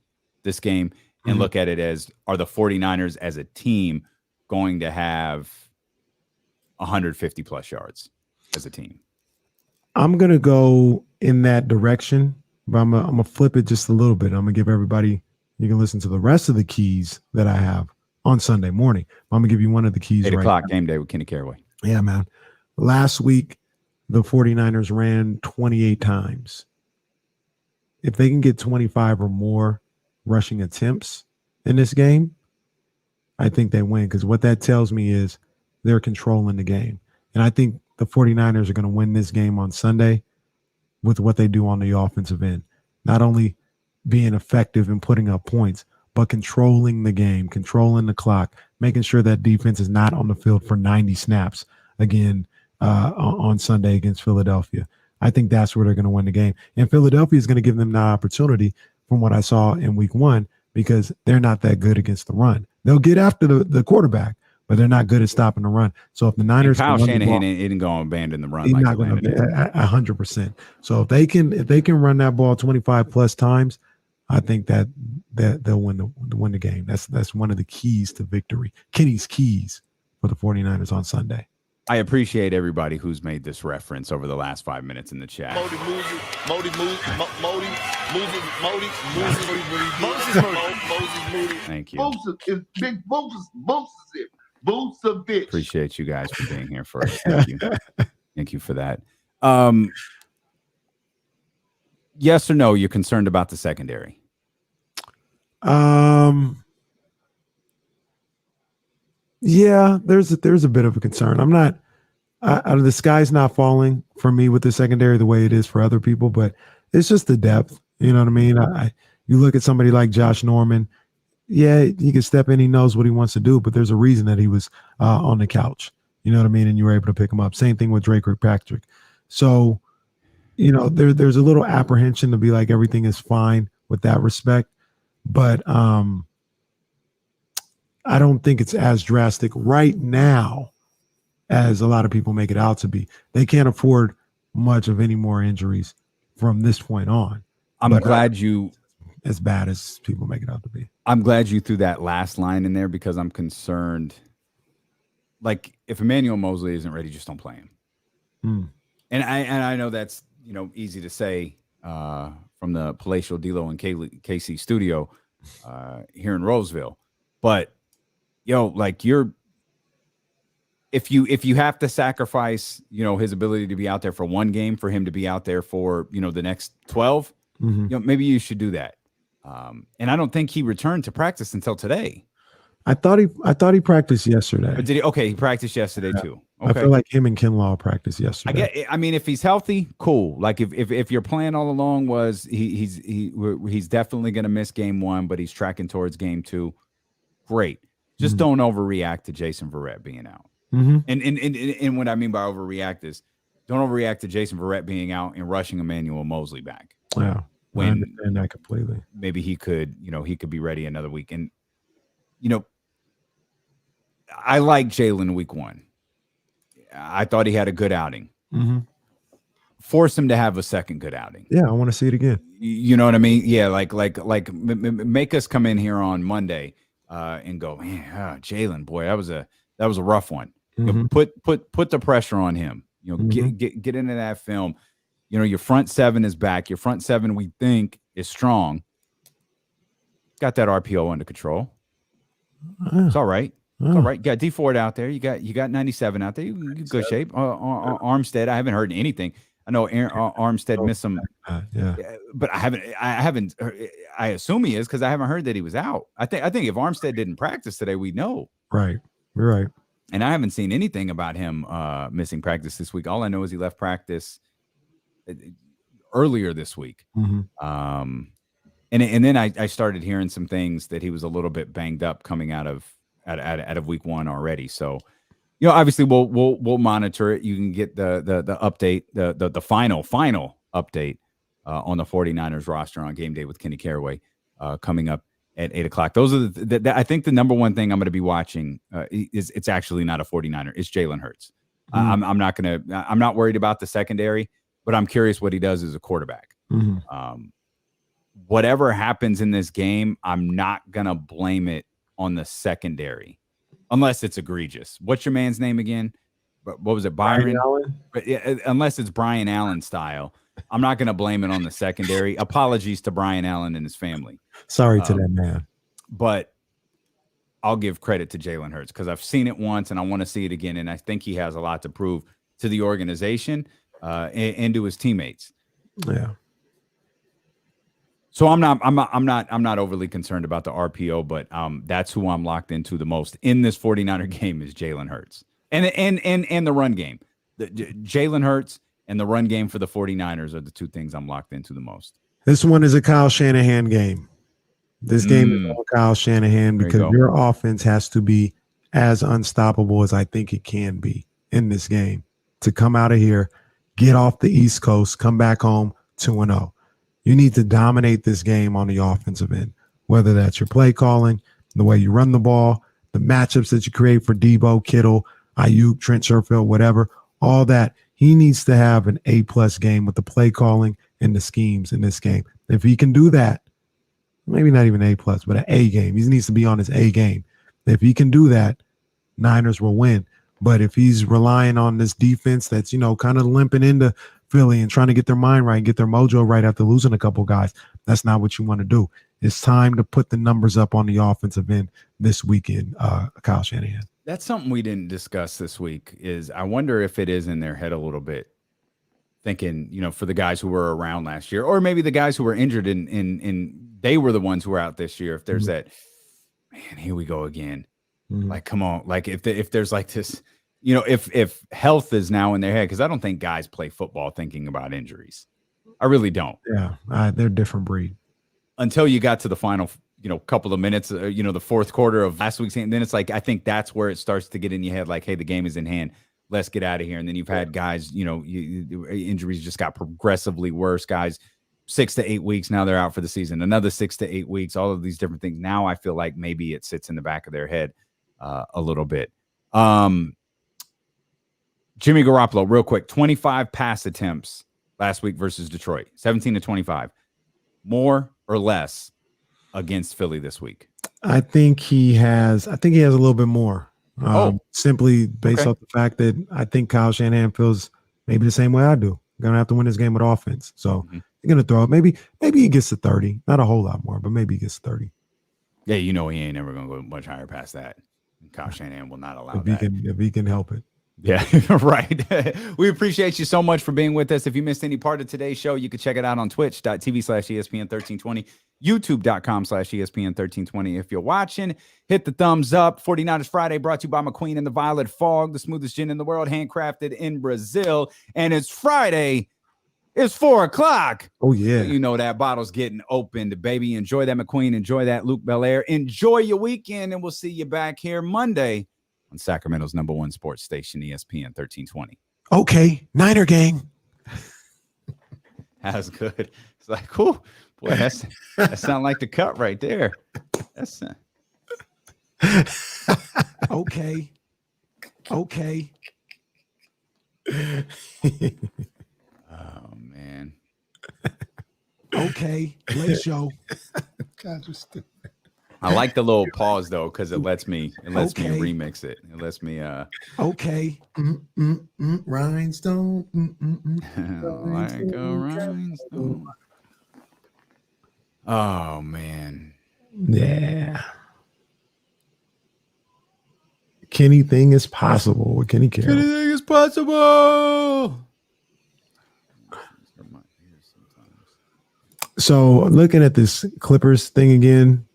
this game? And look at it as, are the 49ers as a team going to have 150+ yards as a team? I'm going to go in that direction, but I'm going to flip it just a little bit. I'm going to give everybody, you can listen to the rest of the keys that I have on Sunday morning. I'm going to give you one of the keys. 8 right o'clock now. Game day with Kenny Caraway. Yeah, man. Last week, the 49ers ran 28 times. If they can get 25 or more rushing attempts in this game, I think they win, because what that tells me is they're controlling the game. And I think the 49ers are going to win this game on Sunday with what they do on the offensive end. Not only being effective in putting up points, but controlling the game, controlling the clock, making sure that defense is not on the field for 90 snaps again on Sunday against Philadelphia. I think that's where they're going to win the game. And Philadelphia is going to give them the opportunity from what I saw in week 1, because they're not that good against the run. They'll get after the quarterback, but they're not good at stopping the run. So if the Niners, Kyle Shanahan isn't going to abandon the run. He's like not going to 100%. So if they can run that ball 25+ times, I think that they'll win the game. That's one of the keys to victory. Kenny's keys for the 49ers on Sunday. I appreciate everybody who's made this reference over the last 5 minutes in the chat. Thank you. Appreciate you guys for being here first. Thank you. Thank you for that. Yes or no, you're concerned about the secondary? Yeah, there's a bit of a concern. I'm not the sky's not falling for me with the secondary the way it is for other people, but it's just the depth. You know what I mean? You look at somebody like Josh Norman. Yeah, he can step in. He knows what he wants to do, but there's a reason that he was on the couch. You know what I mean? And you were able to pick him up. Same thing with Drake Kirkpatrick. So, there's a little apprehension to be like everything is fine with that respect, but I don't think it's as drastic right now as a lot of people make it out to be. They can't afford much of any more injuries from this point on. I'm glad you, as bad as people make it out to be. I'm glad you threw that last line in there, because I'm concerned. Like, if Emmanuel Mosley isn't ready, just don't play him. And I know that's easy to say from the Palatial D'Lo and KC studio here in Roseville, but if you have to sacrifice his ability to be out there for one game for him to be out there for the next 12, maybe you should do that. And I don't think he returned to practice until today. I thought he practiced yesterday. But did he? Okay, he practiced yesterday too. Okay. I feel like him and Kinlaw practiced yesterday. I mean, if he's healthy, cool. Like if your plan all along was he's definitely going to miss game 1, but he's tracking towards game 2, great. Just don't overreact to Jason Verrett being out. And what I mean by overreact is, don't overreact to Jason Verrett being out and rushing Emmanuel Mosley back. Yeah, I understand that completely. Maybe he could be ready another week. And I like Jalen week 1. I thought he had a good outing. Force him to have a second good outing. Yeah, I want to see it again. You know what I mean? Yeah, like make us come in here on Monday and go, man, Jalen, boy, that was a rough one. Put the pressure on him. Get into that film. Your front 7 is back. Your front 7, we think, is strong. Got that RPO under control. It's all right. It's all right. You got D Ford out there. You got 97 out there. You good shape. Armstead, I haven't heard anything. I know Armstead missed some. But I haven't. I assume he is, because I haven't heard that he was out. I think if Armstead didn't practice today, we'd know. Right. You're right. And I haven't seen anything about him missing practice this week. All I know is he left practice earlier this week. And then I started hearing some things that he was a little bit banged up coming out of week one already. So, obviously we'll monitor it. You can get the update, the final update on the 49ers roster on game day with Kenny Caraway coming up at 8:00. Those are I think the number one thing I'm going to be watching is it's actually not a 49er. It's Jalen Hurts. I'm not worried about the secondary, but I'm curious what he does as a quarterback. Whatever happens in this game, I'm not going to blame it on the secondary unless it's egregious. What's your man's name again? What was it? Byron Allen? Unless it's Brian Allen style. I'm not going to blame it on the secondary. Apologies to Brian Allen and his family. Sorry to that man. But I'll give credit to Jalen Hurts because I've seen it once and I want to see it again. And I think he has a lot to prove to the organization and to his teammates. Yeah. So I'm not overly concerned about the RPO, but that's who I'm locked into the most in this 49er game is Jalen Hurts and the run game. Jalen Hurts and the run game for the 49ers are the two things I'm locked into the most. This one is a Kyle Shanahan game. This game is all Kyle Shanahan because your offense has to be as unstoppable as I think it can be in this game to come out of here, get off the East Coast, come back home 2-0. You need to dominate this game on the offensive end, whether that's your play calling, the way you run the ball, the matchups that you create for Debo, Kittle, Aiyuk, Trent Sherfield, whatever, all that. He needs to have an A+ game with the play calling and the schemes in this game. If he can do that, maybe not even A+, but an A game. He needs to be on his A game. If he can do that, Niners will win. But if he's relying on this defense that's, kind of limping into Philly and trying to get their mind right and get their mojo right after losing a couple guys, that's not what you want to do. It's time to put the numbers up on the offensive end this weekend, Kyle Shanahan. That's something we didn't discuss this week is I wonder if it is in their head a little bit thinking, for the guys who were around last year or maybe the guys who were injured and they were the ones who were out this year. If there's that, man, here we go again. Like, come on. Like if there's like this, if health is now in their head, because I don't think guys play football thinking about injuries. I really don't. Yeah, they're a different breed. Until you got to the final, couple of minutes, the fourth quarter of last week's game. Then it's like, I think that's where it starts to get in your head. Like, hey, the game is in hand. Let's get out of here. And then you've had guys, injuries just got progressively worse. Guys, 6 to 8 weeks. Now they're out for the season. Another 6 to 8 weeks. All of these different things. Now I feel like maybe it sits in the back of their head a little bit. Jimmy Garoppolo, real quick, 25 pass attempts last week versus Detroit, 17 to 25. More or less against Philly this week? I think he has a little bit more. Simply based off the fact that I think Kyle Shanahan feels maybe the same way I do. Gonna have to win this game with offense. So you're gonna throw it. Maybe he gets to 30. Not a whole lot more, but maybe he gets to 30. Yeah, he ain't never gonna go much higher past that. Kyle Shanahan will not allow that. If he can help it. Yeah, right. We appreciate you so much for being with us. If you missed any part of today's show, you can check it out on twitch.tv/ESPN1320, youtube.com/ESPN1320. If you're watching, hit the thumbs up. 49ers Friday brought to you by McQueen and the Violet Fog, the smoothest gin in the world, handcrafted in Brazil. And it's Friday. It's 4:00. Oh, yeah. So that bottle's getting opened, baby. Enjoy that McQueen. Enjoy that Luke Belair. Enjoy your weekend, and we'll see you back here Monday on Sacramento's #1 sports station, ESPN 1320. Okay, Niner gang. That's good. It's like, cool. Boy, that sound like the cut right there. That's okay. Okay. Oh man. Okay. Late show. God, you're stupid. I like the little pause though, because it lets me remix it. It lets me okay. Rhinestone. Like a rhinestone. Oh man. Yeah. Anything is possible with Kenny Carroll. Anything is possible. So looking at this Clippers thing again,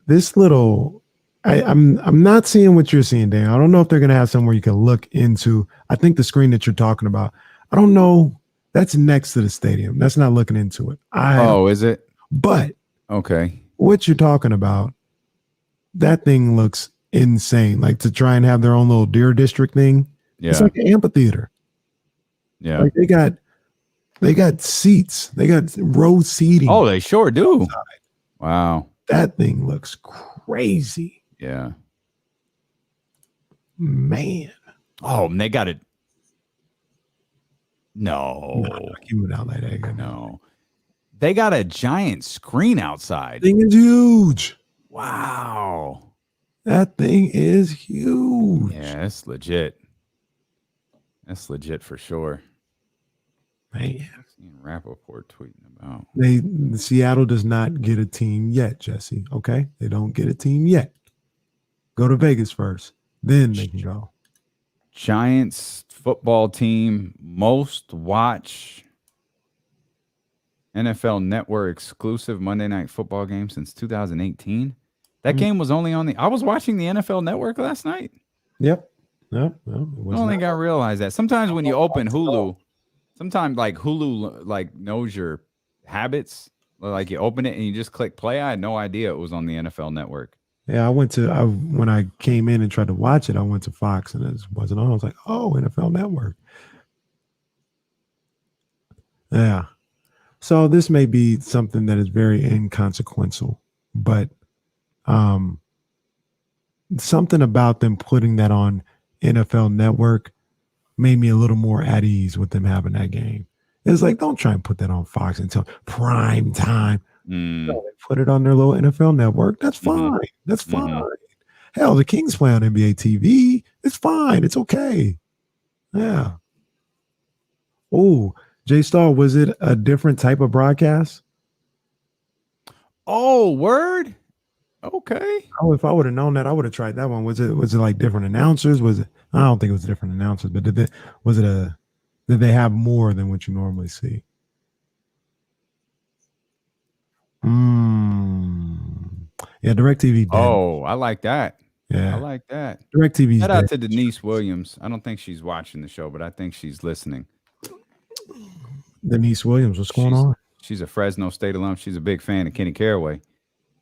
this little I'm not seeing what you're seeing, Dan. I don't know if they're gonna have somewhere you can look into. I think the screen that you're talking about, I don't know. That's next to the stadium. That's not looking into it. Is it? But okay. What you're talking about, that thing looks insane. Like to try and have their own little deer district thing. Yeah. It's like an amphitheater. Yeah. Like they got seats. They got row seating. Oh, they sure do. Outside. Wow. That thing looks crazy. Yeah. Man. Oh, and they got it. No. Keep it out like that. No. They got a giant screen outside. Thing is huge. Wow. That thing is huge. Yeah, that's legit. That's legit for sure. Man. Rappaport tweeting about. Seattle does not get a team yet, Jesse. Okay? They don't get a team yet. Go to Vegas first. Then they can go. Giants football team most watch NFL Network exclusive Monday Night Football game since 2018. That game was only on I was watching the NFL Network last night. Yep. No, I don't think I realized that. Sometimes when you open Hulu, sometimes like Hulu like knows your habits. Like you open it and you just click play. I had no idea it was on the NFL Network. Yeah, when I came in and tried to watch it, I went to Fox and it wasn't on. I was like, oh, NFL Network. Yeah. So this may be something that is very inconsequential, but something about them putting that on NFL Network made me a little more at ease with them having that game. It's like, don't try and put that on Fox until prime time. No, they put it on their little NFL Network. That's fine. That's fine. Hell, the Kings play on NBA TV. It's fine. It's okay. Yeah. Oh, J-Star, was it a different type of broadcast? Oh, word. Okay. Oh, if I would have known that, I would have tried that one. Was it like different announcers? Was it? I don't think it was different announcers, but did they have more than what you normally see? Yeah, DirecTV. Oh, I like that. Yeah, I like that. DirecTV. Shout out to Denise Williams. I don't think she's watching the show, but I think she's listening. Denise Williams, what's going on? She's a Fresno State alum. She's a big fan of Kenny Caraway.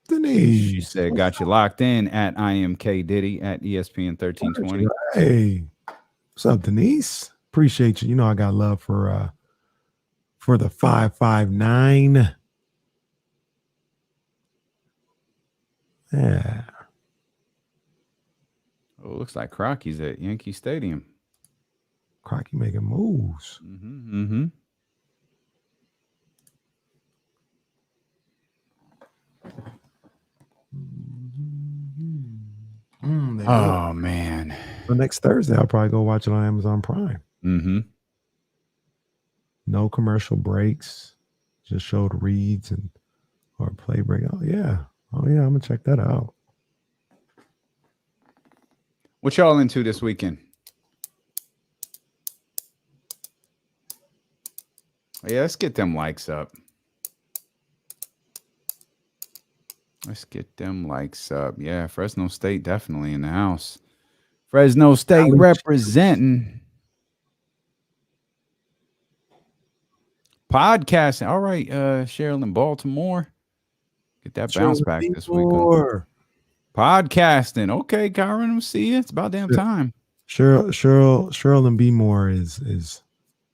Denise. She said, got you locked in at IMK Diddy at ESPN 1320. Hey, what's up, Denise? Appreciate you. You know I got love for the 559. Yeah. Oh, looks like Crocky's at Yankee Stadium. Crocky making moves. Oh, man. So next Thursday, I'll probably go watch it on Amazon Prime. No commercial breaks. Just showed reads or play break. Oh, yeah. I'm going to check that out. What y'all into this weekend? Yeah, let's get them likes up. Let's get them likes up. Yeah, Fresno State definitely in the house. Fresno State representing. Podcasting. All right, Cheryl in Baltimore. Get that bounce back this weekend. Podcasting. Okay, Kyron, we'll see you. It's about damn time. Cheryl and B Moore is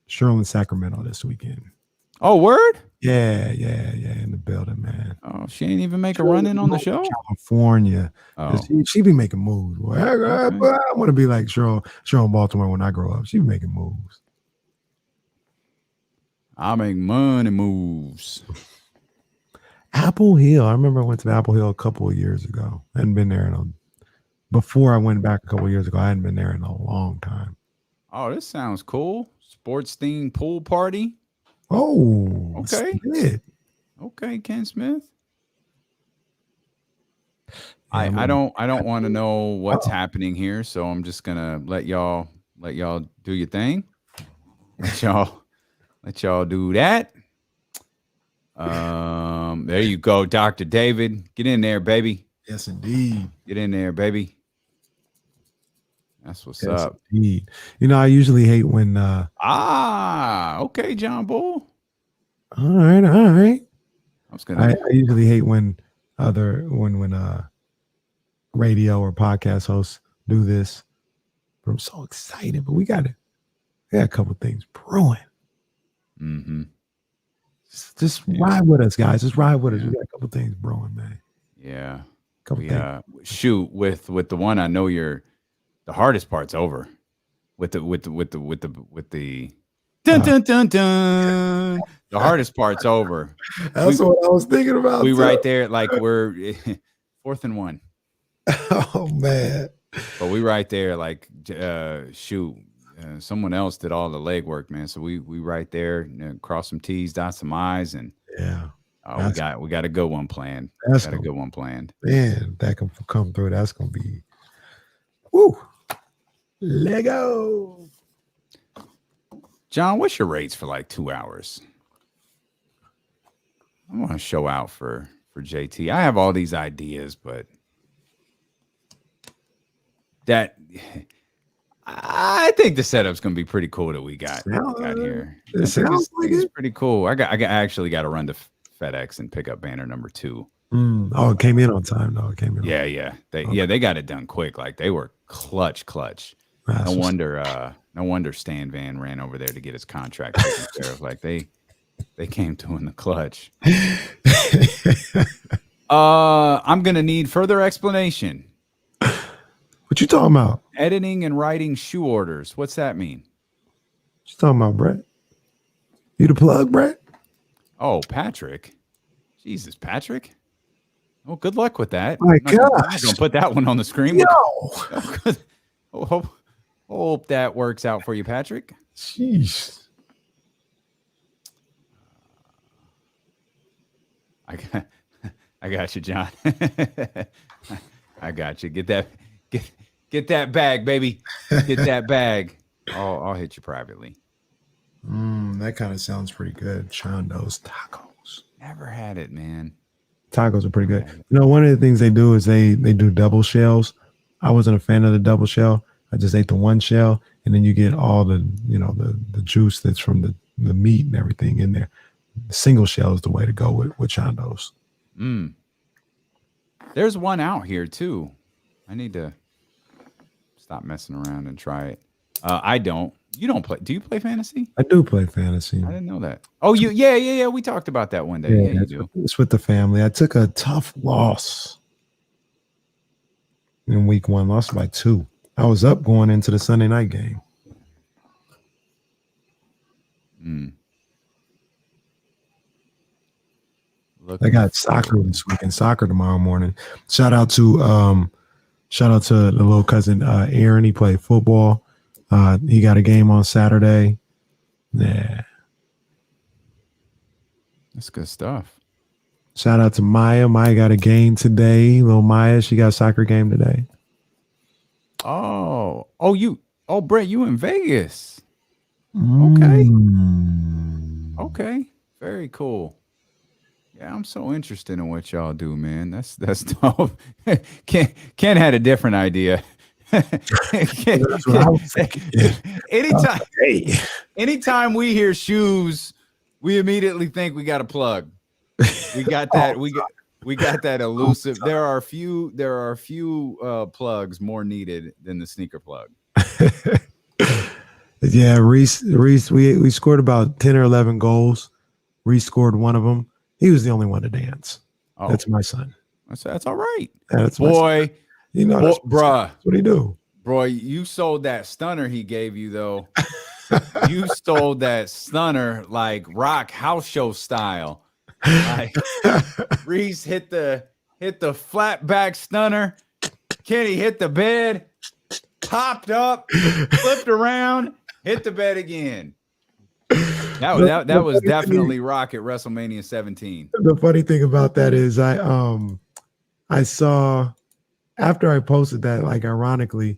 Cheryl in Sacramento this weekend. Oh, word? Yeah, in the building, man. Oh, she ain't even make a run in on the show? California. Oh. She be making moves. Boy. I want to be like Cheryl in Baltimore when I grow up. She be making moves. I make money moves. Apple Hill. I remember I went to Apple Hill a couple of years ago. I hadn't been there before I went back a couple of years ago. I hadn't been there in a long time. Oh, this sounds cool. Sports themed pool party. Oh, okay. Smith. Okay, Ken Smith. I don't want to know what's happening here, so I'm just gonna let y'all do your thing. Let y'all do that. There you go, Dr. David. Get in there, baby. Yes, indeed. Get in there, baby. That's what's Yes, up. indeed. You know, I usually hate when Okay, John Bull. all right. I was gonna I usually hate when radio or podcast hosts do this. But I'm so excited. But we got a couple things brewing. Mm-hmm. Just ride with us, guys. Just ride with us. We got a couple things brewing, man. Yeah. Couple things. Shoot, with the one I know the hardest part's over. With the dun dun dun dun. The hardest part's over. That's what I was thinking about. We right there, like we're 4th and 1. Oh man. But we right there, like someone else did all the legwork, man. So we right there, cross some T's, dot some I's, and we got a good one planned. Got a good one planned. Man, that can come through. That's gonna be woo. Lego. John, what's your rates for like 2 hours? I want to show out for JT. I have all these ideas, but I think the setup's gonna be pretty cool that we got here. It sounds like it's pretty cool. I actually got to run to FedEx and pick up banner number 2. Oh, it came in on time. No, it came in. Yeah. They got it done quick. Like they were clutch. No wonder Stan Van ran over there to get his contract taken care of. Like they came to in the clutch. I'm gonna need further explanation. What you talking about? Editing and writing shoe orders. What's that mean? What you talking about, Brett? You the plug, Brett? Oh, Patrick. Jesus, Patrick. Oh, good luck with that. My I'm not gosh. gonna put that one on the screen. Hope that works out for you, Patrick. Jeez. I got you, John. I got you. Get that bag, baby. Get that bag. I'll hit you privately. That kind of sounds pretty good. Chando's tacos. Never had it, man. Tacos are pretty good. You know, one of the things they do is they do double shells. I wasn't a fan of the double shell. I just ate the one shell, and then you get all the juice that's from the meat and everything in there. The single shell is the way to go with Chando's. There's one out here too. I need to stop messing around and try it. I don't. You don't play. Do you play fantasy? I do play fantasy. I didn't know that. Oh, you? Yeah. We talked about that one day. Yeah, you do. It's with the family. I took a tough loss in week 1. Lost by 2. I was up going into the Sunday night game. I got soccer this weekend. Soccer tomorrow morning. Shout out to the little cousin Aaron. He played football. He got a game on Saturday. Yeah, that's good stuff. Shout out to Maya. Maya got a game today. Little Maya, she got a soccer game today. Brett, you in Vegas? Okay, very cool. Yeah, I'm so interested in what y'all do, man. That's dope. Ken had a different idea. That's what I was thinking. Anytime we hear shoes, we immediately think we got a plug. We got that. We got that elusive. There are a few plugs more needed than the sneaker plug. Yeah, Reese. We scored about 10 or 11 goals. Reese scored one of them. He was the only one to dance. That's my son. That's all right. That's boy. You know, bruh. That's what he do. Bro, you sold that stunner he gave you though. You stole that stunner like rock house show style. Like Reese hit the flat back stunner. Kenny hit the bed, popped up, flipped around, hit the bed again. That was definitely rock at WrestleMania 17. The funny thing about that is I saw after I posted that, like ironically,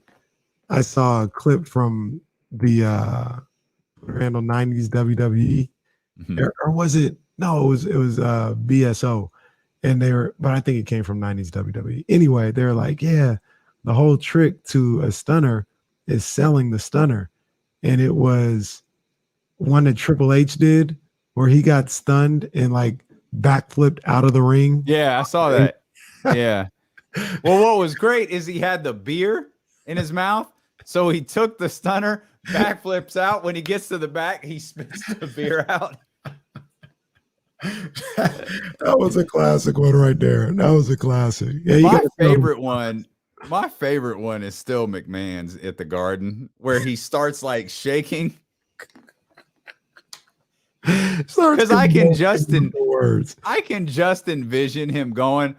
I saw a clip from the random 90s WWE. Or was it? No, it was BSO. and but I think it came from 90s WWE. Anyway, they're like, yeah, the whole trick to a stunner is selling the stunner. And it was one that Triple H did where he got stunned and like backflipped out of the ring. Yeah, I saw that. Yeah. Well, what was great is he had the beer in his mouth. So he took the stunner, backflips out. When he gets to the back, he spits the beer out. That was a classic one right there. That was a classic. Yeah, my favorite one is still McMahon's at the Garden, where he starts like shaking. Because I can just envision him going,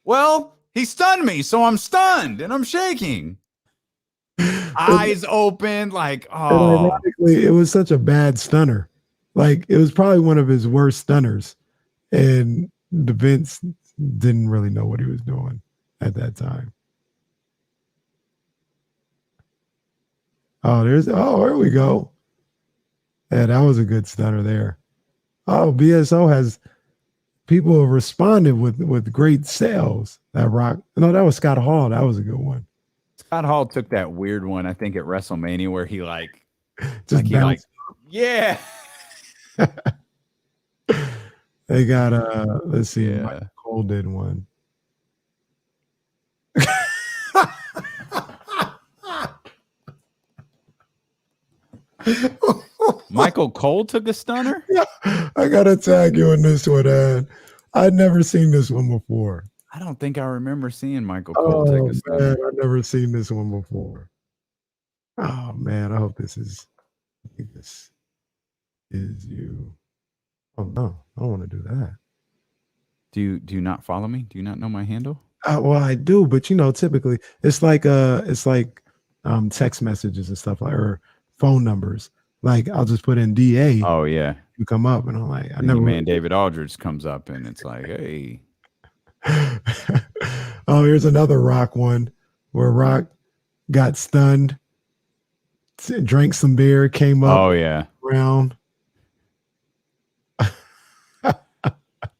well, he stunned me, so I'm stunned and I'm shaking. Eyes open, like, oh. Ironically, it was such a bad stunner. Like, it was probably one of his worst stunners. And the Vince didn't really know what he was doing at that time. Oh, here we go. Yeah, that was a good stunner there. Oh, BSO has people have responded with great sales. That Rock. No, that was Scott Hall. That was a good one. Scott Hall took that weird one, I think, at WrestleMania where he just yeah. They got let's see, Mike Cole did one. Michael Cole took a stunner? Yeah, I gotta tag you in this one, Ed. I'd never seen this one before. I don't think I remember seeing Michael Cole take a stunner. Man, I've never seen this one before. Oh man, I hope this is you. Oh no, I don't want to do that. Do you not follow me? Do you not know my handle? Well, I do, but typically it's like text messages and stuff like, or phone numbers. Like I'll just put in DA. Oh yeah, you come up, and I'm like, I never. Man, David Aldridge comes up, and it's like, hey. Oh, here's another Rock one where Rock got stunned, drank some beer, came up. Oh yeah, round.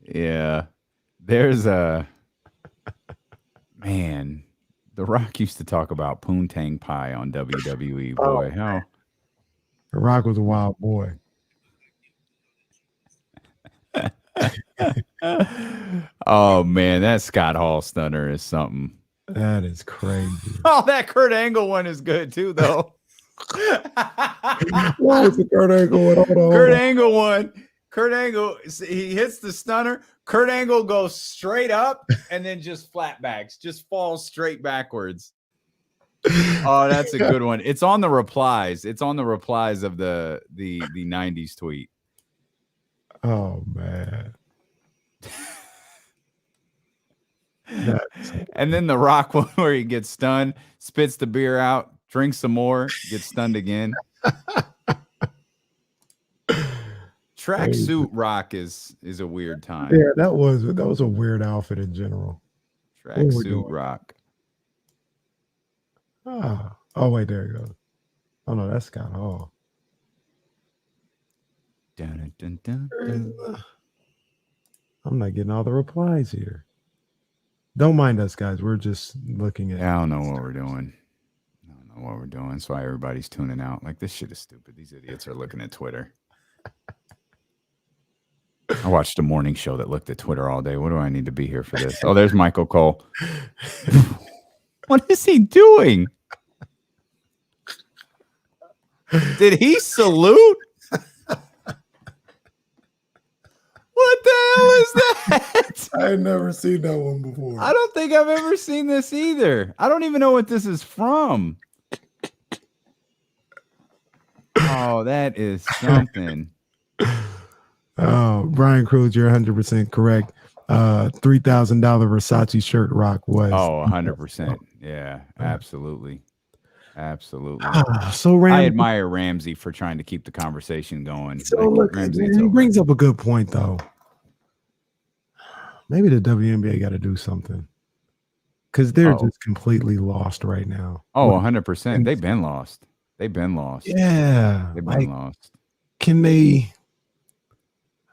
Yeah, there's a man. The Rock used to talk about poontang pie on WWE. Boy, how The Rock was a wild boy. Oh man, that Scott Hall stunner is something. That is crazy. Oh, that Kurt Angle one is good too, though. What was the Kurt Angle one? Hold on. Kurt Angle one. Kurt Angle, he hits the stunner. Kurt Angle goes straight up and then just flatbacks, just falls straight backwards. Oh, that's a good one. It's on the replies. It's on the replies of the 90s tweet. Oh man. And then the Rock one where he gets stunned, spits the beer out, drinks some more, gets stunned again. Tracksuit Rock is a weird time. Yeah, that was a weird outfit in general. Tracksuit Rock. Oh wait, there you go. Oh no, that's Scott Hall. Dun, dun, dun, dun. I'm not getting all the replies here. Don't mind us, guys. We're just looking at. I don't know what we're doing. I don't know what we're doing. That's why everybody's tuning out. Like, this shit is stupid. These idiots are looking at Twitter. I watched a morning show that looked at Twitter all day. What do I need to be here for this? Oh, there's Michael Cole. What is he doing? Did he salute? What the hell is that? I had never seen that one before. I don't think I've ever seen this either. I don't even know what this is from. Oh, that is something. Oh, Brian Cruz, you're 100% correct. $3,000 Versace shirt Rock was. Oh, 100%. Yeah, absolutely. Absolutely. So I admire Ramsey for trying to keep the conversation going. So look, he brings up a good point, though. Maybe the WNBA got to do something because they're just completely lost right now. Oh, 100%. They've been lost. They've been lost. Yeah. They've been lost. Can they?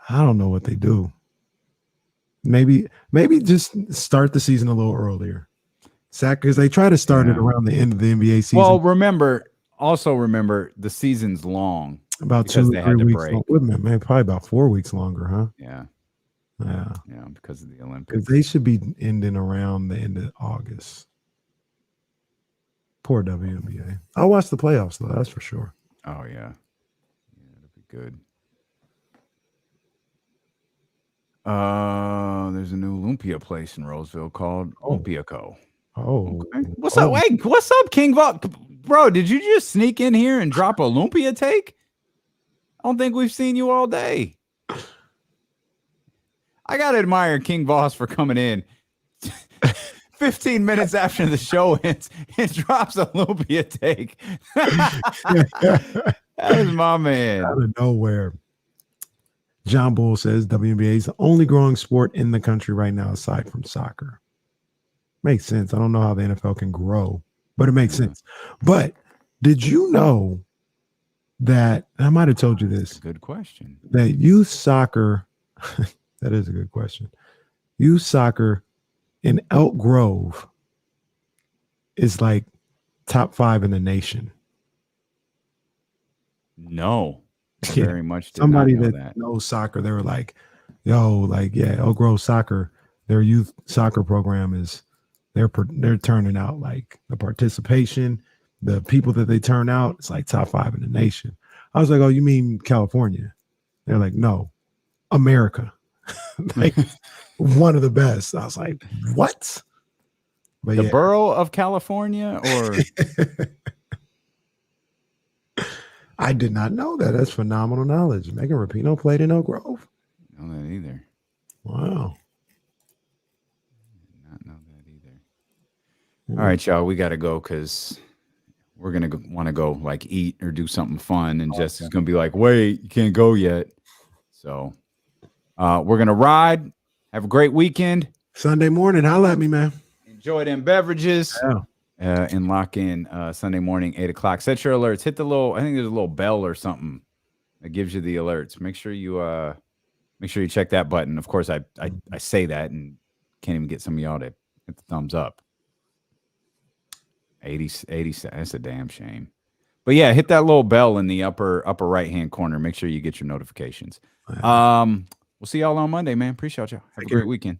I don't know what they do. Maybe just start the season a little earlier. Because they try to start it around the end of the NBA season. Well, remember the season's long. About 2 or 3 weeks. Maybe probably about 4 weeks longer, huh? Yeah. Yeah. Yeah, because of the Olympics. Because they should be ending around the end of August. Poor WNBA. I'll watch the playoffs, though. That's for sure. Oh, yeah. It'll be good. There's a new lumpia place in Roseville called Lumpia Co. Oh. Okay. What's up? Hey, what's up, King Vault? Bro, did you just sneak in here and drop a lumpia take? I don't think we've seen you all day. I got to admire King Voss for coming in 15 minutes after the show ends and drops a lumpia take. That is my man. Out of nowhere. John Bull says WNBA is the only growing sport in the country right now aside from soccer. Makes sense. I don't know how the NFL can grow, but it makes sense. But did you know that, I might have told you this. Good question. That youth soccer, that is a good question. Youth soccer in Elk Grove is like top 5 in the nation. No. Yeah. Very much. Somebody that knows soccer, they were like, Elk Grove soccer, their youth soccer program is, they're turning out like the participation, the people that they turn out, it's like top 5 in the nation. I was like, oh, you mean California? They're like, no, America. Like one of the best. I was like, what? But the borough of California, or I did not know that. That's phenomenal knowledge. Megan Rapinoe played in Oak Grove. I don't know that either. Wow. Not know that either. All right, y'all, we got to go because we're going to want to go like eat or do something fun. And Jesse's going to be like, wait, you can't go yet. So we're going to ride. Have a great weekend. Sunday morning. Holla at me, man. Enjoy them beverages. Yeah. And lock in Sunday morning, 8 o'clock. Set your alerts. Hit the little, I think there's a little bell or something that gives you the alerts. Make sure you check that button. Of course, I say that and can't even get some of y'all to hit the thumbs up. 80, that's a damn shame. But yeah, hit that little bell in the upper right-hand corner. Make sure you get your notifications. We'll see y'all on Monday, man. Appreciate y'all. Have a great weekend.